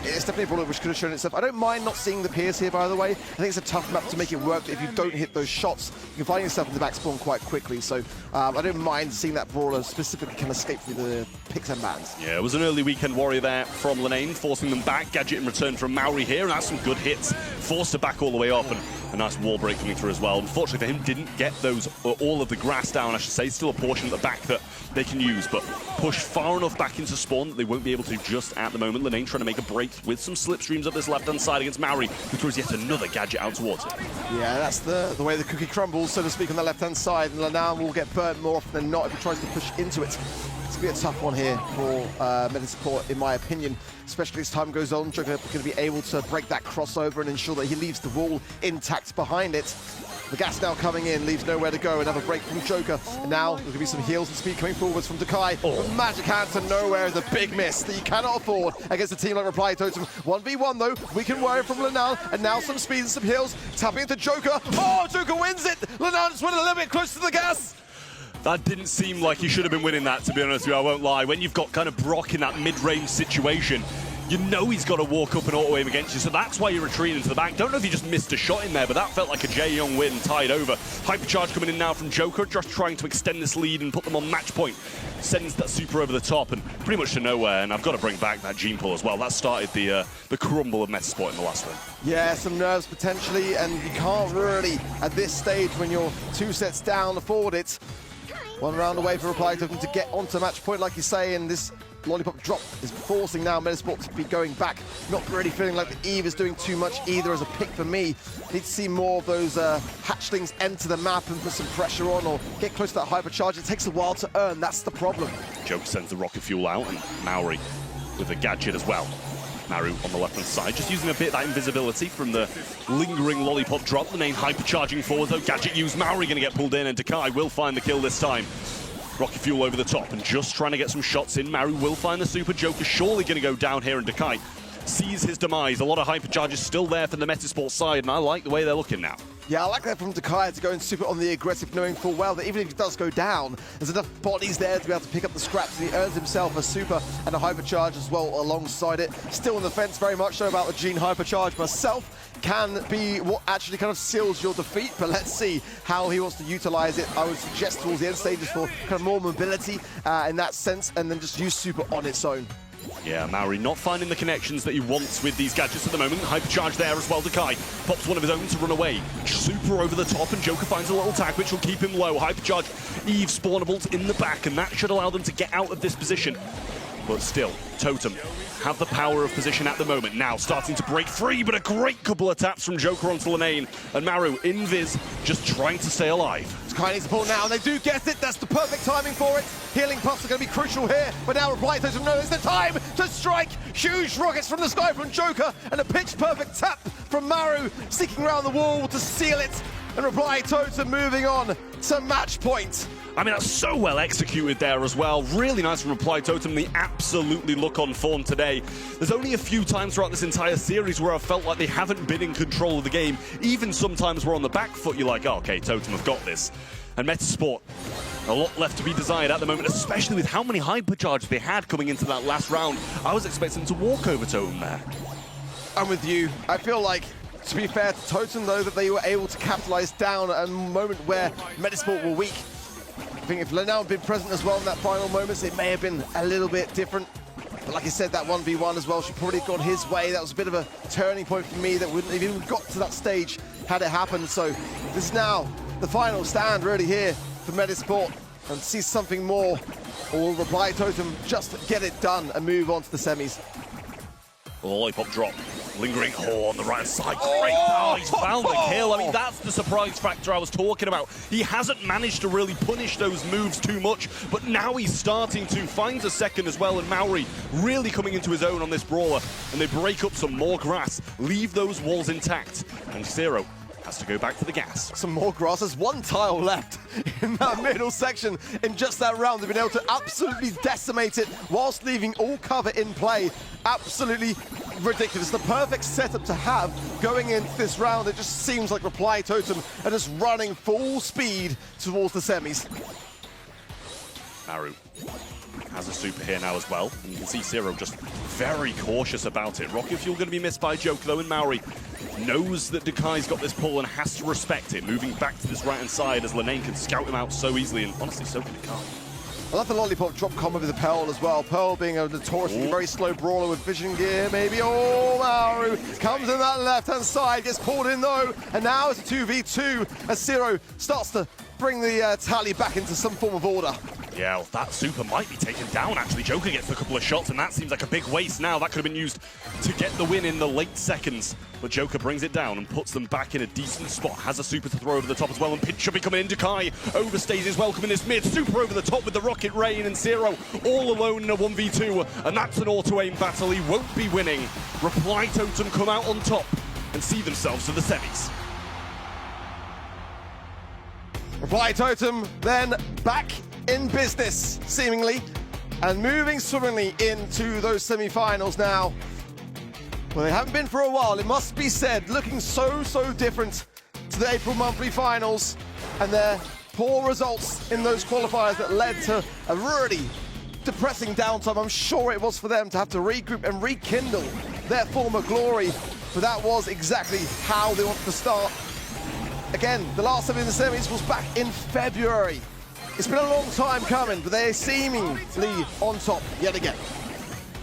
it's definitely a brawler which could have shown itself. I don't mind not seeing the Pierce here, by the way. I think it's a tough map to make it work. If you don't hit those shots, you can find yourself in the back spawn quite quickly. So I don't mind seeing that brawler specifically kind of escape through the picks and bans. Yeah, it was an early weekend warrior there from Lenane, forcing them back. Gadget in return from Maori here, and that's some good hits. Forced her back all the way up, and a nice wall break coming through as well. Unfortunately for him, didn't get those, all of the grass down, I should say. Still a portion at the back that they can use, but pushed far enough back into spawn that they won't be able to just at the moment. Lenane trying to make a break with some slipstreams up this left-hand side against Maori, who throws yet another gadget out towards it. Yeah, that's the way the cookie crumbles, so to speak, on the left-hand side, and Lenane will get burnt more often than not if he tries to push into it. It's going to be a tough one here for Metasport, in my opinion, especially as time goes on. Joker going to be able to break that crossover and ensure that he leaves the wall intact behind it. The gas now coming in, leaves nowhere to go. Another break from Joker. And now there's going to be some heals and speed coming forwards from Dakai. Oh. Magic hand to nowhere is a big miss that you cannot afford against a team like Reply Totem. 1v1 though, we can worry from Lenane. And now some speed and some heals. Tapping into Joker. Oh, Joker wins it! Lenane just went a little bit close to the gas. That didn't seem like he should have been winning that, to be honest with you, I won't lie. When you've got kind of Brock in that mid-range situation, you know he's got to walk up and auto-aim against you, so that's why you're retreating to the back. Don't know if he just missed a shot in there, but that felt like a Jaeyoung win, tied over. Hypercharge coming in now from Joker, just trying to extend this lead and put them on match point. Sends that super over the top and pretty much to nowhere, and I've got to bring back that Gene pull as well. That started the crumble of Metasport in the last one. Yeah, some nerves potentially, and you can't really, at this stage, when you're 2 sets down, afford it. 1 round away for Reply Totem to get onto match point, like you say, and this lollipop drop is forcing now Metasport to be going back. Not really feeling like the Eve is doing too much either as a pick for me. Need to see more of those hatchlings enter the map and put some pressure on or get close to that hypercharge. It takes a while to earn, that's the problem. Joker sends the rocket fuel out, and Maori with a gadget as well. Maru on the left-hand side, just using a bit of that invisibility from the lingering lollipop drop. The name hypercharging forward, though. Gadget used. Maori going to get pulled in, and Dakai will find the kill this time. Rocket fuel over the top, and just trying to get some shots in. Maru will find the super. Joker surely going to go down here, and Dakai sees his demise. A lot of hypercharges still there for the Metasport side, and I like the way they're looking now. Yeah, I like that from Dakai to go and super on the aggressive, knowing full well that even if he does go down, there's enough bodies there to be able to pick up the scraps, and he earns himself a super and a hypercharge as well alongside it. Still on the fence very much so about the Gene hypercharge myself. Can be what actually kind of seals your defeat, but let's see how he wants to utilize it. I would suggest towards the end stages for kind of more mobility in that sense, and then just use super on its own. Yeah, Maori not finding the connections that he wants with these gadgets at the moment. Hypercharge there as well. Dakai pops one of his own to run away. Super over the top, and Joker finds a little tag, which will keep him low. Hypercharge, Eve spawnables in the back, and that should allow them to get out of this position. But still, Totem have the power of position at the moment. Now starting to break free, but a great couple of taps from Joker onto Linane. And Maru, invis, just trying to stay alive. Dakai needs the ball now, and they do get it. That's the perfect timing for it. Healing puffs are going to be crucial here, but now Reply Totem knows the time to strike. Huge rockets from the sky from Joker, and a pitch-perfect tap from Maru, sticking around the wall to seal it. And Reply Totem moving on to match point. I mean, that's so well executed there as well. Really nice from Reply Totem. They absolutely look on form today. There's only a few times throughout this entire series where I felt like they haven't been in control of the game. Even sometimes we're on the back foot, you're like, oh, okay, Totem have got this. And Metasport, a lot left to be desired at the moment, especially with how many hypercharges they had coming into that last round. I was expecting to walk over Totem there. I'm with you. I feel like, to be fair to Totem, though, that they were able to capitalize down at a moment where Metasport were weak. I think if Lenau had been present as well in that final moments, it may have been a little bit different. But like I said, that 1v1 as well should probably have gone his way. That was a bit of a turning point for me that wouldn't have even got to that stage had it happened. So this is now the final stand really here for Metasport, and see something more, or will Reply Totem just get it done and move on to the semis? Lollipop drop. Lingering hole on the right side. Great. Oh, he's found the kill. I mean, that's the surprise factor I was talking about. He hasn't managed to really punish those moves too much, but now he's starting to. Finds a second as well, and Maori really coming into his own on this brawler. And they break up some more grass, leave those walls intact, and Zero has to go back to the gas. Some more grass. There's one tile left in that middle section. In just that round, they've been able to absolutely decimate it whilst leaving all cover in play. Absolutely ridiculous. The perfect setup to have going into this round. It just seems like Reply Totem are just running full speed towards the semis. Maru has a super here now as well, and you can see Zero just very cautious about it. Rocket Fuel going to be missed by Joker though, and Maori knows that Dakai's got this pull and has to respect it, moving back to this right-hand side as Linane can scout him out so easily, and honestly, so can Dakai. I love the Lollipop drop combo with the Pearl as well. Pearl being a notoriously very slow brawler with vision gear, maybe. Oh, Maru comes in that left-hand side, gets pulled in though, and now it's a 2v2 as Zero starts to bring the tally back into some form of order. Yeah, well, that super might be taken down, actually. Joker gets a couple of shots, and that seems like a big waste now. That could have been used to get the win in the late seconds. But Joker brings it down and puts them back in a decent spot. Has a super to throw over the top as well, and Pinch should be coming in. Dakai overstays his welcome in this mid. Super over the top with the Rocket Rain, and Zero all alone in a 1v2. And that's an auto-aim battle he won't be winning. Reply Totem come out on top and see themselves to the semis. Reply Totem then back in business, seemingly, and moving swimmingly into those semi-finals now. Well, they haven't been for a while, it must be said, looking so different to the April monthly finals, and their poor results in those qualifiers that led to a really depressing downtime. I'm sure it was for them to have to regroup and rekindle their former glory, but that was exactly how they wanted to start. Again, the last time in the semis was back in February. It's been a long time coming, but they're seemingly on top yet again.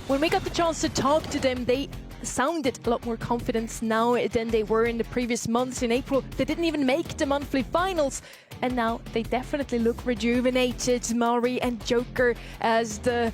When we got the chance to talk to them, they sounded a lot more confident now than they were in the previous months. In April, they didn't even make the monthly finals, and now they definitely look rejuvenated. Maori and Joker as the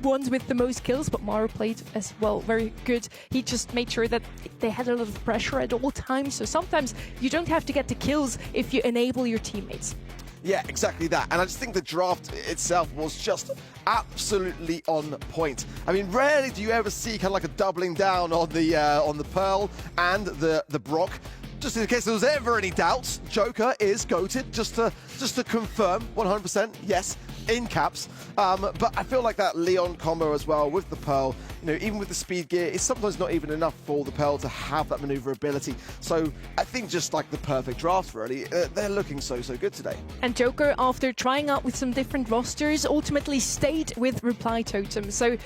ones with the most kills, but Maru played as well very good. He just made sure that they had a lot of pressure at all times, so sometimes you don't have to get the kills if you enable your teammates. Yeah, exactly that. And I just think the draft itself was just absolutely on point. I mean, rarely do you ever see kind of like a doubling down on the Pearl and the Brock. Just in case there was ever any doubts, Joker is GOATed, just to confirm 100%, yes. in caps. But I feel like that Leon combo as well with the Pearl, even with the speed gear, it's sometimes not even enough for the Pearl to have that maneuverability. So I think just like the perfect draft, really. They're looking so good today. And Joker, after trying out with some different rosters, ultimately stayed with Reply Totem. So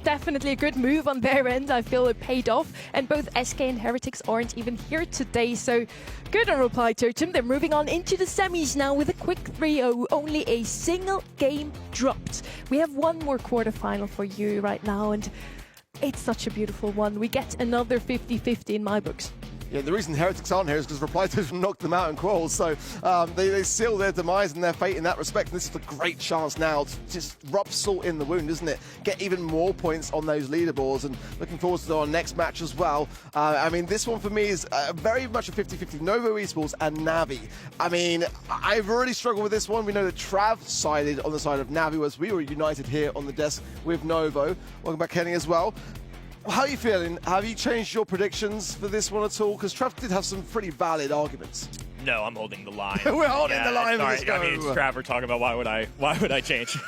definitely a good move on their end. I feel it paid off. And both SK and Heretics aren't even here today. So good on Reply Totem. They're moving on into the semis now with a quick 3-0. Only a single game dropped. We have one more quarterfinal for you right now. And it's such a beautiful one. We get another 50-50 in my books. Yeah, the reason Heretics aren't here is because Reply Totem knocked them out in Quarrels, so they seal their demise and their fate in that respect. And this is a great chance now to just rub salt in the wound, isn't it? Get even more points on those leaderboards, and looking forward to our next match as well. I mean, this one for me is very much a 50-50. Novo Esports and Navi. I mean, I've really struggled with this one. We know that Trav sided on the side of Navi, whereas we were united here on the desk with Novo. Welcome back, Kenny, as well. How are you feeling? Have you changed your predictions for this one at all? Because Trav did have some pretty valid arguments. No, I'm holding the line. We're holding the line. Sorry, I mean, it's Trevor talking about why would I change?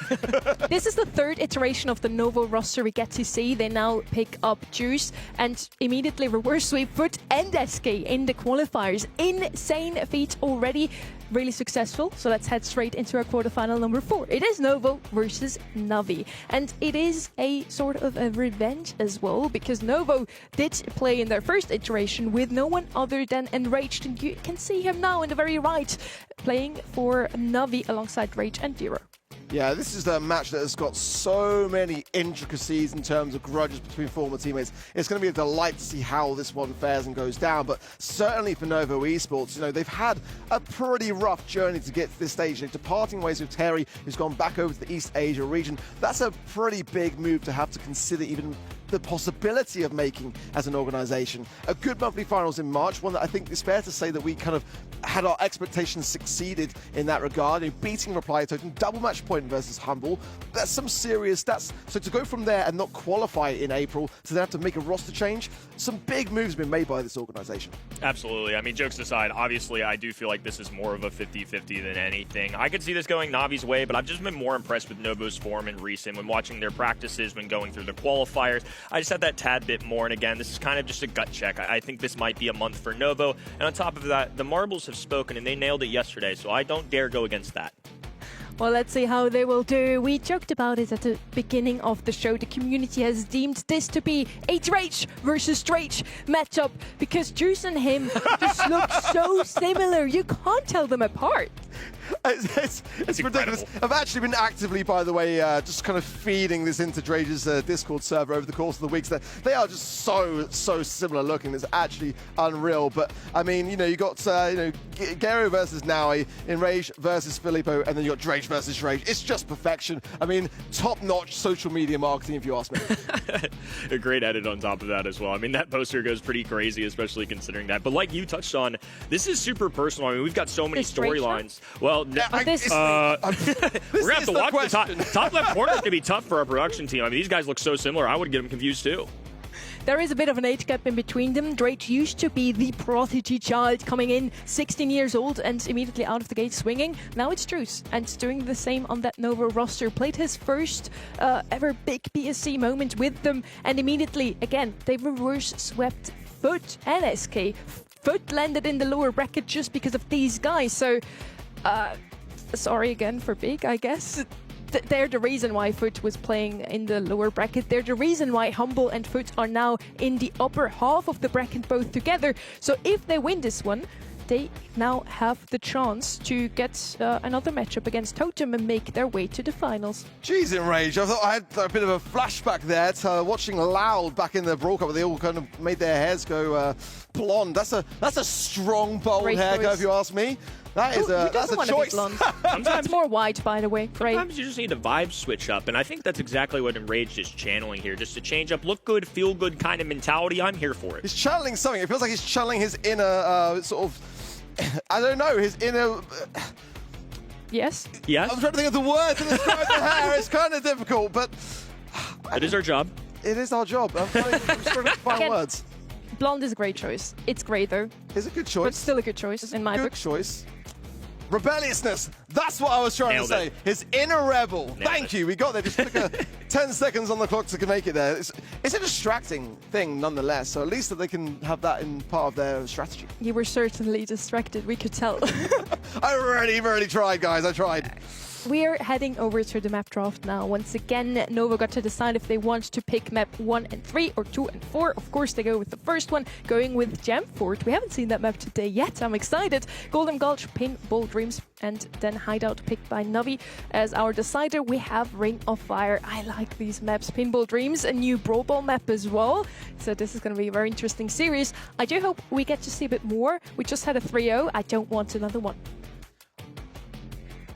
This is the third iteration of the Novo roster we get to see. They now pick up Juice and immediately reverse sweep Foot and SK in the qualifiers. Insane feat already. Really successful. So let's head straight into our quarterfinal number 4. It is Novo versus Navi. And it is a sort of a revenge as well, because Novo did play in their first iteration with no one other than Enraged. And you can see him now in the very right, playing for Navi alongside Rage and Dira. Yeah, this is a match that has got so many intricacies in terms of grudges between former teammates. It's going to be a delight to see how this one fares and goes down. But certainly for Novo Esports, they've had a pretty rough journey to get to this stage. They're departing ways with Terry, who's gone back over to the East Asia region. That's a pretty big move to have to consider even the possibility of making as an organization. A good monthly finals in March, one that I think is fair to say that we kind of had our expectations succeeded in that regard. Beating Reply Totem, double match point versus Humble. That's some serious stats. So to go from there and not qualify in April, to then have to make a roster change, some big moves have been made by this organization. Absolutely. I mean, jokes aside, obviously I do feel like this is more of a 50-50 than anything. I could see this going Navi's way, but I've just been more impressed with Novo's form in recent. When watching their practices, when going through the qualifiers, I just had that tad bit more. And again, this is kind of just a gut check. I think this might be a month for Novo. And on top of that, the marbles have spoken and they nailed it yesterday, so I don't dare go against that. Well, let's see how they will do. We joked about it at the beginning of the show. The community has deemed this to be a Drake versus Drake matchup because Juice and him just look so similar. You can't tell them apart. It's ridiculous. I've actually been actively, by the way, just kind of feeding this into Drage's Discord server over the course of the weeks. They are just so similar looking. It's actually unreal. But I mean, you got Gero versus Naui, Enrage versus Filippo, and then you got Drage versus Rage. It's just perfection. I mean, top-notch social media marketing, if you ask me. A great edit on top of that as well. I mean, that poster goes pretty crazy, especially considering that. But like you touched on, this is super personal. I mean, we've got so many storylines. Well, we're going to have to walk the top left corner. Is going to be tough for our production team. I mean, these guys look so similar. I would get them confused too. There is a bit of an age gap in between them. Drake used to be the prodigy child, coming in 16 years old and immediately out of the gate swinging. Now it's Juice, and doing the same on that Novo roster. Played his first ever big BSC moment with them, and immediately, again, they reverse swept Foot and SK. Foot landed in the lower bracket just because of these guys, so sorry again for Big, I guess. They're the reason why Foot was playing in the lower bracket. They're the reason why Humble and Foot are now in the upper half of the bracket both together. So if they win this one, they now have the chance to get another matchup against Totem and make their way to the finals. Jeez, Enrage. I thought I had a bit of a flashback there to watching Loud back in the Brawl Cup, where they all kind of made their hairs go blonde. That's a strong, bold haircut, if you ask me. That's a choice. It's more white, by the way. Right. Sometimes you just need a vibe switch up, and I think that's exactly what Enraged is channeling here. Just to change up, look good, feel good kind of mentality. I'm here for it. He's channeling something. It feels like he's channeling his inner sort of, I don't know, his inner... Yes? Yes? I'm trying to think of the word to describe the hair. It's kind of difficult, but... It is our job. It is our job. I'm struggling to find words. Blonde is a great choice. It's grey, though. It's a good choice. But still a good choice in my book. Good choice. Rebelliousness. That's what I was trying Nailed to say. it. His inner rebel. Thank it. you. We got there. Just took 10 seconds on the clock to make it there. It's a distracting thing nonetheless. So at least that they can have that in part of their strategy. You were certainly distracted, we could tell. I really tried, guys. I tried. We're heading over to the map draft now. Once again, Nova got to decide if they want to pick map 1 and 3 or 2 and 4. Of course, they go with the first one, going with Jamfort. We haven't seen that map today yet. I'm excited. Golden Gulch, Pinball Dreams, and then Hideout picked by Navi. As our decider, we have Ring of Fire. I like these maps. Pinball Dreams, a new Brawl Ball map as well. So this is going to be a very interesting series. I do hope we get to see a bit more. We just had a 3-0. I don't want another one.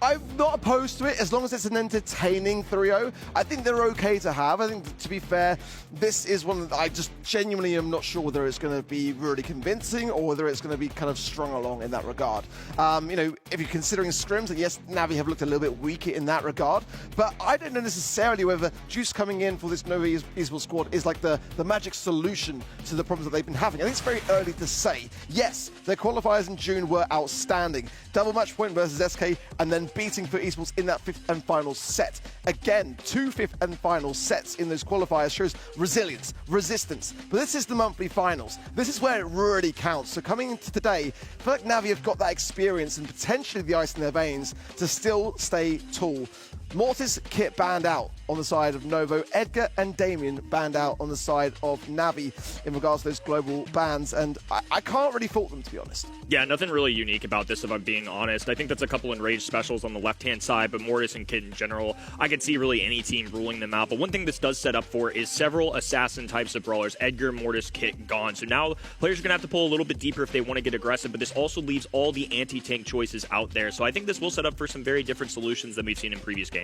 I'm not opposed to it as long as it's an entertaining 3-0. I think they're okay to have. I think, to be fair, this is one that I just genuinely am not sure whether it's going to be really convincing or whether it's going to be kind of strung along in that regard. You know, if you're considering scrims, and yes, Navi have looked a little bit weaker in that regard, but I don't know necessarily whether Juice coming in for this Nova esports squad is like the magic solution to the problems that they've been having. I think it's very early to say. Yes, their qualifiers in June were outstanding. Double match point versus SK, and then beating for esports in that 5th and final set. Again, 2 5th and final sets in those qualifiers shows resilience, resistance. But this is the monthly finals. This is where it really counts. So coming into today, I feel like Navi have got that experience and potentially the ice in their veins to still stay tall. Mortis Kit banned out on the side of Novo. Edgar and Damien banned out on the side of Navi in regards to those global bans, and I can't really fault them, to be honest. Yeah, nothing really unique about this, if I'm being honest. I think that's a couple enraged specials on the left-hand side, but Mortis and Kit in general, I could see really any team ruling them out. But one thing this does set up for is several assassin types of brawlers. Edgar, Mortis, Kit, gone. So now players are going to have to pull a little bit deeper if they want to get aggressive, but this also leaves all the anti-tank choices out there. So I think this will set up for some very different solutions than we've seen in previous games.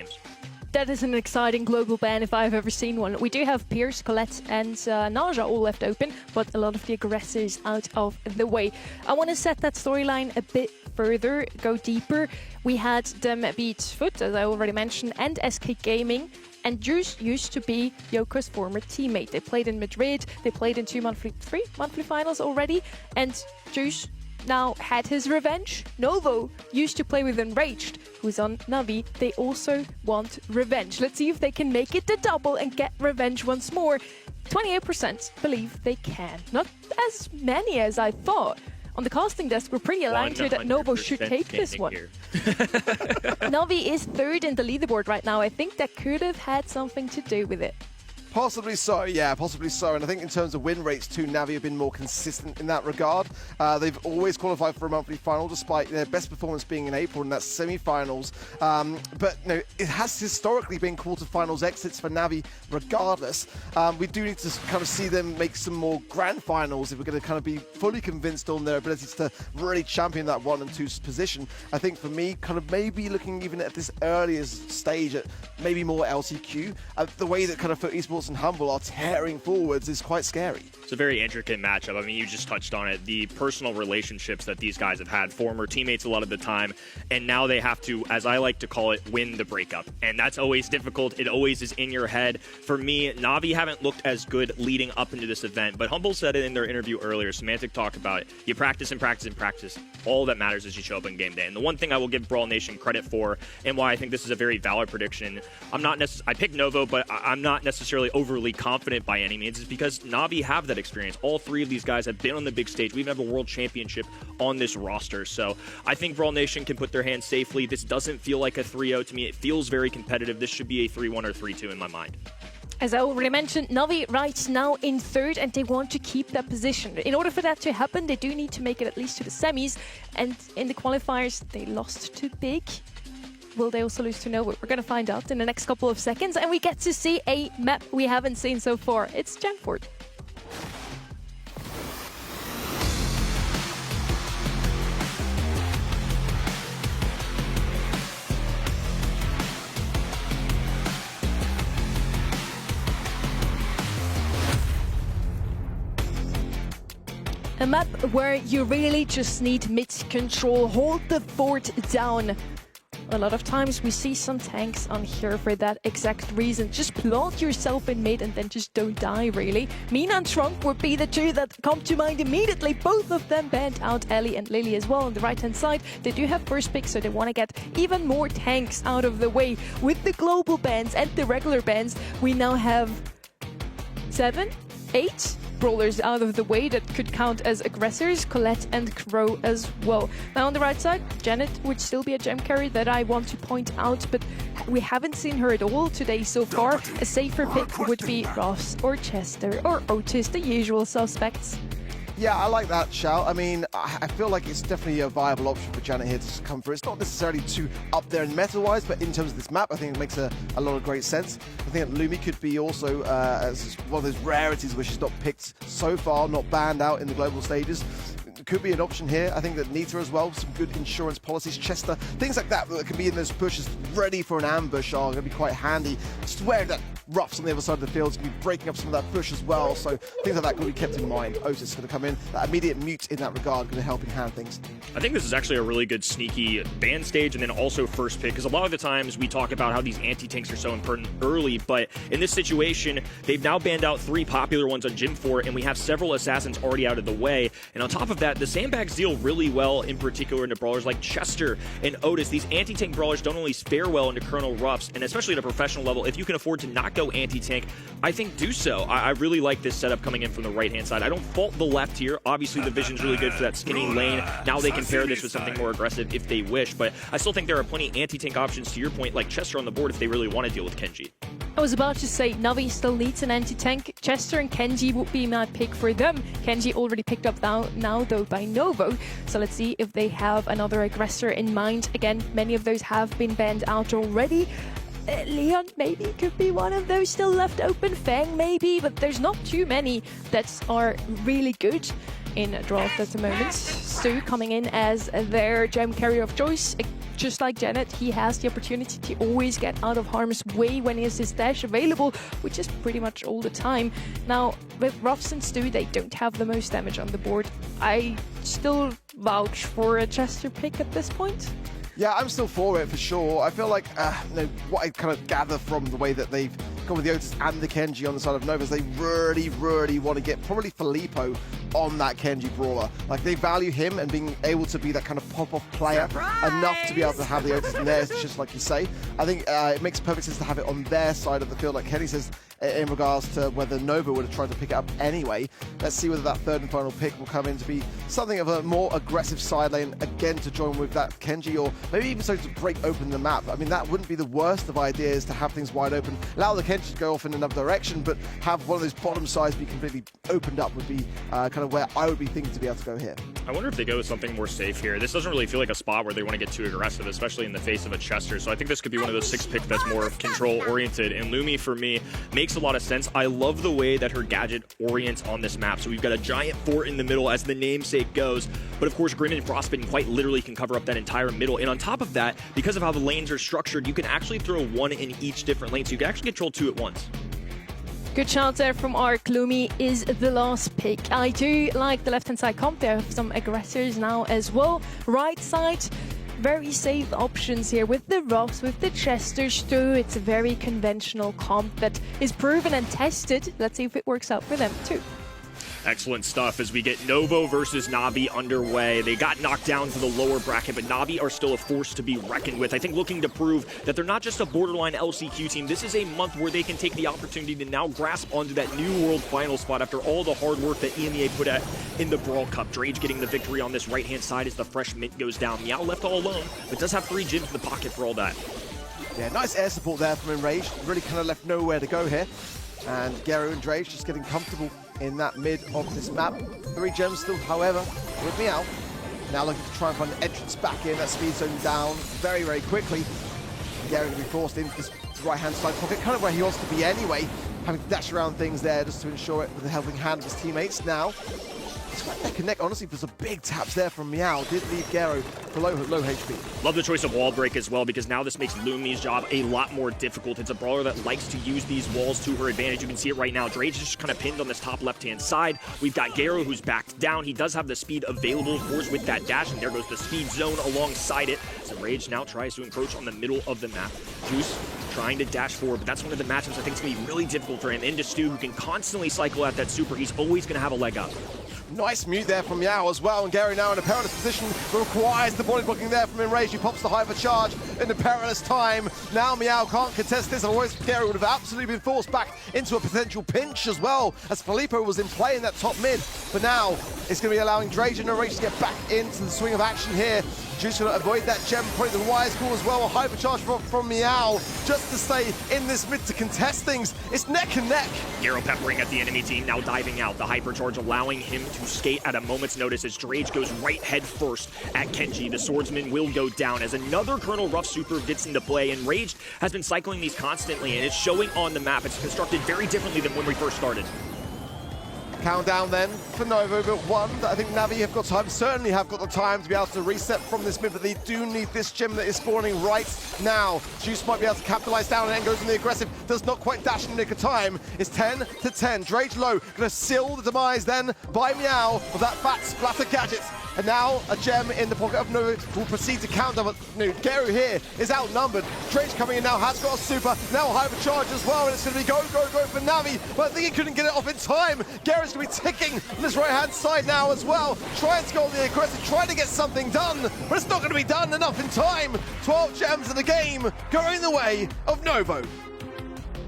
That is an exciting global ban if I've ever seen one. We do have Pierce, Colette and Naja all left open, but a lot of the aggressors out of the way. I want to set that storyline a bit further, go deeper. We had them beat Foot, as I already mentioned, and SK Gaming. And Juice used to be Yoko's former teammate. They played in Madrid, they played in 3 monthly finals already, and Juice now had his revenge. Novo used to play with Enraged, who's on Navi. They also want revenge. Let's see if they can make it the double and get revenge once more. 28% believe they can. Not as many as I thought. On the casting desk, we're pretty aligned here that Novo should take this one. Navi is 3rd in the leaderboard right now. I think that could have had something to do with it. Possibly so, yeah, possibly so. And I think in terms of win rates too, Navi have been more consistent in that regard. They've always qualified for a monthly final, despite their best performance being in April, and that's semi-finals. But you know, it has historically been quarterfinals exits for Navi regardless. We do need to kind of see them make some more grand finals if we're going to kind of be fully convinced on their abilities to really champion that 1 and 2 position. I think for me, kind of maybe looking even at this earliest stage at maybe more LCQ, the way that kind of for esports and Humble are tearing forwards is quite scary. It's a very intricate matchup. I mean, you just touched on it. The personal relationships that these guys have had, former teammates a lot of the time, and now they have to, as I like to call it, win the breakup. And that's always difficult. It always is in your head. For me, Navi haven't looked as good leading up into this event, but Humble said it in their interview earlier. Semantic talked about it. You practice and practice and practice. All that matters is you show up on game day. And the one thing I will give Brawl Nation credit for, and why I think this is a very valid prediction, I picked Novo, but I'm not necessarily overly confident by any means, is because Navi have that experience. All 3 of these guys have been on the big stage. We even have a world championship on this roster. So I think Brawl Nation can put their hands safely. This doesn't feel like a 3-0 to me. It feels very competitive. This should be a 3-1 or 3-2 in my mind. As I already mentioned, Navi right now in 3rd, and they want to keep that position. In order for that to happen, they do need to make it at least to the semis. And in the qualifiers, they lost to Big. Will they also lose to Nova? We're going to find out in the next couple of seconds, and we get to see a map we haven't seen so far. It's Jamfort. A map where you really just need mid control, hold the fort down. A lot of times we see some tanks on here for that exact reason. Just plant yourself in mid and then just don't die, really. Mina and Trunk would be the two that come to mind immediately. Both of them banned out Ellie and Lily as well on the right-hand side. They do have first pick, so they want to get even more tanks out of the way. With the global bans and the regular bans, we now have 7, 8 brawlers out of the way that could count as aggressors, Colette and Crow as well. Now on the right side, Janet would still be a gem carry that I want to point out, but we haven't seen her at all today so far. A safer pick would be Ross or Chester or Otis, the usual suspects. Yeah, I like that shout. I mean, I feel like it's definitely a viable option for Janet here to come through. It's not necessarily too up there in meta-wise, but in terms of this map, I think it makes a lot of great sense. I think that Lumi could be also as one of those rarities where she's not picked so far, not banned out in the global stages. Could be an option here. I think that Nita as well, some good insurance policies, Chester, things like that that can be in those bushes ready for an ambush are going to be quite handy. Just wearing that Ruffs on the other side of the field is going to be breaking up some of that bush as well, so things like that could be kept in mind. Otis is going to come in, that immediate mute in that regard, going to help in hand things. I think this is actually a really good sneaky ban stage and then also first pick, because a lot of the times we talk about how these anti-tanks are so important early, but in this situation, they've now banned out 3 popular ones on Gym 4, and we have several assassins already out of the way, and on top of that, the sandbags deal really well, in particular into brawlers like Chester and Otis. These anti-tank brawlers don't only fare well into Colonel Ruffs, and especially at a professional level, if you can afford to not go anti-tank, I think do so. I really like this setup coming in from the right-hand side. I don't fault the left here. Obviously, the vision's really good for that skinny lane. Now they can pair this with something more aggressive if they wish, but I still think there are plenty anti-tank options, to your point, like Chester on the board if they really want to deal with Kenji. I was about to say, Navi still needs an anti-tank. Chester and Kenji would be my pick for them. Kenji already picked up now though by Novo, so let's see if they have another aggressor in mind. Again, many of those have been banned out already. Leon maybe could be one of those still left open. Fang maybe, but there's not too many that are really good in a draft at the moment. Stu coming in as their gem carrier of choice. Just like Janet, he has the opportunity to always get out of harm's way when he has his dash available, which is pretty much all the time. Now, with Ruffs and Stu, they don't have the most damage on the board. I still vouch for a Chester pick at this point. Yeah, I'm still for it for sure. I feel like what I kind of gather from the way that they've gone with the Otis and the Kenji on the side of Nova is they really want to get probably Filippo on that Kenji brawler. Like, they value him and being able to be that kind of pop-off player enough to be able to have the Otis in theirs, just like you say. I think it makes perfect sense to have it on their side of the field, like Kenny says, in regards to whether Nova would have tried to pick it up anyway. Let's see whether that third and final pick will come in to be something of a more aggressive side lane, again, to join with that Kenji, or maybe even so to break open the map. I mean, that wouldn't be the worst of ideas, to have things wide open, allow the Kenji to go off in another direction, but have one of those bottom sides be completely opened up would be kind of where I would be thinking to be able to go here. I wonder if they go with something more safe here. This doesn't really feel like a spot where they want to get too aggressive, especially in the face of a Chester, so I think this could be one of those 6 picks that's more control-oriented, and Lumi, for me, makes a lot of sense. I love the way that her gadget orients on this map. So we've got a giant fort in the middle, as the namesake goes, but of course Grim and Frostbite quite literally can cover up that entire middle, and on top of that, because of how the lanes are structured, you can actually throw 1 in each different lane, so you can actually control 2 at once. Good shout there from Ark. Lumi is the last pick. I do like the left-hand side comp. There have some aggressors now as well. Right side, very safe options here with the Ruffs, with the Chesters too. It's a very conventional comp that is proven and tested. Let's see if it works out for them too. Excellent stuff as we get Novo versus Navi underway. They got knocked down to the lower bracket, but Navi are still a force to be reckoned with. I think looking to prove that they're not just a borderline LCQ team. This is a month where they can take the opportunity to now grasp onto that new world final spot after all the hard work that EMEA put at in the Brawl Cup. Drage getting the victory on this right-hand side as the fresh mint goes down. Meow left all alone, but does have 3 gems in the pocket for all that. Yeah, nice air support there from Enraged. Really kind of left nowhere to go here. And Gero and Drage just getting comfortable in that mid of this map. 3 gems still, however, with Meow. Now looking to try and find an entrance back in. That speed zone down very quickly. Gero going to be forced into this right-hand side pocket, kind of where he wants to be anyway. Having to dash around things there just to ensure it with a helping hand of his teammates. Now, It's quite neck and neck, honestly. There's some big taps there from Meow. Did leave Garo for low HP. Love the choice of wall break as well, because now this makes Lumi's job a lot more difficult. It's a brawler that likes to use these walls to her advantage. You can see it right now. Drage is just kind of pinned on this top left-hand side. We've got Garo who's backed down. He does have the speed available, of course, with that dash, and there goes the speed zone alongside it. So Rage now tries to encroach on the middle of the map. Juice trying to dash forward, but that's one of the matchups I think is going to be really difficult for him. Into Stu, who can constantly cycle out that super. He's always going to have a leg up. Nice mute there from Meow as well, and Gary now in a perilous position, requires the body blocking there from Enraged. He pops the hyper charge in a perilous time. Now Meow can't contest this, otherwise Gary would have absolutely been forced back into a potential pinch as well, as Filippo was in play in that top mid. But now it's going to be allowing Drage and Enraged to get back into the swing of action here. Juice going to avoid that gem, probably the wise call as well. A hypercharge from Meow just to stay in this mid to contest things. It's neck and neck. Garo peppering at the enemy team, now diving out. The hypercharge allowing him to skate at a moment's notice as Drage goes right head first at Kenji. The swordsman will go down as another Colonel Ruff super gets into play. And Rage has been cycling these constantly, and it's showing on the map. It's constructed very differently than when we first started. Countdown then for Novo, but one that I think Navi have got time, certainly have got the time to be able to reset from this mid, but they do need this gem that is spawning right now. Juice might be able to capitalize down and then goes in the aggressive, does not quite dash in the nick of time. It's 10 to 10. Drage low, gonna seal the demise then by Meow of that fat splatter gadget. And now a gem in the pocket of Novo will proceed to counter, but no, Garo here is outnumbered. Drage coming in now, has got a super, now a hypercharge as well, and it's gonna be go for Navi, but I think he couldn't get it off in time. Garo's gonna be ticking on this right-hand side now as well, trying to go on the aggressive, trying to get something done, but it's not gonna be done enough in time. 12 gems in the game, going the way of Novo.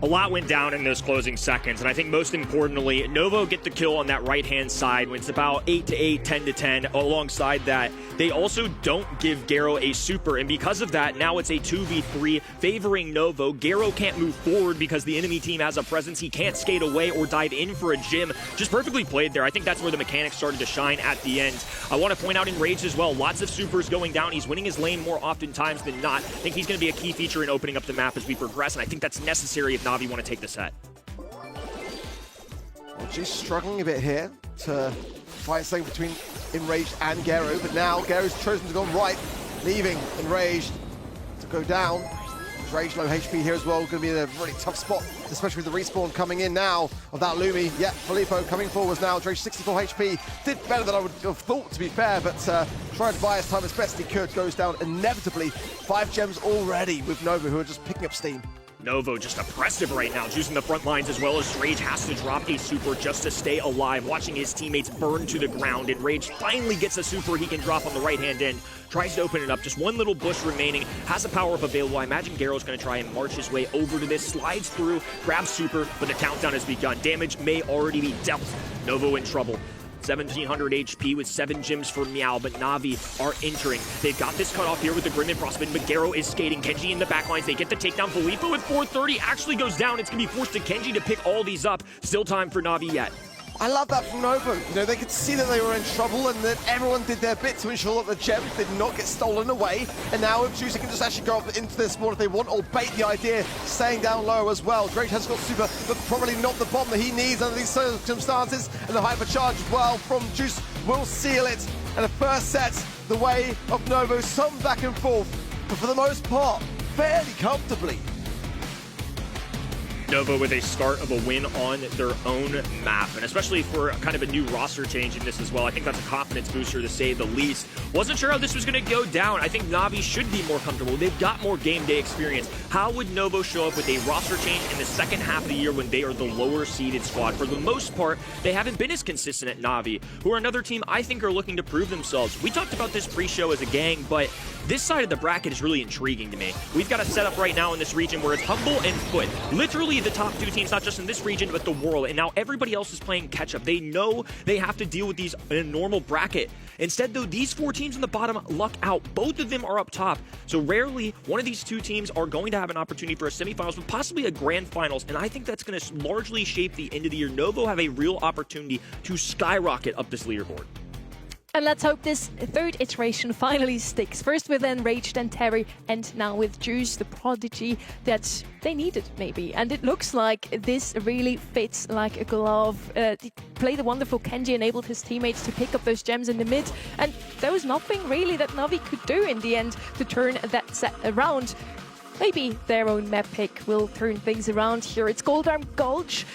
A lot went down in those closing seconds, and I think most importantly, Novo get the kill on that right-hand side when it's about 8 to 8, 10 to 10. Alongside that, they also don't give Garo a super, and because of that, now it's a 2v3 favoring Novo. Garo can't move forward because the enemy team has a presence. He can't skate away or dive in for a gym. Just perfectly played there. I think that's where the mechanics started to shine at the end. I want to point out Enraged as well. Lots of supers going down. He's winning his lane more oftentimes than not. I think he's going to be a key feature in opening up the map as we progress, and I think that's necessary if Navi want to take the set. Well, Juice struggling a bit here to find something between Enraged and Garo, but now Garo's chosen to go right, leaving Enraged to go down. Drage low HP here as well, going to be in a really tough spot, especially with the respawn coming in now of that Lumi. Yeah, Filippo coming forwards now. Drage 64 HP, did better than I would have thought, to be fair, but trying to buy his time as best he could, goes down inevitably. 5 gems already with Nova, who are just picking up steam. Novo just oppressive right now, juicing the front lines as well as Rage has to drop a super just to stay alive, watching his teammates burn to the ground, and Rage finally gets a super he can drop on the right-hand end, tries to open it up, just one little bush remaining, has a power-up available. I imagine Garo's going to try and march his way over to this, slides through, grabs super, but the countdown has begun. Damage may already be dealt. Novo in trouble. 1700 HP with 7 gems for Meow, but Navi are entering. They've got this cut off here with the Grim and Frostman, but Garo is skating. Kenji in the backlines. They get the takedown. Filippo with 430 actually goes down. It's going to be forced to Kenji to pick all these up. Still time for Navi yet. I love that from Novo. You know, they could see that they were in trouble and that everyone did their bit to ensure that the gems did not get stolen away. And now if Juicy can just actually go up into this spawn if they want, or bait the idea, staying down low as well. Drake has got super, but probably not the bomb that he needs under these circumstances. And the hypercharge as well from Juice will seal it. And the first set, the way of Novo, some back and forth, but for the most part, fairly comfortably. Novo with a start of a win on their own map, and especially for kind of a new roster change in this as well. I think that's a confidence booster to say the least. Wasn't sure how this was going to go down. I think Navi should be more comfortable. They've got more game day experience. How would Novo show up with a roster change in the second half of the year when they are the lower seeded squad? For the most part, they haven't been as consistent at Navi, who are another team I think are looking to prove themselves. We talked about this pre-show as a gang, but this side of the bracket is really intriguing to me. We've got a setup right now in this region where it's Humble and Foot. Literally the top 2 teams, not just in this region, but the world. And now everybody else is playing catch-up. They know they have to deal with these in a normal bracket. Instead, though, these 4 teams in the bottom luck out. Both of them are up top. So rarely, one of these 2 teams are going to have an opportunity for a semifinals, but possibly a grand finals. And I think that's going to largely shape the end of the year. Novo have a real opportunity to skyrocket up this leaderboard. And let's hope this third iteration finally sticks. First with Enraged and Terry, and now with Juice, the prodigy that they needed, maybe. And it looks like this really fits like a glove. play the wonderful Kenji enabled his teammates to pick up those gems in the mid, and there was nothing really that Navi could do in the end to turn that set around. Maybe their own map pick will turn things around here. It's Goldarm Gulch.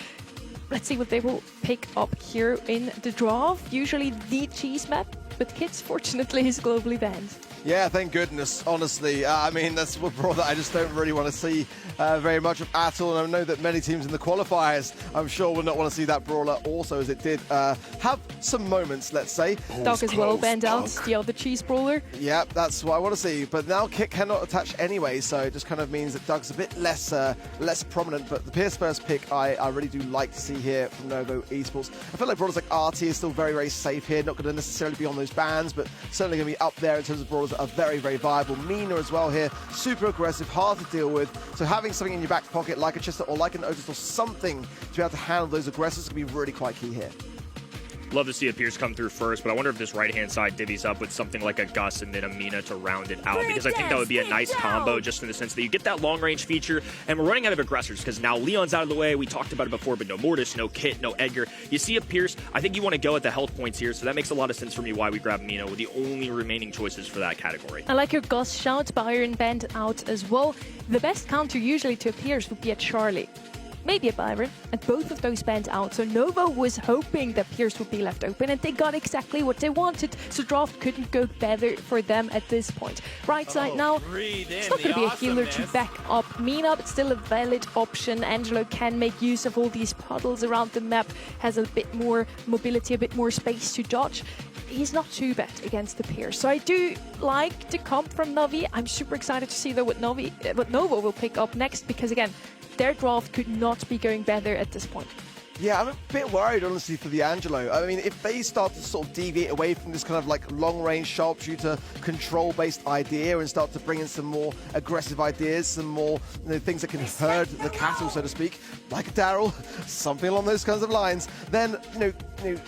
Let's see what they will pick up here in the draft. Usually the cheese map, but Kids fortunately is globally banned. Yeah, thank goodness, honestly. I mean, that's what Brawl that I just don't really want to see very much of at all. And I know that many teams in the qualifiers, I'm sure, will not want to see that Brawler also, as it did have some moments, let's say. Dog as well banned out, the other cheese Brawler. Yeah, that's what I want to see. But now Kit cannot attach anyway, so it just kind of means that Doug's a bit less prominent. But the Pierce first pick, I really do like to see here from Novo Esports. I feel like Brawlers like RT is still very, very safe here. Not going to necessarily be on those bans, but certainly going to be up there in terms of Brawlers are very, very viable. Mina as well here, super aggressive, hard to deal with. So having something in your back pocket like a Chester or like an Otis or something to be able to handle those aggressors can be really quite key here. Love to see a Pierce come through first, but I wonder if this right-hand side divvies up with something like a Gus and then a Mina to round it out, because I think that would be a nice combo, just in the sense that you get that long-range feature, and we're running out of aggressors, because now Leon's out of the way. We talked about it before, but no Mortis, no Kit, no Edgar. You see a Pierce, I think you want to go at the health points here, so that makes a lot of sense for me why we grab Mina with the only remaining choices for that category. I like your Gus shout, Byron banned out as well. The best counter usually to a Pierce would be a Charlie. Maybe a Byron, and both of those banned out. So Novo was hoping that Pierce would be left open, and they got exactly what they wanted. So draft couldn't go better for them at this point. Right side now, it's not going to be a healer to back up Mina, but still a valid option. Angelo can make use of all these puddles around the map, has a bit more mobility, a bit more space to dodge. He's not too bad against the Pierce. So I do like the comp from Navi. I'm super excited to see though what Novo will pick up next, because again, their draft could not be going better at this point. Yeah, I'm a bit worried, honestly, for the Angelo. I mean, if they start to sort of deviate away from this kind of like long-range sharpshooter control-based idea and start to bring in some more aggressive ideas, some more things that can herd the cattle, so to speak, like a Daryl, something along those kinds of lines, then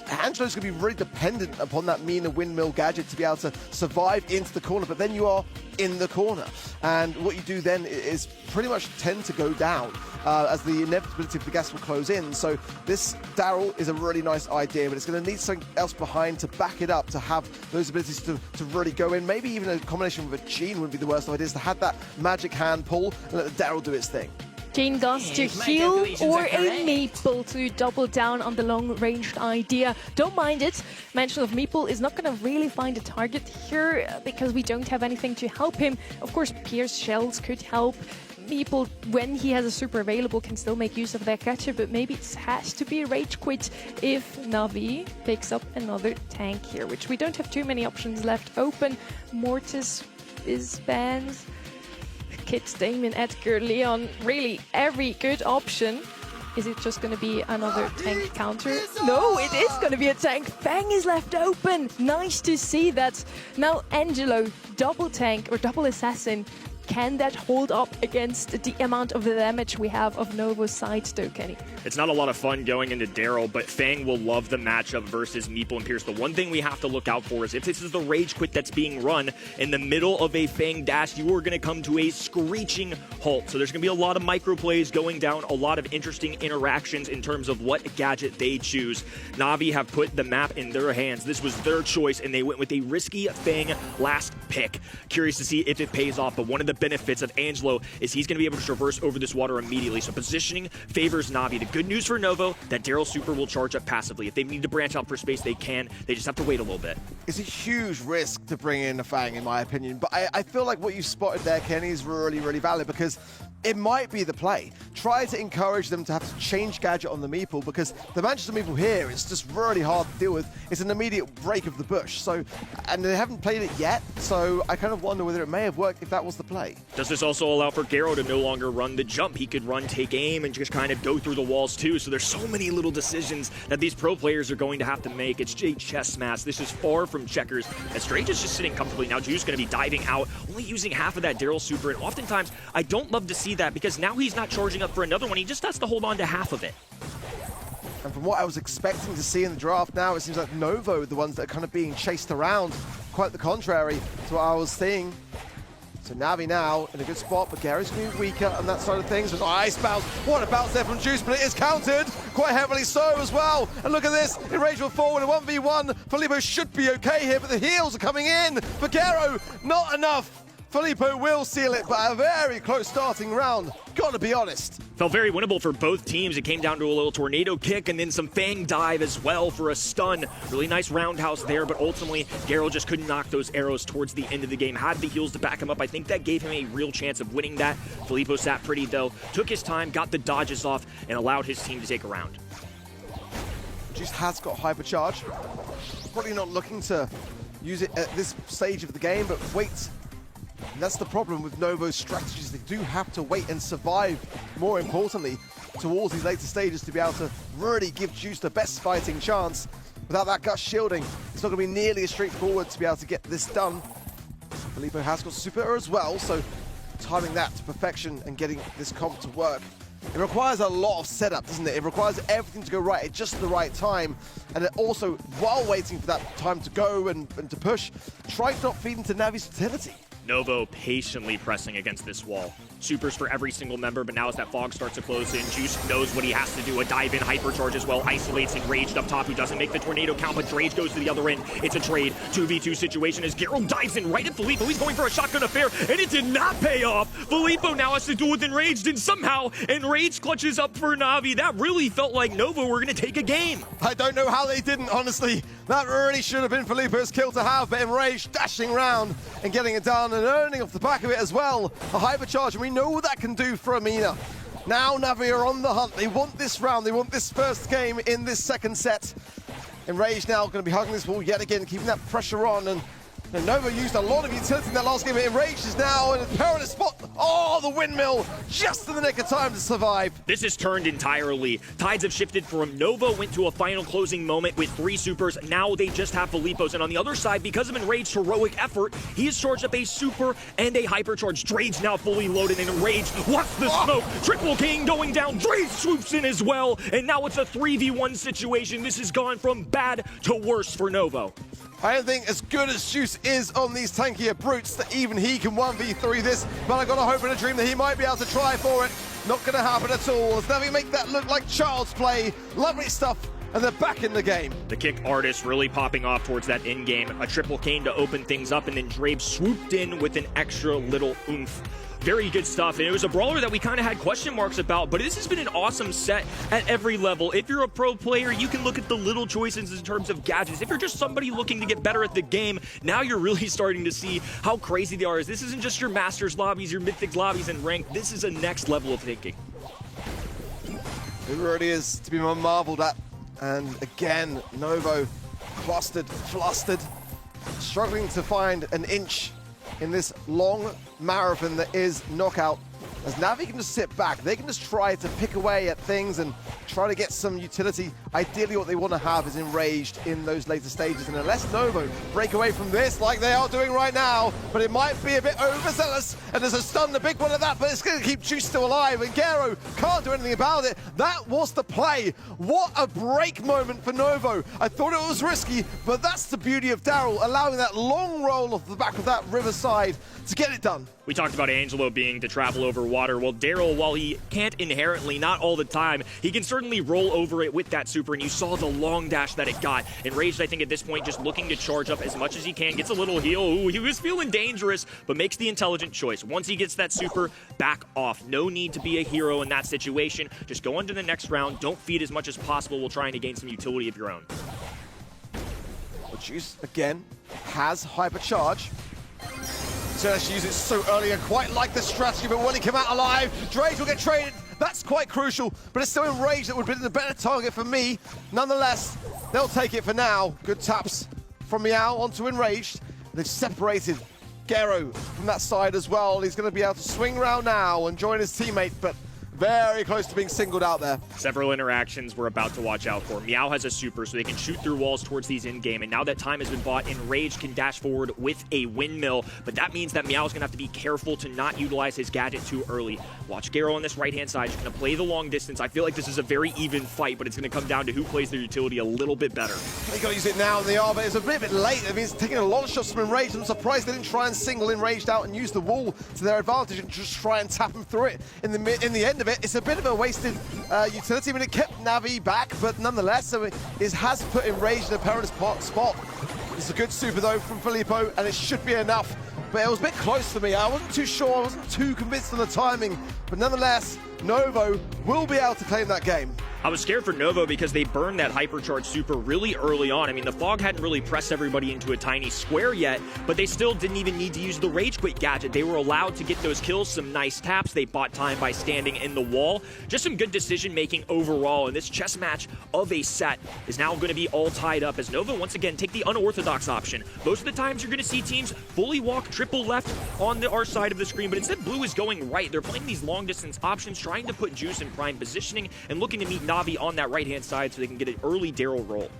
Angelo's going to be really dependent upon that Mina windmill gadget to be able to survive into the corner. But then you are in the corner, and what you do then is pretty much tend to go down as the inevitability of the gas will close in. So this Daryl is a really nice idea, but it's going to need something else behind to back it up, to have those abilities to really go in. Maybe even a combination with a Gene wouldn't be the worst of ideas, to have that magic hand pull and let the Daryl do its thing. Gene Gus to heal, or a Meeple to double down on the long-ranged idea. Don't mind it. Mention of Meeple is not going to really find a target here because we don't have anything to help him. Of course, Pierce shells could help. Meeple, when he has a super available, can still make use of that catcher, but maybe it has to be a rage quit if Navi picks up another tank here, which we don't have too many options left open. Mortis is banned. Kit, Damien, Edgar, Leon, really every good option. Is it just going to be another tank counter? No, it is going to be a tank. Fang is left open. Nice to see that. Now Angelo, double tank or double assassin. Can that hold up against the amount of damage we have of Novo's side, though, Kenny? It's not a lot of fun going into Daryl, but Fang will love the matchup versus Meeple and Pierce. The one thing we have to look out for is if this is the rage quit that's being run in the middle of a Fang dash, you are going to come to a screeching halt. So there's going to be a lot of micro plays going down, a lot of interesting interactions in terms of what gadget they choose. Navi have put the map in their hands. This was their choice, and they went with a risky Fang last pick. Curious to see if it pays off, but one of the benefits of Angelo is he's going to be able to traverse over this water immediately. So positioning favors Navi. The good news for Novo, that Daryl Super will charge up passively. If they need to branch out for space, they can. They just have to wait a little bit. It's a huge risk to bring in a Fang, in my opinion. But I feel like what you spotted there, Kenny, is really, really valid, because it might be the play. Try to encourage them to have to change gadget on the Meeple, because the Manchester Meeple here is just really hard to deal with. It's an immediate break of the bush. So, and they haven't played it yet, so I kind of wonder whether it may have worked if that was the play. Does this also allow for Garo to no longer run the jump? He could run, take aim, and just kind of go through the walls too. So there's so many little decisions that these pro players are going to have to make. It's chess smash. This is far from checkers. And Strange is just sitting comfortably. Now Juice going to be diving out, only using half of that Daryl Super. And oftentimes, I don't love to see that, because now he's not charging up for another one. He just has to hold on to half of it. And from what I was expecting to see in the draft now, it seems like Novo are the ones that are kind of being chased around. Quite the contrary to what I was seeing. So Navi now in a good spot, but Gary's going to be weaker on that side of things. With ice bounce. What a bounce there from Juice, but it is countered. quite heavily so as well. And look at this, Enrage will forward a 1v1. Filippo should be okay here, but the heals are coming in. For Gero, not enough. Filippo will seal it, but a very close starting round. Gotta be honest. Felt very winnable for both teams. It came down to a little tornado kick and then some Fang dive as well for a stun. Really nice roundhouse there, but ultimately, Gero just couldn't knock those arrows towards the end of the game. Had the heals to back him up. I think that gave him a real chance of winning that. Filippo sat pretty though, took his time, got the dodges off, and allowed his team to take a round. Juice has got hypercharge. Probably not looking to use it at this stage of the game, but wait. And that's the problem with Novo's strategies. They do have to wait and survive, more importantly, towards these later stages to be able to really give Juice the best fighting chance. Without that gut shielding, it's not going to be nearly as straightforward to be able to get this done. Filippo has got super as well, so timing that to perfection and getting this comp to work. It requires a lot of setup, doesn't it? It requires everything to go right at just the right time. And it also, while waiting for that time to go and to push, try to not feed into Navi's utility. Novo patiently pressing against this wall. Supers for every single member, but now as that fog starts to close in, Juice knows what he has to do. A dive-in hypercharge as well, isolates Enraged up top, who doesn't make the tornado count, but Drage goes to the other end. It's a trade, 2v2 situation as Gero dives in right at Filippo. He's going for a shotgun affair, and it did not pay off. Filippo now has to deal with Enraged, and somehow Enraged clutches up for Navi. That really felt like Novo were going to take a game. I don't know how they didn't, honestly. That really should have been Filippo's kill to have, but Enraged dashing round and getting it done and earning off the back of it as well. A hypercharge, and we know what that can do for EMEA. Now Navi are on the hunt. They want this round. They want this first game in this second set. Enraged now going to be hugging this wall yet again, keeping that pressure on. And Nova used a lot of utility in that last game, but Enraged is now in a perilous spot. Oh, the windmill, just in the nick of time to survive. This has turned entirely. Tides have shifted from Nova went to a final closing moment with 3 supers. Now they just have Filippo's. And on the other side, because of Enraged's heroic effort, he has charged up a super and a hypercharge. Drage now fully loaded and Enraged. Watch the smoke. Triple King going down. Drage swoops in as well. And now it's a 3v1 situation. This has gone from bad to worse for Novo. I don't think as good as Juice is on these tankier brutes that even he can 1v3 this, but I got a hope and a dream that he might be able to try for it. Not going to happen at all. As Navi make that look like child's play. Lovely stuff, and they're back in the game. The kick artist really popping off towards that end game. A triple cane to open things up, and then Drabe swooped in with an extra little oomph. Very good stuff, and it was a brawler that we kind of had question marks about, but this has been an awesome set at every level. If you're a pro player, you can look at the little choices in terms of gadgets. If you're just somebody looking to get better at the game, now you're really starting to see how crazy they are. This isn't just your Masters lobbies, your Mythics lobbies, and ranked. This is a next level of thinking. It really is to be marveled at. And again, Novo clustered, flustered, struggling to find an inch in this long marathon that is Knockout. As Navi can just sit back, they can just try to pick away at things and try to get some utility. Ideally what they want to have is Enraged in those later stages, and unless Novo break away from this like they are doing right now, but it might be a bit overzealous, and there's a stun, the big one of that, but it's going to keep Juice still alive, and Gero can't do anything about it. That was the play. What a break moment for Novo. I thought it was risky, but that's the beauty of Daryl, allowing that long roll off the back of that riverside to get it done. We talked about Angelo being to travel over water. Well, Daryl, while he can't inherently, not all the time, he can certainly roll over it with that super, and you saw the long dash that it got. Enraged, I think, at this point, just looking to charge up as much as he can, gets a little heal. Ooh, he was feeling dangerous, but makes the intelligent choice. Once he gets that super, back off. No need to be a hero in that situation. Just go on to the next round. Don't feed as much as possible while trying to gain some utility of your own. But Juice, again, has hypercharge. So she used it so early, and quite like the strategy, but will he come out alive? Drage will get traded. That's quite crucial, but it's still Enraged that would have been the better target for me. Nonetheless, they'll take it for now. Good taps from Meow onto Enraged. They've separated Gero from that side as well. He's going to be able to swing around now and join his teammate, but very close to being singled out there. Several interactions we're about to watch out for. Meow has a super, so they can shoot through walls towards these in-game, and now that time has been bought, Enraged can dash forward with a windmill, but that means that Meow's gonna have to be careful to not utilize his gadget too early. Watch Gero on this right-hand side. She's gonna play the long distance. I feel like this is a very even fight, but it's gonna come down to who plays their utility a little bit better. They gotta use it now, and they are, but it's a bit late. I mean, it's taking a lot of shots from Enraged. I'm surprised they didn't try and single Enraged out and use the wall to their advantage and just try and tap him through it in the end of it. of it. It's a bit of a wasted utility. I mean, it kept Navi back, but nonetheless, so it has put Enraged in a perilous spot. It's a good super, though, from Filippo, and it should be enough. But it was a bit close for me. I wasn't too sure. I wasn't too convinced on the timing. But nonetheless, Novo will be able to claim that game. I was scared for Novo because they burned that hypercharge super really early on. I mean, the fog hadn't really pressed everybody into a tiny square yet, but they still didn't even need to use the Rage Quit gadget. They were allowed to get those kills, some nice taps. They bought time by standing in the wall. Just some good decision-making overall, and this chess match of a set is now going to be all tied up as Novo once again take the unorthodox option. Most of the times you're going to see teams fully walk triple left on our side of the screen, but instead Blue is going right. They're playing these long-distance options, trying to put Juice in prime positioning and looking to meet Navi on that right-hand side so they can get an early Daryl roll.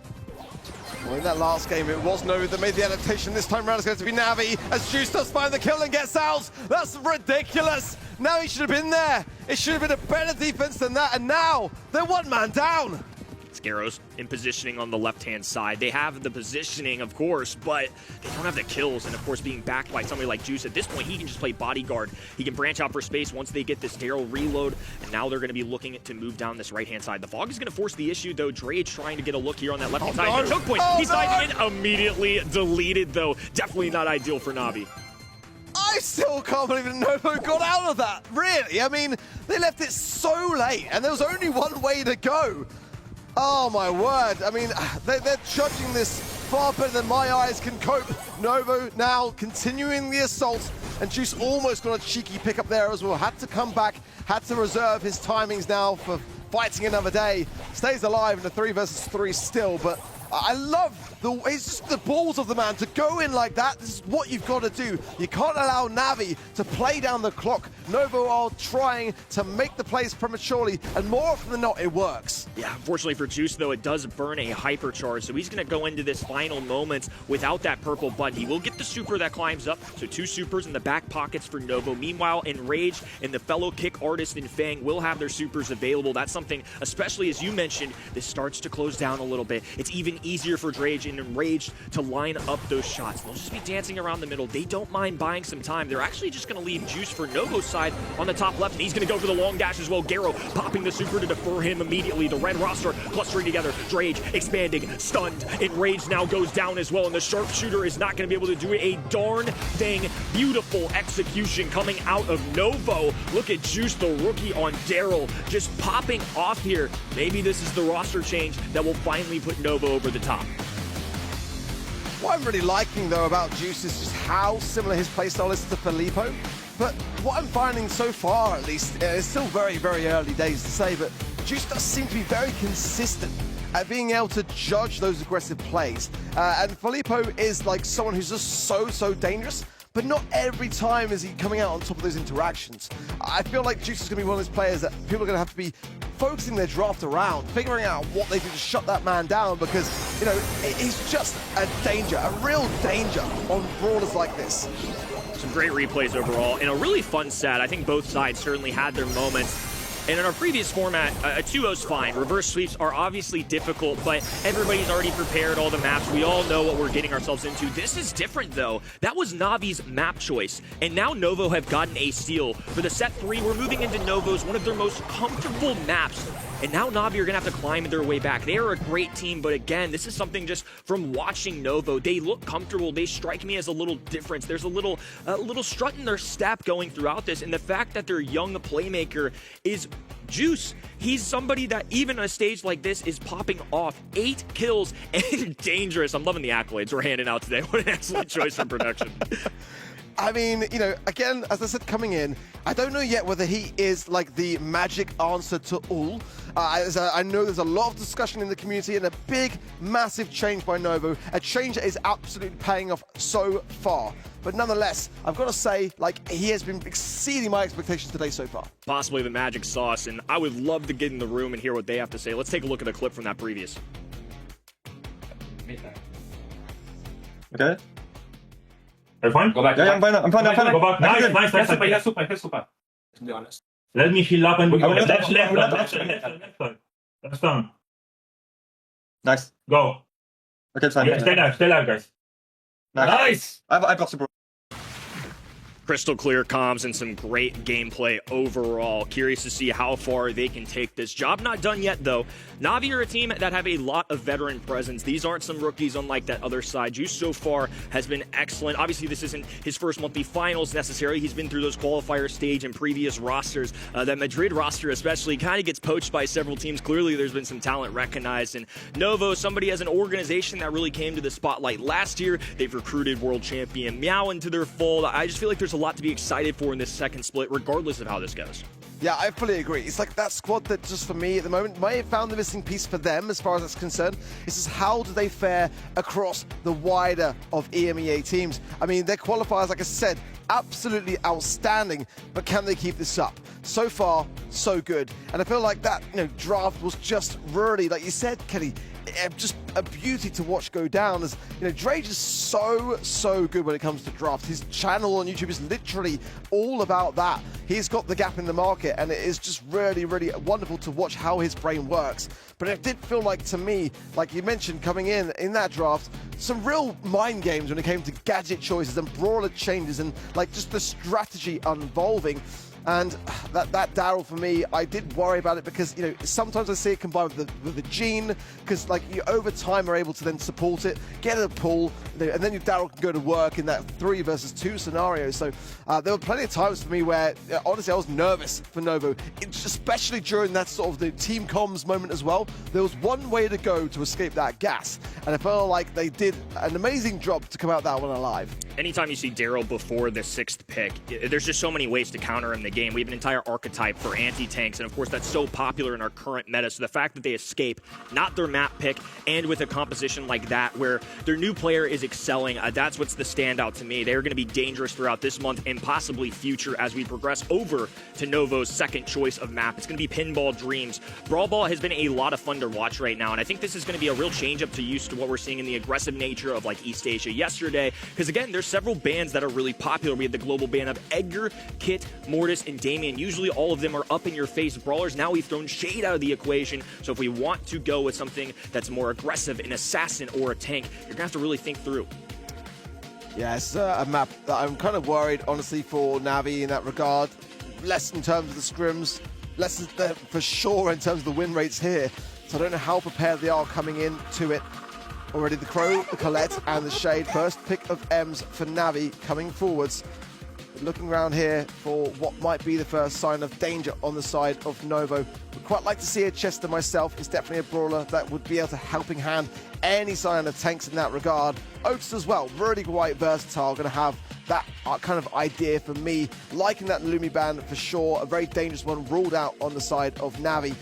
Well, in that last game, it was Novo that made the adaptation. This time around, it's going to be Navi as Juice does find the kill and gets out. That's ridiculous. Now he should have been there. It should have been a better defense than that, and now they're one man down. Scaros in positioning on the left-hand side. They have the positioning, of course, but they don't have the kills. And, of course, being backed by somebody like Juice, at this point, he can just play bodyguard. He can branch out for space once they get this Daryl reload, and now they're going to be looking to move down this right-hand side. The fog is going to force the issue, though. Drage trying to get a look here on that left-hand side. The choke point. He's diving in. Immediately deleted, though. Definitely not ideal for Navi. I still can't believe that Novo got out of that. Really? I mean, they left it so late, and there was only one way to go. Oh my word, I mean, they're judging this far better than my eyes can cope. Novo now continuing the assault, and Juice almost got a cheeky pick up there as well. Had to come back, had to reserve his timings now for fighting another day. Stays alive in the 3 versus 3 still, but I love it's just the balls of the man to go in like that. This is what you've got to do. You can't allow Navi to play down the clock. Novo are trying to make the plays prematurely, and more often than not, it works. Yeah, unfortunately for Juice, though, it does burn a hypercharge, so he's going to go into this final moments without that purple button. He will get the super that climbs up, so 2 supers in the back pockets for Novo. Meanwhile, Enraged and the fellow kick artist in Fang will have their supers available. That's something, especially as you mentioned, this starts to close down a little bit. It's even easier for Drage and Enraged to line up those shots. They'll just be dancing around the middle. They don't mind buying some time. They're actually just going to leave Juice for Novo's side on the top left, and he's going to go for the long dash as well. Garo popping the super to defer him immediately. The red roster clustering together. Drage expanding, stunned. Enraged now goes down as well, and the sharpshooter is not going to be able to do a darn thing. Beautiful execution coming out of Novo. Look at Juice, the rookie, on Daryl, just popping off here. Maybe this is the roster change that will finally put Novo over the top. What I'm really liking, though, about Juice is just how similar his playstyle is to Filippo. But what I'm finding so far, at least, it's still very, very early days to say, but Juice does seem to be very consistent at being able to judge those aggressive plays. And Filippo is like someone who's just so dangerous, but not every time is he coming out on top of those interactions. I feel like Juice is going to be one of those players that people are going to have to be focusing their draft around, figuring out what they do to shut that man down, because, you know, he's just a danger, a real danger on brawlers like this. Some great replays overall, and a really fun set. I think both sides certainly had their moments. And in our previous format, a 2-0's fine. Reverse sweeps are obviously difficult, but everybody's already prepared all the maps. We all know what we're getting ourselves into. This is different, though. That was Navi's map choice, and now Novo have gotten a steal. For the set 3, we're moving into Novo's, one of their most comfortable maps. And now Navi are going to have to climb their way back. They are a great team, but again, this is something just from watching Novo. They look comfortable. They strike me as a little difference. There's a little strut in their step going throughout this, and the fact that their young playmaker is Juice. He's somebody that even on a stage like this is popping off 8 kills and dangerous. I'm loving the accolades we're handing out today. What an excellent choice from production. I mean, you know, again, as I said, coming in, I don't know yet whether he is like the magic answer to all. I know there's a lot of discussion in the community and a big, massive change by Novo, a change that is absolutely paying off so far. But nonetheless, I've got to say, like, he has been exceeding my expectations today so far. Possibly the magic sauce, and I would love to get in the room and hear what they have to say. Let's take a look at a clip from that previous. Okay. Are you fine? Go back. Yeah, I'm fine. I'm fine. Go back. Nice. Yeah, Super. To be honest. Let me heal up and go. Left. Left down. Nice. Go. Okay, it's fine. Yeah, stay alive, guys. Nice. I've got super. Crystal clear comms and some great gameplay overall. Curious to see how far they can take this. Job not done yet, though. Na'Vi are a team that have a lot of veteran presence. These aren't some rookies unlike that other side. Juice so far has been excellent. Obviously, this isn't his first monthly finals necessarily. He's been through those qualifier stage and previous rosters. That Madrid roster especially kind of gets poached by several teams. Clearly, there's been some talent recognized. And Novo, somebody as an organization that really came to the spotlight last year. They've recruited world champion Meow into their fold. I just feel like there's a lot to be excited for in this second split, regardless of how this goes. Yeah, I fully agree. It's like that squad that just for me at the moment may have found the missing piece for them as far as that's concerned. It's just how do they fare across the wider of EMEA teams? I mean, their qualifiers, like I said, absolutely outstanding, but can they keep this up? So far, so good. And I feel like that, draft was just really, like you said, Kenny, just a beauty to watch go down. As Drage is so good when it comes to draft. His channel on YouTube is literally all about that. He's got the gap in the market, and it is just really wonderful to watch how his brain works. But it did feel like, to me, like you mentioned coming in that draft, some real mind games when it came to gadget choices and brawler changes and like just the strategy unvolving. And that Daryl, for me, I did worry about it because, sometimes I see it combined with the Gene, because, like, you over time are able to then support it, get a pull, and then your Daryl can go to work in that 3 versus 2 scenario. So there were plenty of times for me where, honestly, I was nervous for Novo, especially during that sort of the team comms moment as well. There was one way to go to escape that gas, and I felt like they did an amazing job to come out that one alive. Anytime you see Daryl before the 6th pick, there's just so many ways to counter him in the game. We have an entire archetype for anti-tanks, and of course that's so popular in our current meta. So the fact that they escape not their map pick, and with a composition like that where their new player is excelling, that's what's the standout to me. They're going to be dangerous throughout this month and possibly future as we progress over to Novo's second choice of map. It's going to be Pinball Dreams. Brawl Ball has been a lot of fun to watch right now, and I think this is going to be a real change up to used to what we're seeing in the aggressive nature of like East Asia yesterday, because again, there's several bans that are really popular. We have the global ban of Edgar, Kit, Mortis, and Damien. Usually all of them are up in your face brawlers. Now we've thrown Shade out of the equation. So if we want to go with something that's more aggressive, an assassin or a tank, you're gonna have to really think through. Yeah, it's a map that I'm kind of worried, honestly, for Na'Vi in that regard. Less in terms of the scrims, less for sure in terms of the win rates here. So I don't know how prepared they are coming into it. Already the Crow, the Colette, and the Shade. First pick of M's for Na'Vi coming forwards. Looking around here for what might be the first sign of danger on the side of Novo. Would quite like to see a Chester myself. It's definitely a brawler that would be able to helping hand any sign of tanks in that regard. Oates as well, really quite versatile. Going to have that kind of idea for me. Liking that Lumi ban for sure. A very dangerous one ruled out on the side of Na'Vi.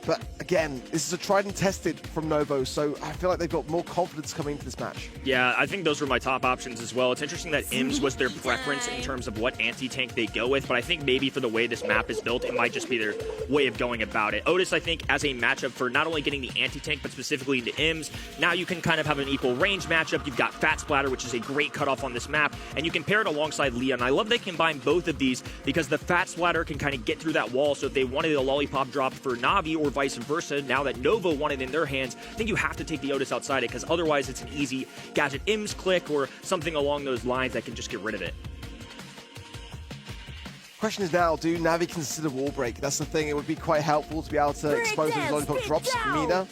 But again, this is a tried and tested from Novo, so I feel like they've got more confidence coming into this match. Yeah, I think those were my top options as well. It's interesting that IMS was their preference in terms of what anti-tank they go with, but I think maybe for the way this map is built, it might just be their way of going about it. Otis, I think, as a matchup for not only getting the anti-tank, but specifically into IMS, now you can kind of have an equal range matchup. You've got Fat Splatter, which is a great cutoff on this map, and you can pair it alongside Leon. I love they combine both of these because the Fat Splatter can kind of get through that wall, so if they wanted a lollipop drop for Na'Vi or vice versa, now that Novo won it in their hands, I think you have to take the Otis outside it, because otherwise it's an easy gadget IMS click or something along those lines that can just get rid of it. Question is now, do Na'Vi consider wall break? That's the thing, it would be quite helpful to be able to expose those lollipop drops. MENA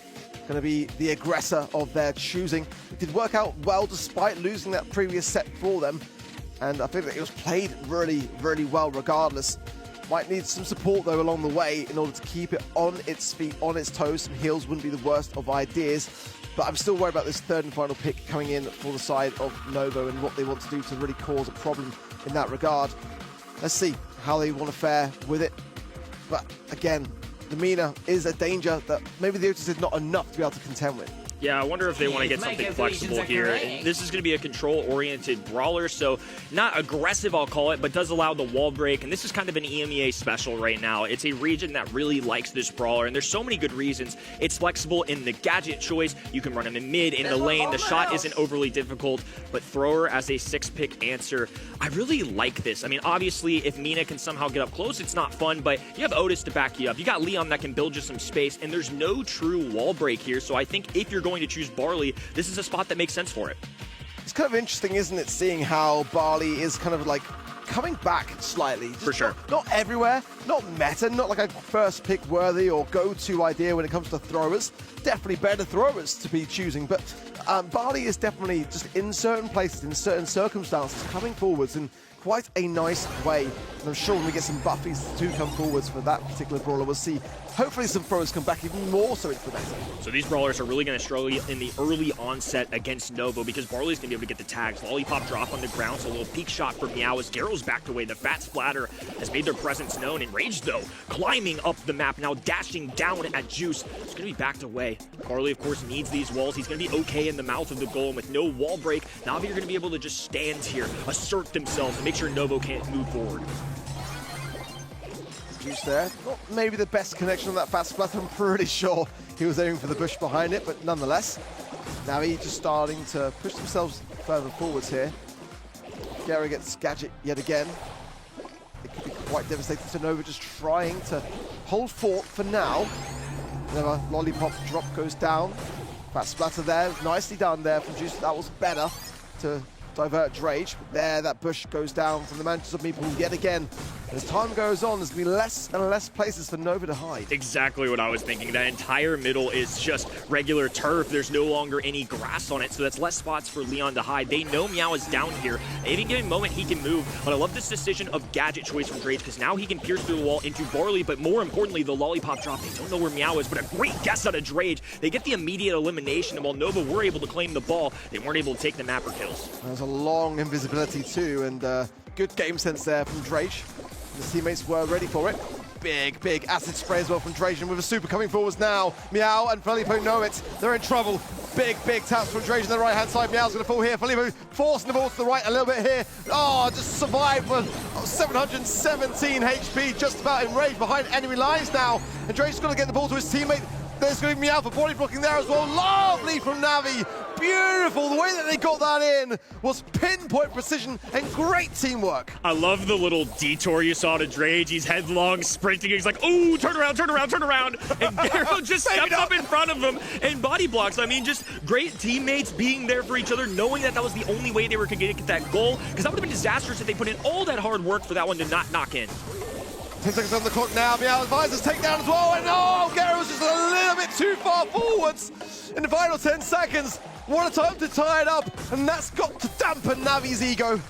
going to be the aggressor of their choosing. It did work out well despite losing that previous set for them, and I think that it was played really well regardless. Might need some support, though, along the way in order to keep it on its feet, on its toes. Some heals wouldn't be the worst of ideas. But I'm still worried about this third and final pick coming in for the side of Novo and what they want to do to really cause a problem in that regard. Let's see how they want to fare with it. But again, the MENA is a danger that maybe the Otis is not enough to be able to contend with. Yeah, I wonder if they want to get something flexible here. And this is going to be a control-oriented brawler, so not aggressive, I'll call it, but does allow the wall break. And this is kind of an EMEA special right now. It's a region that really likes this brawler, and there's so many good reasons. It's flexible in the gadget choice. You can run him in mid, in the lane. The shot isn't overly difficult, but thrower as a 6-pick answer, I really like this. I mean, obviously, if MENA can somehow get up close, it's not fun, but you have Otis to back you up. You got Leon that can build you some space, and there's no true wall break here, so I think if you're going to choose Barley, this is a spot that makes sense for it. It's kind of interesting, isn't it, seeing how Barley is kind of like coming back slightly. Just For sure. Not everywhere, not meta, not like a first pick worthy or go-to idea when it comes to throwers. Definitely better throwers to be choosing, but Barley is definitely just in certain places, in certain circumstances, coming forwards in quite a nice way. And I'm sure when we get some buffies to come forwards for that particular brawler, we'll see hopefully some throwers come back even more so into the meta. So these brawlers are really going to struggle in the early onset against Novo because Barley's going to be able to get the tags. Lollipop drop on the ground, so a little peek shot for Meow as Garrow's backed away. The Fat Splatter has made their presence known. Enraged, though, climbing up the map, now dashing down at Juice. It's going to be backed away. Barley, of course, needs these walls. He's going to be okay in the mouth of the golem with no wall break. Na'Vi are going to be able to just stand here, assert themselves, and make sure Novo can't move forward. Juice there. Not maybe the best connection on that Fat Splatter. I'm pretty sure he was aiming for the bush behind it, but nonetheless, Na'Vi just starting to push themselves further forwards here. Garrow gets Gadget yet again. It could be quite devastating to Nova, just trying to hold fort for now. Another Lollipop drop goes down. Fat Splatter there, nicely done there from Juice. That was better to divert Drage. But there, that bush goes down from the Mansions of Meeple yet again. As time goes on, there's going to be less and less places for Nova to hide. Exactly what I was thinking. That entire middle is just regular turf. There's no longer any grass on it, so that's less spots for Leon to hide. They know Meow is down here. At any given moment, he can move, but I love this decision of Gadget choice from Drage because now he can pierce through the wall into Barley, but more importantly, the Lollipop drop. They don't know where Meow is, but a great guess out of Drage. They get the immediate elimination, and while Nova were able to claim the ball, they weren't able to take the map or kills. There's a long invisibility too, and good game sense there from Drage. His teammates were ready for it. Big acid spray as well from Drajan with a super coming forwards now. Meow and Filippo know it. They're in trouble. Big taps from Drajan on the right-hand side. Meow's going to fall here. Filippo forcing the ball to the right a little bit here. Oh, just survived for 717 HP, just about enraged behind enemy lines now. And Drajan's going to get the ball to his teammate. There's going to be Meow for body blocking there as well. Lovely from Na'Vi. Beautiful. The way that they got that in was pinpoint precision and great teamwork. I love the little detour you saw to Drage. He's headlong sprinting. He's like, oh, turn around. And Garrow just steps up in front of him and body blocks. I mean, just great teammates being there for each other, knowing that that was the only way they were going to get that goal. Because that would have been disastrous if they put in all that hard work for that one to not knock in. 10 seconds on the clock now. Meow advises takedown as well. And oh, Garrow's just a little bit too far forwards in the final 10 seconds. What a time to tie it up. And that's got to dampen Navi's ego.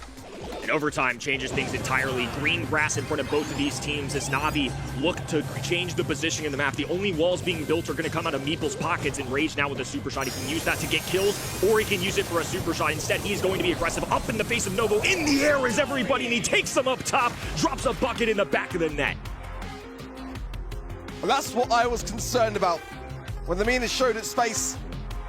And overtime changes things entirely. Green grass in front of both of these teams as Na'Vi look to change the position in the map. The only walls being built are going to come out of Meeple's pockets, and Rage now with a super shot. He can use that to get kills, or he can use it for a super shot. Instead, he's going to be aggressive up in the face of Novo. In the air is everybody, and he takes them up top, drops a bucket in the back of the net. And that's what I was concerned about. When the Mina showed its face,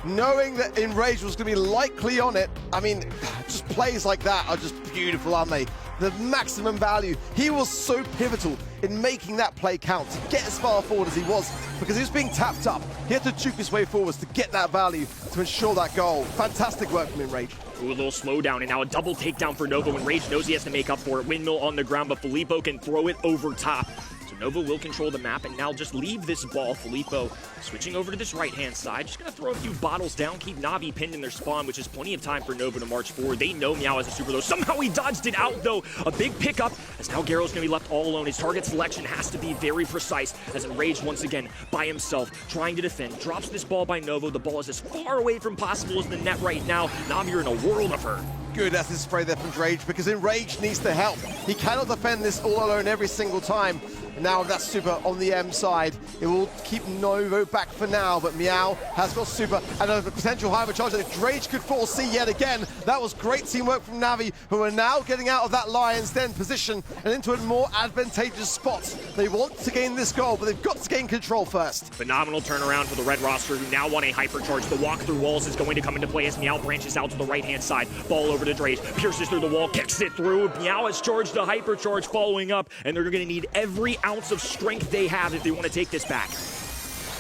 knowing that Enrage was going to be likely on it, I mean, just plays like that are just beautiful, aren't they? The maximum value. He was so pivotal in making that play count, to get as far forward as he was, because he was being tapped up. He had to juke his way forwards to get that value, to ensure that goal. Fantastic work from Enrage. Ooh, a little slowdown, and now a double takedown for Nova when Rage knows he has to make up for it. Windmill on the ground, but Filippo can throw it over top. So Nova will control the map and now just leave this ball. Filippo switching over to this right-hand side. Just going to throw a few bottles down, keep Na'Vi pinned in their spawn, which is plenty of time for Nova to march forward. They know Meow has a super, though. Somehow he dodged it out, though. A big pickup, as now Garrow's going to be left all alone. His target selection has to be very precise, as Enraged once again by himself, trying to defend. Drops this ball by Novo. The ball is as far away from possible as the net right now. Na'Vi are in a world of hurt. Good acid spray there from Drage, because Enrage needs the help. He cannot defend this all alone every single time. And now with that super on the M side, it will keep Novo back for now, but Meow has got super and a potential hypercharge that Drage could foresee yet again. That was great teamwork from Na'Vi, who are now getting out of that Lion's Den position and into a more advantageous spot. They want to gain this goal, but they've got to gain control first. Phenomenal turnaround for the red roster, who now want a hypercharge. The walk through walls is going to come into play as Meow branches out to the right-hand side. Ball over to Drage, pierces through the wall, kicks it through. Meow has charged the hypercharge following up, and they're going to need every ounce of strength they have if they want to take this back.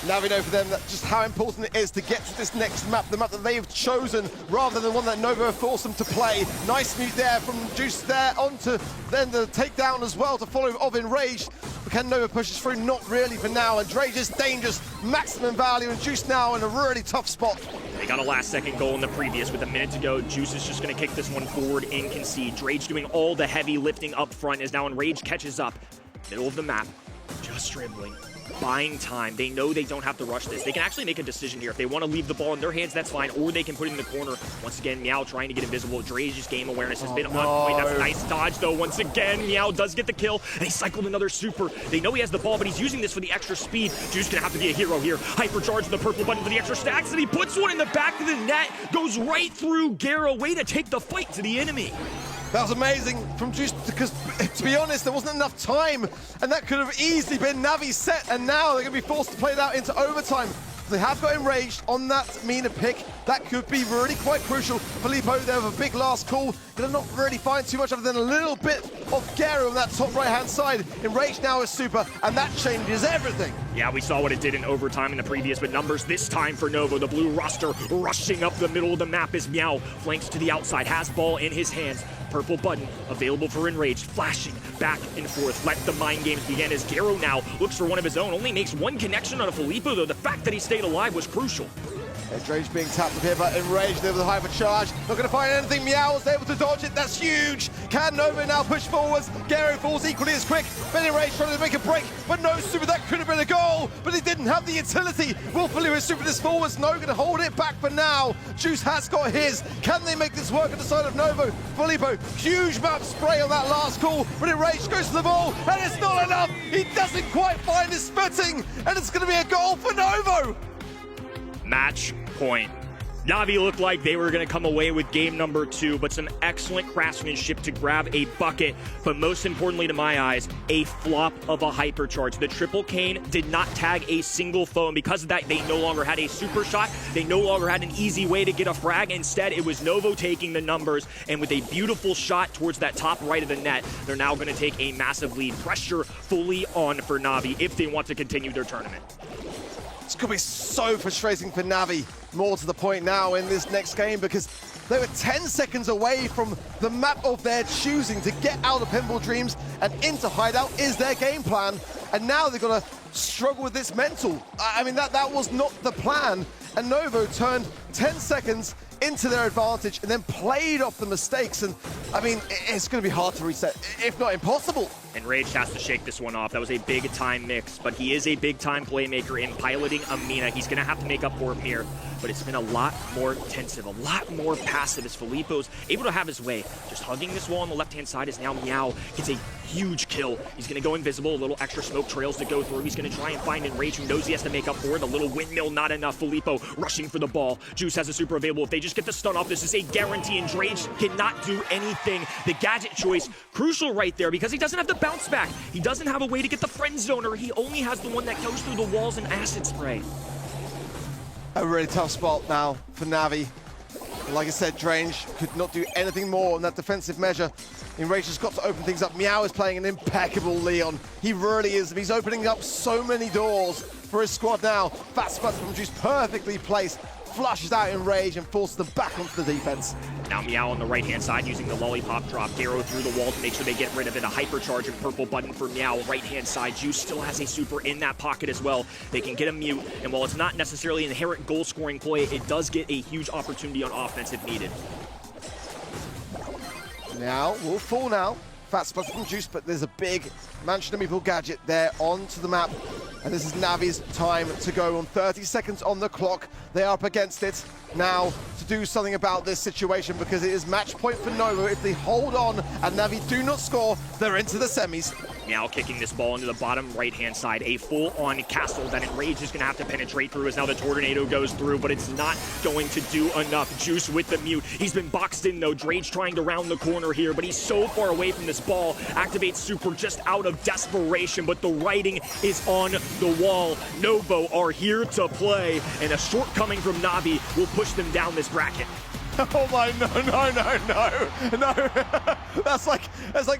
Na'Vi know for them that just how important it is to get to this next map, the map that they've chosen, rather than the one that Nova forced them to play. Nice mute there from Juice there, onto then the takedown as well to follow of Enraged. But can Nova pushes through? Not really for now, and Drage is dangerous, maximum value, and Juice now in a really tough spot. They got a last-second goal in the previous. With a minute to go, Juice is just going to kick this one forward and concede. Drage doing all the heavy lifting up front as now Enrage catches up. Middle of the map, just dribbling, buying time. They know they don't have to rush this. They can actually make a decision here. If they want to leave the ball in their hands, that's fine, or they can put it in the corner. Once again, Meow trying to get invisible. Drage's game awareness has been on point. That's a nice dodge, though. Once again, Meow does get the kill, and he cycled another super. They know he has the ball, but he's using this for the extra speed. Juice gonna have to be a hero here. Hypercharge the purple button for the extra stacks, and he puts one in the back of the net. Goes right through Garo. Way to take the fight to the enemy. That was amazing from Juice, because to be honest, there wasn't enough time, and that could have easily been Navi's set, and now they're going to be forced to play it out into overtime. They have got enraged on that MENA pick. That could be really quite crucial. Filippo, they have a big last call. Gonna not really find too much other than a little bit of Garo on that top right-hand side. Enraged now is super, and that changes everything. Yeah, we saw what it did in overtime in the previous, but numbers this time for Novo. The blue roster rushing up the middle of the map as Meow flanks to the outside, has ball in his hands. Purple button available for Enraged, flashing back and forth. Let the mind games begin as Garo now looks for one of his own. Only makes one connection on a Filippo, though. The fact that he stayed alive was crucial. Drage being tapped up here, but Enraged there with a hypercharge. Not going to find anything. Meow was able to dodge it. That's huge. Can Nova now push forwards? Garo falls equally as quick. But Enraged trying to make a break, but no super. That could have been a goal, but he didn't have the utility. Will Filippo super this forwards? No, going to hold it back for now. Juice has got his. Can they make this work on the side of Novo? Filippo, huge map spray on that last call, but Enraged goes to the ball, and it's not enough. He doesn't quite find his footing, and it's going to be a goal for Novo. Match point. Navi looked like they were going to come away with game number 2, but some excellent craftsmanship to grab a bucket, but most importantly to my eyes, a flop of a hypercharge. The triple cane did not tag a single foe, and because of that, they no longer had a super shot. They no longer had an easy way to get a frag. Instead, it was Novo taking the numbers, and with a beautiful shot towards that top right of the net, they're now going to take a massive lead. Pressure fully on for Navi if they want to continue their tournament. It's going to be so frustrating for Navi, more to the point now in this next game, because they were 10 seconds away from the map of their choosing to get out of Pinball Dreams and into Hideout is their game plan, and now they've got to struggle with this mental. I mean, that was not the plan, and Novo turned 10 seconds into their advantage and then played off the mistakes, and I mean, it's going to be hard to reset, if not impossible. Enraged has to shake this one off. That was a big time mix, but he is a big time playmaker in piloting EMEA. He's going to have to make up for it here, but it's been a lot more intensive, a lot more passive as Filippo's able to have his way. Just hugging this wall on the left-hand side is now Meow gets a huge kill. He's going to go invisible, a little extra smoke trails to go through. He's going to try and find Enraged, who knows he has to make up for it. A little windmill, not enough. Filippo rushing for the ball. Juice has a super available. If they just get the stun off, this is a guarantee, and Drage cannot do anything. The gadget choice, crucial right there, because he doesn't have the bounce back. He doesn't have a way to get the friend zoner. He only has the one that goes through the walls and acid spray. A really tough spot now for Navi. Like I said, Drage could not do anything more on that defensive measure. Enraged has got to open things up. Meow is playing an impeccable Leon. He really is. He's opening up so many doors for his squad now. Fast spots from Juice perfectly placed. Flushes out Enraged and forces them back onto the defense. Now Meow on the right-hand side using the lollipop drop. Garo through the wall to make sure they get rid of it. A hypercharge and purple button for Meow. Right-hand side. Juice still has a super in that pocket as well. They can get a mute, and while it's not necessarily an inherent goal-scoring play, it does get a huge opportunity on offense if needed. Now, will fall now. Fat spot from Juice, but there's a big Mansion Meeple gadget there onto the map. And this is Navi's time to go on 30 seconds on the clock. They are up against it now to do something about this situation, because it is match point for Novo. If they hold on and Navi do not score, they're into the semis. Now kicking this ball into the bottom right-hand side. A full-on castle that Enraged is going to have to penetrate through as now the Tornado goes through, but it's not going to do enough. Juice with the mute. He's been boxed in, though. Drage trying to round the corner here, but he's so far away from this ball. Activates super just out of desperation, but the writing is on the wall. Novo are here to play, and a shortcoming from Navi will push them down this bracket. Oh my, no. That's like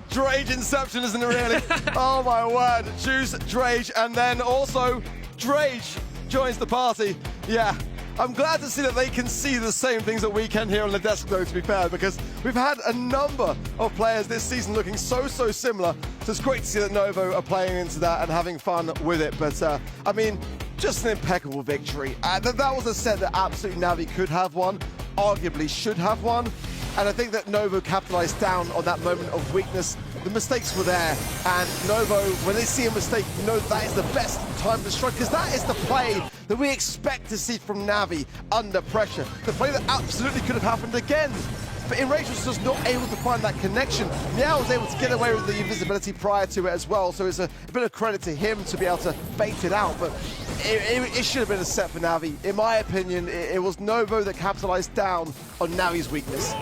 Drage Inception, isn't it really? Oh my word. Juice, Drage, and then also Drage joins the party. Yeah. I'm glad to see that they can see the same things that we can here on the desk, though, to be fair, because we've had a number of players this season looking so similar. So it's great to see that Novo are playing into that and having fun with it. But, I mean, Just an impeccable victory. That was a set that absolutely Navi could have won, arguably should have won. And I think that Novo capitalized down on that moment of weakness. The mistakes were there, and Novo, when they see a mistake, know that is the best time to strike, because that is the play that we expect to see from Navi under pressure. The play that absolutely could have happened again. But Enrage was just not able to find that connection. Meow was able to get away with the invisibility prior to it as well, so it's a bit of credit to him to be able to bait it out. But it should have been a set for Navi. In my opinion, it was Novo that capitalized down on Navi's weakness.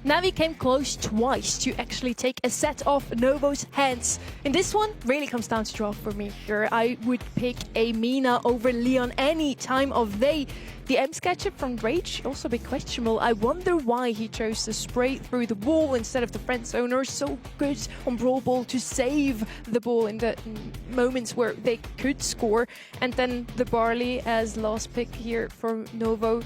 Navi came close twice to actually take a set off Novo's hands. And this one really comes down to draw for me here. I would pick a Mina over Leon any time of day. The M sketchup from Rage also a bit questionable. I wonder why he chose to spray through the wall instead of the friend zoner. So good on Brawl Ball to save the ball in the moments where they could score. And then the Barley as last pick here from Novo.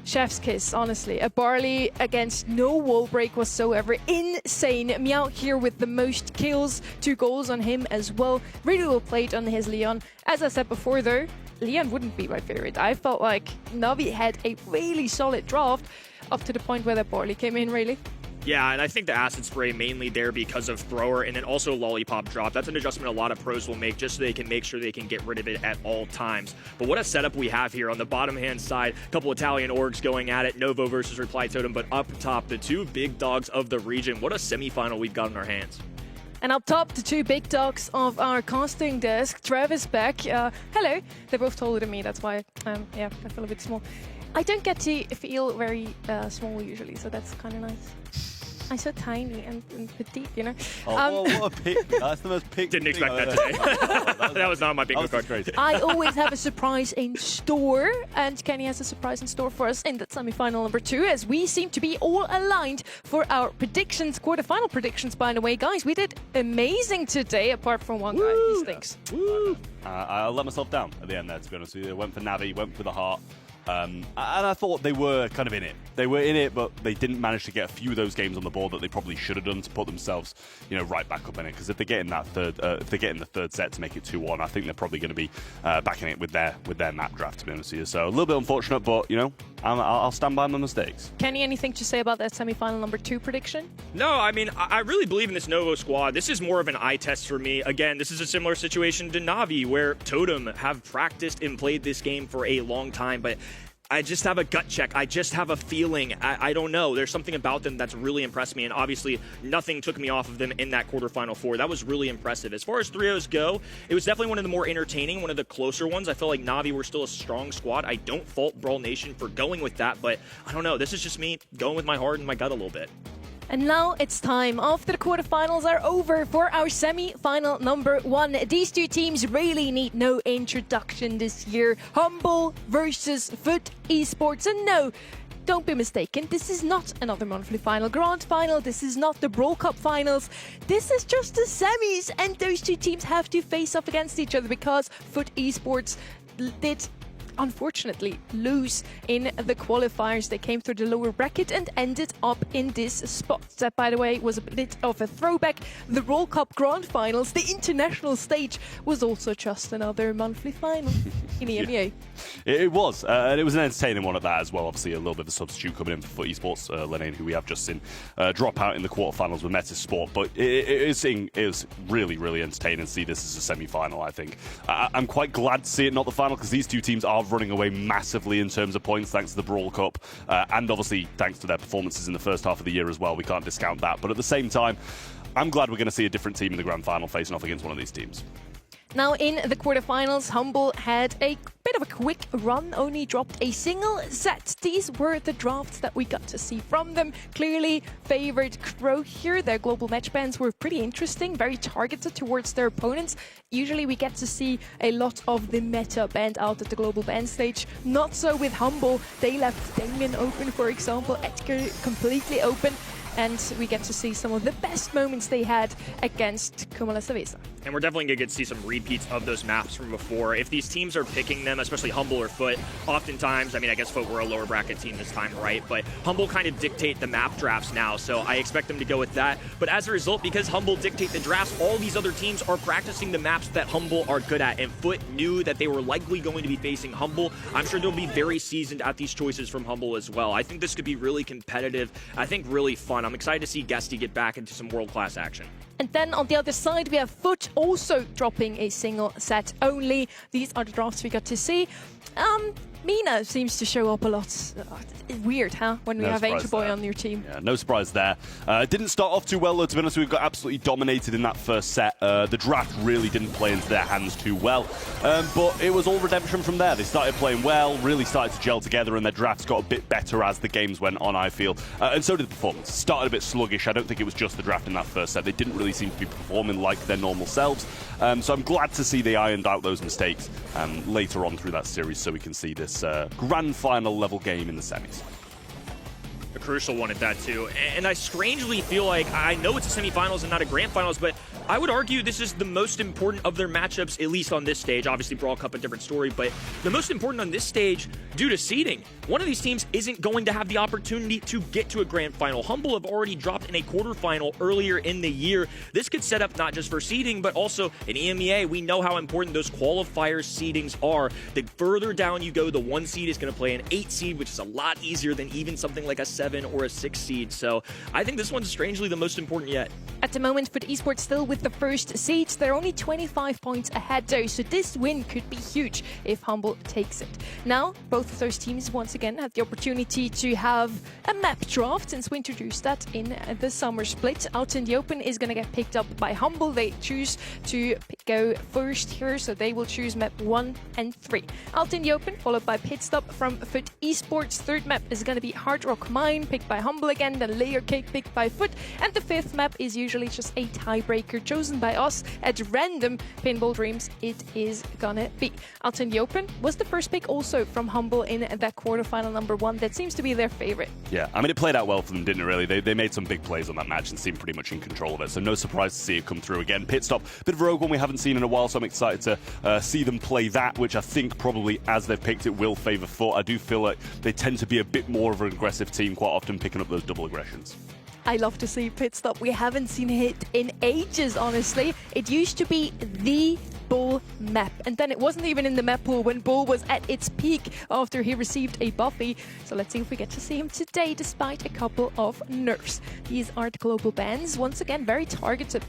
Chef's kiss, honestly. A Barley against no wall break whatsoever. Insane. Meow here with the most kills. 2 goals on him as well. Really well played on his Leon. As I said before though, Leon wouldn't be my favorite. I felt like Navi had a really solid draft up to the point where the Barley came in, really. Yeah, and I think the acid spray mainly there because of thrower and then also lollipop drop. That's an adjustment a lot of pros will make just so they can make sure they can get rid of it at all times. But what a setup we have here on the bottom hand side. A couple Italian orgs going at it. Novo versus Reply Totem, but up top, the 2 big dogs of the region. What a semifinal we've got in our hands. And up top, the 2 big dogs of our casting desk. Travis back. Hello. They're both taller than me. That's why, yeah, I feel a bit small. I don't get to feel very small usually, so that's kind of nice. I'm so tiny and petite, you know. Oh, what a pick. That's the most pick. Didn't expect that today. That was not my bingo card. Crazy. I always have a surprise in store, and Kenny has a surprise in store for us in that semi-final number 2, as we seem to be all aligned for our predictions, quarterfinal predictions, by the way. Guys, we did amazing today, apart from one guy. He stinks. I let myself down at the end there, to be honest with you. I went for Navi, went for the heart. And I thought they were kind of in it. They were in it, but they didn't manage to get a few of those games on the board that they probably should have done to put themselves, you know, right back up in it. Because if they get in that third, if they get in the third set to make it 2-1, I think they're probably going to be back in it with their map draft, to be honest with you. So a little bit unfortunate, but you know, I'll stand by my mistakes. Kenny, anything to say about that semi-final number 2 prediction? No, I mean, I really believe in this Novo squad. This is more of an eye test for me. Again, this is a similar situation to Navi, where Totem have practiced and played this game for a long time, but I just have a gut check. I just have a feeling. I don't know. There's something about them that's really impressed me, and obviously nothing took me off of them in that quarterfinal 4. That was really impressive. As far as 3-0s go, it was definitely one of the more entertaining, one of the closer ones. I feel like Navi were still a strong squad. I don't fault Brawl Nation for going with that, but I don't know. This is just me going with my heart and my gut a little bit. And now it's time, after the quarterfinals are over, for our semi-final number 1. These 2 teams really need no introduction this year. Humble versus Foot Esports. And no, don't be mistaken, this is not another monthly final, grand final. This is not the Brawl Cup finals. This is just the semis, and those 2 teams have to face off against each other because Foot Esports did unfortunately lose in the qualifiers. They came through the lower bracket and ended up in this spot. That, by the way, was a bit of a throwback. The World Cup Grand Finals, the international stage, was also just another monthly final in EMEA. Yeah, it was, and it was an entertaining one at that as well. Obviously, a little bit of a substitute coming in for Foot Esports, Lenane, who we have just seen drop out in the quarterfinals with Meta Sport. But it is really, really entertaining to see this as a semi-final, I think. I'm quite glad to see it not the final, because these 2 teams are running away massively in terms of points thanks to the Brawl Cup, and obviously thanks to their performances in the first half of the year as well. We can't discount that. But at the same time, I'm glad we're going to see a different team in the grand final facing off against one of these teams. Now in the quarterfinals, Humble had a bit of a quick run, only dropped a single set. These were the drafts that we got to see from them. Clearly favored Crow here. Their global match bans were pretty interesting, very targeted towards their opponents. Usually we get to see a lot of the meta banned out at the global ban stage. Not so with Humble. They left Damien open, for example, Edgar completely open, and we get to see some of the best moments they had against Kumala Savesa. And we're definitely going to get to see some repeats of those maps from before. If these teams are picking them, especially Humble or Foot, oftentimes, I mean, I guess Foot were a lower bracket team this time, right? But Humble kind of dictate the map drafts now, so I expect them to go with that. But as a result, because Humble dictate the drafts, all these other teams are practicing the maps that Humble are good at. And Foot knew that they were likely going to be facing Humble. I'm sure they'll be very seasoned at these choices from Humble as well. I think this could be really competitive. I think really fun. I'm excited to see Guesty get back into some world-class action. And then on the other side, we have Foot also dropping a single set only. These are the drafts we got to see. Mina seems to show up a lot. Weird, huh? When we have Angel Boy on your team. Yeah, no surprise there. Didn't start off too well, though, to be honest. We got absolutely dominated in that first set. The draft really didn't play into their hands too well. But it was all redemption from there. They started playing well, really started to gel together, and their drafts got a bit better as the games went on, I feel. And so did the performance. Started a bit sluggish. I don't think it was just the draft in that first set. They didn't really seem to be performing like their normal selves. So I'm glad to see they ironed out those mistakes later on through that series so we can see this grand final level game in the semis. A crucial one at that, too. And I strangely feel like, I know it's a semifinals and not a grand finals, but I would argue this is the most important of their matchups, at least on this stage. Obviously, Brawl Cup, a different story, but the most important on this stage due to seeding. One of these teams isn't going to have the opportunity to get to a grand final. Humble have already dropped in a quarterfinal earlier in the year. This could set up not just for seeding, but also in EMEA. We know how important those qualifiers seedings are. The further down you go, the 1 seed is going to play an 8 seed, which is a lot easier than even something like a 7 or a 6 seed. So I think this one's strangely the most important yet. At the moment, Foot Esports still with the first seeds. They're only 25 points ahead though, so this win could be huge if Humble takes it. Now, both of those teams once again have the opportunity to have a map draft since we introduced that in the summer split. Out in the Open is going to get picked up by Humble. They choose to go first here, so they will choose map 1 and 3. Out in the Open, followed by Pit Stop from Foot Esports. Third map is going to be Hard Rock Mine, picked by Humble again, then Layer Cake picked by Foot, and the fifth map is usually just a tiebreaker chosen by us at random. Pinball Dreams it is gonna be. Out in the Open was the first pick also from Humble in that quarterfinal number 1. That seems to be their favorite. Yeah, I mean, it played out well for them, didn't it, really? They made some big plays on that match and seemed pretty much in control of it, so no surprise to see it come through again. Pit Stop, bit of a rogue one we haven't seen in a while, so I'm excited to see them play that, which I think probably, as they've picked it, will favour Foot. I do feel like they tend to be a bit more of an aggressive team, quite often picking up those double aggressions. I love to see Pit Stop. We haven't seen it in ages, honestly. It used to be the Bull map, and then it wasn't even in the map pool when Bull was at its peak after he received a buffy. So let's see if we get to see him today despite a couple of nerfs. These are the global bans. Once again, very targeted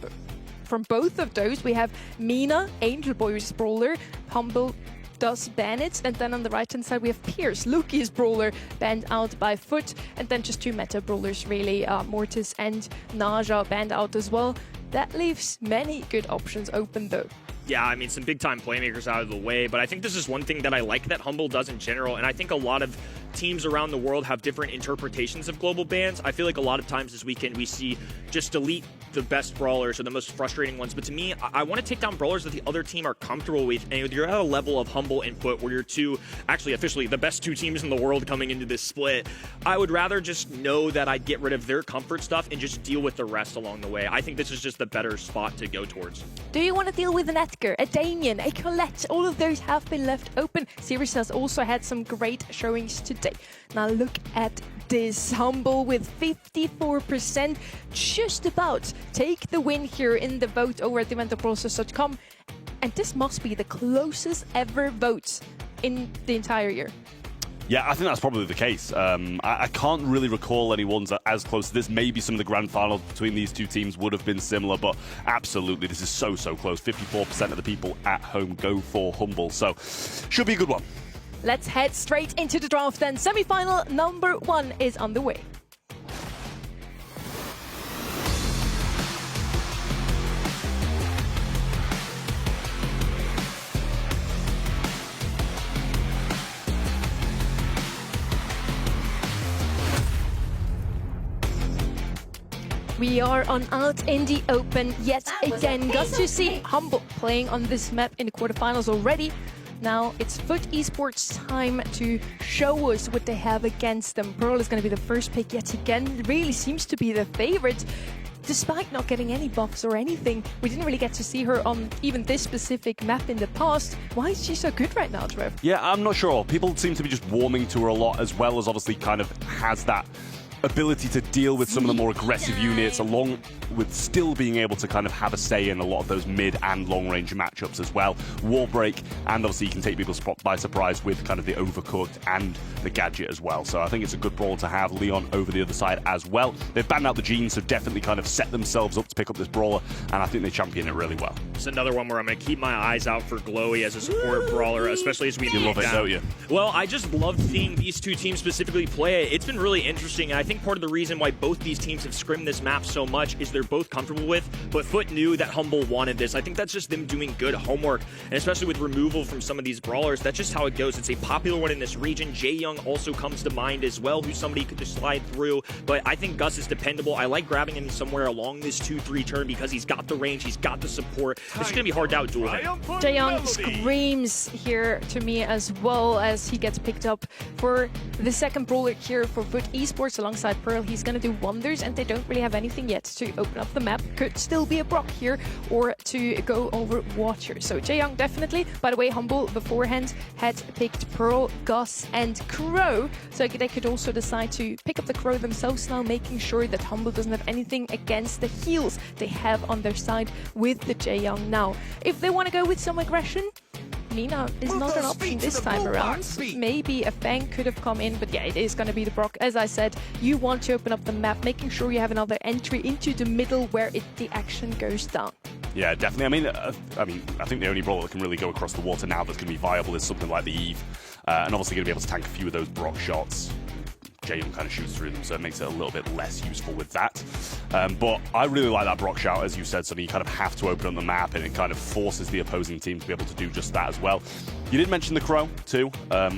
from both of those. We have Mina, Angel Boy's Brawler, Humble does ban it, and then on the right hand side we have Pierce, Luki's Brawler, banned out by Foot, and then just 2 meta brawlers really, Mortis and Naja banned out as well. That leaves many good options open though. Yeah, I mean, some big-time playmakers out of the way, but I think this is one thing that I like that Humble does in general, and I think a lot of teams around the world have different interpretations of global bans. I feel like a lot of times this weekend we see just delete the best brawlers or the most frustrating ones, but to me, I want to take down brawlers that the other team are comfortable with, and you're at a level of Humble and Foot where you're two, actually officially the best 2 teams in the world coming into this split. I would rather just know that I'd get rid of their comfort stuff and just deal with the rest along the way. I think this is just the better spot to go towards. Do you want to deal with an Edgar, a Damien, a Colette? All of those have been left open. Series has also had some great showings today. Now look at this. Humble with 54%, just about take the win here in the vote over at eventoprocess.com, and this must be the closest ever vote in the entire year. Yeah, I think that's probably the case. I can't really recall any ones as close to this. Maybe some of the grand finals between these 2 teams would have been similar, but absolutely, this is so close. 54% of the people at home go for Humble, so should be a good one. Let's head straight into the draft then. Semi-final number 1 is on the way. We are on Out in the Open yet again. Got to see Humble playing on this map in the quarterfinals already. Now it's Foot Esports time to show us what they have against them. Pearl is going to be the first pick yet again. It really seems to be the favorite. despite not getting any buffs or anything, we didn't really get to see her on even this specific map in the past. Why is she so good right now, Trev? Yeah, I'm not sure. People seem to be just warming to her a lot, as well as obviously kind of has that ability to deal with some of the more aggressive units, along with still being able to kind of have a say in a lot of those mid and long range matchups as well. Wall break, and obviously you can take people by surprise with kind of the overcooked and the gadget as well. So I think it's a good brawl to have. Leon over the other side as well. They've banned out the Gene, so definitely kind of set themselves up to pick up this brawler, and I think they champion it really well. It's another one where I'm going to keep my eyes out for Glowy as a support brawler, especially as we You love it, down. don't you? Well, I just love seeing these two teams specifically play it. It's been really interesting, and I think part of the reason why both these teams have scrimmed this map so much is they're both comfortable with, but Foot knew that Humble wanted this. I think that's just them doing good homework, and especially with removal from some of these brawlers, that's just how it goes. It's a popular one in this region. Jaeyoung also comes to mind as well, who somebody could just slide through, but I think Gus is dependable. I like grabbing him somewhere along this 2-3 turn because he's got the range, he's got the support. It's going to be hard to outduel him. Jaeyoung screams here to me as well as he gets picked up for the second brawler here for Foot Esports alongside Pearl. He's going to do wonders, and they don't really have anything yet to open up the map. Could still be a Brock here or to go over Watcher. So Jaeyoung definitely. By the way, Humble beforehand had picked Pearl, Gus, and Crow. So they could also decide to pick up the Crow themselves now, making sure that Humble doesn't have anything against the heals they have on their side with the Jaeyoung now. If they want to go with some aggression, Nina is not an option this time around. Maybe a Fang could have come in, but yeah, it is going to be the Brock. As I said, you want to open up the map, making sure you have another entry into the middle where the action goes down. Yeah, definitely. I mean, I think the only brawler that can really go across the water now that's going to be viable is something like the Eve, and obviously going to be able to tank a few of those Brock shots. Jaeyoung kind of shoots through them, so it makes it a little bit less useful with that. But I really like that Brock shout, as you said, so you kind of have to open up the map, and it kind of forces the opposing team to be able to do just that as well. You did mention the Crow, too,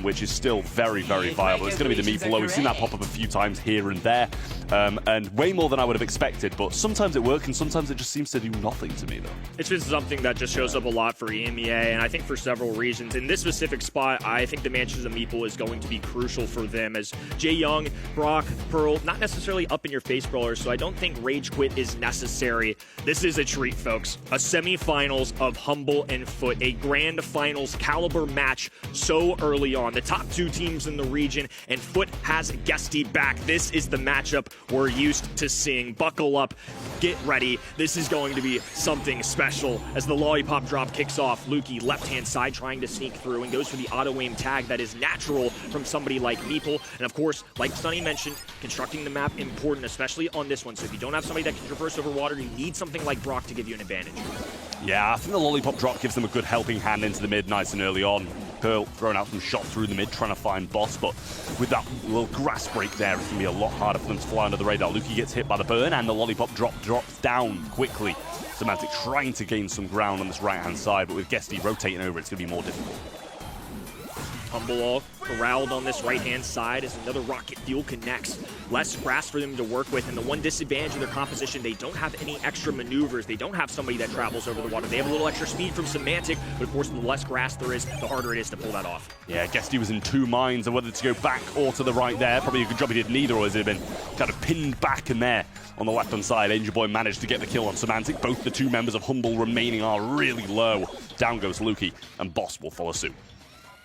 which is still very, very viable. It's going to be the meat below. We've seen that pop up a few times here and there, and way more than I would have expected, but sometimes it works, and sometimes it just seems to do nothing to me, though. It's been something that just shows up a lot for EMEA, and I think for several reasons. In this specific spot, I think the Mansions of Meeple is going to be crucial for them, as Jaeyoung, Brock, Pearl, not necessarily up in your face brawlers, so I don't think Rage Quit is necessary. This is a treat, folks. A semi-finals of Humble and Foot, a grand finals caliber match so early on. The top two teams in the region, and Foot has Guesty back. This is the matchup we're used to seeing. Buckle up, get ready. This is going to be something special. As the lollipop drop kicks off, Lukey left-hand side trying to sneak through and goes for the auto-aim tag that is natural from somebody like Meeple. And of course, like Sunny mentioned, constructing the map important, especially on this one. So if you don't have somebody that can traverse over water, you need something like Brock to give you an advantage. Yeah, I think the lollipop drop gives them a good helping hand into the mid nice and early on. Pearl throwing out some shots through the mid, trying to find Boss, but with that little grass break there, it's going to be a lot harder for them to fly under the radar. Lukey gets hit by the burn, and the lollipop drop drops down quickly. Semantic trying to gain some ground on this right-hand side, but with Guesty rotating over, it's going to be more difficult. Humble all corralled on this right-hand side as another rocket fuel connects. Less grass for them to work with, and the one disadvantage of their composition, they don't have any extra maneuvers. They don't have somebody that travels over the water. They have a little extra speed from Semantic, but of course, the less grass there is, the harder it is to pull that off. Yeah, Guesty was in two minds of whether to go back or to the right there. Probably a good job he did neither, or has it been kind of pinned back in there on the left-hand side. Angel Boy managed to get the kill on Semantic. Both the two members of Humble remaining are really low. Down goes Lukey, and Boss will follow suit.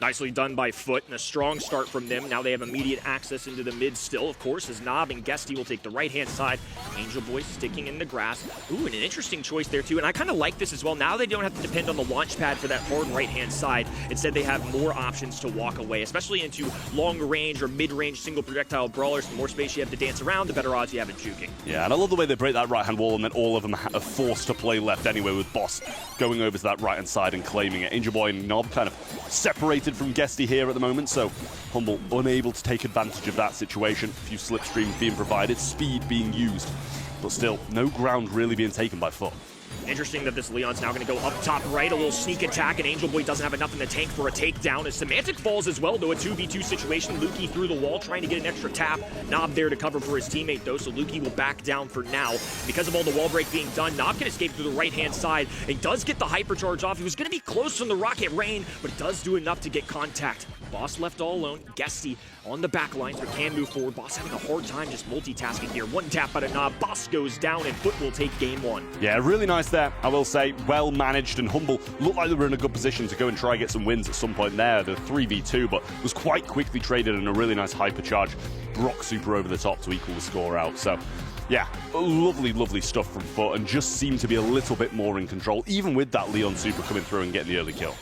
Nicely done by Foot, and a strong start from them. Now they have immediate access into the mid still, of course, as Nob and Guesty will take the right-hand side. Angel Boy sticking in the grass. Ooh, and an interesting choice there, too. And I kind of like this as well. Now they don't have to depend on the launch pad for that hard right-hand side. Instead, they have more options to walk away, especially into long-range or mid-range single projectile brawlers. The more space you have to dance around, the better odds you have at juking. Yeah, and I love the way they break that right-hand wall, and then all of them are forced to play left anyway, with Boss going over to that right-hand side and claiming it. Angel Boy and Nob kind of separated from Guesty here at the moment, so Humble unable to take advantage of that situation. A few slipstreams being provided, speed being used, but still no ground really being taken by Foot. Interesting that this Leon's now going to go up top right, a little sneak attack, and Angel Boy doesn't have enough in the tank for a takedown. As Semantic falls as well, though, a 2v2 situation. Lukey through the wall, trying to get an extra tap. Nob there to cover for his teammate, though, so Lukey will back down for now. Because of all the wall break being done, Nob can escape through the right-hand side. He does get the hypercharge off. He was going to be close from the rocket rain, but it does do enough to get contact. Boss left all alone. Guesty on the back lines, but can move forward. Boss having a hard time just multitasking here. One tap out of Knob. Boss goes down, and Foot will take game 1. Yeah, really nice there, I will say. Well managed, and Humble looked like they were in a good position to go and try get some wins at some point there. The 3v2, but was quite quickly traded in a really nice hypercharge. Brock super over the top to equal the score out. So yeah, lovely, lovely stuff from Foot, and just seemed to be a little bit more in control, even with that Leon super coming through and getting the early kill.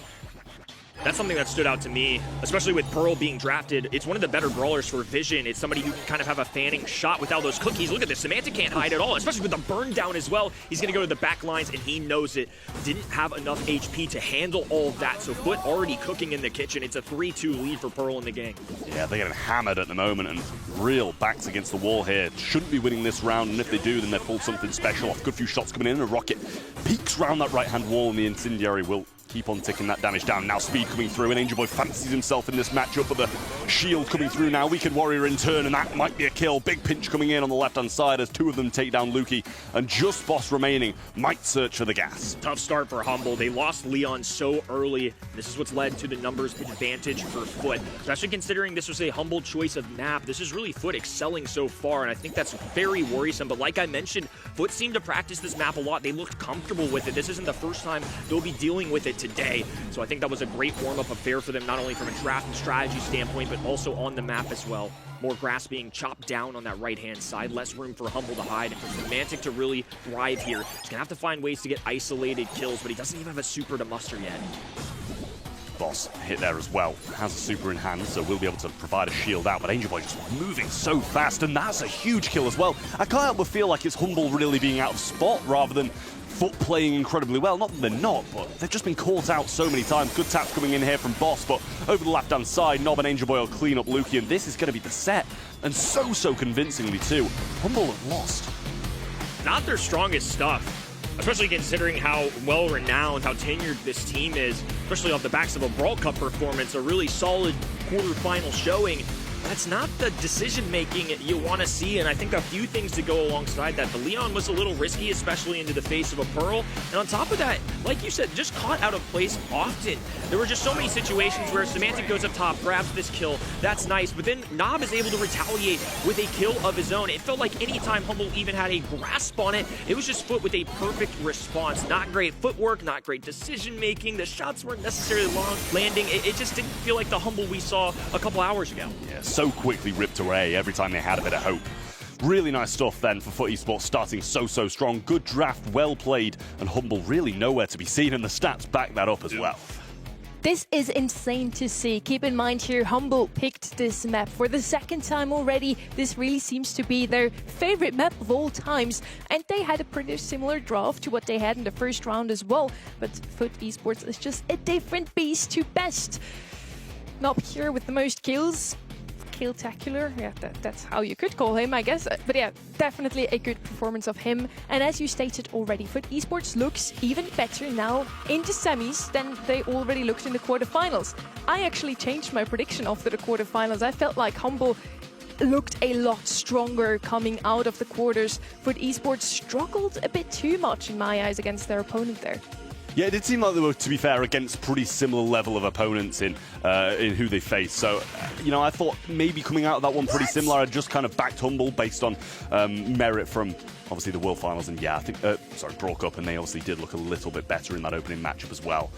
That's something that stood out to me, especially with Pearl being drafted. It's one of the better brawlers for vision. It's somebody who can kind of have a fanning shot without those cookies. Look at this, Semantic can't hide at all, especially with the burn down as well. He's gonna go to the back lines, and he knows it. Didn't have enough HP to handle all of that, so Foot already cooking in the kitchen. It's a 3-2 lead for Pearl in the game. Yeah, they're getting hammered at the moment, and real backs against the wall here. Shouldn't be winning this round, and if they do, then they've pulled something special off. Good few shots coming in, and a rocket peeks round that right-hand wall, and the incendiary will keep on ticking that damage down. Now speed coming through, and Angel Boy fancies himself in this matchup, but the shield coming through now. Wicked Warrior in turn, and that might be a kill. Big pinch coming in on the left-hand side as two of them take down Lukey, and just Boss remaining might search for the gas. Tough start for Humble. They lost Leon so early. This is what's led to the numbers advantage for Foot, especially considering this was a Humble choice of map. This is really Foot excelling so far, and I think that's very worrisome. But like I mentioned, Foot seemed to practice this map a lot. They looked comfortable with it. This isn't the first time they'll be dealing with it today. So I think that was a great warm-up affair for them, not only from a draft and strategy standpoint, but also on the map as well. More grass being chopped down on that right-hand side, less room for Humble to hide, and for Semantic to really thrive here. He's gonna have to find ways to get isolated kills, but he doesn't even have a super to muster yet. Boss hit there as well. Has a super in hand, so we'll be able to provide a shield out, but Angel Boy just moving so fast, and that's a huge kill as well. I can't help but feel like it's Humble really being out of spot rather than Foot playing incredibly well. Not that they're not, but they've just been caught out so many times. Good taps coming in here from Boss, but over the left-hand side, Nob and Angel Boy will clean up Lukey, and this is going to be the set, and so convincingly too. Humble have lost. Not their strongest stuff, especially considering how well-renowned, how tenured this team is, especially off the backs of a Brawl Cup performance, a really solid quarterfinal showing. That's not the decision-making you want to see, and I think a few things to go alongside that. The Leon was a little risky, especially into the face of a Pearl, and on top of that, like you said, just caught out of place often. There were just so many situations where Semantic goes up top, grabs this kill, that's nice, but then Knob is able to retaliate with a kill of his own. It felt like anytime Humble even had a grasp on it, it was just Foot with a perfect response. Not great footwork, not great decision-making, the shots weren't necessarily landing. It just didn't feel like the Humble we saw a couple hours ago. Yeah, so quickly ripped away every time they had a bit of hope. Really nice stuff then for Foot Esports, starting so strong. Good draft, well played, and Humble really nowhere to be seen, and the stats back that up as well. This is insane to see. Keep in mind here, Humble picked this map for the second time already. This really seems to be their favorite map of all times, and they had a pretty similar draft to what they had in the first round as well. But Foot Esports is just a different beast to best. Not here with the most kills. Kill-tacular, yeah, that's how you could call him, I guess. But yeah, definitely a good performance of him. And as you stated already, Foot Esports looks even better now in the semis than they already looked in the quarterfinals. I actually changed my prediction after the quarterfinals. I felt like Humble looked a lot stronger coming out of the quarters. Foot Esports struggled a bit too much in my eyes against their opponent there. Yeah, it did seem like they were, to be fair, against pretty similar level of opponents in who they faced. So, you know, I thought maybe coming out of that one pretty similar. I just kind of backed Humble based on merit from, obviously, the World Finals. And yeah, I think, Brawl Cup, and they obviously did look a little bit better in that opening matchup as well.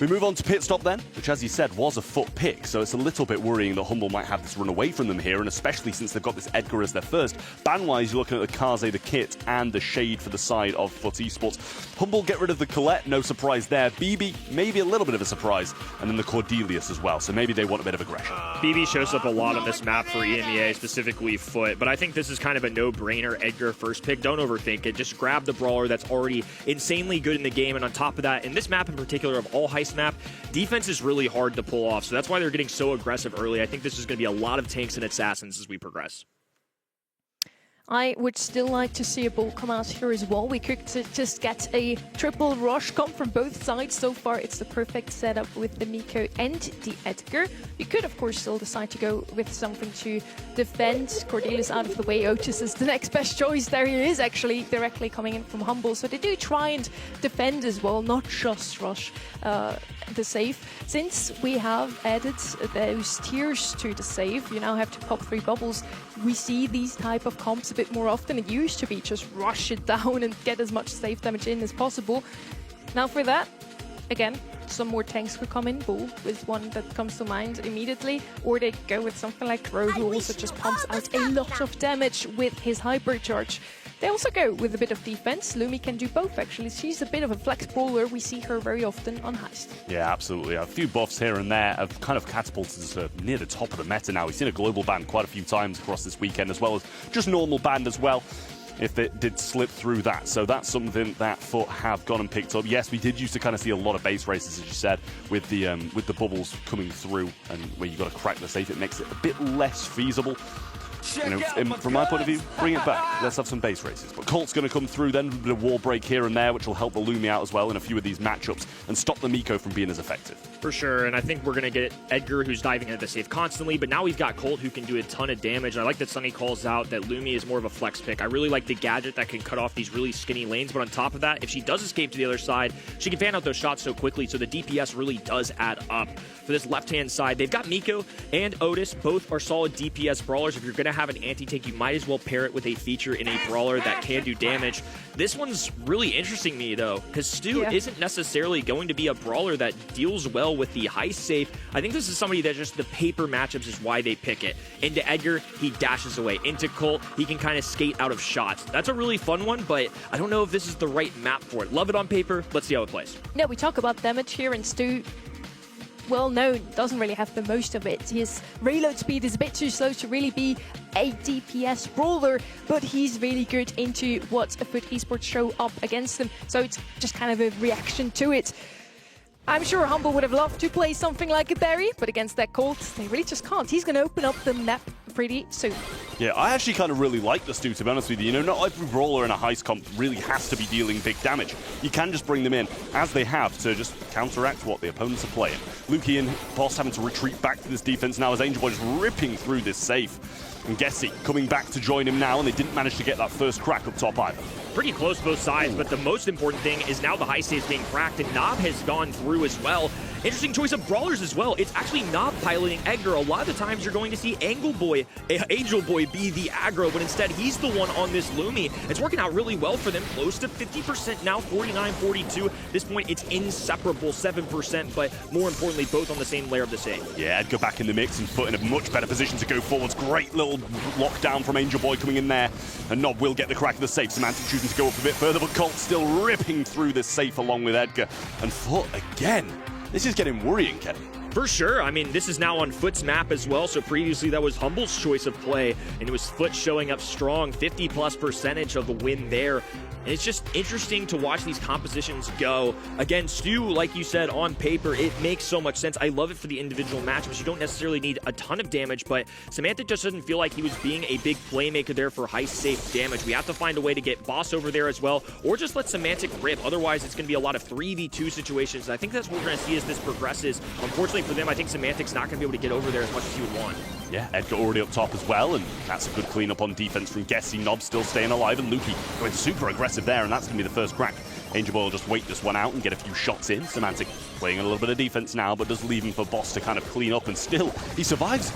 We move on to Pit Stop then, which, as you said, was a Foot pick, so it's a little bit worrying that Humble might have this run away from them here, and especially since they've got this Edgar as their first. Ban-wise, you're looking at the Kaze, the Kit, and the Shade for the side of Foot Esports. Humble get rid of the Colette, no surprise there. BB, maybe a little bit of a surprise, and then the Cordelius as well, so maybe they want a bit of aggression. BB shows up a lot on this map for EMEA, specifically Foot, but I think this is kind of a no-brainer Edgar first pick. Don't overthink it. Just grab the brawler that's already insanely good in the game, and on top of that, in this map in particular, of all heist map, defense is really hard to pull off, so that's why they're getting so aggressive early. I think this is going to be a lot of tanks and assassins as we progress. I would still like to see a ball come out here as well. We could just get a triple rush come from both sides. So far, it's the perfect setup with the Miko and the Edgar. You could, of course, still decide to go with something to defend. Cordelis out of the way. Otis is the next best choice. There he is, actually, directly coming in from Humble. So they do try and defend as well, not just rush the save. Since we have added those tiers to the save, you now have to pop 3 bubbles. We see these type of comps a bit more often. It used to be just rush it down and get as much save damage in as possible. Now for that, again, some more tanks could come in. Bull is one that comes to mind immediately. Or they go with something like Crow, who also just pumps out a lot of damage with his hypercharge. They also go with a bit of defense. Lumi can do both, actually. She's a bit of a flex brawler. We see her very often on Heist. Yeah, absolutely. A few buffs here and there have kind of catapulted us near the top of the meta now. We've seen a global ban quite a few times across this weekend, as well as just normal ban as well, if it did slip through that. So that's something that Foot have gone and picked up. Yes, we did used to kind of see a lot of base races, as you said, with the bubbles coming through, and where you got to crack the safe, it makes it a bit less feasible. You know, from my point of view, bring it back. Let's have some base races. But Colt's going to come through then, a bit of wall break here and there, which will help the Lumi out as well in a few of these matchups and stop the Miko from being as effective. For sure, and I think we're going to get Edgar, who's diving into the safe constantly, but now we've got Colt, who can do a ton of damage. And I like that Sunny calls out that Lumi is more of a flex pick. I really like the gadget that can cut off these really skinny lanes, but on top of that, if she does escape to the other side, she can fan out those shots so quickly, so the DPS really does add up. For this left-hand side, they've got Miko and Otis. Both are solid DPS brawlers. If you're going to have an anti-tank, you might as well pair it with a feature in a brawler that can do damage. This one's really interesting to me, though, because Stu isn't necessarily going to be a brawler that deals well with the heist safe. I think this is somebody that just the paper matchups is why they pick it. Into Edgar, he dashes away. Into Colt, he can kind of skate out of shots. That's a really fun one, but I don't know if this is the right map for it. Love it on paper. Let's see how it plays. Yeah, we talk about damage here, and Stu, well known, doesn't really have the most of it. His reload speed is a bit too slow to really be a DPS brawler, but he's really good into what a Foot Esports show up against him. So it's just kind of a reaction to it. I'm sure Humble would have loved to play something like a Barry, but against that Colt, they really just can't. He's going to open up the map pretty soon. Yeah, I actually kind of really like the Stu, to be honest with you. You know, not every brawler in a heist comp really has to be dealing big damage. You can just bring them in, as they have, to just counteract what the opponents are playing. Lukey and Boss having to retreat back to this defense now as Angel Boy is ripping through this safe. And Gessie coming back to join him now, and they didn't manage to get that first crack up top either. Pretty close both sides, but the most important thing is now the high stage being cracked, and Nob has gone through as well. Interesting choice of brawlers as well. It's actually Nob piloting Edgar. A lot of the times you're going to see Angel Boy be the aggro, but instead he's the one on this Lumi. It's working out really well for them. Close to 50% now, 49-42. At this point, it's inseparable, 7%, but more importantly, both on the same layer of the same. Yeah, Edgar back in the mix and Foot in a much better position to go forwards. Great little lockdown from Angel Boy coming in there, and Nob will get the crack of the safe. Semantic choosing to go up a bit further, but Colt still ripping through this safe along with Edgar. And Foot again. This is getting worrying, Kenny. For sure. I mean, this is now on Foot's map as well, so previously that was Humble's choice of play, and it was Foot showing up strong, 50+% of the win there. And it's just interesting to watch these compositions go. Again, Stu, like you said, on paper, it makes so much sense. I love it for the individual matchups. You don't necessarily need a ton of damage, but Semantic just doesn't feel like he was being a big playmaker there for heist-safe damage. We have to find a way to get Boss over there as well, or just let Semantic rip. Otherwise, it's going to be a lot of 3v2 situations. And I think that's what we're going to see as this progresses. Unfortunately for them, I think Semantic's not going to be able to get over there as much as he would want. Yeah, Edgar already up top as well, and that's a good cleanup on defense from Gessie. Nob still staying alive, and Lukey going super aggressive there, and that's going to be the first crack. Angel Boy will just wait this one out and get a few shots in. Semantic playing a little bit of defense now, but does leave him for Boss to kind of clean up, and still, he survives.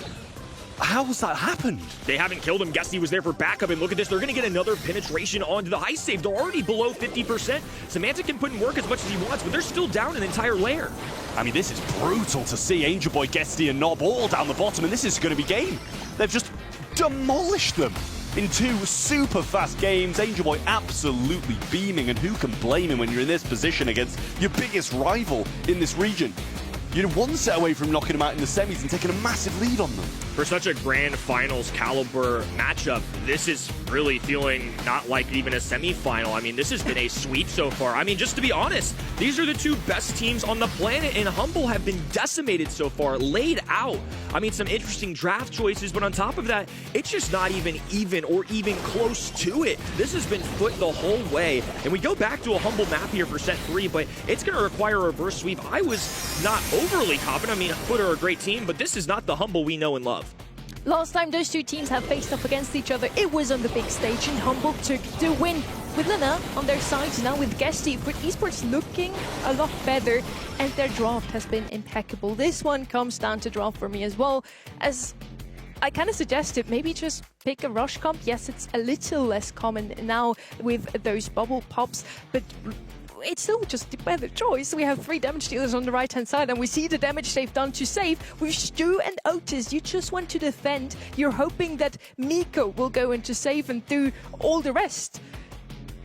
How has that happened? They haven't killed him. Gessie was there for backup, and look at this. They're going to get another penetration onto the heist save. They're already below 50%. Semantic can put in work as much as he wants, but they're still down an entire layer. I mean, this is brutal to see. Angel Boy, Gessie, and Nob all down the bottom, and this is going to be game. They've just demolished them in 2 super fast games. Angel Boy absolutely beaming, and who can blame him when you're in this position against your biggest rival in this region? You're one set away from knocking them out in the semis and taking a massive lead on them. for such a grand finals caliber matchup, this is really feeling not like even a semifinal. I mean, this has been a sweep so far. I mean, just to be honest, these are the two best teams on the planet, and Humble have been decimated so far, laid out. I mean, some interesting draft choices, but on top of that, it's just not even or even close to it. This has been Foot the whole way, and we go back to a Humble map here for set 3, but it's going to require a reverse sweep. I was not overly confident. I mean, Foot are a great team, but this is not the Humble we know and love. Last time those two teams have faced off against each other, it was on the big stage, and Humble took the win. With Lena on their side, now with Guesty, but esports looking a lot better, and their draft has been impeccable. This one comes down to draft for me as well, as I kind of suggested, maybe just pick a rush comp. Yes, it's a little less common now with those bubble pops, but it's still just the better choice. We have 3 damage dealers on the right-hand side, and we see the damage they've done to save. With Stu and Otis, you just want to defend. You're hoping that Miko will go into save and do all the rest.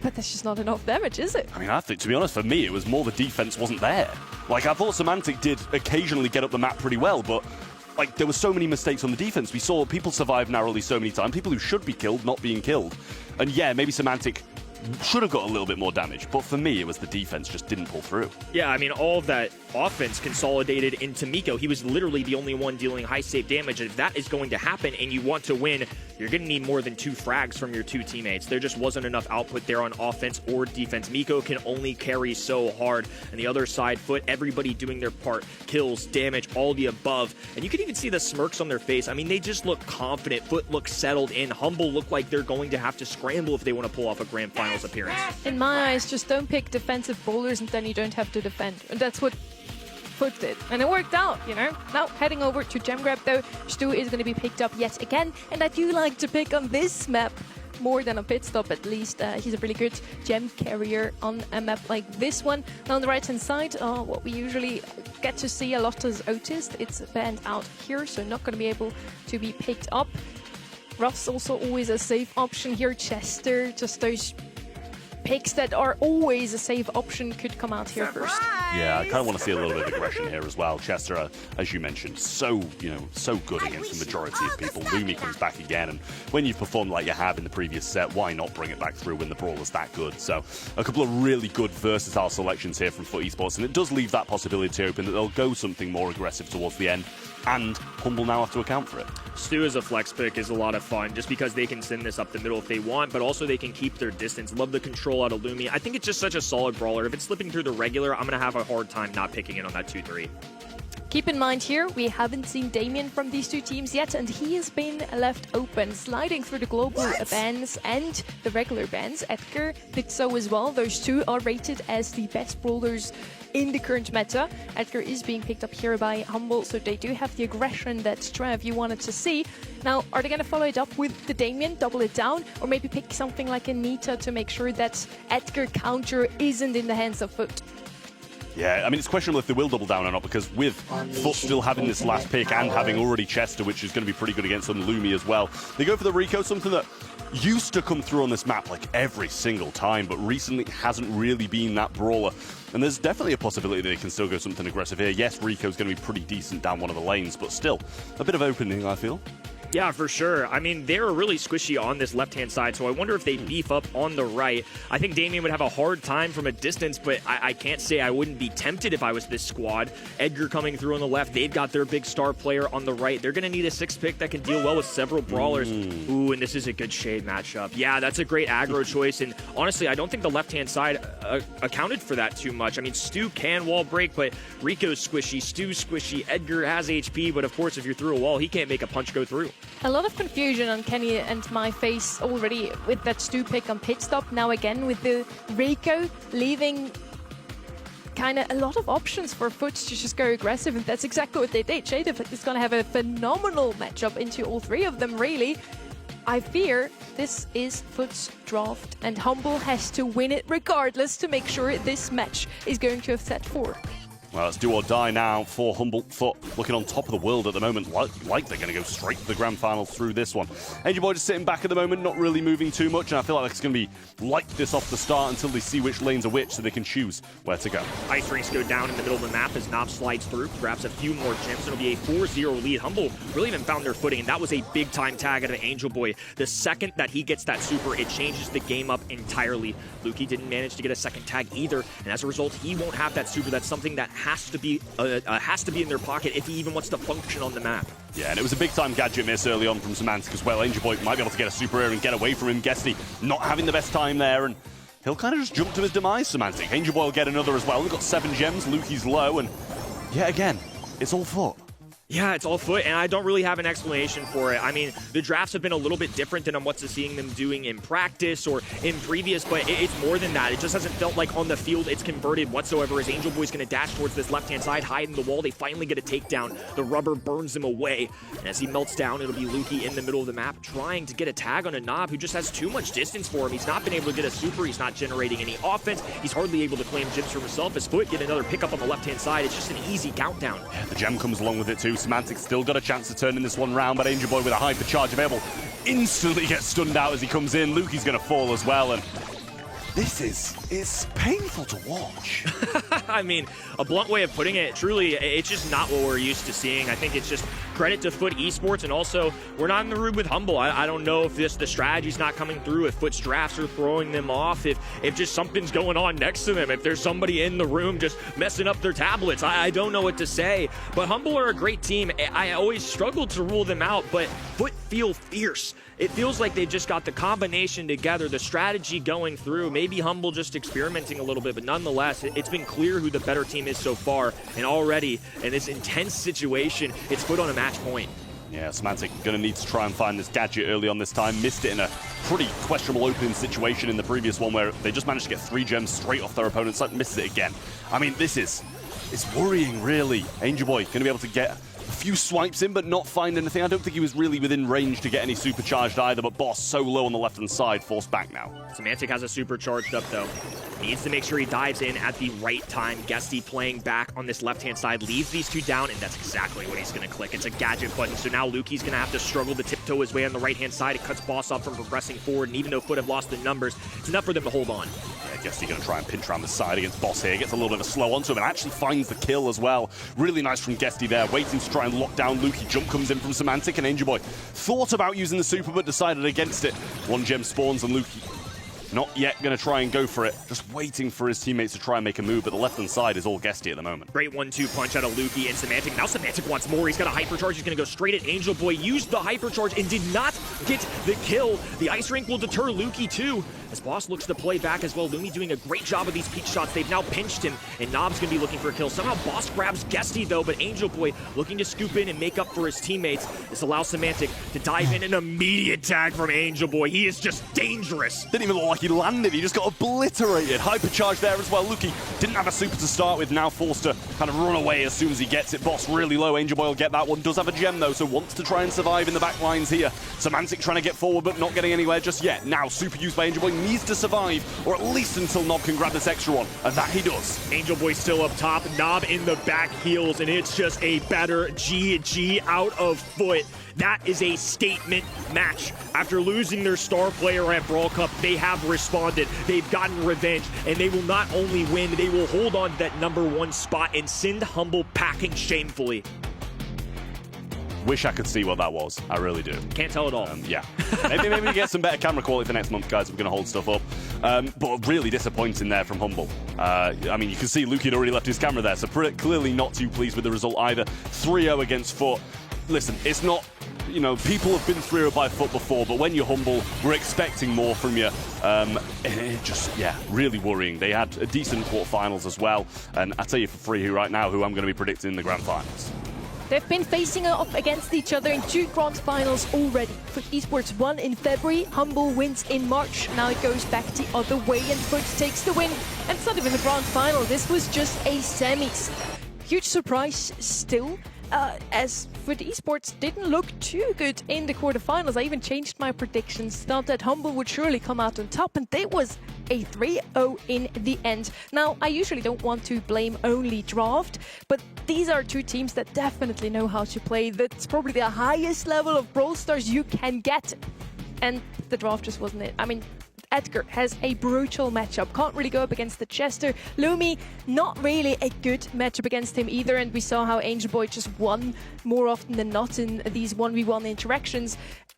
But that's just not enough damage, is it? I mean, I think, to be honest, for me, it was more the defense wasn't there. Like, I thought Semantic did occasionally get up the map pretty well, but like, there were so many mistakes on the defense. We saw people survive narrowly so many times, people who should be killed not being killed. And yeah, maybe Semantic should have got a little bit more damage, but for me, it was the defense just didn't pull through. Yeah, I mean, all of that offense consolidated into Miko. He was literally the only one dealing high save damage, and if that is going to happen and you want to win, you're going to need more than 2 frags from your 2 teammates. There just wasn't enough output there on offense or defense. Miko can only carry so hard, and the other side, Foot, everybody doing their part, kills, damage, all the above, and you can even see the smirks on their face. I mean, they just look confident. Foot looks settled in. Humble look like they're going to have to scramble if they want to pull off a grand finals appearance. In my eyes, just don't pick defensive brawlers and then you don't have to defend. And that's what Foot did. And it worked out, you know. Now, heading over to Gem Grab, though, Stu is going to be picked up yet again. And I do like to pick on this map more than a pit stop, at least. He's a really good gem carrier on a map like this one. Now, on the right-hand side, what we usually get to see a lot is Otis. It's banned out here, so not going to be able to be picked up. Ruff's also always a safe option here. Chester, just those picks that are always a safe option could come out here first. Yeah, I kind of want to see a little bit of aggression here as well. Chester, as you mentioned, so good against the majority of people. Lumi comes back again, and when you've performed like you have in the previous set, why not bring it back through when the brawl is that good? So a couple of really good versatile selections here from Foot Esports, and it does leave that possibility open that they'll go something more aggressive towards the end, and Humble now have to account for it. Stu as a flex pick is a lot of fun, just because they can send this up the middle if they want, but also they can keep their distance. Love the control out of Lumi. I think it's just such a solid brawler. If it's slipping through the regular, I'm going to have a hard time not picking it on that 2-3. Keep in mind here, we haven't seen Damien from these two teams yet, and he has been left open, sliding through the global bans and the regular bans. Edgar did so as well. Those two are rated as the best brawlers in the current meta. Edgar is being picked up here by Humble, so they do have the aggression that Trev you wanted to see. Now, are they going to follow it up with the Damien, double it down, or maybe pick something like a Nita to make sure that Edgar counter isn't in the hands of Foot? Yeah, I mean, it's questionable if they will double down or not, because with Foot still having this last pick and having already Chester, which is going to be pretty good against some Lumi as well, they go for the Rico, something that used to come through on this map like every single time, but recently hasn't really been that brawler. And there's definitely a possibility they can still go something aggressive here. Yes, Rico's going to be pretty decent down one of the lanes, but still, a bit of opening, I feel. Yeah, for sure. I mean, they're really squishy on this left-hand side, so I wonder if they beef up on the right. I think Damien would have a hard time from a distance, but I can't say I wouldn't be tempted if I was this squad. Edgar coming through on the left. They've got their big star player on the right. They're going to need a 6-pick that can deal well with several brawlers. Ooh, and this is a good shade matchup. Yeah, that's a great aggro choice, and honestly, I don't think the left-hand side accounted for that too much. I mean, Stu can wall break, but Rico's squishy, Stu's squishy, Edgar has HP, but of course, if you're through a wall, he can't make a punch go through. A lot of confusion on Kenny and my face already with that Stu pick on pit stop. Now again with the Rico, leaving kind of a lot of options for Foot to just go aggressive, and that's exactly what they did. Shade is going to have a phenomenal matchup into all three of them, really. I fear this is Foot's draft, and Humble has to win it regardless to make sure this match is going to have set 4. Well, it's do or die now for Humble Foot, looking on top of the world at the moment, like they're going to go straight to the grand final through this one. Angel Boy just sitting back at the moment, not really moving too much, and I feel like it's going to be like this off the start until they see which lanes are which, so they can choose where to go. Ice Rings go down in the middle of the map as Nob slides through, grabs a few more gems. It'll be a 4-0 lead. Humble really haven't found their footing, and that was a big-time tag out of Angel Boy. The second that he gets that super, it changes the game up entirely. Luki didn't manage to get a second tag either, and as a result, he won't have that super. That's something that has to be in their pocket if he even wants to function on the map. Yeah, and it was a big-time gadget miss early on from Semantic as well. Angel Boy might be able to get a super here and get away from him. Guesty not having the best time there, and he'll kind of just jump to his demise, Semantic. Angel Boy will get another as well. We've got 7 gems, Luki's low, and yet again, it's all Foot. Yeah, it's all Foot, and I don't really have an explanation for it. I mean, the drafts have been a little bit different than I'm what's seeing them doing in practice or in previous, but it's more than that. It just hasn't felt like on the field it's converted whatsoever as Angel Boy's going to dash towards this left-hand side, hide in the wall. They finally get a takedown. The rubber burns him away, and as he melts down, it'll be Luki in the middle of the map trying to get a tag on a Nob who just has too much distance for him. He's not been able to get a super. He's not generating any offense. He's hardly able to claim gems for himself. As Foot get another pickup on the left-hand side, it's just an easy countdown. Yeah, the gem comes along with it too. Semantic still got a chance to turn in this one round, but Angel Boy with a hypercharge available instantly gets stunned out as he comes in. Luki's going to fall as well, and it's painful to watch. I mean, a blunt way of putting it, truly, it's just not what we're used to seeing. I think it's just credit to Foot Esports, and also, we're not in the room with Humble. I don't know if the strategy's not coming through, if Foot's drafts are throwing them off, if just something's going on next to them, if there's somebody in the room just messing up their tablets. I don't know what to say, but Humble are a great team. I always struggled to rule them out, but Foot feel fierce. It feels like they just got the combination together, the strategy going through. Maybe Humble just experimenting a little bit, but nonetheless, it's been clear who the better team is so far. And already, in this intense situation, it's Foot on a match point. Yeah, Semantic going to need to try and find this gadget early on this time. Missed it in a pretty questionable opening situation in the previous one where they just managed to get 3 gems straight off their opponent's side. Misses it again. I mean, it's worrying, really. Angel Boy going to be able to get a few swipes in, but not find anything. I don't think he was really within range to get any supercharged either, but Boss so low on the left-hand side, forced back now. Semantic has a supercharged up, though. Needs to make sure he dives in at the right time. Guesty playing back on this left-hand side, leaves these 2 down, and that's exactly what he's going to click. It's a gadget button, so now Luki's going to have to struggle to tiptoe his way on the right-hand side. It cuts Boss off from progressing forward, and even though Foot have lost the numbers, it's enough for them to hold on. Yeah, Guesty going to try and pinch around the side against Boss here. Gets a little bit of a slow onto him and actually finds the kill as well. Really nice from Guesty there, waiting to try and lock down Luki. Jump comes in from Semantic, and Angel Boy thought about using the super, but decided against it. 1 gem spawns, and Luki not yet going to try and go for it, just waiting for his teammates to try and make a move, but the left-hand side is all Guesty at the moment. Great 1-2 punch out of Luki and Semantic. Now Semantic wants more. He's got a hypercharge. He's going to go straight at Angel Boy. Used the hypercharge and did not get the kill. The Ice Rink will deter Luki too, as Boss looks to play back as well. Lumi doing a great job of these peak shots. They've now pinched him, and Nob's going to be looking for a kill. Somehow Boss grabs Guesty though, but Angel Boy looking to scoop in and make up for his teammates. This allows Semantic to dive in. An immediate tag from Angel Boy. He is just dangerous. Didn't even look like he landed. He just got obliterated. Hypercharge there as well. Luki didn't have a super to start with, now forced to kind of run away as soon as he gets it. Boss really low. Angel Boy will get that one. Does have a gem though, so wants to try and survive in the back lines here. Semantic trying to get forward, but not getting anywhere just yet. Now super used by Angel Boy, needs to survive, or at least until Nob can grab this extra one, and that he does. Angel Boy still up top, Nob in the back heels, and it's just a better GG out of Foot. That is a statement match. After losing their star player at Brawl Cup, they have responded. They've gotten revenge, and they will not only win, they will hold on to that #1 spot and send Humble packing shamefully. Wish I could see what that was. I really do. Can't tell at all. Yeah. maybe we get some better camera quality for next month, guys. We're going to hold stuff up. But really disappointing there from Humble. I mean, you can see Luki had already left his camera there, so clearly not too pleased with the result either. 3-0 against Foot. Listen, it's not... You know, people have been 3-0 by Foot before, but when you're Humble, we're expecting more from you. And it just, yeah, really worrying. They had a decent quarterfinals as well. And I tell you for free right now who I'm going to be predicting in the grand finals. They've been facing off against each other in 2 grand finals already. Foot Esports won in February, Humble wins in March. Now it goes back the other way and Foot takes the win. And it's not even the grand final, this was just a semis. Huge surprise still. as Foot Esports didn't look too good in the quarterfinals. I even changed my predictions, thought that Humble would surely come out on top, and it was a 3-0 in the end. Now, I usually don't want to blame only draft, but these are two teams that definitely know how to play. That's probably the highest level of Brawl Stars you can get, and the draft just wasn't it. I mean, Edgar has a brutal matchup. Can't really go up against the Chester. Lumi, not really a good matchup against him either. And we saw how Angel Boy just won more often than not in these 1v1 interactions.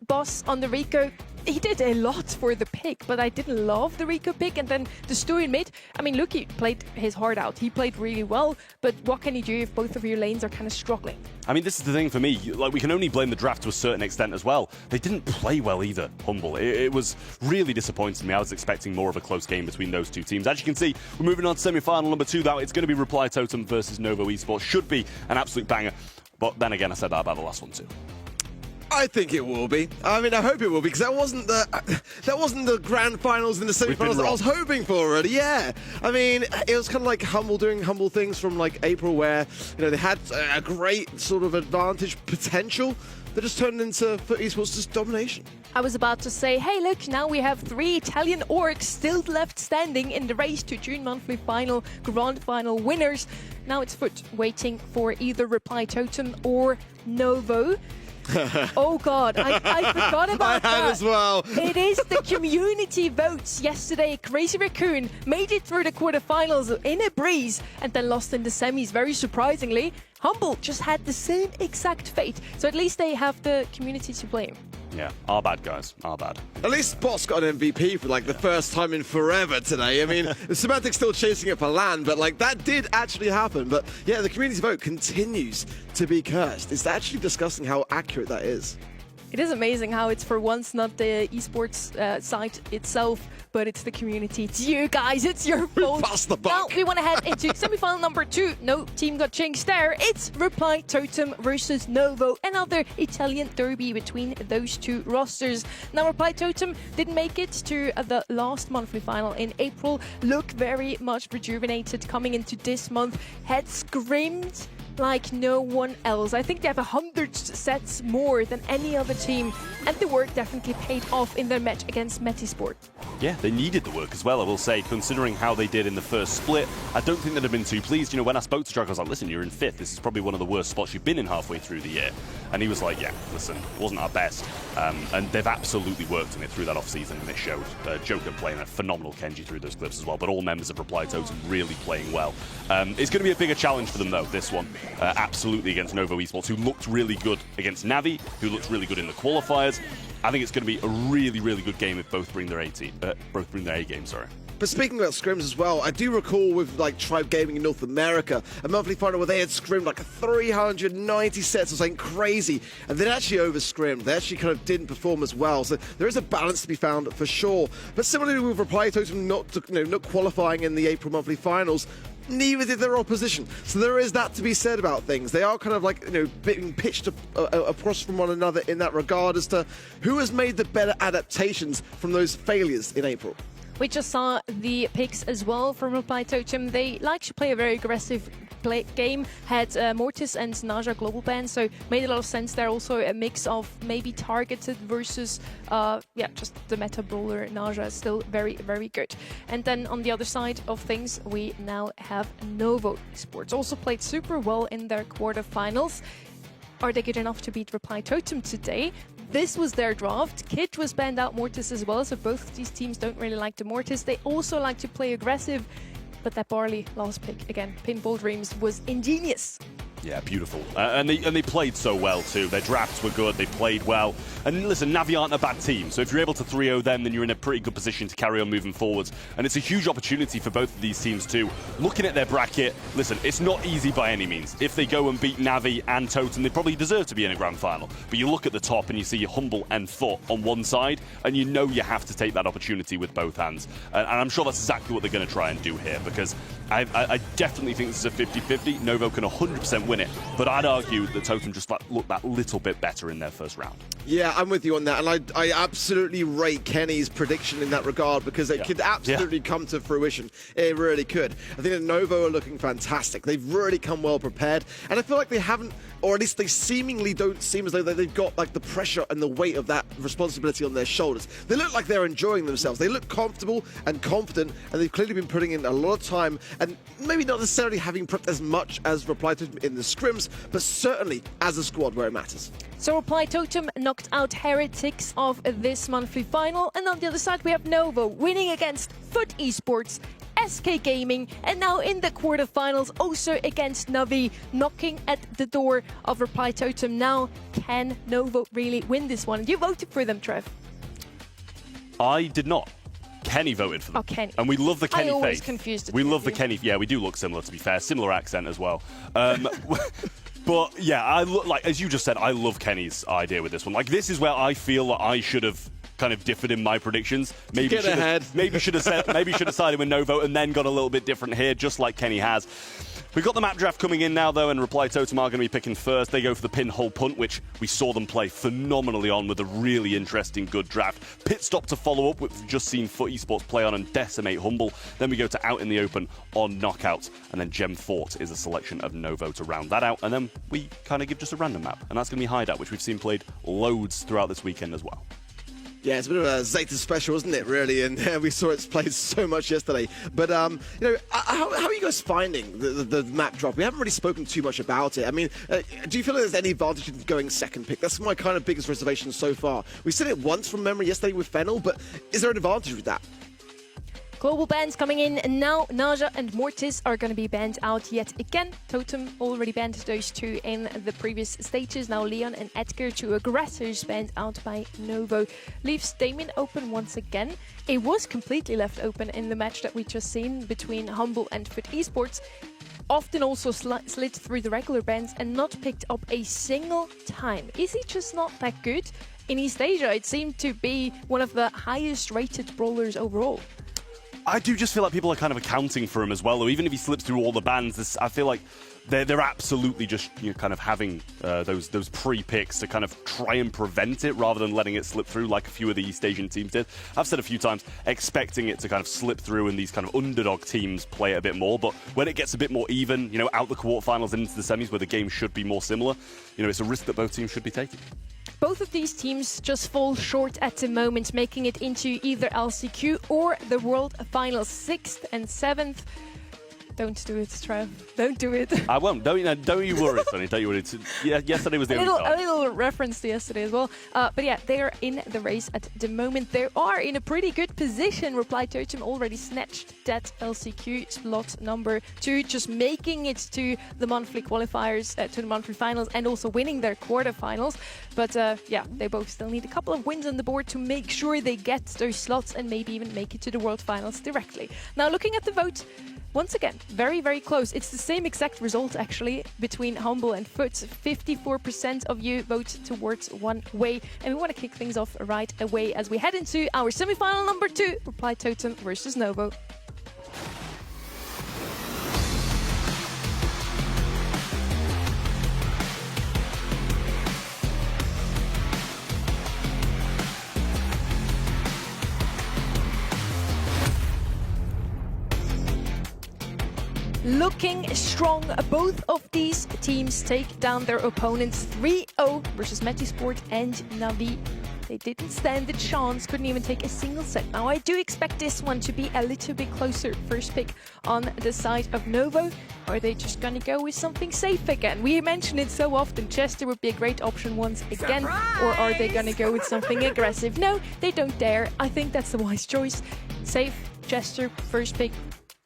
Boss on the Rico, he did a lot for the pick, but I didn't love the Rico pick. And then the Stu in mid, I mean, Luki played his heart out. He played really well, but what can you do if both of your lanes are kind of struggling? I mean, this is the thing for me. Like, we can only blame the draft to a certain extent as well. They didn't play well either, Humble. It was really disappointing me. I was expecting more of a close game between those two teams. As you can see, we're moving on to semi-final number 2. Though it's going to be Reply Totem versus Novo Esports. Should be an absolute banger. But then again, I said that about the last one too. I think it will be. I mean, I hope it will be, because that wasn't the grand finals and the semi-finals that I was hoping for already. Yeah, I mean, it was kind of like Humble doing Humble things from like April, where they had a great sort of advantage potential that just turned into Foot Esports just domination. I was about to say, hey, look, now we have 3 Italian orgs still left standing in the race to June monthly final, grand final winners. Now it's Foot waiting for either Reply Totem or Novo. Oh God, I forgot about that. I had as well. It is the community votes yesterday. Crazy Raccoon made it through the quarterfinals in a breeze and then lost in the semis, very surprisingly. Humble just had the same exact fate, so at least they have the community to blame. Yeah, our bad, guys. Our bad. At least Boss got an MVP for like the first time in forever today. I mean, Semantic's still chasing it for land, but like that did actually happen. But yeah, the community vote continues to be cursed. It's actually disgusting how accurate that is. It is amazing how it's for once not the esports site itself, but it's the community. It's you guys, it's your fault. Pass the buck. Now we want to head into semi-final number 2. No team got jinxed there. It's Reply Totem versus Novo, another Italian derby between those two rosters. Now Reply Totem didn't make it to the last monthly final in April. Look very much rejuvenated coming into this month. Had scrimmed like no one else. I think they have 100 sets more than any other team, and the work definitely paid off in their match against Metisport. Yeah, they needed the work as well, I will say, considering how they did in the first split. I don't think they'd have been too pleased. When I spoke to Drake, I was like, listen, you're in 5th. This is probably one of the worst spots you've been in halfway through the year. And he was like, yeah, listen, it wasn't our best. And they've absolutely worked on it through that off-season, and it showed. Joker playing a phenomenal Kenji through those clips as well, but all members of Reply Totem really playing well. It's going to be a bigger challenge for them, though, this one. Absolutely against Novo Esports, who looked really good against Navi, who looked really good in the qualifiers. I think it's going to be a really, really good game if both bring their A game. Sorry. But speaking about scrims as well, I do recall with like Tribe Gaming in North America, a monthly final where they had scrimmed like 390 sets or something crazy, and they'd actually over-scrimmed. They actually kind of didn't perform as well. So there is a balance to be found for sure. But similarly with Reply Totem not qualifying in the April monthly finals, neither did their opposition. So there is that to be said about things. They are kind of like, being pitched across from one another in that regard as to who has made the better adaptations from those failures in April. We just saw the picks as well from Reply Totem. They like to play a very aggressive game. Had Mortis and Naja global ban, so made a lot of sense there. Also a mix of maybe targeted versus just the meta brawler. Naja is still very, very good. And then on the other side of things, we now have Novo Esports. Also played super well in their quarterfinals. Are they good enough to beat Reply Totem today? This was their draft. Kid was banned out, Mortis as well, so both of these teams don't really like the Mortis. They also like to play aggressive, but that Barley last pick, again, Pinball Dreams, was ingenious. Yeah, beautiful. And they played so well too. Their drafts were good, they played well. And listen, Navi aren't a bad team, so if you're able to 3-0 them, then you're in a pretty good position to carry on moving forwards. And it's a huge opportunity for both of these teams too. Looking at their bracket, listen, it's not easy by any means. If they go and beat Navi and Totem, they probably deserve to be in a grand final. But you look at the top and you see Humble and Foot on one side, and you know you have to take that opportunity with both hands. And I'm sure that's exactly what they're going to try and do here, because I definitely think this is a 50-50. Novo can 100% win it, but I'd argue that Totem just looked that little bit better in their first round. Yeah, I'm with you on that, and I absolutely rate Kenny's prediction in that regard because it could absolutely come to fruition. It really could. I think that Novo are looking fantastic. They've really come well prepared, and I feel like they haven't, or at least they seemingly don't seem as though they've got like the pressure and the weight of that responsibility on their shoulders. They look like they're enjoying themselves. They look comfortable and confident, and they've clearly been putting in a lot of time, and maybe not necessarily having prepped as much as Reply Totem in the scrims, but certainly as a squad where it matters. So Reply Totem knocked out Heretics of this monthly final, and on the other side we have Novo winning against Foot Esports, SK Gaming, and now in the quarterfinals also against Navi, knocking at the door of Reply Totem. Now, can Novo really win this one? You voted for them, Trev. I did not. Kenny voted for them. Oh, Kenny. And we love the Kenny I always faith. confused We love the you. Kenny. Yeah, we do look similar, to be fair. Similar accent as well. But yeah, I like as you just said, I love Kenny's idea with this one. Like, this is where I feel that I should have kind of differed in my predictions. Maybe should have sided with Novo and then got a little bit different here, just like Kenny has. We've got the map draft coming in now, though, and Reply Totem are going to be picking first. They go for the pinhole punt, which we saw them play phenomenally on with a really interesting, good draft. Pit stop to follow up, which we've just seen Foot Esports play on and decimate Humble. Then we go to Out in the Open on Knockout, and then Gem Fort is a selection of Novo to round that out. And then we kind of give just a random map, and that's going to be Hideout, which we've seen played loads throughout this weekend as well. Yeah, it's a bit of a Zeta special, isn't it, really? And we saw it played so much yesterday. But, how are you guys finding the map drop? We haven't really spoken too much about it. I mean, do you feel like there's any advantage in going second pick? That's my kind of biggest reservation so far. We've seen it once from memory yesterday with Fennel, but is there an advantage with that? Global bans coming in, and now Naja and Mortis are going to be banned out yet again. Totem already banned those two in the previous stages. Now Leon and Edgar, two aggressors, banned out by Novo. Leaves Damien open once again. It was completely left open in the match that we just seen between Humble and Foot Esports. Often also slid through the regular bans and not picked up a single time. Is he just not that good? In East Asia, it seemed to be one of the highest rated brawlers overall. I do just feel like people are kind of accounting for him as well, though. Even if he slips through all the bans, I feel like they're absolutely just kind of having those pre-picks to kind of try and prevent it rather than letting it slip through like a few of the East Asian teams did. I've said a few times, expecting it to kind of slip through and these kind of underdog teams play it a bit more. But when it gets a bit more even, out the quarterfinals and into the semis where the game should be more similar, it's a risk that both teams should be taking. Both of these teams just fall short at the moment, making it into either LCQ or the World Finals, 6th and 7th. Don't do it, Trev. Don't do it. I won't. Don't you worry, Sonny. Don't you worry. Yesterday was the only time. A little reference to yesterday as well. But yeah, they are in the race at the moment. They are in a pretty good position. Reply Totem already snatched that LCQ slot number 2, just making it to the monthly qualifiers, to the monthly finals, and also winning their quarterfinals. But they both still need a couple of wins on the board to make sure they get those slots and maybe even make it to the World Finals directly. Now, looking at the vote, once again, very, very close. It's the same exact result, actually, between Humble and Foot. 54% of you vote towards one way. And we want to kick things off right away as we head into our semi-final number 2, Reply Totem versus Novo. Looking strong, both of these teams take down their opponents 3-0 versus Metisport and Navi. They didn't stand a chance, couldn't even take a single set. Now I do expect this one to be a little bit closer. First pick on the side of Novo. Are they just gonna go with something safe again? We mention it so often, Chester would be a great option once again. Surprise! Or are they gonna go with something aggressive? No, they don't dare. I think that's the wise choice. Safe, Chester, first pick.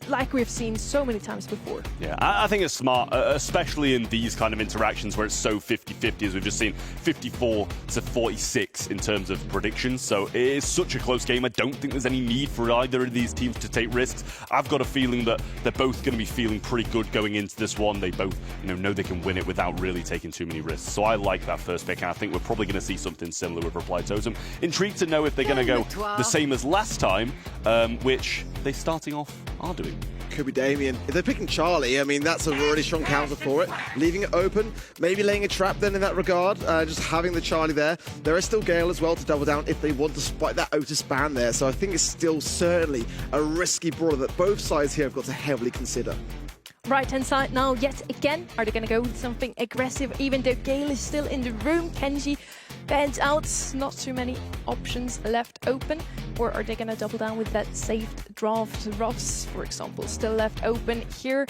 Like we've seen so many times before. Yeah, I think it's smart, especially in these kind of interactions where it's so 50-50, as we've just seen, 54-46 in terms of predictions. So it is such a close game. I don't think there's any need for either of these teams to take risks. I've got a feeling that they're both going to be feeling pretty good going into this one. They both know they can win it without really taking too many risks. So I like that first pick, and I think we're probably going to see something similar with Reply Totem. Intrigued to know if they're going to go the same as last time, which they starting off are doing. Could be Damien. If they're picking Charlie, I mean, that's a really strong counter for it. Leaving it open, maybe laying a trap then in that regard, just having the Charlie there. There is still Gale as well to double down if they want to spike that Otis ban there. So I think it's still certainly a risky brawler that both sides here have got to heavily consider. Right-hand side now, yet again. Are they going to go with something aggressive, even though Gale is still in the room? Kenji bans out, not too many options left open. Or are they going to double down with that saved draft? Ruffs, for example, still left open here.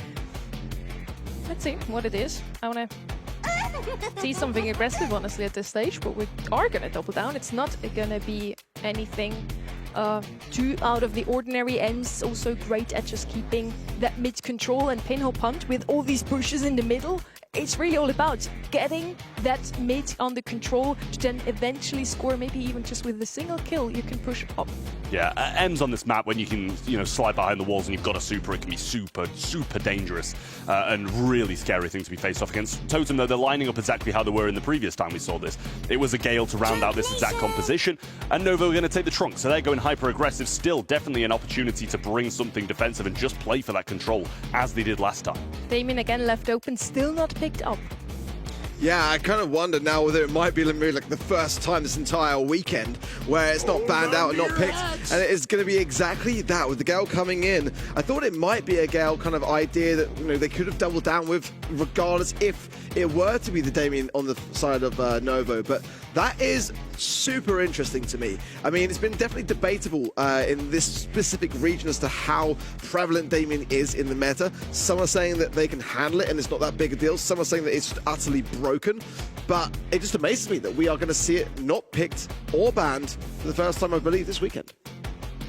Let's see what it is. I want to see something aggressive, honestly, at this stage, but we are going to double down. It's not going to be anything too out of the ordinary. Ems also great at just keeping that mid control and pinhole punt with all these pushes in the middle. It's really all about getting that mid under control to then eventually score, maybe even just with a single kill you can push up. Yeah, M's on this map, when you can, slide behind the walls and you've got a super, it can be super, super dangerous and really scary thing to be faced off against. Totem, though, they're lining up exactly how they were in the previous time we saw this. It was a Gale to round out this exact composition, and Nova were going to take the trunk, so they're going hyper-aggressive. Still, definitely an opportunity to bring something defensive and just play for that control, as they did last time. Damien again left open, still not picked up. Yeah, I kind of wonder now whether it might be like the first time this entire weekend where it's not banned out and not picked, and it is going to be exactly that with the Gale coming in. I thought it might be a Gale kind of idea that they could have doubled down with, regardless if it were to be the Damien on the side of Novo, but that is super interesting to me. I mean, it's been definitely debatable in this specific region as to how prevalent Damien is in the meta. Some are saying that they can handle it and it's not that big a deal. Some are saying that it's utterly broken. But it just amazes me that we are going to see it not picked or banned for the first time, I believe, this weekend.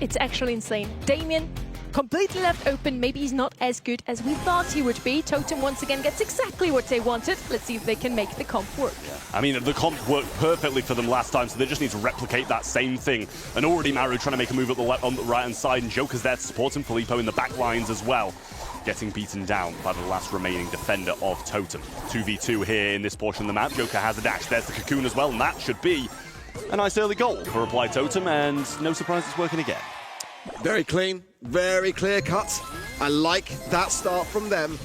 It's actually insane. Damien completely left open. Maybe he's not as good as we thought he would be. Totem once again gets exactly what they wanted. Let's see if they can make the comp work. I mean, the comp worked perfectly for them last time, so they just need to replicate that same thing. And already Maru trying to make a move on the right-hand side, and Joker's there to support him. Filippo in the back lines as well, getting beaten down by the last remaining defender of Totem. 2v2 here in this portion of the map. Joker has a dash. There's the Cocoon as well, and that should be a nice early goal for Reply Totem, and no surprise it's working again. Very clean, very clear cut. I like that start from them.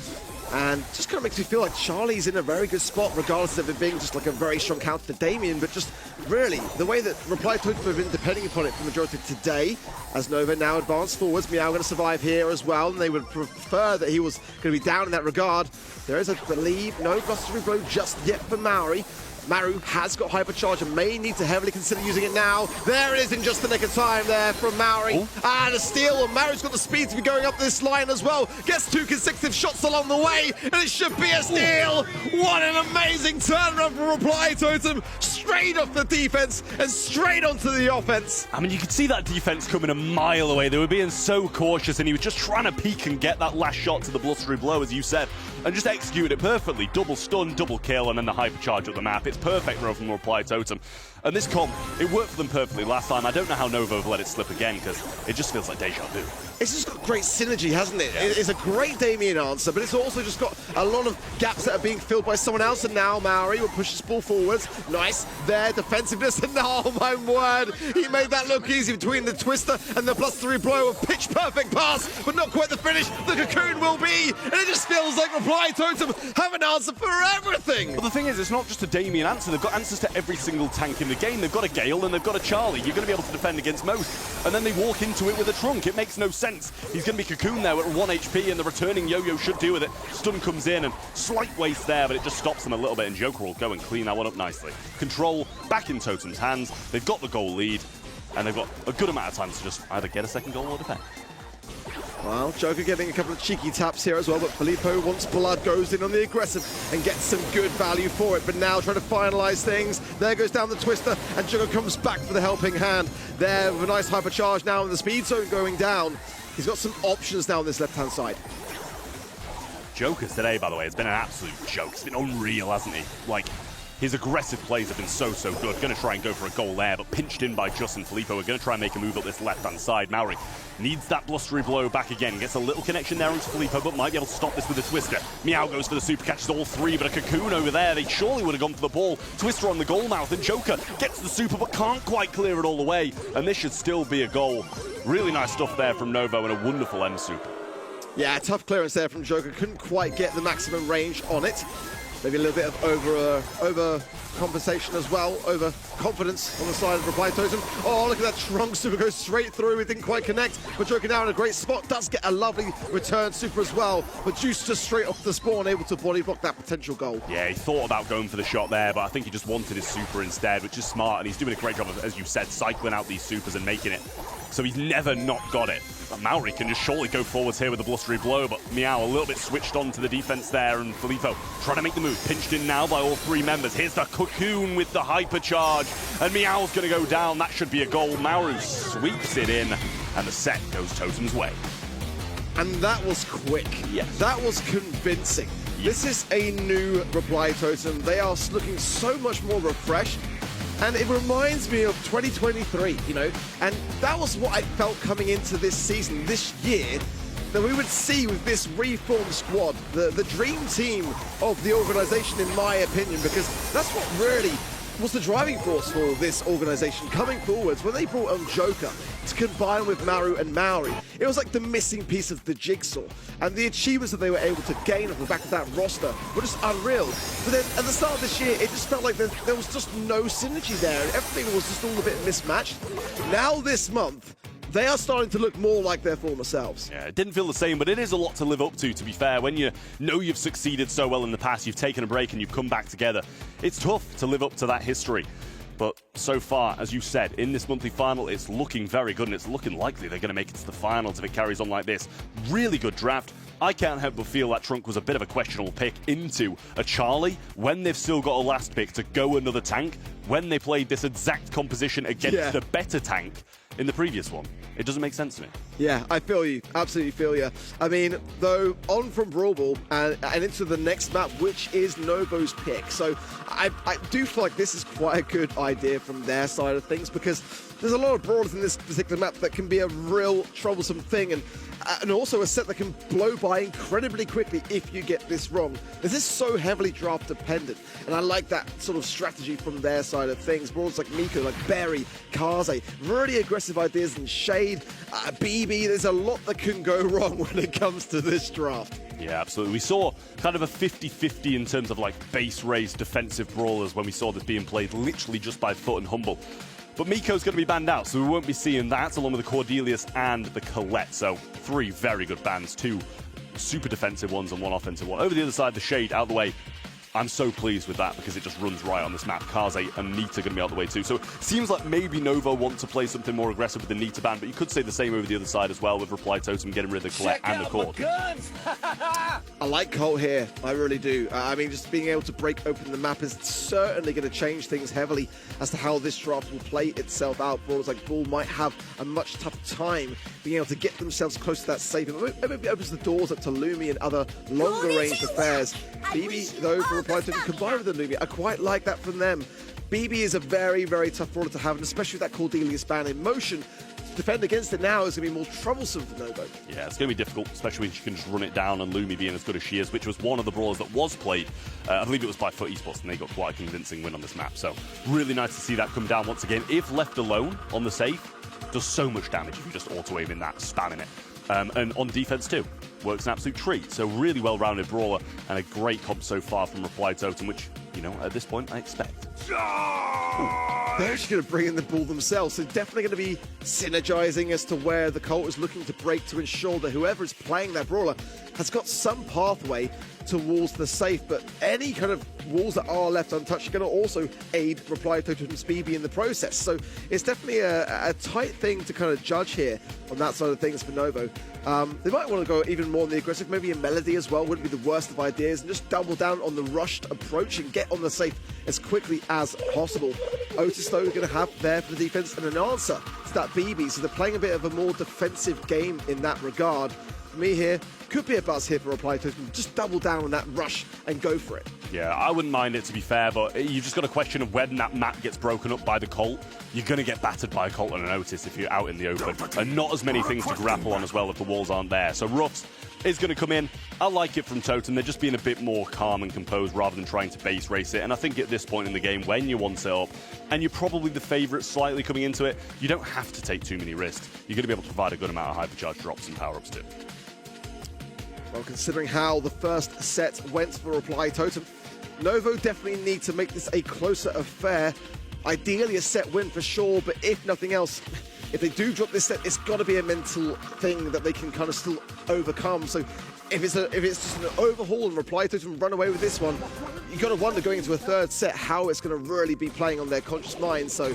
And just kind of makes me feel like Charlie's in a very good spot, regardless of it being just like a very strong counter to Damien. But just really, the way that Reply Totem have been depending upon it for the majority of today, as Nova now advance forwards. Meow going to survive here as well, and they would prefer that he was going to be down in that regard. There is, I believe, no blustery blow just yet for Maori. Maru has got Hypercharge and may need to heavily consider using it now. There it is in just the nick of time there from Maori. And a steal, and Maru's got the speed to be going up this line as well. Gets 2 consecutive shots along the way, and it should be a steal. What an amazing turnaround from Reply Totem. Straight off the defense and straight onto the offense. I mean, you could see that defense coming a mile away. They were being so cautious, and he was just trying to peek and get that last shot to the blustery blow, as you said, and just execute it perfectly. Double stun, double kill, and then the Hypercharge up the map. It's perfect from Reply Totem. And this comp, it worked for them perfectly last time. I don't know how Nova have let it slip again, because it just feels like deja vu. It's just got great synergy, hasn't it? Yeah. It's a great Damien answer, but it's also just got a lot of gaps that are being filled by someone else. And now Maori will push his ball forwards. Nice there, defensiveness, and oh my word, he made that look easy between the Twister and the +3 blow. A pitch perfect pass, but not quite the finish. The Cocoon will be, and it just feels like Reply Totem have an answer for everything. But the thing is, it's not just a Damien answer. They've got answers to every single tank in the game. They've got a Gale and they've got a Charlie. You're going to be able to defend against most. And then they walk into it with a trunk. It makes no sense. He's going to be Cocoon there at 1 HP, and the returning Yo-Yo should deal with it. Stun comes in, and slight waste there, but it just stops them a little bit, and Joker will go and clean that one up nicely. Control back in Totem's hands. They've got the goal lead, and they've got a good amount of time to just either get a second goal or defend. Well, Joker getting a couple of cheeky taps here as well, but Filippo, once blood, goes in on the aggressive and gets some good value for it. But now trying to finalize things. There goes down the Twister, and Joker comes back for the helping hand. There with a nice Hypercharge now, and the speed zone going down. He's got some options now on this left-hand side. Joker's today, by the way, has been an absolute joke. It's been unreal, hasn't he? Like, his aggressive plays have been so good. Going to try and go for a goal there, but pinched in by Justin. Filippo are going to try and make a move up this left-hand side. Maori needs that blustery blow back again. Gets a little connection there onto Filippo, but might be able to stop this with a Twister. Meow goes for the super, catches all 3, but a Cocoon over there. They surely would have gone for the ball. Twister on the goal mouth, and Joker gets the super, but can't quite clear it all the way. And this should still be a goal. Really nice stuff there from Novo, and a wonderful M super. Yeah, tough clearance there from Joker. Couldn't quite get the maximum range on it. Maybe a little bit of over compensation as well, over confidence on the side of Reply Totem. Oh, look at that Trunk super goes straight through. It didn't quite connect, but Joker now in a great spot. Does get a lovely return super as well, but Juice just straight off the spawn, able to body block that potential goal. Yeah, he thought about going for the shot there, but I think he just wanted his super instead, which is smart, and he's doing a great job of, as you said, cycling out these supers and making it. So he's never not got it. But Maori can just surely go forwards here with a blustery blow, but Meow a little bit switched on to the defense there, and Filippo trying to make the move. Pinched in now by all three members. Here's the Cocoon with the hypercharge, and Meow's going to go down. That should be a goal. Maoru sweeps it in, and the set goes Totem's way. And that was quick. Yes. That was convincing. Yes. This is a new Reply Totem. They are looking so much more refreshed. And it reminds me of 2023, you know, and that was what I felt coming into this season, this year, that we would see with this reformed squad, the dream team of the organization, in my opinion, because that's what really was the driving force for this organization coming forwards. When they brought on Joker to combine with Maru and Maori, it was like the missing piece of the jigsaw. And the achievements that they were able to gain off the back of that roster were just unreal. But then at the start of this year, it just felt like there was just no synergy there, and everything was just all a bit mismatched. Now this month, they are starting to look more like their former selves. Yeah, it didn't feel the same, but it is a lot to live up to be fair. When you know you've succeeded so well in the past, you've taken a break and you've come back together, it's tough to live up to that history. But so far, as you said, in this monthly final, it's looking very good, and it's looking likely they're going to make it to the finals if it carries on like this. Really good draft. I can't help but feel that Trunk was a bit of a questionable pick into a Charlie when they've still got a last pick to go another tank, when they played this exact composition against a better tank in the previous one. It doesn't make sense to me. Yeah, I feel you. Absolutely feel you. I mean, though, on from Brawl Ball and into the next map, which is Novo's pick. So I do feel like this is quite a good idea from their side of things, because there's a lot of brawlers in this particular map that can be a real troublesome thing, and also a set that can blow by incredibly quickly if you get this wrong. This is so heavily draft dependent, and I like that sort of strategy from their side of things. Brawlers like Miko, like Berry, Kaze, really aggressive ideas in Shade, BB. There's a lot that can go wrong when it comes to this draft. Yeah, absolutely. We saw kind of a 50-50 in terms of like base race defensive brawlers when we saw this being played literally just by Foot and Humble. But Miko's going to be banned out, so we won't be seeing that, along with the Cordelius and the Colette. So 3 very good bans, 2 super defensive ones and 1 offensive one. Over the other side, the Shade out of the way. I'm so pleased with that because it just runs right on this map. Kaze and Nita are going to be out of the way too. So it seems like maybe Novo want to play something more aggressive with the Nita ban, but you could say the same over the other side as well with Reply Totem getting rid of the Colette and the Cord. I like Colt here, I really do. I mean, just being able to break open the map is certainly going to change things heavily as to how this draft will play itself out. Brawlers like Bull might have a much tougher time being able to get themselves close to that safe. Maybe it opens the doors up to Lumi and other longer range affairs. BB, though, for Reply Totem combined with the Lumi, I quite like that from them. BB is a very, very tough brawler to have, and especially with that Cordelius ban in motion, to defend against it now is going to be more troublesome for Novo. Yeah, it's going to be difficult, especially when she can just run it down, and Lumi being as good as she is, which was one of the brawlers that was played. I believe it was by Foot Esports, and they got quite a convincing win on this map. So really nice to see that come down once again. If left alone on the safe, does so much damage if you just auto-aiming that, spamming it. And on defense too, works an absolute treat. So really well-rounded brawler and a great comp so far from Reply Totem, which, you know, at this point I expect. They're actually going to bring in the Bull themselves, so definitely going to be synergizing as to where the Colt is looking to break to ensure that whoever is playing that brawler has got some pathway towards the safe, but any kind of walls that are left untouched are going to also aid Reply Totem's BB in the process. So it's definitely a tight thing to kind of judge here on that side of things for Novo. They might want to go even more on the aggressive, maybe a Melody as well, wouldn't be the worst of ideas, and just double down on the rushed approach and get on the safe as quickly as possible. Otis, though, is going to have there for the defense and an answer to that BB, so they're playing a bit of a more defensive game in that regard. For me here, could be a buzz here for Reply Totem. Just double down on that rush and go for it. Yeah, I wouldn't mind it, to be fair, but you've just got a question of when that map gets broken up by the Colt. You're going to get battered by a Colt and an Otis if you're out in the open, and not as many things to grapple on as well if the walls aren't there. So Ruffs is going to come in. I like it from Totem. They're just being a bit more calm and composed rather than trying to base race it. And I think at this point in the game, when you're one set up and you're probably the favourite slightly coming into it, you don't have to take too many risks. You're going to be able to provide a good amount of hypercharge drops and power-ups too. Well, considering how the first set went for Reply Totem, Novo definitely need to make this a closer affair. Ideally a set win for sure, but if nothing else, if they do drop this set, it's got to be a mental thing that they can kind of still overcome. So if it's just an overhaul and Reply Totem run away with this one, you got to wonder going into a third set how it's going to really be playing on their conscious mind. So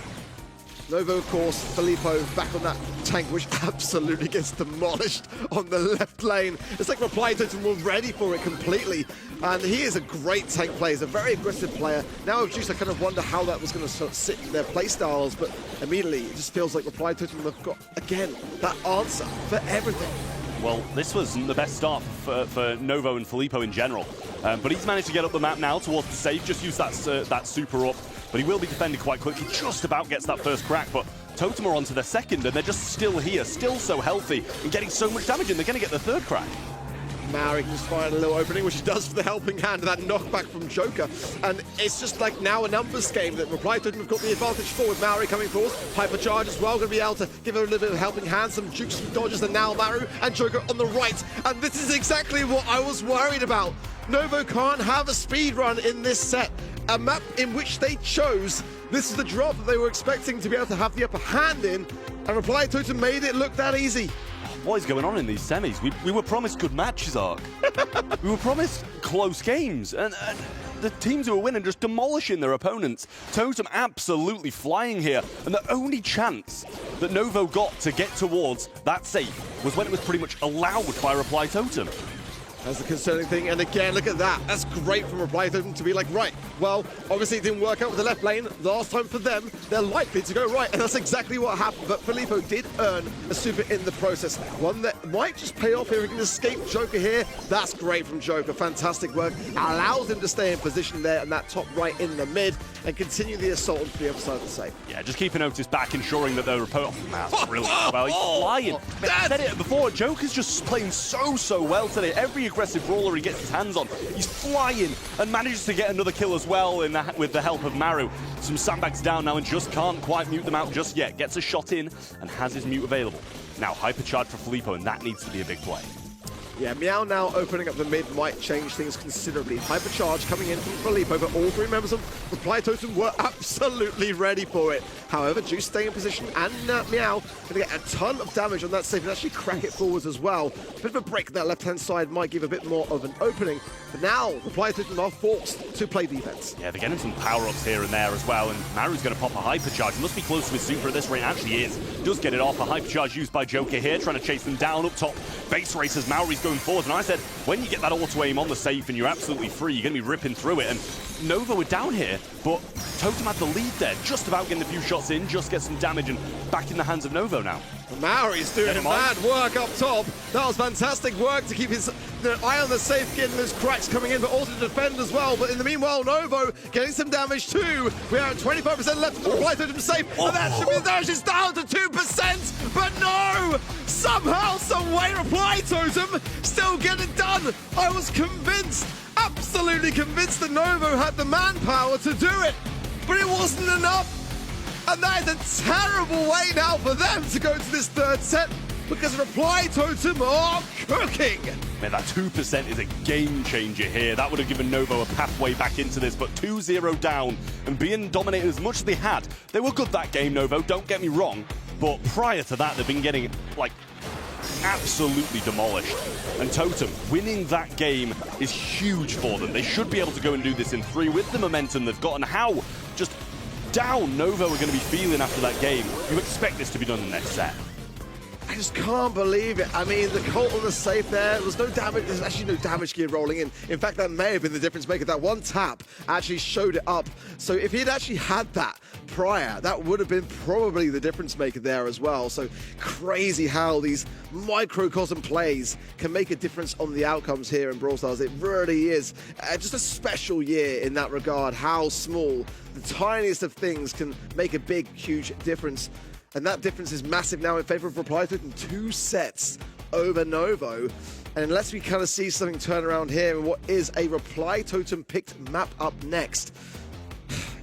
Novo, of course, Filippo back on that tank, which absolutely gets demolished on the left lane. It's like Reply Totem were ready for it completely. And he is a great tank player. He's a very aggressive player. Now with Juice, I kind of wonder how that was going to sort of sit in their playstyles, but immediately it just feels like Reply Totem have got, again, that answer for everything. Well, this wasn't the best start for Novo and Filippo in general. But he's managed to get up the map now towards the safe, just use that super up. But he will be defended quite quickly, just about gets that first crack. But Totem are onto their second, and they're just still here, still so healthy, and getting so much damage, and they're going to get the third crack. Maori can just find a little opening, which he does for the helping hand, that knockback from Joker. And it's just like now a numbers game that Reply Totem have got the advantage for, with Maori coming forward. Hypercharge as well, going to be able to give her a little bit of helping hand, some jukes, some dodges, and now Maru and Joker on the right. And this is exactly what I was worried about. Novo can't have a speed run in this set. A map in which they chose. This is the drop that they were expecting to be able to have the upper hand in, and Reply Totem made it look that easy. What is going on in these semis? We were promised good matches, Ark. We were promised close games, and the teams who were winning just demolishing their opponents. Totem absolutely flying here, and the only chance that Novo got to get towards that safe was when it was pretty much allowed by Reply Totem. That's the concerning thing, and again, look at that. That's great from Reply Totem to be like, right, well, obviously it didn't work out with the left lane. Last time for them, they're likely to go right, and that's exactly what happened. But Filippo did earn a super in the process. One that might just pay off here. He can escape Joker here. That's great from Joker. Fantastic work. Allows him to stay in position there and that top right in the mid and continue the assault onto the other side of the safe. Yeah, just keeping Otis back, ensuring that they're that's brilliant. Well, he's flying. I said it before, Joker's just playing so well today. Every aggressive brawler he gets his hands on, he's flying and manages to get another kill as well with the help of Maru. Some sandbags down now and just can't quite mute them out just yet. Gets a shot in and has his mute available. Now hypercharge for Filippo, and that needs to be a big play. Yeah, Meow now opening up the mid might change things considerably. Hypercharge coming in from Filippo, but all three members of Reply Totem were absolutely ready for it. However, Juice staying in position and Meow going to get a ton of damage on that safe and actually crack it forwards as well. A bit of a break on that left-hand side might give a bit more of an opening, but now Reply Totem are forced to play defense. Yeah, they're getting some power-ups here and there as well, and Maru's going to pop a hypercharge. He must be close to his super at this rate, actually is. Does get it off, a hypercharge used by Joker here, trying to chase them down up top. Base racers, Maori's going forward, and I said, when you get that auto-aim on the safe and you're absolutely free, you're going to be ripping through it, and Nova were down here, but Totem had the lead there, just about getting a few shots in, just get some damage, and back in the hands of Novo now. Maori's doing mad work up top. That was fantastic work to keep his eye on the safe, getting those cracks coming in, but also to defend as well. But in the meanwhile, Novo getting some damage too. We are at 25% left of the Reply Totem safe, and that should be the damage is down to 2%. But no! Somehow, some way, Reply Totem still get it done. I was convinced, absolutely convinced that Novo had the manpower to do it, but it wasn't enough. And that is a terrible way now for them to go to this third set, because Reply Totem are cooking. Man, that 2% is a game changer here. That would have given Novo a pathway back into this, but 2-0 down and being dominated as much as they had. They were good that game, Novo, don't get me wrong, but prior to that, they've been getting, like, absolutely demolished. And Totem winning that game is huge for them. They should be able to go and do this in 3 with the momentum they've got, and how just down Novo are going to be feeling after that game. You expect this to be done in the next set. I just can't believe it. I mean, the Colt on the safe there, there's no damage, there's actually no damage gear rolling in. In fact, that may have been the difference maker. That one tap actually showed it up. So if he'd actually had that prior, that would have been probably the difference maker there as well. So crazy how these microcosm plays can make a difference on the outcomes here in Brawl Stars. It really is just a special year in that regard, how small the tiniest of things can make a big, huge difference. And that difference is massive now in favor of Reply Totem. 2 sets over Novo. And unless we kind of see something turn around here and what is a Reply Totem picked map up next,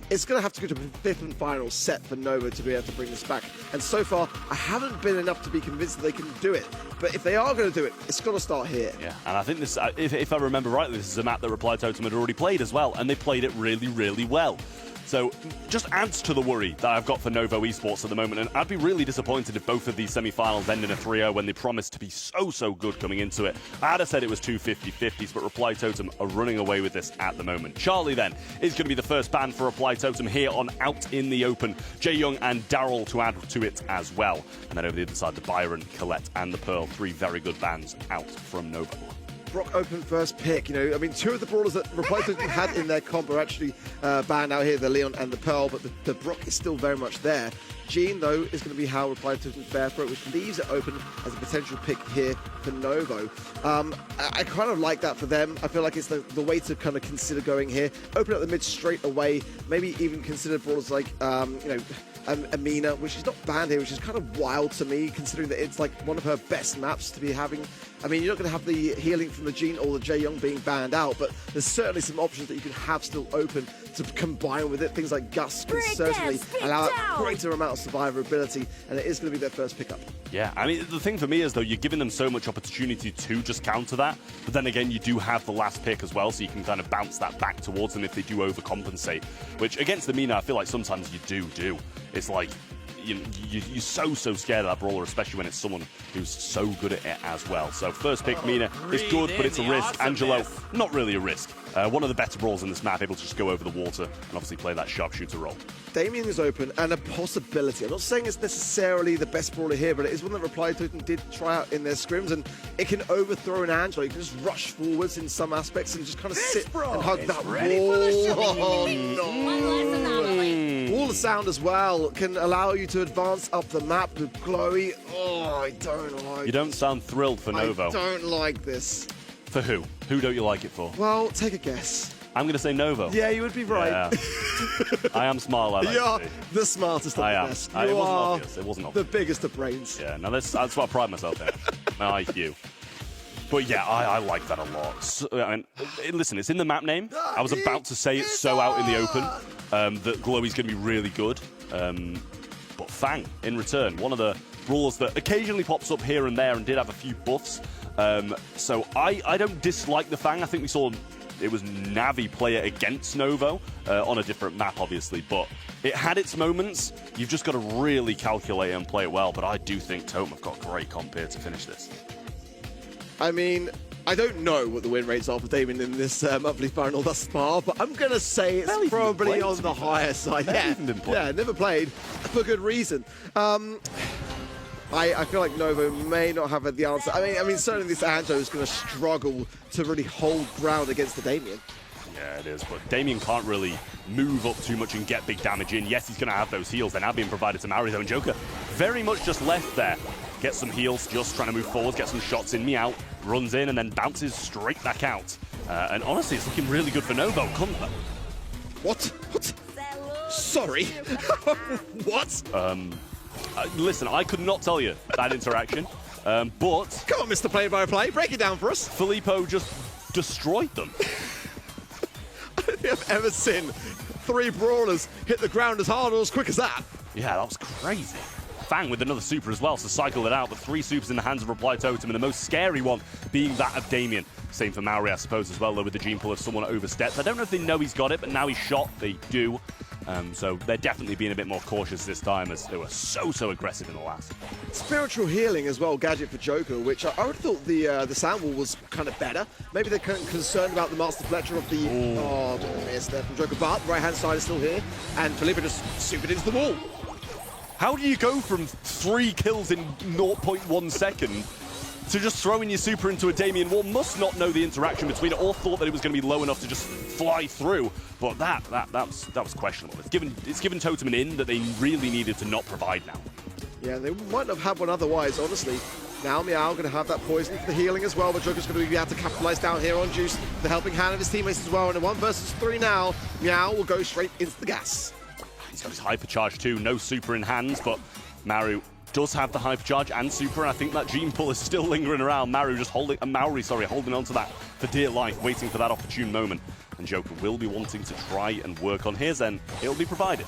it's going to have to go to the 5th and final set for Novo to be able to bring this back. And so far, I haven't been enough to be convinced that they can do it. But if they are going to do it, it's got to start here. Yeah, and I think this, if I remember rightly, this is a map that Reply Totem had already played as well, and they played it really, really well. So just adds to the worry that I've got for Novo Esports at the moment, and I'd be really disappointed if both of these semi-finals end in a 3-0 when they promised to be so good coming into it. I'd have said it was 2 50-50s, but Reply Totem are running away with this at the moment. Charlie then is going to be the first ban for Reply Totem here on Out in the Open. Jae Young and Daryl to add to it as well. And then over the other side, the Byron, Colette and the Pearl, 3 very good bans out from Novo. Brock Open first pick, you know, I mean, 2 of the brawlers that Reply Totem had in their comp are actually banned out here, the Leon and the Pearl, but the Brock is still very much there. Jean, though, is going to be how Reply Totem fare for it, which leaves it open as a potential pick here for Novo. I kind of like that for them. I feel like it's the way to kind of consider going here. Open up the mid straight away, maybe even consider brawlers like, you know, EMEA, which is not banned here, which is kind of wild to me, considering that it's like one of her best maps to be having. I mean, you're not going to have the healing from the Jean or the Jae Young being banned out, but there's certainly some options that you can have still open to combine with it. Things like Gus can certainly allow a greater amount of survivability, and it is going to be their first pickup. Yeah, I mean, the thing for me is, though, you're giving them so much opportunity to just counter that, but then again, you do have the last pick as well, so you can kind of bounce that back towards them if they do overcompensate, which against EMEA, I feel like sometimes you do. It's like, you're so scared of that brawler, especially when it's someone who's so good at it as well. So first pick, Mina, is good, but it's a risk. Angelo, not really a risk. One of the better brawlers in this map, able to just go over the water and obviously play that sharpshooter role. Damien is open and a possibility. I'm not saying it's necessarily the best brawler here, but it is one that Reply Totem did try out in their scrims, and it can overthrow an Angelo. You can just rush forwards in some aspects and just kind of sit and hug that wall. Oh, no. Wall of sound as well can allow you to advance up the map with Chloe. Oh, I don't like You don't sound thrilled for Novo. I don't like this. For who? Who don't you like it for? Well, take a guess. I'm going to say Novo. Yeah, you would be right. Yeah. I am smart, I like You're the smartest of the best. You it wasn't are obvious. It wasn't obvious. the biggest of brains. Yeah, no, that's what I pride myself in. My IQ. But yeah, I like that a lot. So, I mean, listen, it's in the map name. I was about to say it's so out in the open that Glowy's going to be really good. But Fang, in return, one of the brawlers that occasionally pops up here and there and did have a few buffs. So I don't dislike the Fang. I think we saw it was Navi play it against Novo on a different map, obviously. But it had its moments. You've just got to really calculate and play it well. But I do think Totem have got great comp here to finish this. I mean, I don't know what the win rates are for Damien in this monthly final thus far, but I'm going to say it's probably on the higher side. Yeah, never played for good reason. I feel like Novo may not have the answer. I mean, certainly this Angelo is going to struggle to really hold ground against the Damien. Yeah, it is, but Damien can't really move up too much and get big damage in. Yes, he's going to have those heals. They're now being provided to Maori, though, and Joker very much just left there. Get some heals, just trying to move forward, get some shots in. Meow runs in and then bounces straight back out. And honestly, it's looking really good for Novo. What? Sorry? What? Listen, I could not tell you that interaction, but... Come on, Mr. Play-by-Play, break it down for us. Filippo just destroyed them. I don't think I've ever seen 3 brawlers hit the ground as hard or as quick as that. Yeah, that was crazy. Fang with another super as well, so cycle it out. The 3 supers in the hands of Reply Totem, and the most scary one being that of Damien. Same for Maori, I suppose, as well, though, with the gene pull if someone oversteps. I don't know if they know he's got it, but now he's shot, they do. So they're definitely being a bit more cautious this time, as they were so aggressive in the last. Spiritual healing as well, gadget for Joker, which I would have thought the sound wall was kind of better. Maybe they're kind of concerned about the Master Fletcher of the... Oh, missed there from Joker, but the right-hand side is still here, and Filippo just supered into the wall. How do you go from 3 kills in 0.1 second to just throwing your super into a Damien wall? Must not know the interaction between it, or thought that it was going to be low enough to just fly through. But that was questionable. It's given Totem an in that they really needed to not provide now. Yeah, they might have had one otherwise, honestly. Now Meow going to have that poison for the healing as well, but Joker's going to be able to capitalize down here on Juice, the helping hand of his teammates as well. And in 1 versus 3 now, Meow will go straight into the gas. He's got his hypercharge too, no super in hands, but Maru does have the hypercharge and super, and I think that gene pull is still lingering around. Maori holding on to that for dear life, waiting for that opportune moment. And Joker will be wanting to try and work on his end. It'll be provided.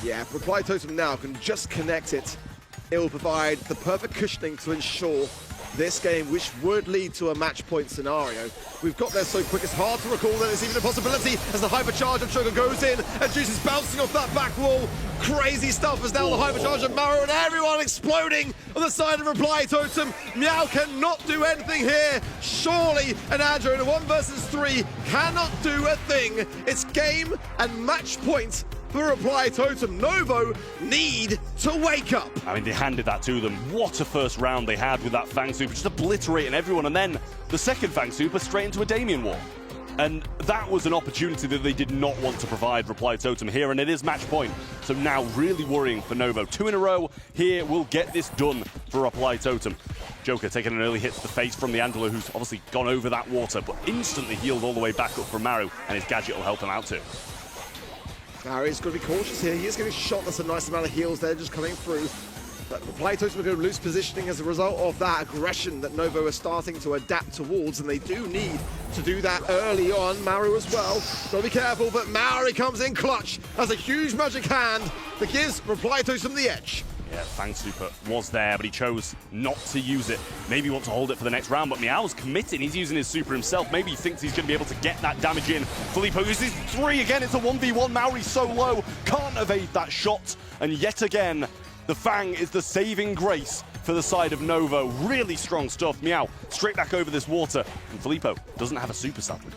Yeah, if Reply Totem now can just connect it, it will provide the perfect cushioning to ensure this game, which would lead to a match point scenario. We've got there so quick, it's hard to recall that there's even a possibility as the hypercharge of Joker goes in and Juice is bouncing off that back wall. Crazy stuff as now the hypercharge of Maro and everyone exploding on the side of Reply Totem. Meow cannot do anything here. Surely an Andrew in a 1 versus 3 cannot do a thing. It's game and match point for Reply Totem. Novo need to wake up. I mean, they handed that to them. What a first round they had with that Fang Super, just obliterating everyone. And then the second Fang Super straight into a Damien wall. And that was an opportunity that they did not want to provide Reply Totem here, and it is match point. So now really worrying for Novo. 2 in a row here will get this done for Reply Totem. Joker taking an early hit to the face from the Angela, who's obviously gone over that water, but instantly healed all the way back up from Maru, and his gadget will help him out too. Harry's going to be cautious here. He is getting shot. That's a nice amount of heals there just coming through. But Reply Totem are going to lose positioning as a result of that aggression that Novo are starting to adapt towards, and they do need to do that early on. Maru as well. Got to be careful, but Maru comes in clutch. Has a huge magic hand that gives Reply Totem the edge. Yeah, Fang Super was there, but he chose not to use it. Maybe he wants to hold it for the next round, but Meow's committing. He's using his super himself. Maybe he thinks he's going to be able to get that damage in. Filippo uses 3 again. It's a 1v1. Maori's so low, can't evade that shot. And yet again, the Fang is the saving grace for the side of Novo. Really strong stuff. Meow straight back over this water. And Filippo doesn't have a super, sadly.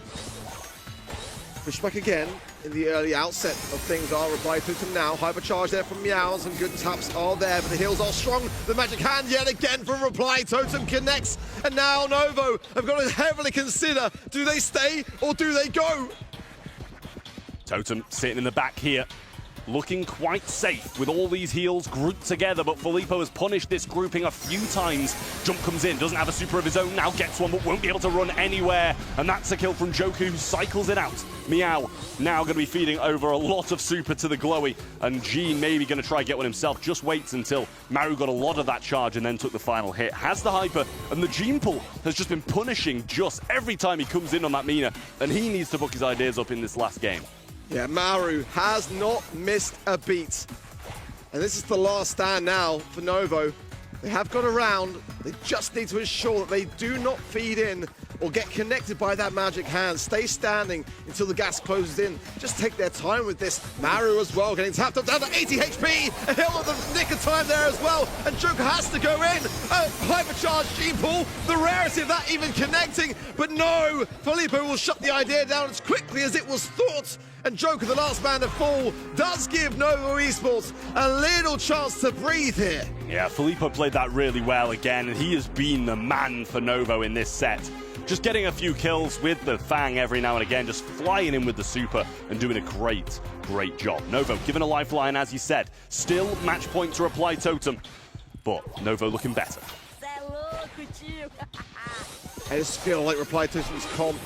Pushback again in the early outset of things are Reply Totem now. Hypercharge there from Meows and good taps are there, but the heals are strong. The magic hand yet again from Reply Totem connects. And now Novo have got to heavily consider, do they stay or do they go? Totem sitting in the back here, looking quite safe with all these heals grouped together, but Filippo has punished this grouping a few times. Jump comes in, doesn't have a super of his own, now gets one, but won't be able to run anywhere. And that's a kill from Joku, who cycles it out. Meow now going to be feeding over a lot of super to the Glowy, and Gene maybe going to try get one himself. Just waits until Maru got a lot of that charge and then took the final hit. Has the hyper, and the Gene pull has just been punishing Just every time he comes in on that Mina, and he needs to book his ideas up in this last game. Yeah, Maru has not missed a beat. And this is the last stand now for Novo. They have got around. They just need to ensure that they do not feed in or get connected by that magic hand. Stay standing until the gas closes in. Just take their time with this. Maru as well, getting tapped up down to 80 HP. A hill at the nick of time there as well. And Joker has to go in. Hypercharged Gene Pool. The rarity of that even connecting. But no, Filippo will shut the idea down as quickly as it was thought. And Joker, the last man to fall, does give Novo Esports a little chance to breathe here. Yeah, Filippo played that really well again, and he has been the man for Novo in this set. Just getting a few kills with the Fang every now and again, just flying in with the super and doing a great, great job. Novo given a lifeline, as you said. Still match point to Reply Totem, but Novo looking better. I just feel like Reply Totem's comp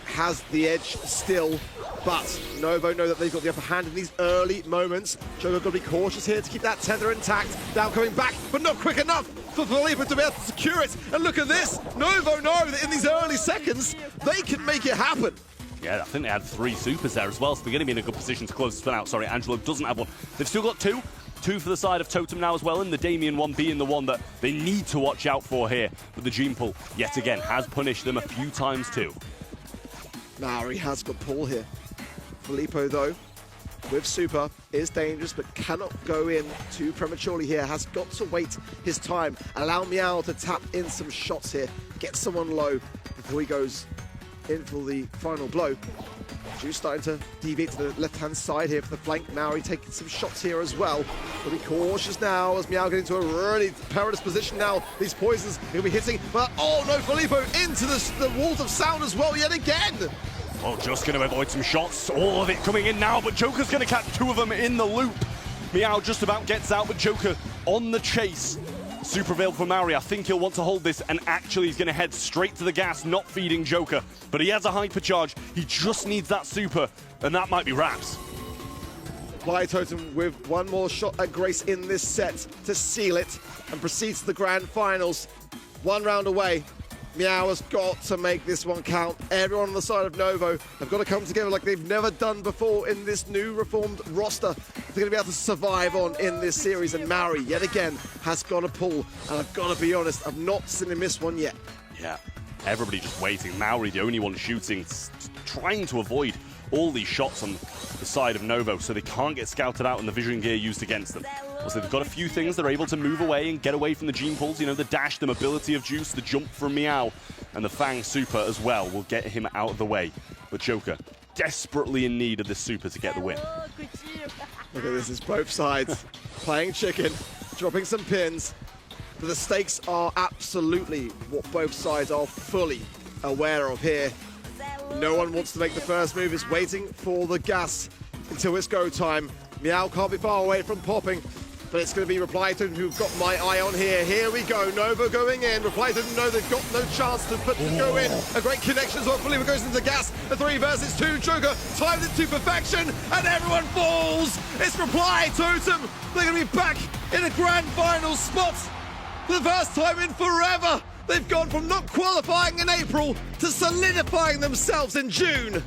has the edge still, but Novo know that they've got the upper hand in these early moments. Joker got to be cautious here to keep that tether intact. Now coming back, but not quick enough for Filippo to be able to secure it. And look at this, Novo know that in these early seconds, they can make it happen. Yeah, I think they had 3 supers there as well, so they're going to be in a good position to close the spin out. Sorry, Angelo doesn't have one. They've still got 2. 2 for the side of Totem now as well, and the Damien one being the one that they need to watch out for here. But the Gene Pull, yet again, has punished them a few times too. Maori has got pull here. Filippo, though, with super, is dangerous, but cannot go in too prematurely here. Has got to wait his time. Allow Meow to tap in some shots here. Get someone low before he goes in for the final blow. Juice starting to deviate to the left-hand side here for the flank. Maori taking some shots here as well. But be cautious now as Meow getting to a really perilous position now. These poisons he'll be hitting, but oh no, Filippo into the walls of sound as well yet again. Oh, just going to avoid some shots. All of it coming in now, but Joker's going to catch 2 of them in the loop. Meow just about gets out, but Joker on the chase. Super Veil for Maori. I think he'll want to hold this, and actually he's going to head straight to the gas, not feeding Joker. But he has a hypercharge. He just needs that super, and that might be wraps. Reply Totem with one more shot at Grace in this set to seal it and proceed to the grand finals. 1 round away. Meow has got to make this one count. Everyone on the side of Novo have got to come together like they've never done before in this new reformed roster. They're going to be able to survive on in this series, and Maori, yet again, has got to pull. And I've got to be honest, I've not seen him miss one yet. Yeah, everybody just waiting. Maori, the only one shooting, trying to avoid all these shots on the side of Novo so they can't get scouted out and the vision gear used against them. Also, they've got a few things. They're able to move away and get away from the gene pulls. You know, the dash, the mobility of Juice, the jump from Meow, and the Fang super as well will get him out of the way. But Joker, desperately in need of this super to get the win. Look at this, it's both sides playing chicken, dropping some pins. But the stakes are absolutely what both sides are fully aware of here. No one wants to make the first move, is waiting for the gas until it's go time. Meow can't be far away from popping, but it's going to be Reply to who've got my eye on here. Here we go, Nova going in. Reply to know they've got no chance to go in. A great connection as well. Fully goes into the gas. A 3 versus 2. Joker timed it to perfection, and everyone falls. It's Reply Totem. They're going to be back in a grand final spot for the first time in forever. They've gone from not qualifying in April to solidifying themselves in June.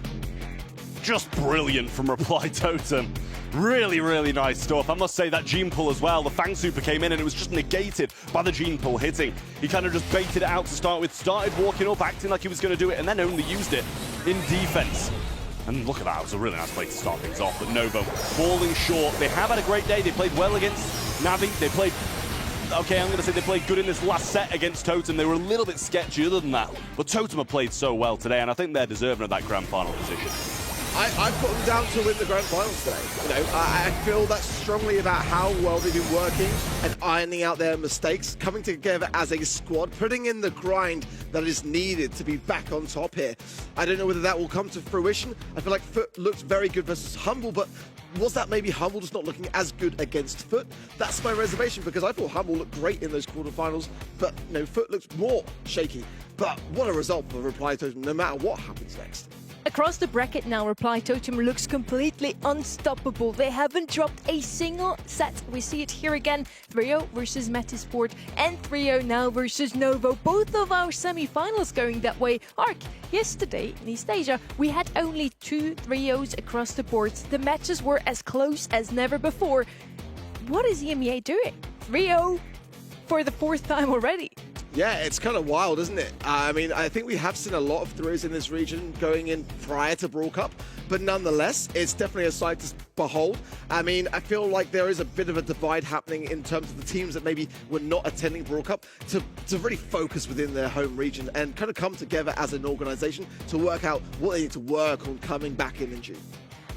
Just brilliant from Reply Totem. Really, really nice stuff. I must say that gene pull as well. The Fang super came in and it was just negated by the gene pull hitting. He kind of just baited it out to start with, started walking up, acting like he was going to do it, and then only used it in defense. And look at that, it was a really nice play to start things off. But Novo falling short. They have had a great day. They played well against Navi. They played... Okay, I'm going to say they played good in this last set against Totem. They were a little bit sketchy other than that. But Totem have played so well today, and I think they're deserving of that grand final position. I've put them down to win the grand finals today. You know, I feel that strongly about how well they've been working and ironing out their mistakes, coming together as a squad, putting in the grind that is needed to be back on top here. I don't know whether that will come to fruition. I feel like Foot looked very good versus Humble, but was that maybe Humble just not looking as good against Foot? That's my reservation, because I thought Humble looked great in those quarterfinals, but you know, Foot looked more shaky. But what a result for Reply Totem, no matter what happens next. Across the bracket now, Reply Totem looks completely unstoppable. They haven't dropped a single set. We see it here again. 3-0 versus Metasport and 3-0 now versus Novo. Both of our semi-finals going that way. Ark, yesterday in East Asia, we had only 2 3-0s across the board. The matches were as close as never before. What is EMEA doing? 3-0 for the 4th time already. Yeah, it's kind of wild, isn't it? I mean, I think we have seen a lot of throws in this region going in prior to Brawl Cup, but nonetheless, it's definitely a sight to behold. I mean, I feel like there is a bit of a divide happening in terms of the teams that maybe were not attending Brawl Cup to really focus within their home region and kind of come together as an organization to work out what they need to work on coming back in June.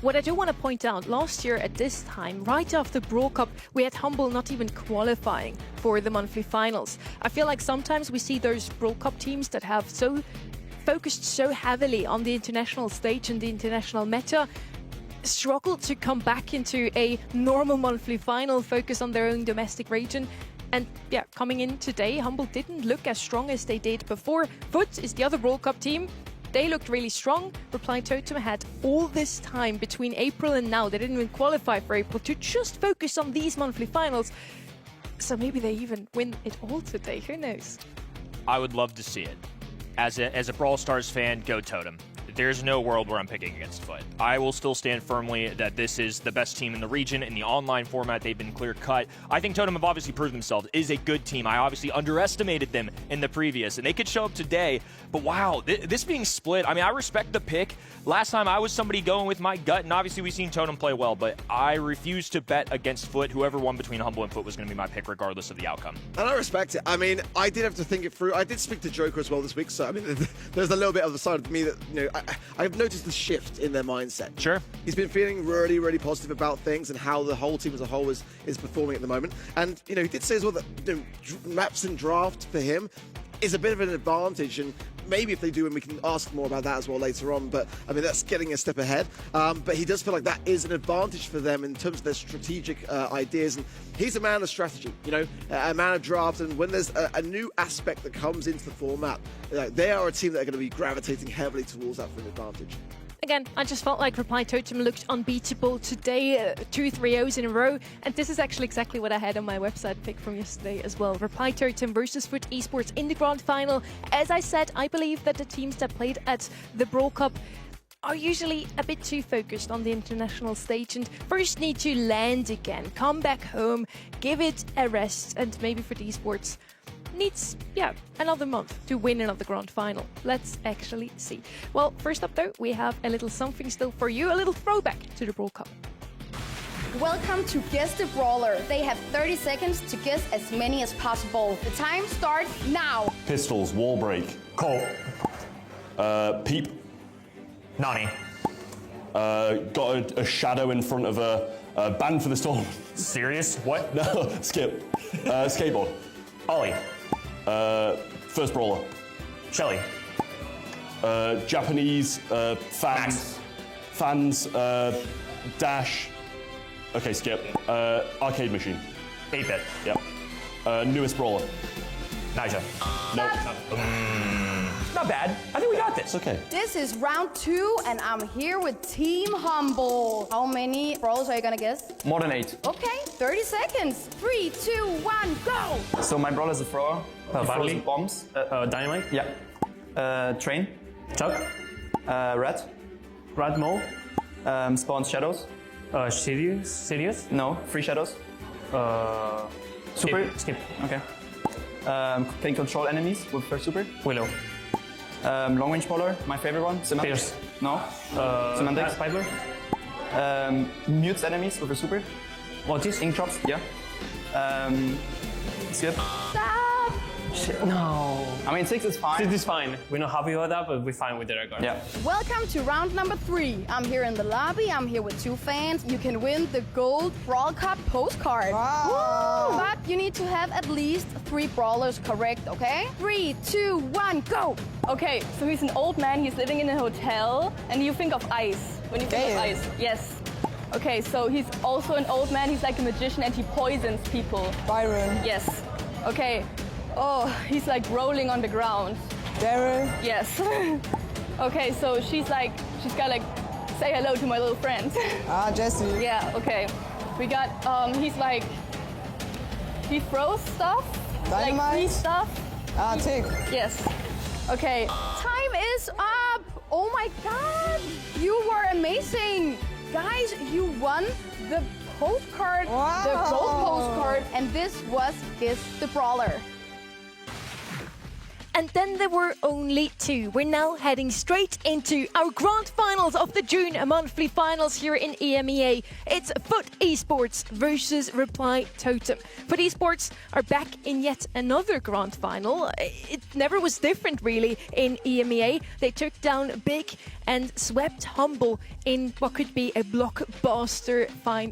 What I do want to point out, last year at this time, right after Brawl Cup, we had Humble not even qualifying for the monthly finals. I feel like sometimes we see those Brawl Cup teams that have so focused so heavily on the international stage and the international meta struggle to come back into a normal monthly final, focus on their own domestic region. And yeah, coming in today, Humble didn't look as strong as they did before. Foot is the other Brawl Cup team. They looked really strong. Reply Totem had all this time between April and now. They didn't even qualify for April to just focus on these monthly finals. So maybe they even win it all today. Who knows? I would love to see it. As a Brawl Stars fan, go Totem. There's no world where I'm picking against Foot. I will still stand firmly that this is the best team in the region. In the online format, they've been clear-cut. I think Totem have obviously proved themselves. It is a good team. I obviously underestimated them in the previous, and they could show up today. But wow, this being split, I mean, I respect the pick. Last time I was somebody going with my gut, and obviously we've seen Totem play well, but I refuse to bet against Foot. Whoever won between Humble and Foot was going to be my pick regardless of the outcome. And I respect it. I mean, I did have to think it through. I did speak to Joker as well this week, so I mean, there's a little bit of the side of me that, you know, I've noticed the shift in their mindset. Sure. He's been feeling really, really positive about things and how the whole team as a whole is performing at the moment. And, you know, he did say as well that, you know, maps and draft for him is a bit of an advantage, and maybe if they do, and we can ask more about that as well later on, but I mean, that's getting a step ahead. But he does feel like that is an advantage for them in terms of their strategic ideas, and he's a man of strategy, you know, a man of draft, and when there's a new aspect that comes into the format, they are a team that are going to be gravitating heavily towards that for an advantage. Again, I just felt like Reply Totem looked unbeatable today, 2 3-0s in a row, and this is actually exactly what I had on my website pick from yesterday as well. Reply Totem versus Foot Esports in the grand final. As I said, I believe that the teams that played at the Brawl Cup are usually a bit too focused on the international stage and first need to land again, come back home, give it a rest, and maybe Foot Esports needs, another month to win another grand final. Let's actually see. Well, first up though, we have a little something still for you, a little throwback to the Brawl Cup. Welcome to Guess the Brawler. They have 30 seconds to guess as many as possible. The time starts now. Pistols, wall break. Colt. Peep. Nani. Got a shadow in front of a band for the storm. Serious? What? No, skip. Skateboard. Ollie. First brawler. Shelly. Japanese fans. Max. Fans. Dash. Okay, skip. Arcade machine. 8-bit. Yep. Newest brawler. Naja. Nope. Not bad. I think we got this. It's okay. This is round 2, and I'm here with Team Humble. How many brawlers are you gonna guess? More than 8. Okay, 30 seconds. 3, 2, 1, go! So my brawler is a thrower. He throws Barley. bombs. Dynamite. Yeah. Train. Chuck. Rat. Radmo. Spawns shadows. Sirius. No, 3 shadows. Super. Skip. Okay. Can control enemies with first super. Willow. Long range brawler, my favorite one. Pierce. No. Semantics. Spider. Mutes enemies with a super. Mortis. Ink drops. Yeah. Skip. Stop! Shit, no. I mean, 6 is fine. 6 is fine. We're not happy with that, but we're fine with the record. Yeah. Welcome to round number 3. I'm here in the lobby. I'm here with 2 fans. You can win the gold Brawl Cup postcard. Wow. But you need to have at least 3 brawlers correct, okay? 3, 2, 1, go! Okay, so he's an old man. He's living in a hotel, and you think of ice when you think of ice. Yes. Okay, so he's also an old man. He's like a magician, and he poisons people. Byron. Yes. Okay. Oh, he's like rolling on the ground. Daryl. Yes. Okay, so she's got like, say hello to my little friend. Jesse. Yeah, okay. We got, he throws stuff. Dynamite. Like free stuff. Tick. Yes. Okay. Time is up! Oh my god! You were amazing! Guys, you won the postcard, the gold postcard, and this was Guess the Brawler. And then there were only 2. We're now heading straight into our grand finals of the June monthly finals here in EMEA. It's Foot Esports versus Reply Totem. Foot Esports are back in yet another grand final. It never was different really in EMEA. They took down Big and swept Humble in what could be a blockbuster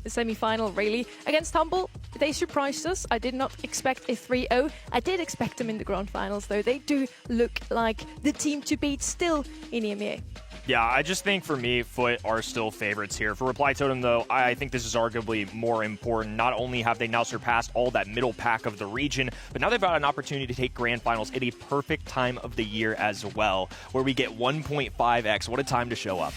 semi-final really. Against Humble, they surprised us. I did not expect a 3-0. I did expect them in the grand finals though. They do look like the team to beat still in EMEA. Yeah, I just think for me, Foot are still favorites here. For Reply Totem, though, I think this is arguably more important. Not only have they now surpassed all that middle pack of the region, but now they've got an opportunity to take grand finals at a perfect time of the year as well, where we get 1.5x. What a time to show up.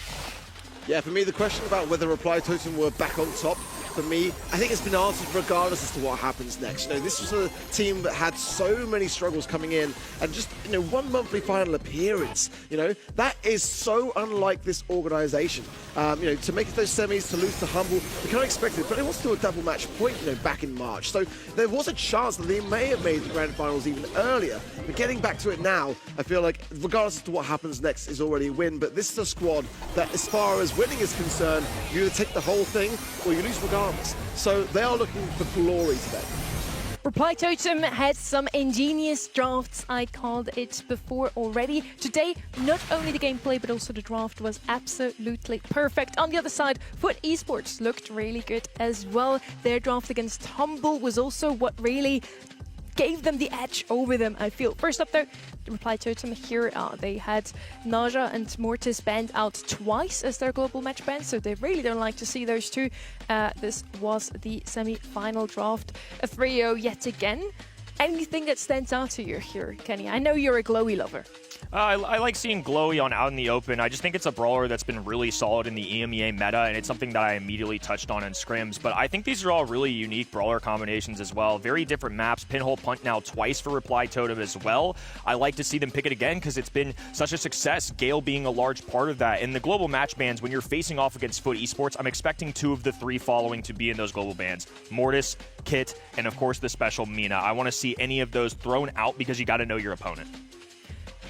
Yeah, for me, the question about whether Reply Totem were back on top, for me, I think it's been answered regardless as to what happens next. You know, this was a team that had so many struggles coming in, and just, you know, 1 monthly final appearance, you know, that is so unlike this organization. You know, to make it those semis, to lose to Humble, we kind of expected, but it was still a double match point, you know, back in March. So there was a chance that they may have made the grand finals even earlier. But getting back to it now, I feel like regardless as to what happens next is already a win. But this is a squad that, as far as winning is concerned, you either take the whole thing or you lose regardless. So they are looking for glory today. Reply Totem had some ingenious drafts. I called it before already. Today, not only the gameplay, but also the draft was absolutely perfect. On the other side, Foot Esports looked really good as well. Their draft against Humble was also what really gave them the edge over them, I feel. First up though, the Reply Totem here, they had Naja and Mortis banned out twice as their global match ban, so they really don't like to see those two. This was the semi-final draft, a 3-0 yet again. Anything that stands out to you here, Kenny? I know you're a glowy lover. I like seeing Glowy on Out in the Open. I just think it's a brawler that's been really solid in the EMEA meta, and it's something that I immediately touched on in scrims. But I think these are all really unique brawler combinations as well. Very different maps. Pinhole Punt now twice for Reply Totem as well. I like to see them pick it again because it's been such a success, Gale being a large part of that. In the global match bans, when you're facing off against Foot Esports, I'm expecting 2 of the 3 following to be in those global bans. Mortis, Kit, and of course the special Mina. I want to see any of those thrown out because you got to know your opponent.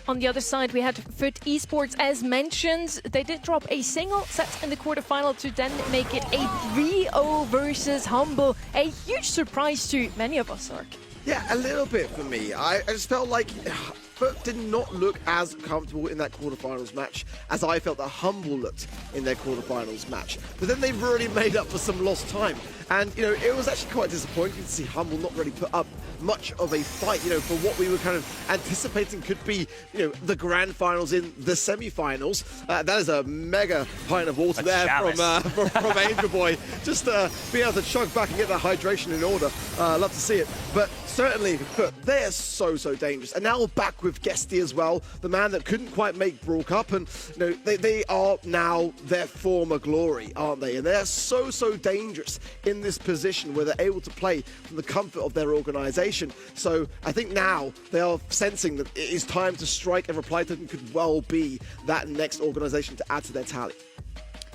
On the other side, we had Foot Esports, as mentioned. They did drop a single set in the quarterfinal to then make it a 3-0 versus Humble. A huge surprise to many of us, Ark. Yeah, a little bit for me. I just felt like Foot did not look as comfortable in that quarterfinals match as I felt that Humble looked in their quarterfinals match. But then they really made up for some lost time. And, you know, it was actually quite disappointing to see Humble not really put up much of a fight, you know, for what we were kind of anticipating could be, you know, the grand finals in the semi-finals. That is a mega pint of water there from Angel Boy. Just being able to chug back and get that hydration in order. Love to see it. But certainly, they're so dangerous. And now we're back with Guesty as well, the man that couldn't quite make Brawl Cup. And, you know, they are now their former glory, aren't they? And they're so dangerous in this position where they're able to play from the comfort of their organization. So I think now they are sensing that it is time to strike, and Reply Totem could well be that next organization to add to their tally.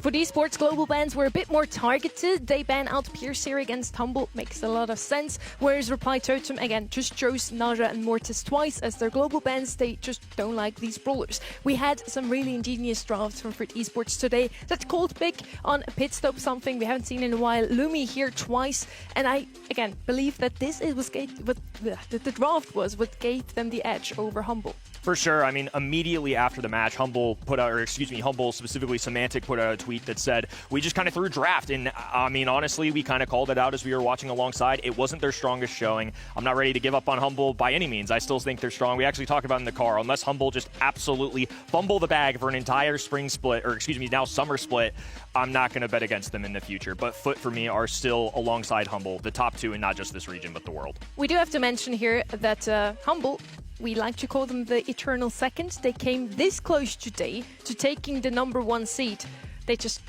For Esports, global bans were a bit more targeted. They ban out Pierce here against Humble, makes a lot of sense. Whereas Reply Totem, again, just chose Naja and Mortis twice as their global bans. They just don't like these brawlers. We had some really ingenious drafts from Foot Esports today that called big on a pit stop, something we haven't seen in a while. Lumi here twice. And I, again, believe that this is what the draft was what gave them the edge over Humble. For sure. I mean, immediately after the match, Humble specifically Semantic put out a tweet that said, we just kind of threw draft. And I mean, honestly, we kind of called it out as we were watching alongside. It wasn't their strongest showing. I'm not ready to give up on Humble by any means. I still think they're strong. We actually talked about in the car, unless Humble just absolutely fumble the bag for an entire spring split, or now summer split, I'm not going to bet against them in the future. But Foot, for me, are still alongside Humble, the top 2 in not just this region, but the world. We do have to mention here that Humble, we like to call them the Eternal Second. They came this close today to taking the #1 seed. They just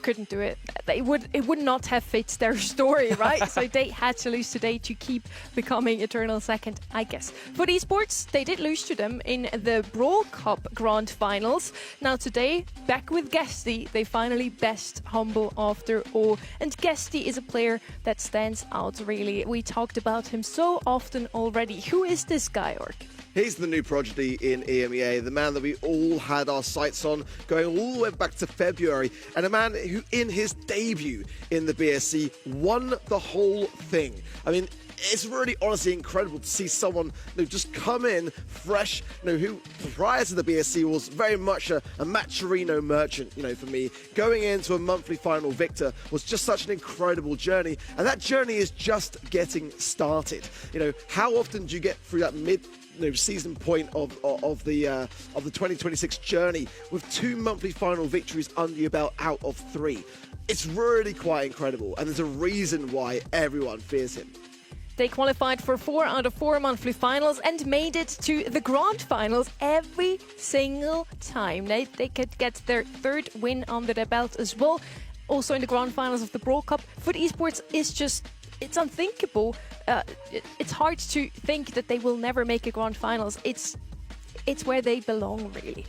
couldn't do it. It would not have fit their story, right? So they had to lose today to keep becoming Eternal Second, I guess. For Esports, they did lose to them in the Brawl Cup Grand Finals. Now today, back with Guesty, they finally best Humble after all. And Guesty is a player that stands out, really. We talked about him so often already. Who is this guy, Ork? He's the new prodigy in EMEA, the man that we all had our sights on going all the way back to February, and a man who, in his debut in the BSC, won the whole thing. I mean, it's really honestly incredible to see someone just come in fresh, who prior to the BSC was very much a Maturino merchant, for me. Going into a monthly final victor was just such an incredible journey, and that journey is just getting started. How often do you get through that season point of the 2026 journey with 2 monthly final victories under your belt out of 3? It's really quite incredible, and there's a reason why everyone fears him. They qualified for 4 out of 4 monthly finals and made it to the grand finals every single time. They could get their 3rd win under their belt as well. Also in the grand finals of the Brawl Cup. Foot Esports is just... it's unthinkable. It's hard to think that they will never make a grand finals. It's where they belong, really.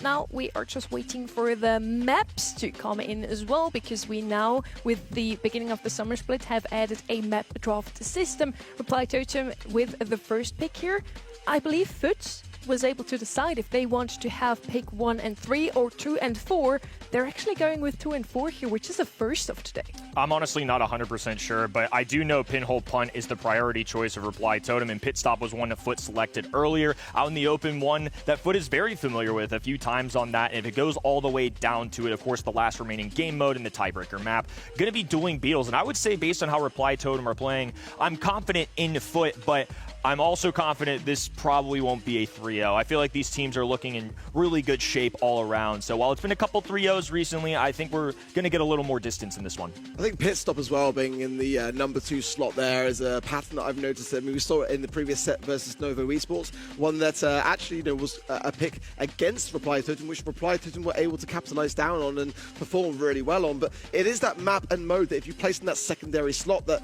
Now we are just waiting for the maps to come in as well, because we now, with the beginning of the summer split, have added a map draft system. Reply Totem with the first pick here. I believe Foot was able to decide if they want to have pick 1 and 3 or 2 and 4. They're actually going with 2 and 4 here, which is the first of today. I'm honestly not 100% sure, but I do know Pinhole Punt is the priority choice of Reply Totem, and Pit Stop was one that Foot selected earlier. Out in the open, one that Foot is very familiar with a few times on that. And if it goes all the way down to it, of course, the last remaining game mode and the tiebreaker map, going to be dueling Beetles. And I would say, based on how Reply Totem are playing, I'm confident in Foot, but I'm also confident this probably won't be a 3-0. I feel like these teams are looking in really good shape all around. So while it's been a couple 3-0s recently, I think we're going to get a little more distance in this one. I think pit stop as well, being in the number 2 slot there, is a pattern that I've noticed. I mean, we saw it in the previous set versus Novo Esports, one that actually was a pick against Reply Totem, which Reply Totem were able to capitalize down on and perform really well on. But it is that map and mode that if you place in that secondary slot that,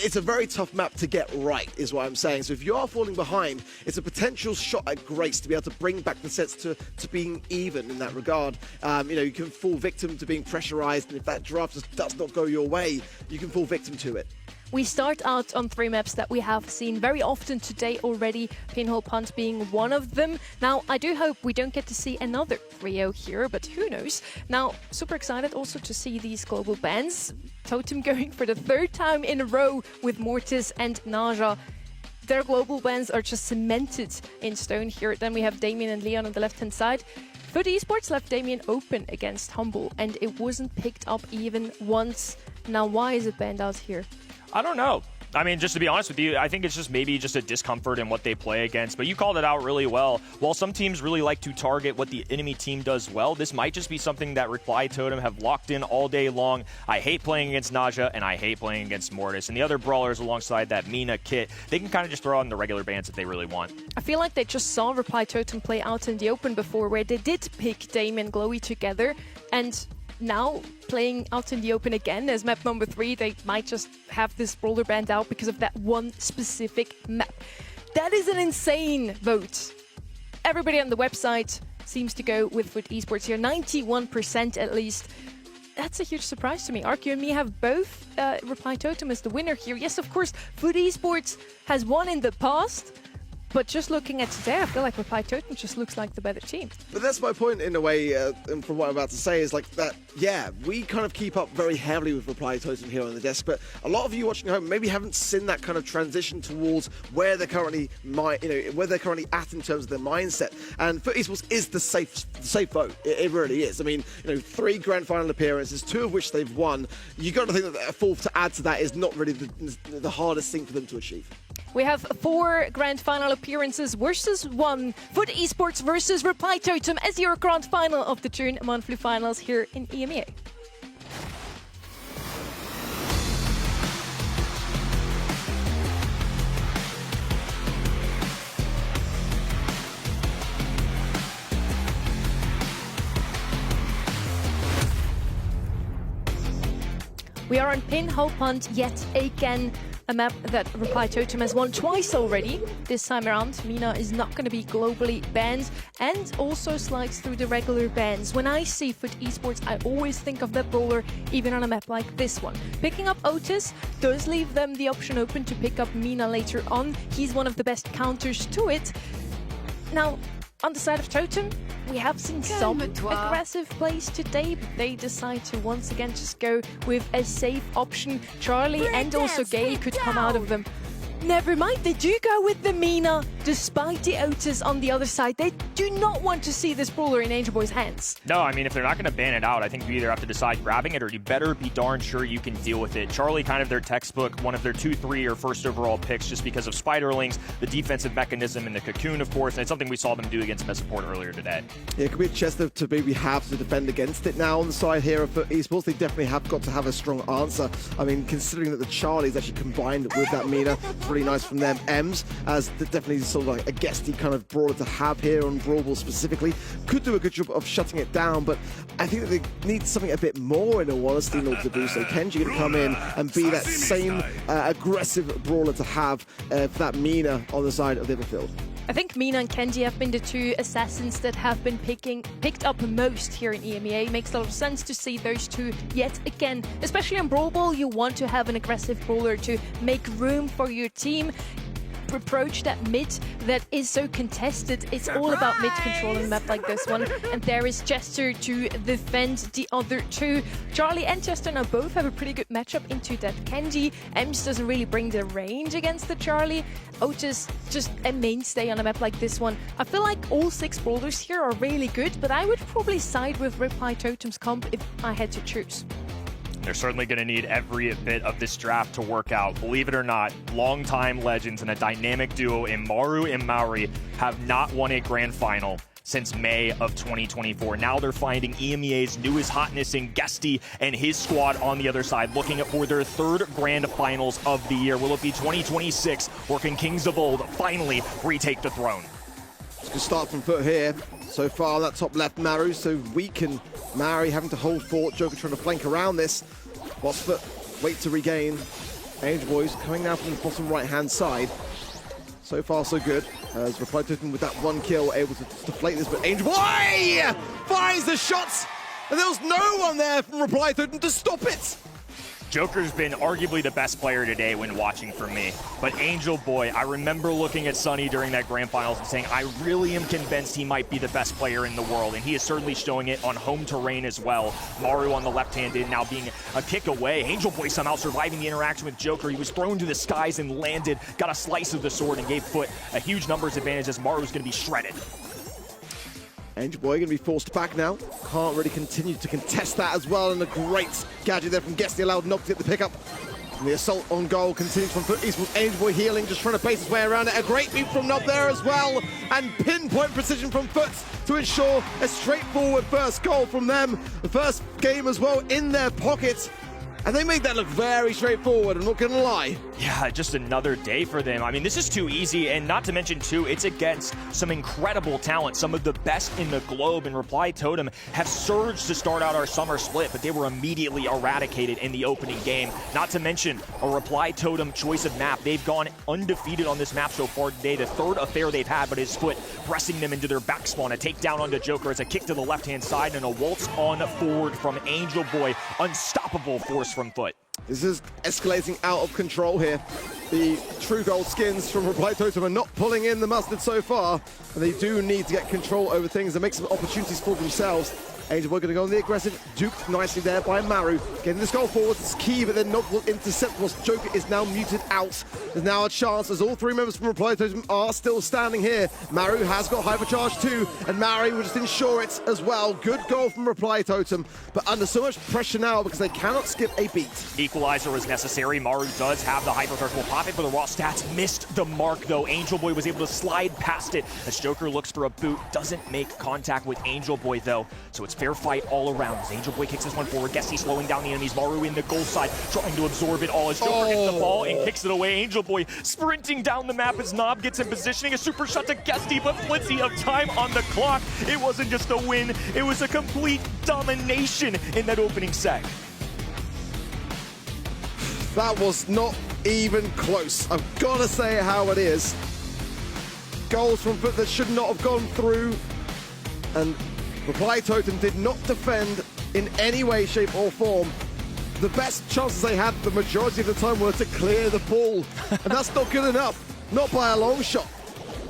it's a very tough map to get right, is what I'm saying. So if you are falling behind, it's a potential shot at grace to be able to bring back the sets to being even in that regard. You can fall victim to being pressurized, and if that draft just does not go your way, you can fall victim to it. We start out on 3 maps that we have seen very often today already, Pinhole Punt being one of them. Now, I do hope we don't get to see another 3-0 here, but who knows. Now, super excited also to see these global bans. Totem going for the 3rd time in a row with Mortis and Naja. Their global bans are just cemented in stone here. Then we have Damien and Leon on the left-hand side. FUT Esports left Damien open against Humble, and it wasn't picked up even once. Now, why is it banned out here? I don't know. I mean, just to be honest with you, I think it's just maybe just a discomfort in what they play against. But you called it out really well. While some teams really like to target what the enemy team does well, this might just be something that Reply Totem have locked in all day long. I hate playing against Naja, and I hate playing against Mortis. And the other brawlers alongside that Mina kit, they can kind of just throw on the regular bans if they really want. I feel like they just saw Reply Totem play out in the open before, where they did pick Dame and Glowy together. And now playing out in the open again as map number 3, they might just have this brawler banned out because of that one specific map. That is an insane vote. Everybody on the website seems to go with FUT Esports here, 91% at least. That's a huge surprise to me. Arcu and me have both Reply Totem as the winner here. Yes, of course, FUT Esports has won in the past, but just looking at today, I feel like Reply Totem just looks like the better team. But that's my point in a way, and from what I'm about to say, is like that, yeah, we kind of keep up very heavily with Reply Totem here on the desk, but a lot of you watching at home maybe haven't seen that kind of transition towards where they're currently, where they're currently at in terms of their mindset. And FUT Esports is the safe vote. It really is. I mean, 3 grand final appearances, 2 of which they've won. You got to think that a 4th to add to that is not really the hardest thing for them to achieve. We have 4 grand final appearances versus 1. FUT Esports versus Reply Totem as your grand final of the June monthly finals here in EMEA. We are on Pinhole Punt yet again. A map that Reply Totem has won twice already. This time around, Mina is not going to be globally banned and also slides through the regular bans. When I see FUT Esports, I always think of that brawler, even on a map like this one. Picking up Otis does leave them the option open to pick up Mina later on. He's one of the best counters to it. Now, on the side of Totem, we have seen some aggressive plays today, but they decide to once again just go with a safe option. Charlie and also Gale could come out of them. Never mind, they do go with the Mina, despite the Otis on the other side. They do not want to see this brawler in Angel Boy's hands. No, I mean, if they're not going to ban it out, I think you either have to decide grabbing it or you better be darn sure you can deal with it. Charlie, kind of their textbook, one of their 2, 3, or first overall picks just because of Spiderlings, the defensive mechanism, and the cocoon, of course, and it's something we saw them do against Mesaport earlier today. Yeah, it could be a chest to maybe have to defend against it now on the side here of FUT Esports. They definitely have got to have a strong answer. I mean, considering that the Charlie's actually combined with that Mina, it's really nice from them. Ems, as definitely sort of like a guesty kind of brawler to have here on Brawl specifically, could do a good job of shutting it down, but I think that they need something a bit more in all honesty in order to do so. Kenji going to come in and be that same aggressive brawler to have for that Mina on the side of the other field. I think Mina and Kenji have been the 2 assassins that have been picked up most here in EMEA. It makes a lot of sense to see those 2 yet again. Especially on Brawl Ball, you want to have an aggressive brawler to make room for your team. Approach that mid that is so contested. It's all about mid control in a map like this one. And there is Jester to defend the other 2. Charlie and Jester now both have a pretty good matchup into that Kenji. Ems doesn't really bring the range against the Charlie. Otis just a mainstay on a map like this one. I feel like all 6 brawlers here are really good, but I would probably side with Reply Totem's comp if I had to choose. They're certainly going to need every bit of this draft to work out. Believe it or not, longtime legends and a dynamic duo in Maru and Maori have not won a grand final since May of 2024. Now they're finding EMEA's newest hotness in Guesty and his squad on the other side, looking for their third grand finals of the year. Will it be 2026, or can Kings of Old finally retake the throne? It's good start from Foot here. So far, that top left Maru, so weak, and Mari having to hold fort. Joker trying to flank around this. Whilst Foot wait to regain. Angel Boys coming now from the bottom right-hand side. So far, so good. As Reply Totem with that one kill, able to deflate this, but Angel Boy finds the shots, and there was no one there from Reply Totem to stop it. Joker's been arguably the best player today when watching for me. But Angel Boy, I remember looking at Sunny during that grand finals and saying, I really am convinced he might be the best player in the world. And he is certainly showing it on home terrain as well. Maru on the left-handed now being a kick away. Angel Boy somehow surviving the interaction with Joker. He was thrown to the skies and landed, got a slice of the sword and gave Foot a huge numbers advantage as Maru's going to be shredded. Angel Boy going to be forced back now. Can't really continue to contest that as well. And a great gadget there from Guesty allowed Nob to get the pickup. And the assault on goal continues from Foot Esports. Angel Boy healing, just trying to base his way around it. A great move from Nob there as well. And pinpoint precision from Foot to ensure a straightforward first goal from them. The first game as well in their pocket. And they made that look very straightforward, I'm not going to lie. Yeah, just another day for them. I mean, this is too easy, and not to mention, too, it's against some incredible talent. Some of the best in the globe, and Reply Totem have surged to start out our summer split, but they were immediately eradicated in the opening game. Not to mention a Reply Totem choice of map. They've gone undefeated on this map so far today, the third affair they've had, but his Foot pressing them into their back spawn. A takedown onto Joker as a kick to the left-hand side, and a waltz on forward from Angel Boy. Unstoppable force from Foot. This is escalating out of control here. The True Gold skins from Reply Totem are not pulling in the mustard so far, and they do need to get control over things and make some opportunities for themselves. Angel Boy going to go on the aggressive, duped nicely there by Maru. Getting this goal forward is key, but then Nob will intercept whilst Joker is now muted out. There's now a chance as all three members from Reply Totem are still standing here. Maru has got hypercharge too, and Maru will just ensure it as well. Good goal from Reply Totem, but under so much pressure now because they cannot skip a beat. Equalizer is necessary. Maru does have the hypercharge. Will pop it for the raw stats. Missed the mark though. Angel Boy was able to slide past it as Joker looks for a boot. Doesn't make contact with Angel Boy though, so it's fair fight all around as Angel Boy kicks this one forward. Guesty slowing down the enemies. Maru in the goal side trying to absorb it all as Joker gets the ball and kicks it away. Angel Boy sprinting down the map as Nob gets in positioning. A super shot to Guesty, but plenty of time on the clock. It wasn't just a win, it was a complete domination in that opening set. That was not even close. I've got to say how it is. Goals from Foot that should not have gone through, and Reply Totem did not defend in any way, shape or form. The best chances they had the majority of the time were to clear the ball, and that's not good enough. Not by a long shot.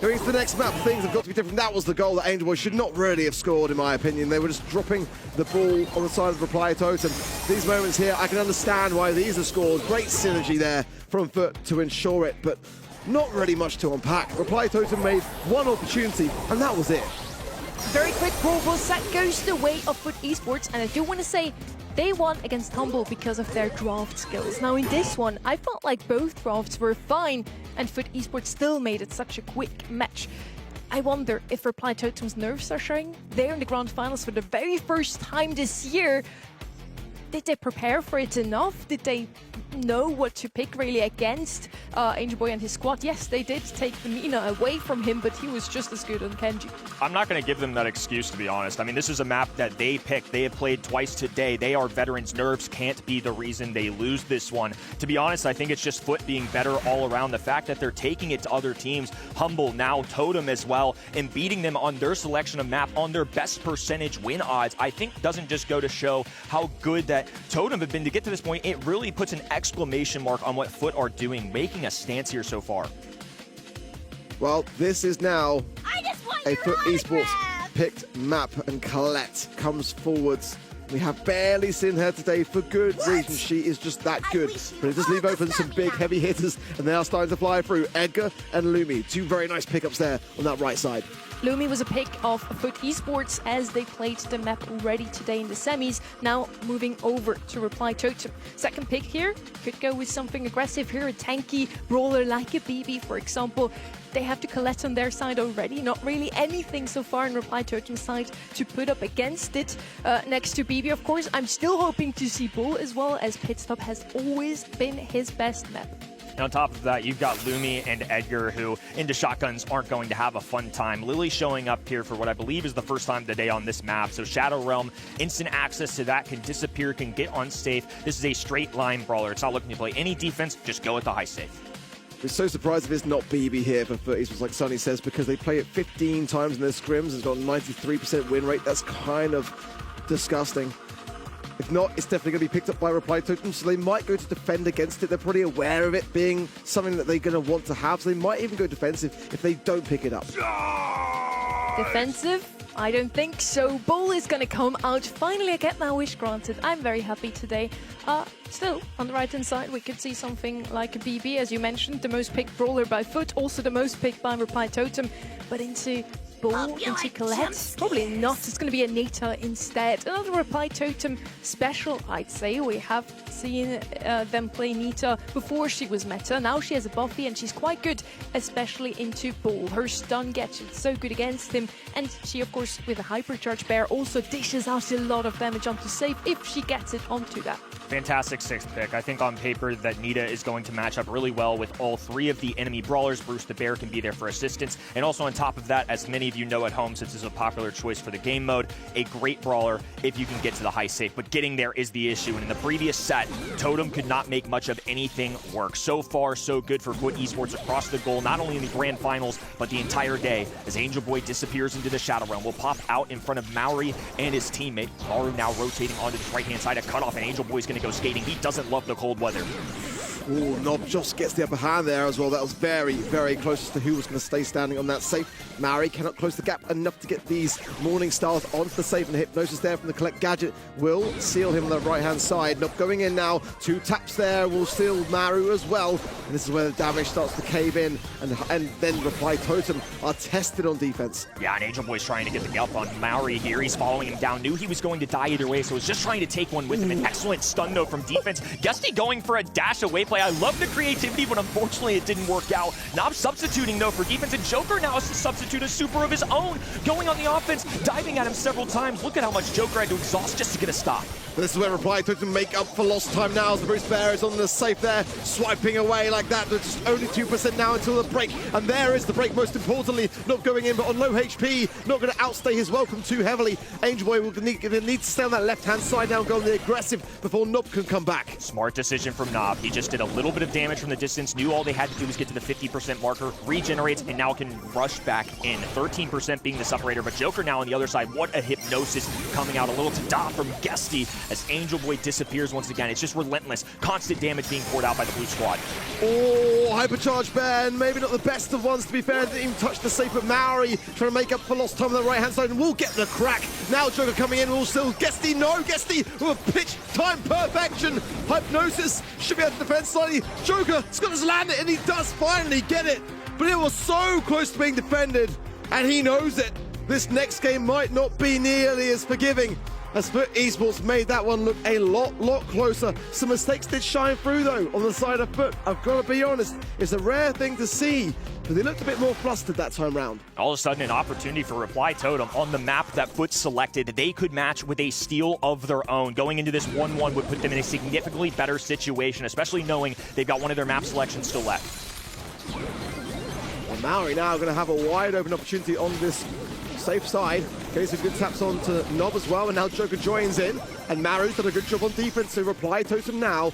Going to the next map, things have got to be different. That was the goal that Angel Boy should not really have scored, in my opinion. They were just dropping the ball on the side of Reply Totem. These moments here, I can understand why these are scored. Great synergy there from Foot to ensure it, but not really much to unpack. Reply Totem made one opportunity, and that was it. Very quick Brawl set goes the way of Foot Esports, and I do want to say they won against Humble because of their draft skills. Now in this one, I felt like both drafts were fine, and Foot Esports still made it such a quick match. I wonder if Reply Totem's nerves are showing. They're in the grand finals for the very first time this year. Did they prepare for it enough? Did they know what to pick really against Angel Boy and his squad? Yes, they did take the Mina away from him, but he was just as good on Kenji. I'm not going to give them that excuse, to be honest. I mean, this is a map that they picked. They have played twice today. They are veterans. Nerves can't be the reason they lose this one. To be honest, I think it's just Foot being better all around. The fact that they're taking it to other teams, Humble, now Totem as well, and beating them on their selection of map, on their best percentage win odds, I think doesn't just go to show how good that Totem have been to get to this point. It really puts an exclamation mark on what Foot are doing, making a stance here so far. Well, this is now a Foot Esports picked map, and Colette comes forwards. We have barely seen her today for good reason. She is just that good. But it does leave open some big heavy hitters, and they are starting to fly through. Edgar and Lumi, two very nice pickups there on that right side. Lumi was a pick of Foot Esports as they played the map already today in the semis. Now moving over to Reply Totem. Second pick here could go with something aggressive here, a tanky brawler like a BB, for example. They have to Colette on their side already. Not really anything so far in Reply Totem's side to put up against it. Next to BB, of course, I'm still hoping to see Bull as well, as Pitstop has always been his best map. And on top of that, you've got Lumi and Edgar, who into shotguns aren't going to have a fun time. Lily showing up here for what I believe is the first time today on this map. So Shadow Realm, instant access to that, can disappear, can get unsafe. This is a straight line brawler. It's not looking to play any defense, just go with the high safe. We're so surprised if it's not BB here for Foot Esports, like Sonny says, because they play it 15 times in their scrims. It's got a 93% win rate. That's kind of disgusting. If not, it's definitely going to be picked up by Reply Totem, so they might go to defend against it. They're pretty aware of it being something that they're going to want to have, so they might even go defensive if they don't pick it up. Defensive? I don't think so. Bull is going to come out. Finally, I get my wish granted. I'm very happy today. Still, on the right-hand side, we could see something like a BB, as you mentioned, the most picked brawler by Foot, also the most picked by Reply Totem, but into Bull, into Colette? Probably not. It's going to be a Nita instead. Another Reply Totem special, I'd say. We have seen them play Nita before she was meta. Now she has a Buffy and she's quite good, especially into Bull. Her stun gadget is so good against him. And she, of course, with a Hypercharge Bear, also dishes out a lot of damage onto safe if she gets it onto that. Fantastic sixth pick. I think on paper that Nita is going to match up really well with all three of the enemy brawlers. Bruce the Bear can be there for assistance. And also on top of that, as many of you know at home, since it's a popular choice for the game mode, a great brawler if you can get to the high safe. But getting there is the issue. And in the previous set, Totem could not make much of anything work. So far, so good for Foot Esports across the goal, not only in the grand finals, but the entire day, as Angel Boy disappears into the Shadow Realm. Will pop out in front of Maori and his teammate. Maru now rotating onto the right-hand side, a cutoff, and Angel Boy's going to go skating. He doesn't love the cold weather. Ooh, Nob just gets the upper hand there as well. That was very, very close as to who was going to stay standing on that safe. Maori cannot close the gap enough to get these Morning Stars onto the safe, and the Hypnosis there from the Collect gadget will seal him on the right-hand side. Nob going in now. 2 taps there will seal Maru as well. And this is where the damage starts to cave in, and then Reply Totem are tested on defense. Yeah, and Angel Boy's trying to get the gulp on Maori here. He's following him down. Knew he was going to die either way, so was just trying to take one with him. An excellent stun, though, from defense. Gusty going for a dash away play. I love the creativity, but unfortunately it didn't work out. Nob substituting, though, for defense, and Joker now has to substitute a super of his own. Going on the offense, diving at him several times. Look at how much Joker had to exhaust just to get a stop. But this is where Reply Totem make up for lost time now as the Bruce Bear is on the safe there, swiping away like that. There's just only 2% now until the break, and there is the break, most importantly. Not going in, but on low HP, not going to outstay his welcome too heavily. Angel Boy will need to stay on that left-hand side now and go on the aggressive before Nob can come back. Smart decision from Nob. He just did a little bit of damage from the distance, knew all they had to do was get to the 50% marker, regenerates, and now can rush back in. 13% being the separator, but Joker now on the other side. What a Hypnosis coming out. A little ta-da from Gusty as Angel Boy disappears once again. It's just relentless. Constant damage being poured out by the blue squad. Oh, Hypercharge Bear, maybe not the best of ones to be fair. Didn't even touch the safe, but Maori trying to make up for lost time on the right-hand side, and will get the crack. Now Joker coming in, will still Gusty, no, Gusty with a pitch time perfection. Hypnosis should be able to defend slightly. Joker has got to land it, and he does finally get it, but it was so close to being defended, and he knows it. This next game might not be nearly as forgiving, as Foot Esports made that one look a lot closer. Some mistakes did shine through, though, on the side of Foot. I've got to be honest, it's a rare thing to see, but they looked a bit more flustered that time round. All of a sudden, an opportunity for Reply Totem on the map that Foot selected. They could match with a steal of their own. Going into this 1-1 would put them in a significantly better situation, especially knowing they've got one of their map selections still left. Well, Maori now going to have a wide open opportunity on this safe side. Getting some good taps on to Nob as well, and now Joker joins in, and Maru's done a good job on defense, so Reply Totem now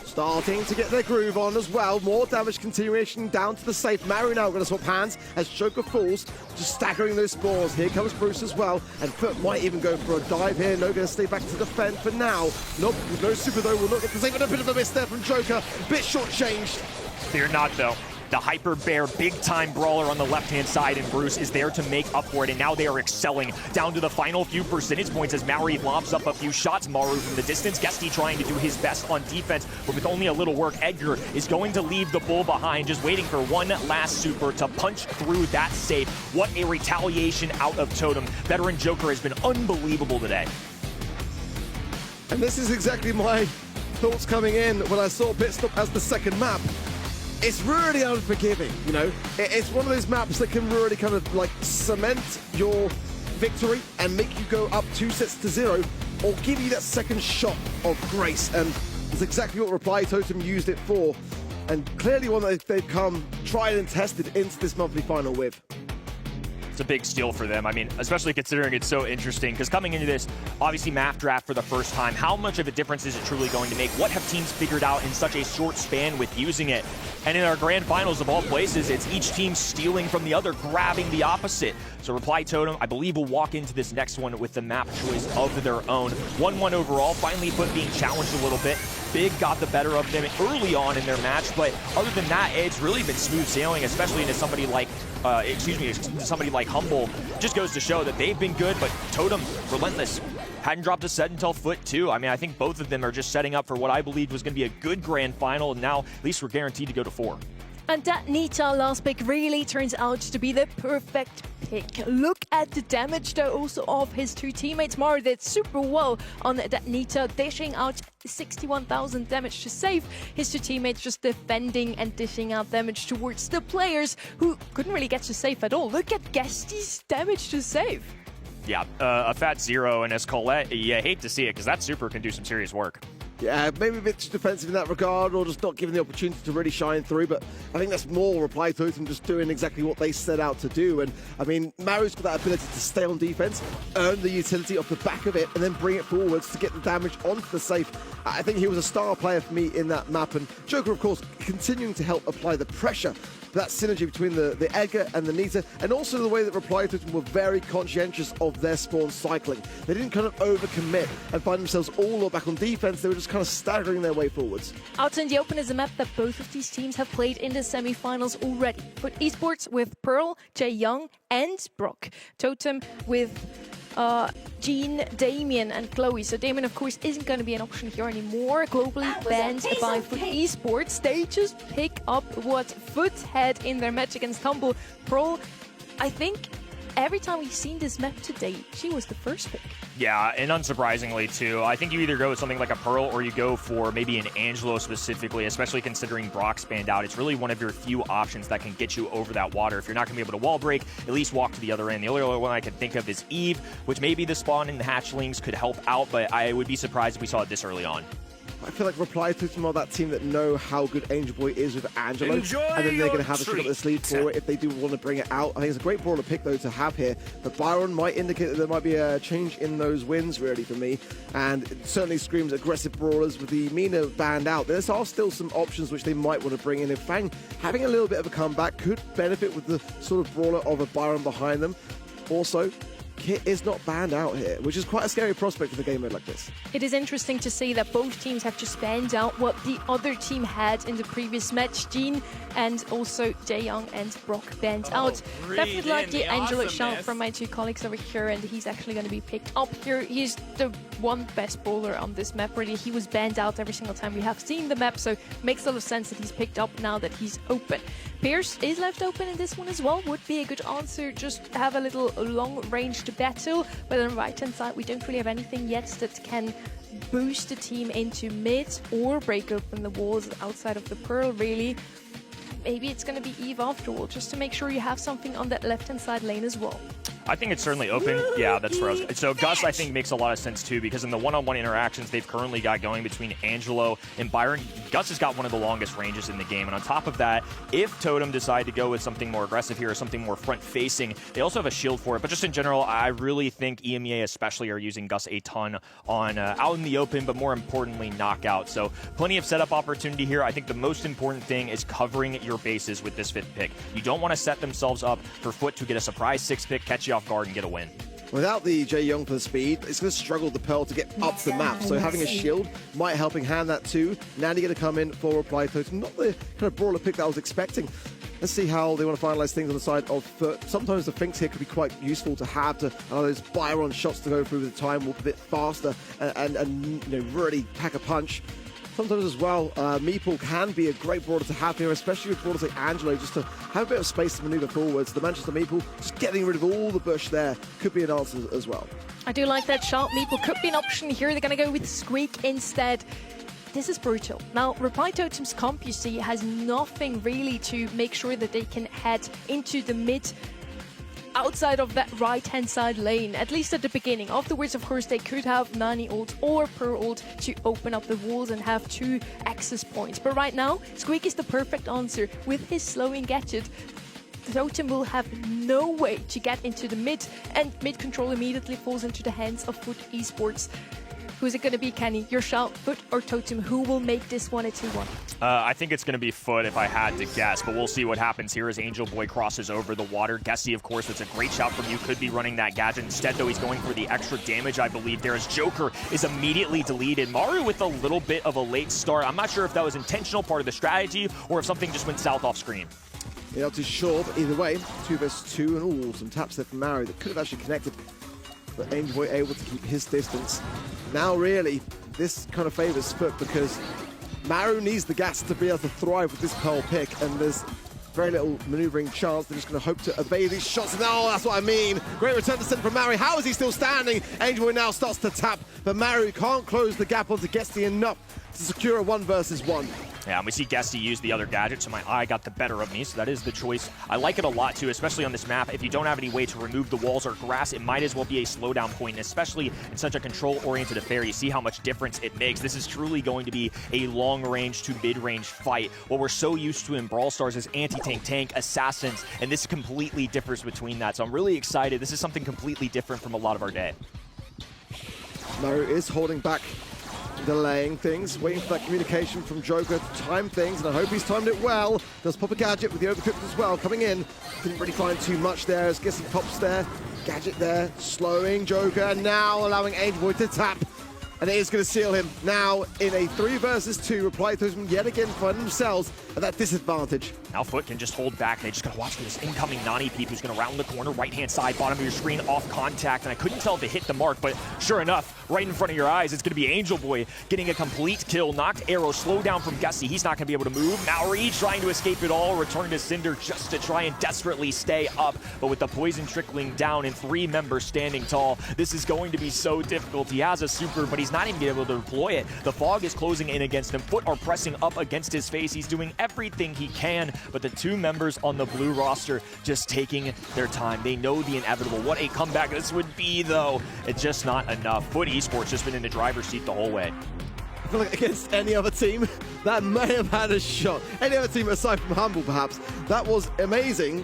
starting to get their groove on as well. More damage continuation down to the safe. Maru now going to swap hands as Joker falls, just staggering those spores. Here comes Bruce as well, and Foot might even go for a dive here. No, going to stay back to defend for now. Nob with no super though will not get the save, and a bit of a miss there from Joker. Bit short-changed. Fear not, though. The Hyper Bear, big-time brawler on the left-hand side, and Bruce is there to make up for it, and now they are excelling down to the final few percentage points as Maori lobs up a few shots. Maru from the distance, Guesty trying to do his best on defense, but with only a little work, Edgar is going to leave the bull behind, just waiting for one last super to punch through that safe. What a retaliation out of Totem. Veteran Joker has been unbelievable today. And this is exactly my thoughts coming in when I saw Pitstop as the second map. It's really unforgiving, you know? It's one of those maps that can really kind of like cement your victory and make you go up 2-0, or give you that second shot of grace. And that's exactly what Reply Totem used it for. And clearly one that they've come tried and tested into this monthly final with. It's a big steal for them. I mean, especially considering it's so interesting, because coming into this, obviously map draft for the first time, how much of a difference is it truly going to make? What have teams figured out in such a short span with using it? And in our grand finals of all places, it's each team stealing from the other, grabbing the opposite. So Reply Totem, I believe, will walk into this next one with the map choice of their own. 1-1 overall, finally being challenged a little bit. Big got the better of them early on in their match, but other than that, it's really been smooth sailing, especially into somebody like, somebody like Humble. Just goes to show that they've been good, but Totem, relentless. Hadn't dropped a set until Foot 2. I mean, I think both of them are just setting up for what I believed was going to be a good grand final, and now at least we're guaranteed to go to 4. And that Nita last pick really turns out to be the perfect pick. Look at the damage though also of his two teammates. Maru did super well on that Nita, dishing out 61,000 damage to save. His two teammates just defending and dishing out damage towards the players who couldn't really get to save at all. Look at Guesty's damage to save. Yeah, a fat 0, and as Colette, you hate to see it because that super can do some serious work. Yeah, maybe a bit too defensive in that regard, or just not given the opportunity to really shine through, but I think that's more Reply Totem just doing exactly what they set out to do. And I mean, Maru's got that ability to stay on defense, earn the utility off the back of it, and then bring it forwards to get the damage onto the safe. I think he was a star player for me in that map, and Joker, of course, continuing to help apply the pressure. That synergy between the Edgar and the Nita, and also the way that Reply Totem were very conscientious of their spawn cycling. They didn't kind of overcommit and find themselves all back on defense. They were just kind of staggering their way forwards. Out in the Open is a map that both of these teams have played in the semi-finals already. But esports with Pearl, Jae Young, and Brock. Totem with Jean, Damien, and Chloe. So Damien, of course, isn't going to be an option here anymore. Globally banned by Foot Esports. They just pick up what Foot had in their match against Humble. Pearl, I think every time we've seen this map today, she was the first pick. Yeah, and unsurprisingly, too. I think you either go with something like a Pearl or you go for maybe an Angelo specifically, especially considering Brock's banned out. It's really one of your few options that can get you over that water. If you're not going to be able to wall break, at least walk to the other end. The only other one I can think of is Eve, which maybe the spawn in the hatchlings could help out, but I would be surprised if we saw it this early on. I feel like Reply Totem are that team that know how good Angel Boy is with Angelo, and then they're going to have a trick up their sleeve for it if they do want to bring it out. I think it's a great brawler pick, though, to have here. But Byron might indicate that there might be a change in those wins, really, for me. And it certainly screams aggressive brawlers with the EMEA banned out. There are still some options which they might want to bring in. If Fang having a little bit of a comeback could benefit with the sort of brawler of a Byron behind them. Also, Kit is not banned out here, which is quite a scary prospect for the game mode like this. It is interesting to see that both teams have just banned out what the other team had in the previous match. Jean and also Jae Young and Brock banned out. Definitely like the angelic shout from my two colleagues over here, and he's actually going to be picked up here. He's the one best bowler on this map, really. He was banned out every single time we have seen the map, so makes a lot of sense that he's picked up now that he's open. Pierce is left open in this one as well. Would be a good answer. Just have a little long-range to battle. But on the right-hand side, we don't really have anything yet that can boost the team into mid or break open the walls outside of the Pearl, really. Maybe it's going to be Eve after all, just to make sure you have something on that left-hand side lane as well. I think it's certainly open. Yeah, that's where I was. So Gus, I think, makes a lot of sense too, because in the one-on-one interactions they've currently got going between Angelo and Byron, Gus has got one of the longest ranges in the game. And on top of that, if Totem decide to go with something more aggressive here or something more front-facing, they also have a shield for it. But just in general, I really think EMEA especially are using Gus a ton on out in the open, but more importantly, knockout. So plenty of setup opportunity here. I think the most important thing is covering your bases with this 5th pick. You don't want to set themselves up for Foot to get a surprise 6th pick, catch you off guard, and get a win. Without the Jae Young for the speed, it's going to struggle the Pearl to get up the map. So having a shield might helping hand that too. Nanny going to come in for Reply Totem. Not the kind of brawler pick that I was expecting. Let's see how they want to finalize things on the side of Foot. Sometimes the Finks here could be quite useful to have to allow those Byron shots to go through with the time warp a bit faster and you know, really pack a punch. Sometimes as well, Meeple can be a great brawler to have here, especially with brawlers like Angelo, just to have a bit of space to maneuver forwards. The Manchester Meeple, just getting rid of all the bush there, could be an answer as well. I do like that shot. Meeple could be an option here. They're going to go with Squeak instead. This is brutal. Now, Reply Totem's comp, you see, has nothing really to make sure that they can head into the mid outside of that right-hand side lane, at least at the beginning. Afterwards, of course, they could have Nani ult or Pearl ult to open up the walls and have 2 access points. But right now, Squeak is the perfect answer. With his slowing gadget, Totem will have no way to get into the mid, and mid control immediately falls into the hands of Foot Esports. Who's it going to be, Kenny? Your shout, Foot or Totem? Who will make this one a 2-1? I think it's going to be Foot if I had to guess, but we'll see what happens here as Angel Boy crosses over the water. Gessie, of course, that's a great shout from you. Could be running that gadget. Instead, though, he's going for the extra damage, I believe, there as Joker is immediately deleted. Maru with a little bit of a late start. I'm not sure if that was intentional, part of the strategy, or if something just went south off screen. Yeah, not too sure, but either way, 2 versus 2, and all some taps there from Maru that could have actually connected. But Angel Boy able to keep his distance. Now, really, this kind of favors Foot because Maru needs the gas to be able to thrive with this Pearl pick, and there's very little maneuvering chance. They're just going to hope to evade these shots. No, that's what I mean. Great return to center from Maru. How is he still standing? Angel Boy now starts to tap, but Maru can't close the gap onto Gestie enough to secure a 1 versus 1. Yeah, and we see Gestie use the other gadget, so my eye got the better of me, so that is the choice. I like it a lot, too, especially on this map. If you don't have any way to remove the walls or grass, it might as well be a slowdown point, especially in such a control-oriented affair. You see how much difference it makes. This is truly going to be a long-range to mid-range fight. What we're so used to in Brawl Stars is anti-tank, assassins, and this completely differs between that, so I'm really excited. This is something completely different from a lot of our day. Maru is holding back, delaying things, waiting for that communication from Joker to time things, and I hope he's timed it well. Does pop a gadget with the overcooked as well, coming in. Didn't really find too much there as Gessie pops there. Gadget there, slowing Joker, and now allowing Angel Boy to tap. And it is going to seal him. Now, in a 3 versus 2, Reply Totem yet again find themselves at that disadvantage. Now Foot can just hold back. They just got to watch for this incoming Nani peep who's going to round the corner, right-hand side, bottom of your screen, off contact. And I couldn't tell if it hit the mark, but sure enough, right in front of your eyes, it's going to be Angel Boy getting a complete kill. Knocked arrow, slow down from Gessie. He's not going to be able to move. Maori trying to escape it all, return to Cinder just to try and desperately stay up. But with the poison trickling down and 3 members standing tall, this is going to be so difficult. He has a super, but he's not even able to deploy it. The fog is closing in against him. Foot are pressing up against his face. He's doing everything he can, but the 2 members on the blue roster just taking their time. They know the inevitable. What a comeback this would be, though. It's just not enough. Foot Esports just been in the driver's seat the whole way. I feel like against any other team, that may have had a shot. Any other team aside from Humble, perhaps. That was amazing.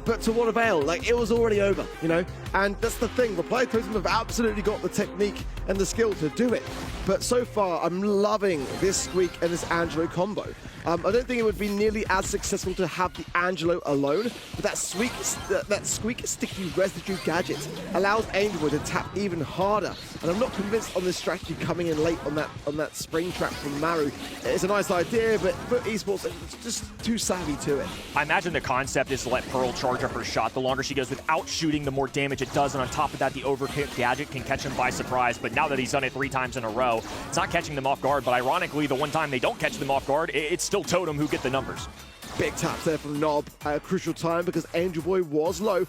But to what avail? Like, it was already over, you know? And that's the thing. Reply Totem have absolutely got the technique and the skill to do it. But so far, I'm loving this Squeak and this Angelo combo. I don't think it would be nearly as successful to have the Angelo alone, but that Squeak sticky residue gadget allows Angel to tap even harder. And I'm not convinced on this strategy coming in late on that spring trap from Maru. It's a nice idea, but Esports are just too savvy to it. I imagine the concept is to let Pearl charge up her shot. The longer she goes without shooting, the more damage it does. And on top of that, the overkick gadget can catch him by surprise. But now that he's done it 3 times in a row, it's not catching them off guard. But ironically, the one time they don't catch them off guard, it's still Totem who get the numbers. Big taps there from Nob at a crucial time because Angel Boy was low.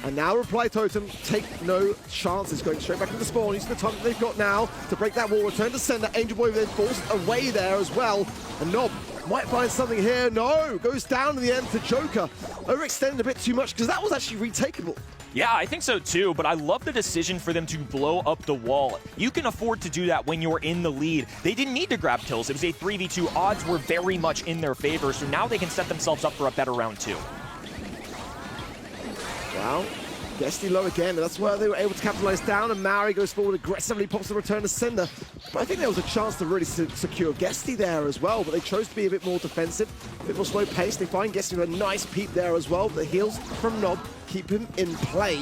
And now Reply Totem take no chances, going straight back into spawn. Using the time that they've got now to break that wall, return to sender. Angel Boy then forced away there as well. And Nob might find something here. No, goes down in the end to Joker. Overextended a bit too much because that was actually retakeable. Yeah, I think so too, but I love the decision for them to blow up the wall. You can afford to do that when you're in the lead. They didn't need to grab kills. It was a 3v2. Odds were very much in their favor, so now they can set themselves up for a better round 2. Wow. Gestie low again, and that's where they were able to capitalize down, and Maori goes forward aggressively, pops the return to Cinder. But I think there was a chance to really secure Gestie there as well, but they chose to be a bit more defensive, a bit more slow paced. They find Gestie with a nice peep there as well, but the heals from Nob keep him in play.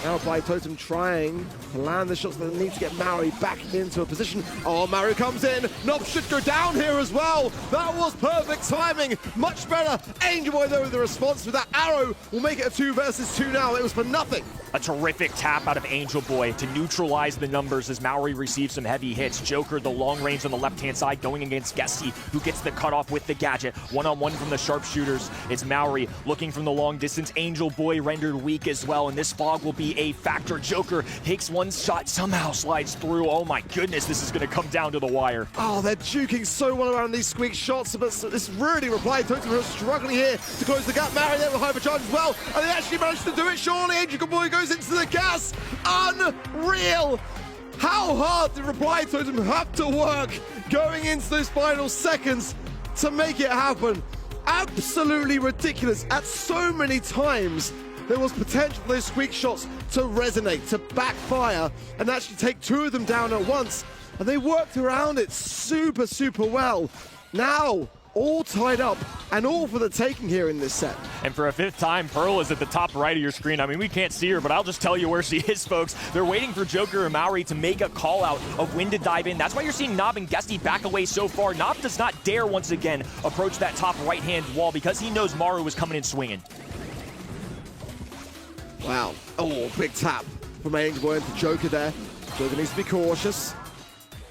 Now by Totem trying to land the shots that need to get Maori back into a position. Oh, Maori comes in. Nob should go down here as well. That was perfect timing. Much better. Angel Boy, though, with the response with that arrow will make it a 2 versus 2 now. It was for nothing. A terrific tap out of Angel Boy to neutralize the numbers as Maori receives some heavy hits. Joker, the long range on the left-hand side, going against Gesty, who gets the cutoff with the gadget. One-on-one from the sharpshooters. It's Maori looking from the long distance. Angel Boy rendered weak as well, and this fog will be a factor. Joker takes one shot, somehow slides through. Oh my goodness, this is going to come down to the wire. Oh, they're juking so well around these squeak shots, but this really Reply Totem are struggling here to close the gap. Maori there with hypercharge as well, and they actually managed to do it. Surely Angel Boy goes into the gas. Unreal! How hard did Reply Totem have to work going into those final seconds to make it happen? Absolutely ridiculous. At so many times, there was potential for those squeak shots to resonate, to backfire, and actually take 2 of them down at once. And they worked around it super, super well. Now, all tied up and all for the taking here in this set. And for a 5th time, Pearl is at the top right of your screen. I mean, we can't see her, but I'll just tell you where she is, folks. They're waiting for Joker and Maori to make a call out of when to dive in. That's why you're seeing Nob and Gesty back away so far. Nob does not dare once again approach that top right-hand wall because he knows Maru is coming in swinging. Wow. Oh, big tap from Angel Boy into Joker there. Joker needs to be cautious.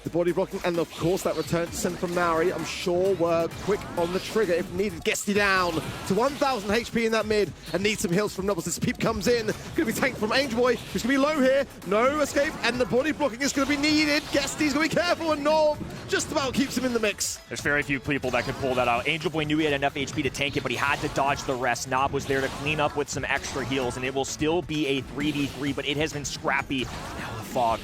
The body blocking, and of course that return to send from Maori, I'm sure were quick on the trigger if needed. Gesty down to 1,000 HP in that mid, and needs some heals from Nobbles. This peep comes in, gonna be tanked from Angel Boy, who's gonna be low here, no escape, and the body blocking is gonna be needed. Gesty's gonna be careful, and Nob just about keeps him in the mix. There's very few people that could pull that out. Angel Boy knew he had enough HP to tank it, but he had to dodge the rest. Nob was there to clean up with some extra heals, and it will still be a 3v3, but it has been scrappy. Now the fog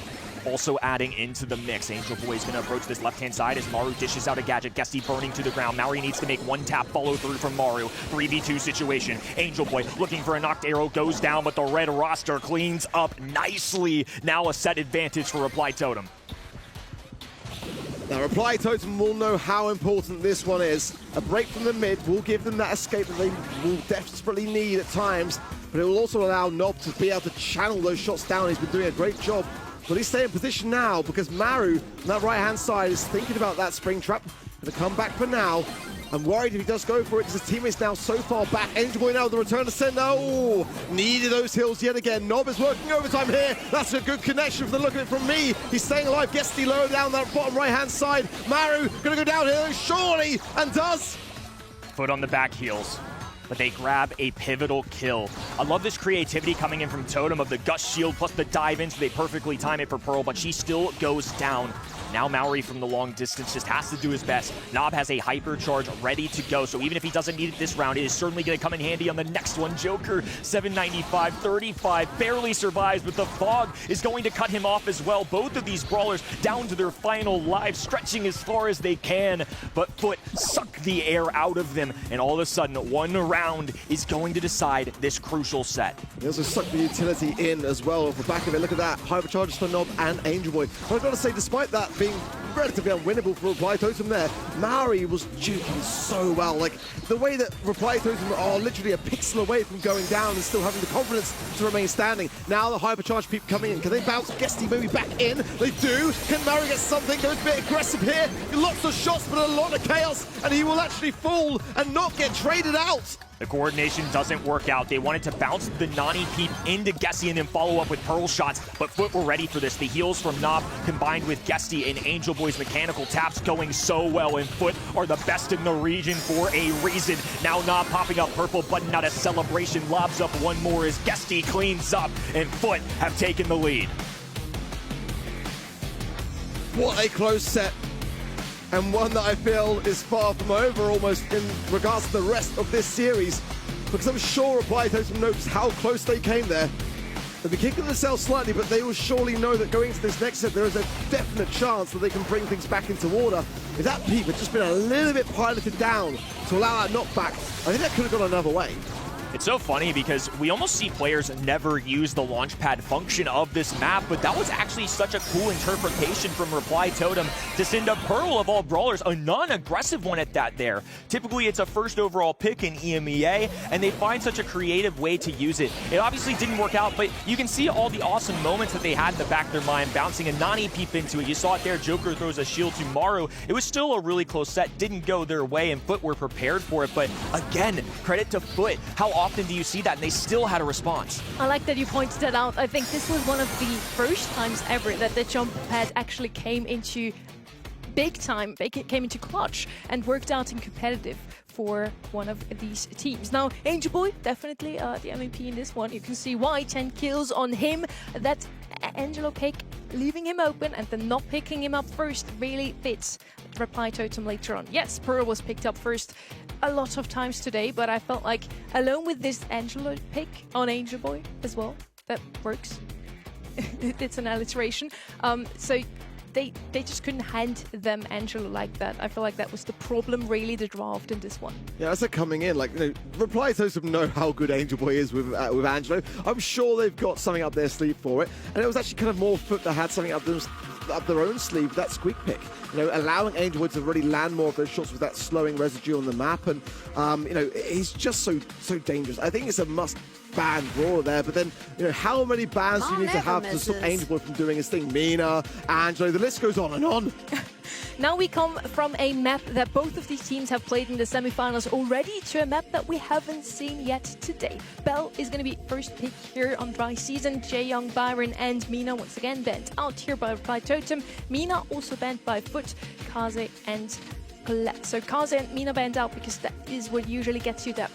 also adding into the mix. Angel Boy is going to approach this left-hand side as Maru dishes out a gadget. Gesty burning to the ground. Maori needs to make one tap follow through from Maru. 3v2 situation. Angel Boy looking for a knocked arrow, goes down, but the red roster cleans up nicely. Now a set advantage for Reply Totem. Now Reply Totem will know how important this one is. A break from the mid will give them that escape that they will desperately need at times, but it will also allow Nob to be able to channel those shots down. He's been doing a great job. But he's staying in position now because Maru on that right-hand side is thinking about that spring trap. Gonna come back for now. I'm worried if he does go for it because his teammates now so far back. Angel Boy now with the return to sender. Oh, needed those hills yet again. Nob is working overtime here. That's a good connection from the look of it from me. He's staying alive. Gesty low down that bottom right-hand side. Maru gonna go down here, surely, and does. Foot on the back heels, but they grab a pivotal kill. I love this creativity coming in from Totem of the Gust Shield plus the dive in, so they perfectly time it for Pearl, but she still goes down. Now Maori from the long distance just has to do his best. Nob has a hypercharge ready to go, so even if he doesn't need it this round, it is certainly going to come in handy on the next one. Joker, 795, 35, barely survives, but the fog is going to cut him off as well. Both of these brawlers down to their final lives, stretching as far as they can, but Foot sucked the air out of them, and all of a sudden, one round is going to decide this crucial set. He also sucked the utility in as well off the back of it. Look at that, hypercharges for Nob and Angel Boy. But I've got to say, despite that being relatively unwinnable for Reply Totem there, Maori was juking so well. Like, the way that Reply Totem are literally a pixel away from going down and still having the confidence to remain standing. Now the hypercharge peep coming in. Can they bounce Gesty maybe back in? They do. Can Maori get something? Goes a bit aggressive here. Lots of shots, but a lot of chaos, and he will actually fall and not get traded out. The coordination doesn't work out. They wanted to bounce the Nani peep into Gesty and then follow up with Pearl shots, but Foot were ready for this. The heals from Nob combined with Gesty and Angel Boy's mechanical taps going so well, and Foot are the best in the region for a reason. Now Nob popping up purple button out of celebration, lobs up one more as Gesty cleans up, and Foot have taken the lead. What a close set. And one that I feel is far from over almost in regards to the rest of this series, because I'm sure Reply Totem knows how close they came there. They'll be kicking themselves slightly, but they will surely know that going into this next set, there is a definite chance that they can bring things back into order. If that peep had just been a little bit piloted down to allow that knockback, I think that could have gone another way. It's so funny because we almost see players never use the launchpad function of this map, but that was actually such a cool interpretation from Reply Totem to send a Pearl of all brawlers, a non-aggressive one at that there. Typically, it's a first overall pick in EMEA, and they find such a creative way to use it. It obviously didn't work out, but you can see all the awesome moments that they had in the back of their mind, bouncing a Nani peep into it. You saw it there, Joker throws a shield to Maru. It was still a really close set, didn't go their way, and Foot were prepared for it, but again, credit to Foot. How often do you see that? And they still had a response. I like that you pointed that out. I think this was one of the first times ever that the jump pad actually came into big time, came into clutch and worked out in competitive for one of these teams. Now, Angel Boy, definitely the MVP in this one. You can see why, 10 kills on him. That Angelo pick, leaving him open and then not picking him up first really fits Reply Totem later on. Yes, Pearl was picked up first a lot of times today, but I felt like alone with this Angelo pick on Angel Boy as well, that works. It's an alliteration. So they just couldn't hand them Angelo like that. I feel like that was the problem, really, the draft in this one. Yeah, as they're coming in, like, you know, Reply Totem know how good Angel Boy is with Angelo. I'm sure they've got something up their sleeve for it, and it was actually kind of more Foot that had something up their own sleeve, that squeak pick. You know, allowing Angel Boy to really land more of those shots with that slowing residue on the map, and you know, he's just so dangerous. I think it's a must-ban brawler there, but then, you know, how many bans do you need to have to stop Angel Boy from doing his thing? Mina, Angelo, the list goes on and on. Now we come from a map that both of these teams have played in the semifinals already to a map that we haven't seen yet today. Bell is going to be first pick here on Dry Season. Jaeyoung, Byron and Mina once again banned out here by Reply Totem. Mina also banned by Foot, Kaze and Colette. So Kaze and Mina banned out because that is what usually gets you that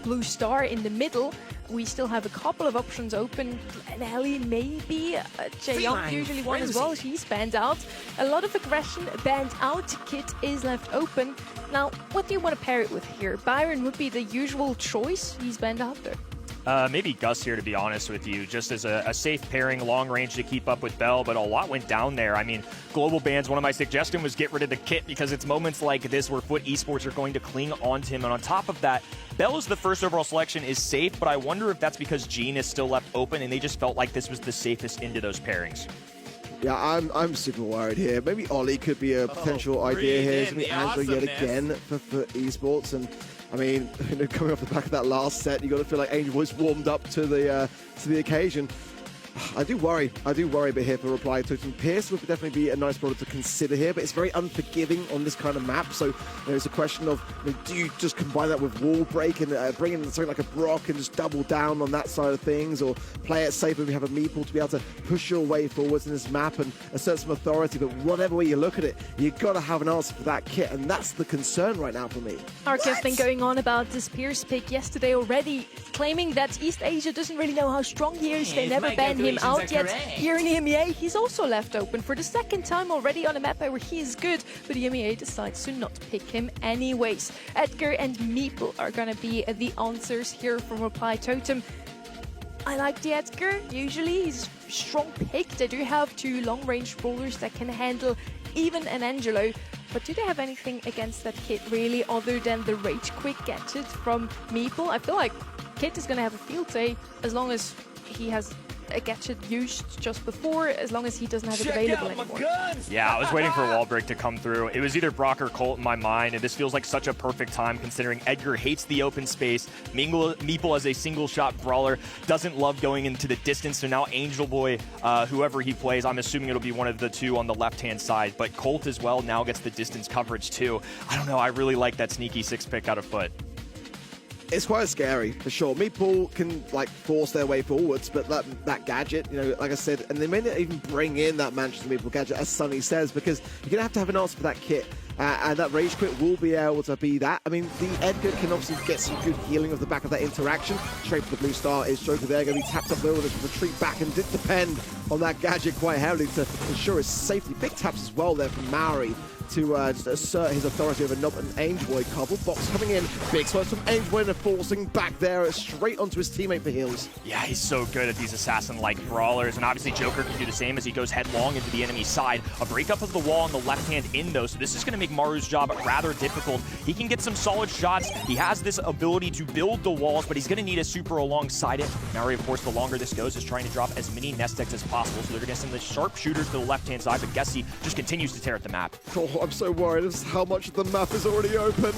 blue star in the middle. We still have a couple of options open. Ellie, maybe. Jaeyoung usually one as well. She's banned out. A lot of aggression banned out. Kit is left open. Now, what do you want to pair it with here? Byron would be the usual choice. He's banned out there. Maybe Gus here, to be honest with you, just as a safe pairing, long range to keep up with Bell, but a lot went down there. I mean, global bans, one of my suggestions was get rid of the Kit because it's moments like this where Foot Esports are going to cling onto him. And on top of that, Bell is the first overall selection, is safe, but I wonder if that's because Gene is still left open and they just felt like this was the safest into those pairings. Yeah, I'm super worried here. Maybe Ollie could be a potential idea here. It's going to be Angelo yet again for Esports. And I mean, you know, coming off the back of that last set, you got to feel like Angel Boy's warmed up to the occasion. I do worry a bit here for Reply Totem. Pierce would definitely be a nice brawler to consider here, but it's very unforgiving on this kind of map. So, you know, it's a question of, you know, do you just combine that with wall break and bring in something like a Brock and just double down on that side of things, or play it safe and we have a Meeple to be able to push your way forwards in this map and assert some authority. But whatever way you look at it, you've got to have an answer for that Kit, and that's the concern right now for me. Ark has been going on about this Pierce pick yesterday already, claiming that East Asia doesn't really know how strong he is. They never banned him out yet. Here in EMEA, he's also left open for the second time already on a map where he is good, but EMEA decides to not pick him anyways. Edgar and Meeple are going to be the answers here from Reply Totem. I like the Edgar. Usually he's a strong pick. They do have two long-range brawlers that can handle even an Angelo. But do they have anything against that Kit really other than the Rage Quick gadget from Meeple? I feel like Kit is going to have a field day as long as he has a gadget used just before, as long as he doesn't have it available anymore. Yeah, I was waiting for a wall break to come through. It was either Brock or Colt in my mind, and this feels like such a perfect time considering Edgar hates the open space. Meeple as a single shot brawler doesn't love going into the distance, so now Angel Boy, whoever he plays, I'm assuming it'll be one of the two on the left-hand side, but Colt as well now gets the distance coverage too. I don't know, I really like that sneaky 6 pick out of Foot. It's quite scary, for sure. Meeple can, like, force their way forwards, but that gadget, you know, like I said, and they may not even bring in that Manchester Meeple gadget, as Sonny says, because you're going to have an answer for that Kit. And that Rage Quit will be able to be that. I mean, the Edgar can obviously get some good healing off the back of that interaction. Straight for the blue star is Joker there, going to be tapped up there with a retreat back, and did depend on that gadget quite heavily to ensure his safety. Big taps as well there from Maori to just assert his authority over Nob and Angeboy. Couple box coming in. Big swipes from Angeboy and forcing back there straight onto his teammate for heals. Yeah, he's so good at these assassin-like brawlers, and obviously Joker can do the same as he goes headlong into the enemy side. A breakup of the wall on the left-hand in, though, so this is going to make Maru's job rather difficult. He can get some solid shots. He has this ability to build the walls, but he's going to need a super alongside it. Maru, of course, the longer this goes, is trying to drop as many nest eggs as possible, so they're going to send the sharpshooters to the left-hand side, but Gessie just continues to tear at the map. Oh, I'm so worried of how much of the map is already open,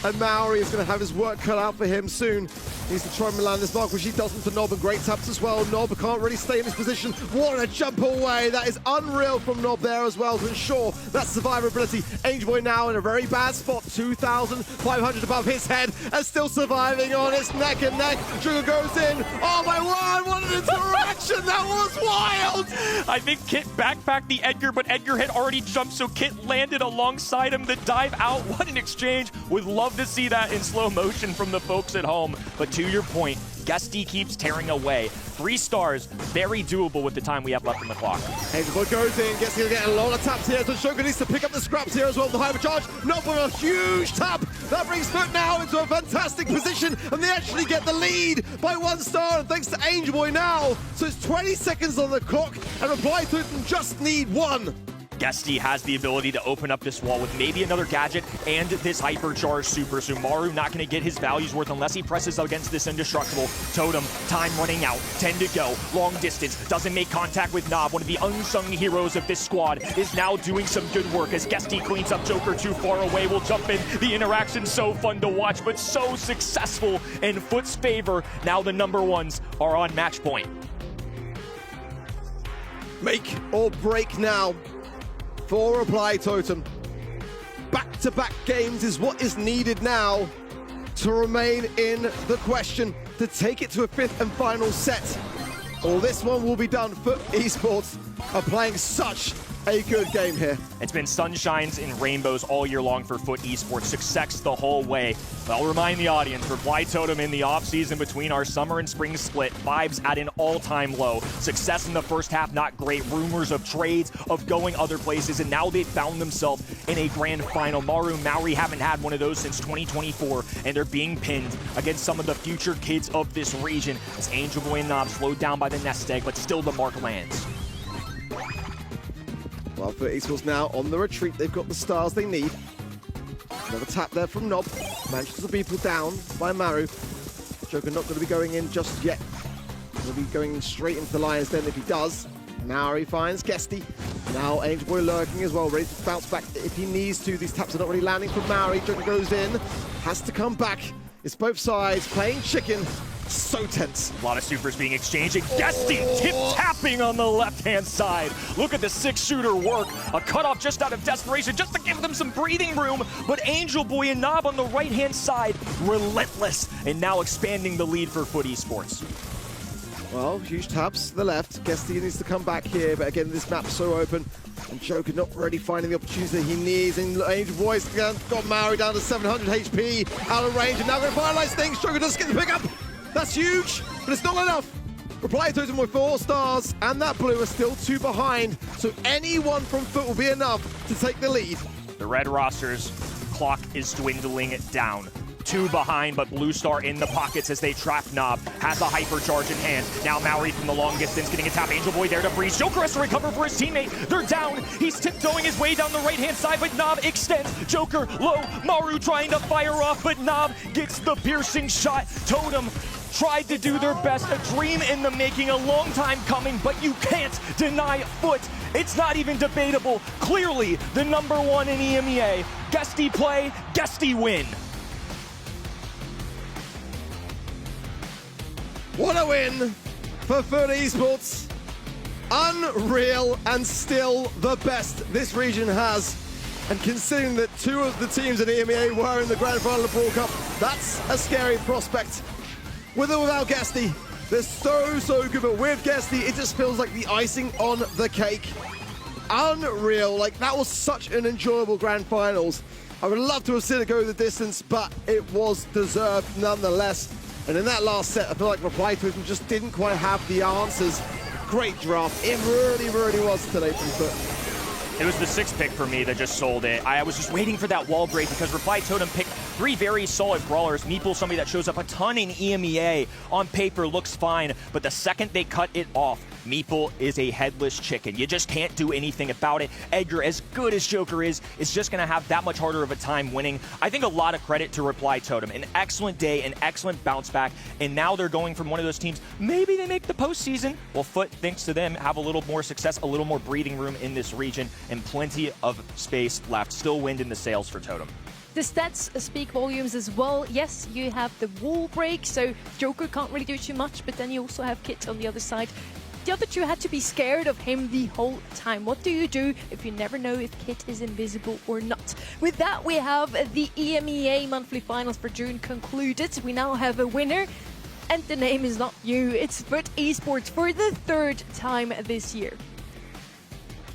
and Maori is going to have his work cut out for him soon. He needs to try and land this mark, which he doesn't to Nob, and great taps as well. Nob can't really stay in his position. What a jump away. That is unreal from Nob there as well to ensure that survivability. Angeboy now in a very bad spot, 2,500 above his head, and still surviving on its neck and neck. Sugar goes in. Oh my word, what an interaction. That was wild. I think Kit backpacked the Edgar, but Edgar had already jumped, so Kit landed alongside him. The dive out, what an exchange. Would love to see that in slow motion from the folks at home. But to your point, Gestie keeps tearing away. 3 stars, very doable with the time we have left on the clock. Angeboy goes in, Gestie getting a lot of taps here, so Sugar needs to pick up the scraps here as well. The hypercharge, Nob with a huge tap. That brings Foot now into a fantastic position, and they actually get the lead by 1 star, and thanks to Angeboy now. So it's 20 seconds on the clock, and Reply to them just need 1. Gestie has the ability to open up this wall with maybe another gadget and this hypercharge super. So Maru not going to get his values worth unless he presses against this indestructible totem. Time running out, 10 to go, long distance, doesn't make contact with Nob. One of the unsung heroes of this squad is now doing some good work as Gestie cleans up Joker too far away. Will jump in. The interaction's so fun to watch, but so successful in Foot's favor. Now the number 1s are on match point. Make or break now for Reply Totem. Back-to-back games is what is needed now to remain in the question, to take it to a 5th and final set. Or this one will be done. Foot Esports are playing such a good game here. It's been sunshines and rainbows all year long for Foot Esports. Success the whole way. But I'll remind the audience, Reply Totem in the offseason between our summer and spring split, vibes at an all-time low. Success in the first half, not great. Rumors of trades, of going other places, and now they've found themselves in a grand final. Maori haven't had one of those since 2024, and they're being pinned against some of the future kids of this region as Angeboy and Nob slowed down by the nest egg, but still the mark lands. Well, Foot Esports now on the retreat. They've got the stars they need. Another tap there from Nob. Manages to be pulled down by Maru. Joker not going to be going in just yet. He'll be going straight into the Lion's Den if he does. Maori finds Gestie. Now Angeboy lurking as well, ready to bounce back if he needs to. These taps are not really landing from Maori. Joker goes in, has to come back. It's both sides playing chicken. So tense. A lot of supers being exchanged, and Gestie tip-tapping on the left-hand side. Look at the 6-shooter work. A cutoff just out of desperation, just to give them some breathing room. But Angeboy and Nob on the right-hand side, relentless, and now expanding the lead for Foot Esports. Well, huge taps to the left. Gestie needs to come back here, but again, this map's so open. And Joker not really finding the opportunity that he needs. And Angeboy's got Maori down to 700 HP, out of range, and now going to finalize things. Joker does get the pick up. That's huge, but it's not enough. Reply Totem with 4 stars, and that blue are still 2 behind. So anyone from Foot will be enough to take the lead. The red roster's clock is dwindling down. 2 behind, but Blue Star in the pockets as they trap Nob. Has a hypercharge in hand. Now Maori from the long distance getting a tap. Angeboy there to freeze. Joker has to recover for his teammate. They're down. He's tiptoeing his way down the right-hand side, but Nob extends. Joker low. Maru trying to fire off, but Nob gets the piercing shot. Totem tried to do their best. A dream in the making, a long time coming, but you can't deny Foot. It's not even debatable. Clearly the number 1 in EMEA. Gestie play, Gestie win. What a win for Foot Esports. Unreal, and still the best this region has. And considering that 2 of the teams in EMEA were in the grand final of Brawl Cup, that's a scary prospect. With or without Gestie, they're so good, but with Gestie, it just feels like the icing on the cake. Unreal, like that was such an enjoyable grand finals. I would love to have seen it go the distance, but it was deserved nonetheless. And in that last set, I feel like Reply Totem just didn't quite have the answers. Great draft. It really was today from Foot. It was the 6th pick for me that just sold it. I was just waiting for that wall break because Reply Totem picked 3 very solid brawlers. Meeple, somebody that shows up a ton in EMEA. On paper, looks fine, but the second they cut it off, Meeple is a headless chicken. You just can't do anything about it. Edgar, as good as Joker is just going to have that much harder of a time winning. I think a lot of credit to Reply Totem. An excellent day, an excellent bounce back, and now they're going from one of those teams, maybe they make the postseason. Well, Foot, thanks to them, have a little more success, a little more breathing room in this region, and plenty of space left. Still wind in the sails for Totem. The stats speak volumes as well. Yes, you have the wall break, so Joker can't really do too much, but then you also have Kit on the other side. The other two had to be scared of him the whole time. What do you do if you never know if Kit is invisible or not? With that, we have the EMEA monthly finals for June concluded. We now have a winner, and the name is not you. It's Foot Esports for the 3rd time this year.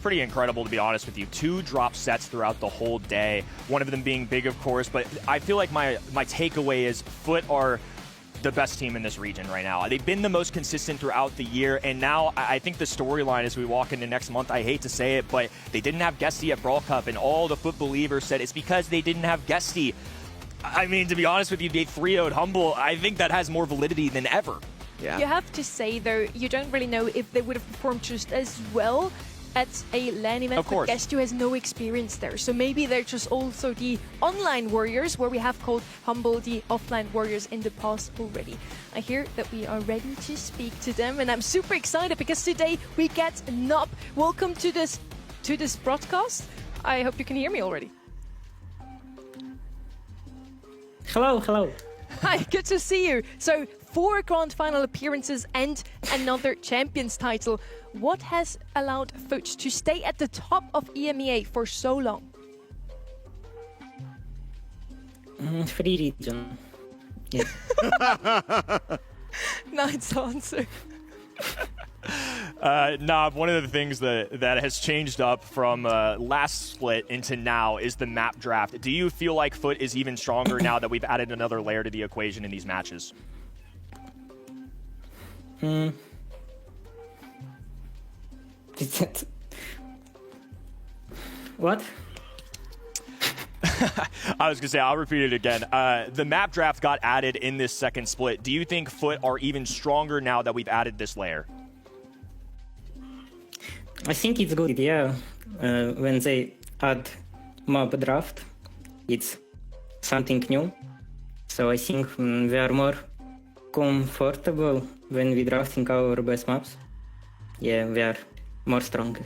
Pretty incredible, to be honest with you. 2 drop sets throughout the whole day. One of them being big, of course, but I feel like my takeaway is Foot are the best team in this region right now. They've been the most consistent throughout the year, and now I think the storyline as we walk into next month, I hate to say it, but they didn't have Guesty at Brawl Cup, and all the Foot believers said it's because they didn't have Guesty. I mean, to be honest with you, they 3-0'd Humble. I think that has more validity than ever. Yeah. You have to say, though, you don't really know if they would have performed just as well at a LAN event, of course. But Guesty has no experience there. So maybe they're just also the online warriors, where we have called Humble the offline warriors in the past already. I hear that we are ready to speak to them, and I'm super excited because today we get Nob. Welcome to this broadcast. I hope you can hear me already. Hello, hello. Hi, good to see you. So 4 grand final appearances and another champions title. What has allowed Foot to stay at the top of EMEA for so long? Free region. Yes. Nice answer. Nob, one of the things that has changed up from last split into now is the map draft. Do you feel like Foot is even stronger now that we've added another layer to the equation in these matches? What? I was going to say, I'll repeat it again. The map draft got added in this second split. Do you think Foot are even stronger now that we've added this layer? I think it's good, yeah. When they add map draft, it's something new. So I think we are more comfortable when we drafting our best maps. Yeah, we are more stronger.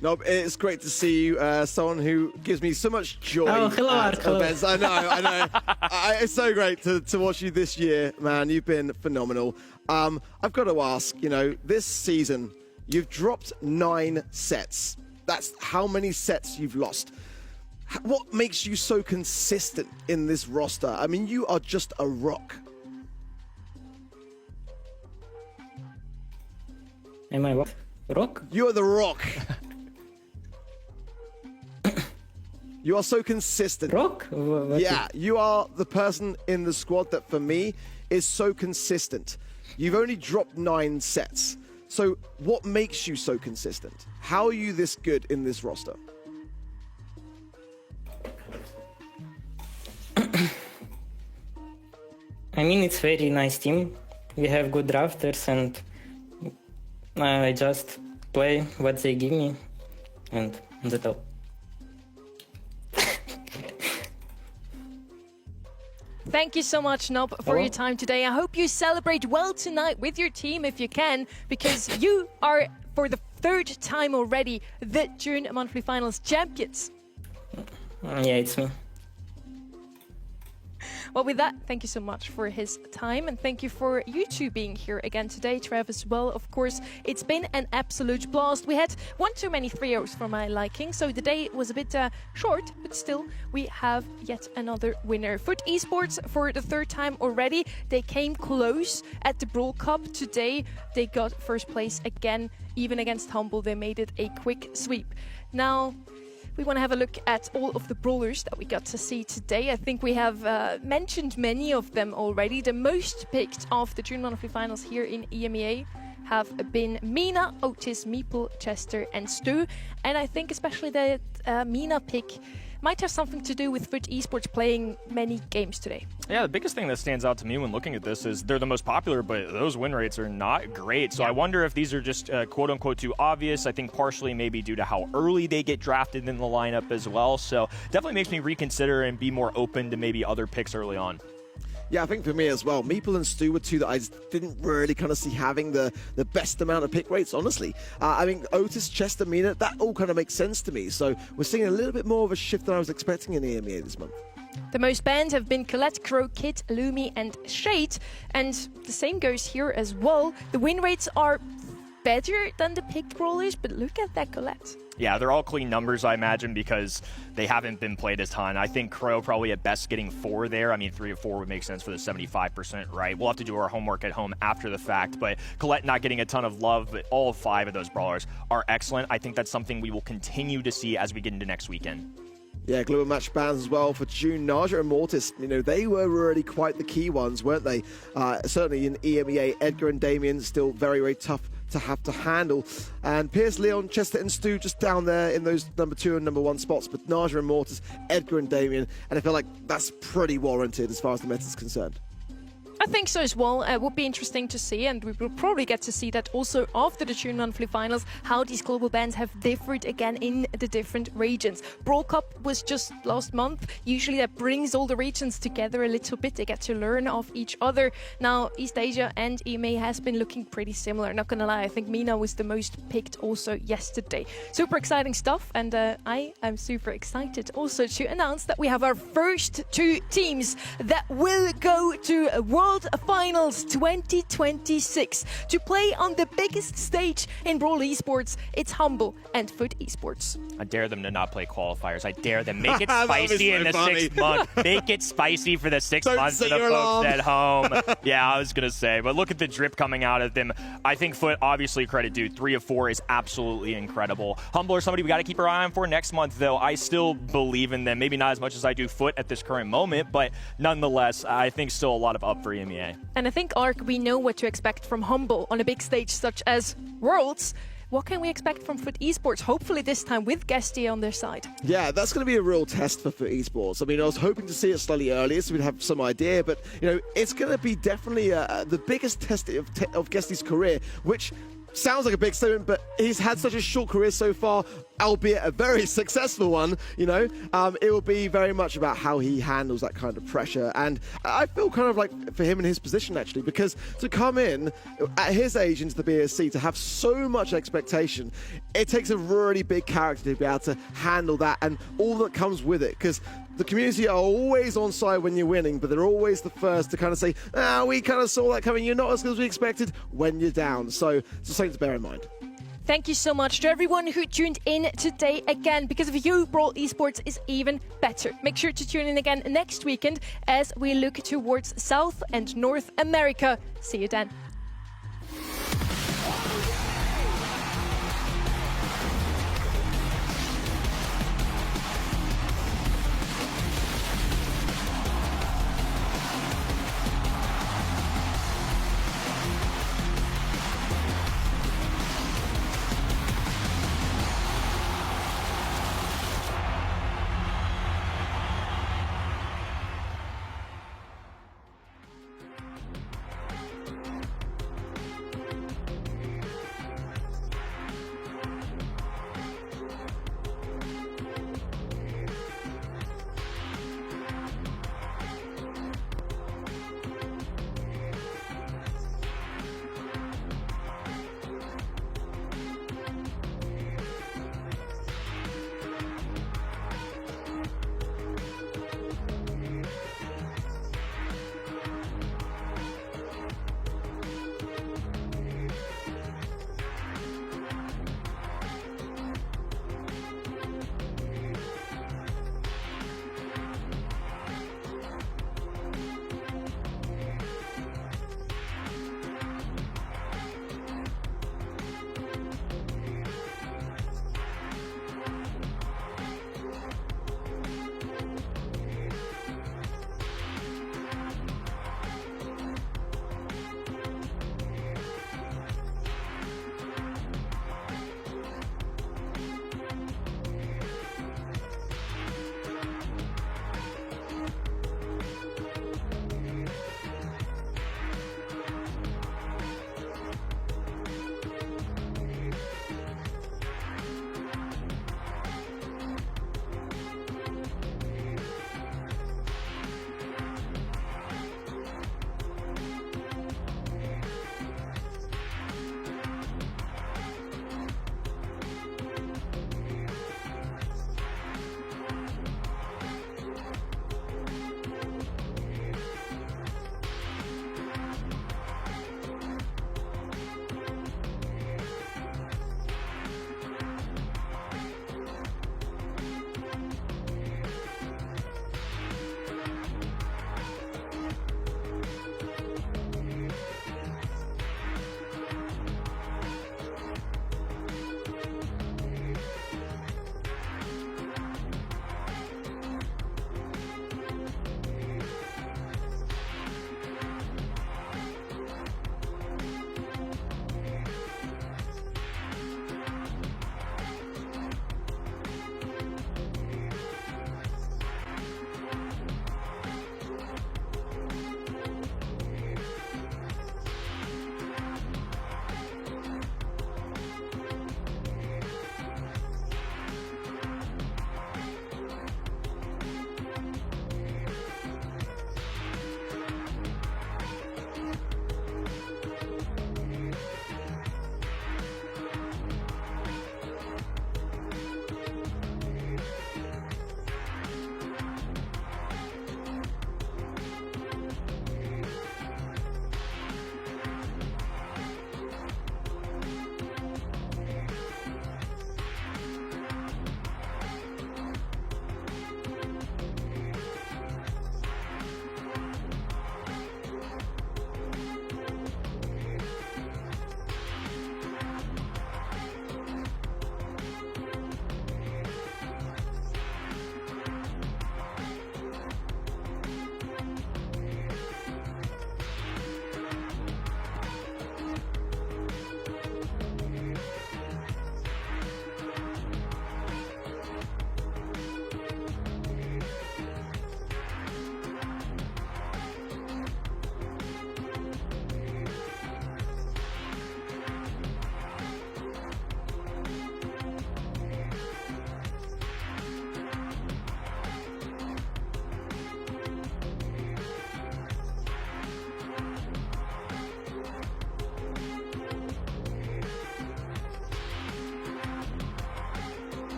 Nob, it's great to see you. Someone who gives me so much joy. Oh, hello, at Ark, events. I know. It's so great to watch you this year, man. You've been phenomenal. I've got to ask, this season, you've dropped 9 sets. That's how many sets you've lost. What makes you so consistent in this roster? I mean, you are just a rock. Am I what? Rock? You are the rock. You are so consistent. Rock? Yeah, you are the person in the squad that, for me, is so consistent. You've only dropped 9 sets. So what makes you so consistent? How are you this good in this roster? I mean, it's very nice team. We have good drafters, and I just play what they give me, and that's all. Thank you so much, Nob, for your time today. I hope you celebrate well tonight with your team if you can, because you are, for the 3rd time already, the June monthly finals champions. Yeah, it's me. Well, with that, thank you so much for his time, and thank you for you two being here again today, Trev, as well. Of course, it's been an absolute blast. We had one too many 3-0s for my liking, so the day was a bit short, but still, we have yet another winner. Foot Esports, for the 3rd time already, they came close at the Brawl Cup. Today, they got 1st place again, even against Humble. They made it a quick sweep. Now, we want to have a look at all of the brawlers that we got to see today. I think we have mentioned many of them already. The most picked of the June monthly finals here in EMEA have been Mina, Otis, Meeple, Chester, and Stu. And I think especially the Mina pick might have something to do with Foot Esports playing many games today. Yeah, the biggest thing that stands out to me when looking at this is they're the most popular, but those win rates are not great. So I wonder if these are just quote-unquote too obvious. I think partially maybe due to how early they get drafted in the lineup as well. So definitely makes me reconsider and be more open to maybe other picks early on. Yeah, I think for me as well, Meeple and Stu were two that I just didn't really kind of see having the best amount of pick rates, honestly. I mean, Otis, Chester, Mina, that all kind of makes sense to me. So we're seeing a little bit more of a shift than I was expecting in EMEA this month. The most banned have been Colette, Crow, Kit, Lumi, and Shade. And the same goes here as well. The win rates are better than the picked brawlers, but look at that Colette. Yeah, they're all clean numbers, I imagine, because they haven't been played a ton. I think Crow probably at best getting 4 there. I mean, 3 or 4 would make sense for the 75%, right? We'll have to do our homework at home after the fact, but Colette not getting a ton of love, but all 5 of those brawlers are excellent. I think that's something we will continue to see as we get into next weekend. Yeah, global match bans as well for June. Naja and Mortis, you know, they were really quite the key ones, weren't they? Certainly in EMEA, Edgar and Damien still very, very tough to have to handle. And Pierce, Leon, Chester and Stu just down there in those number 2 and number 1 spots. But Naja and Mortis, Edgar and Damien, and I feel like that's pretty warranted as far as the meta is concerned. I think so as well. It would be interesting to see, and we will probably get to see that also after the June Monthly Finals, how these global bans have differed again in the different regions. Brawl Cup was just last month. Usually that brings all the regions together a little bit. They get to learn of each other. Now, East Asia and EMEA has been looking pretty similar. Not gonna lie, I think Mina was the most picked also yesterday. Super exciting stuff, and I am super excited also to announce that we have our first 2 teams that will go to World Finals 2026 to play on the biggest stage in Brawl Esports. It's Humble and Foot Esports. I dare them to not play qualifiers. I dare them. Make it spicy in the 6th month. Make it spicy for the 6th month for the folks at home. Yeah, I was going to say. But look at the drip coming out of them. I think Foot, obviously, credit due. 3 of 4 is absolutely incredible. Humble are somebody we got to keep our eye on for next month, though. I still believe in them. Maybe not as much as I do Foot at this current moment, but nonetheless, I think still a lot of up for EMEA. And I think, Ark, we know what to expect from Humble on a big stage such as Worlds. What can we expect from Foot Esports? Hopefully this time with Guesty on their side. Yeah, that's going to be a real test for Foot Esports. I mean, I was hoping to see it slightly earlier so we'd have some idea, but, you know, it's going to be definitely the biggest test of Guesty's career, which sounds like a big statement, but he's had such a short career so far, albeit a very successful one, you know. It will be very much about how he handles that kind of pressure. And I feel kind of like for him in his position, actually, because to come in at his age into the BSC, to have so much expectation, it takes a really big character to be able to handle that and all that comes with it. Because the community are always on side when you're winning, but they're always the first to kind of say, we kind of saw that coming. You're not as good as we expected when you're down. So it's something to bear in mind. Thank you so much to everyone who tuned in today again. Because of you, Brawl Esports is even better. Make sure to tune in again next weekend as we look towards South and North America. See you then.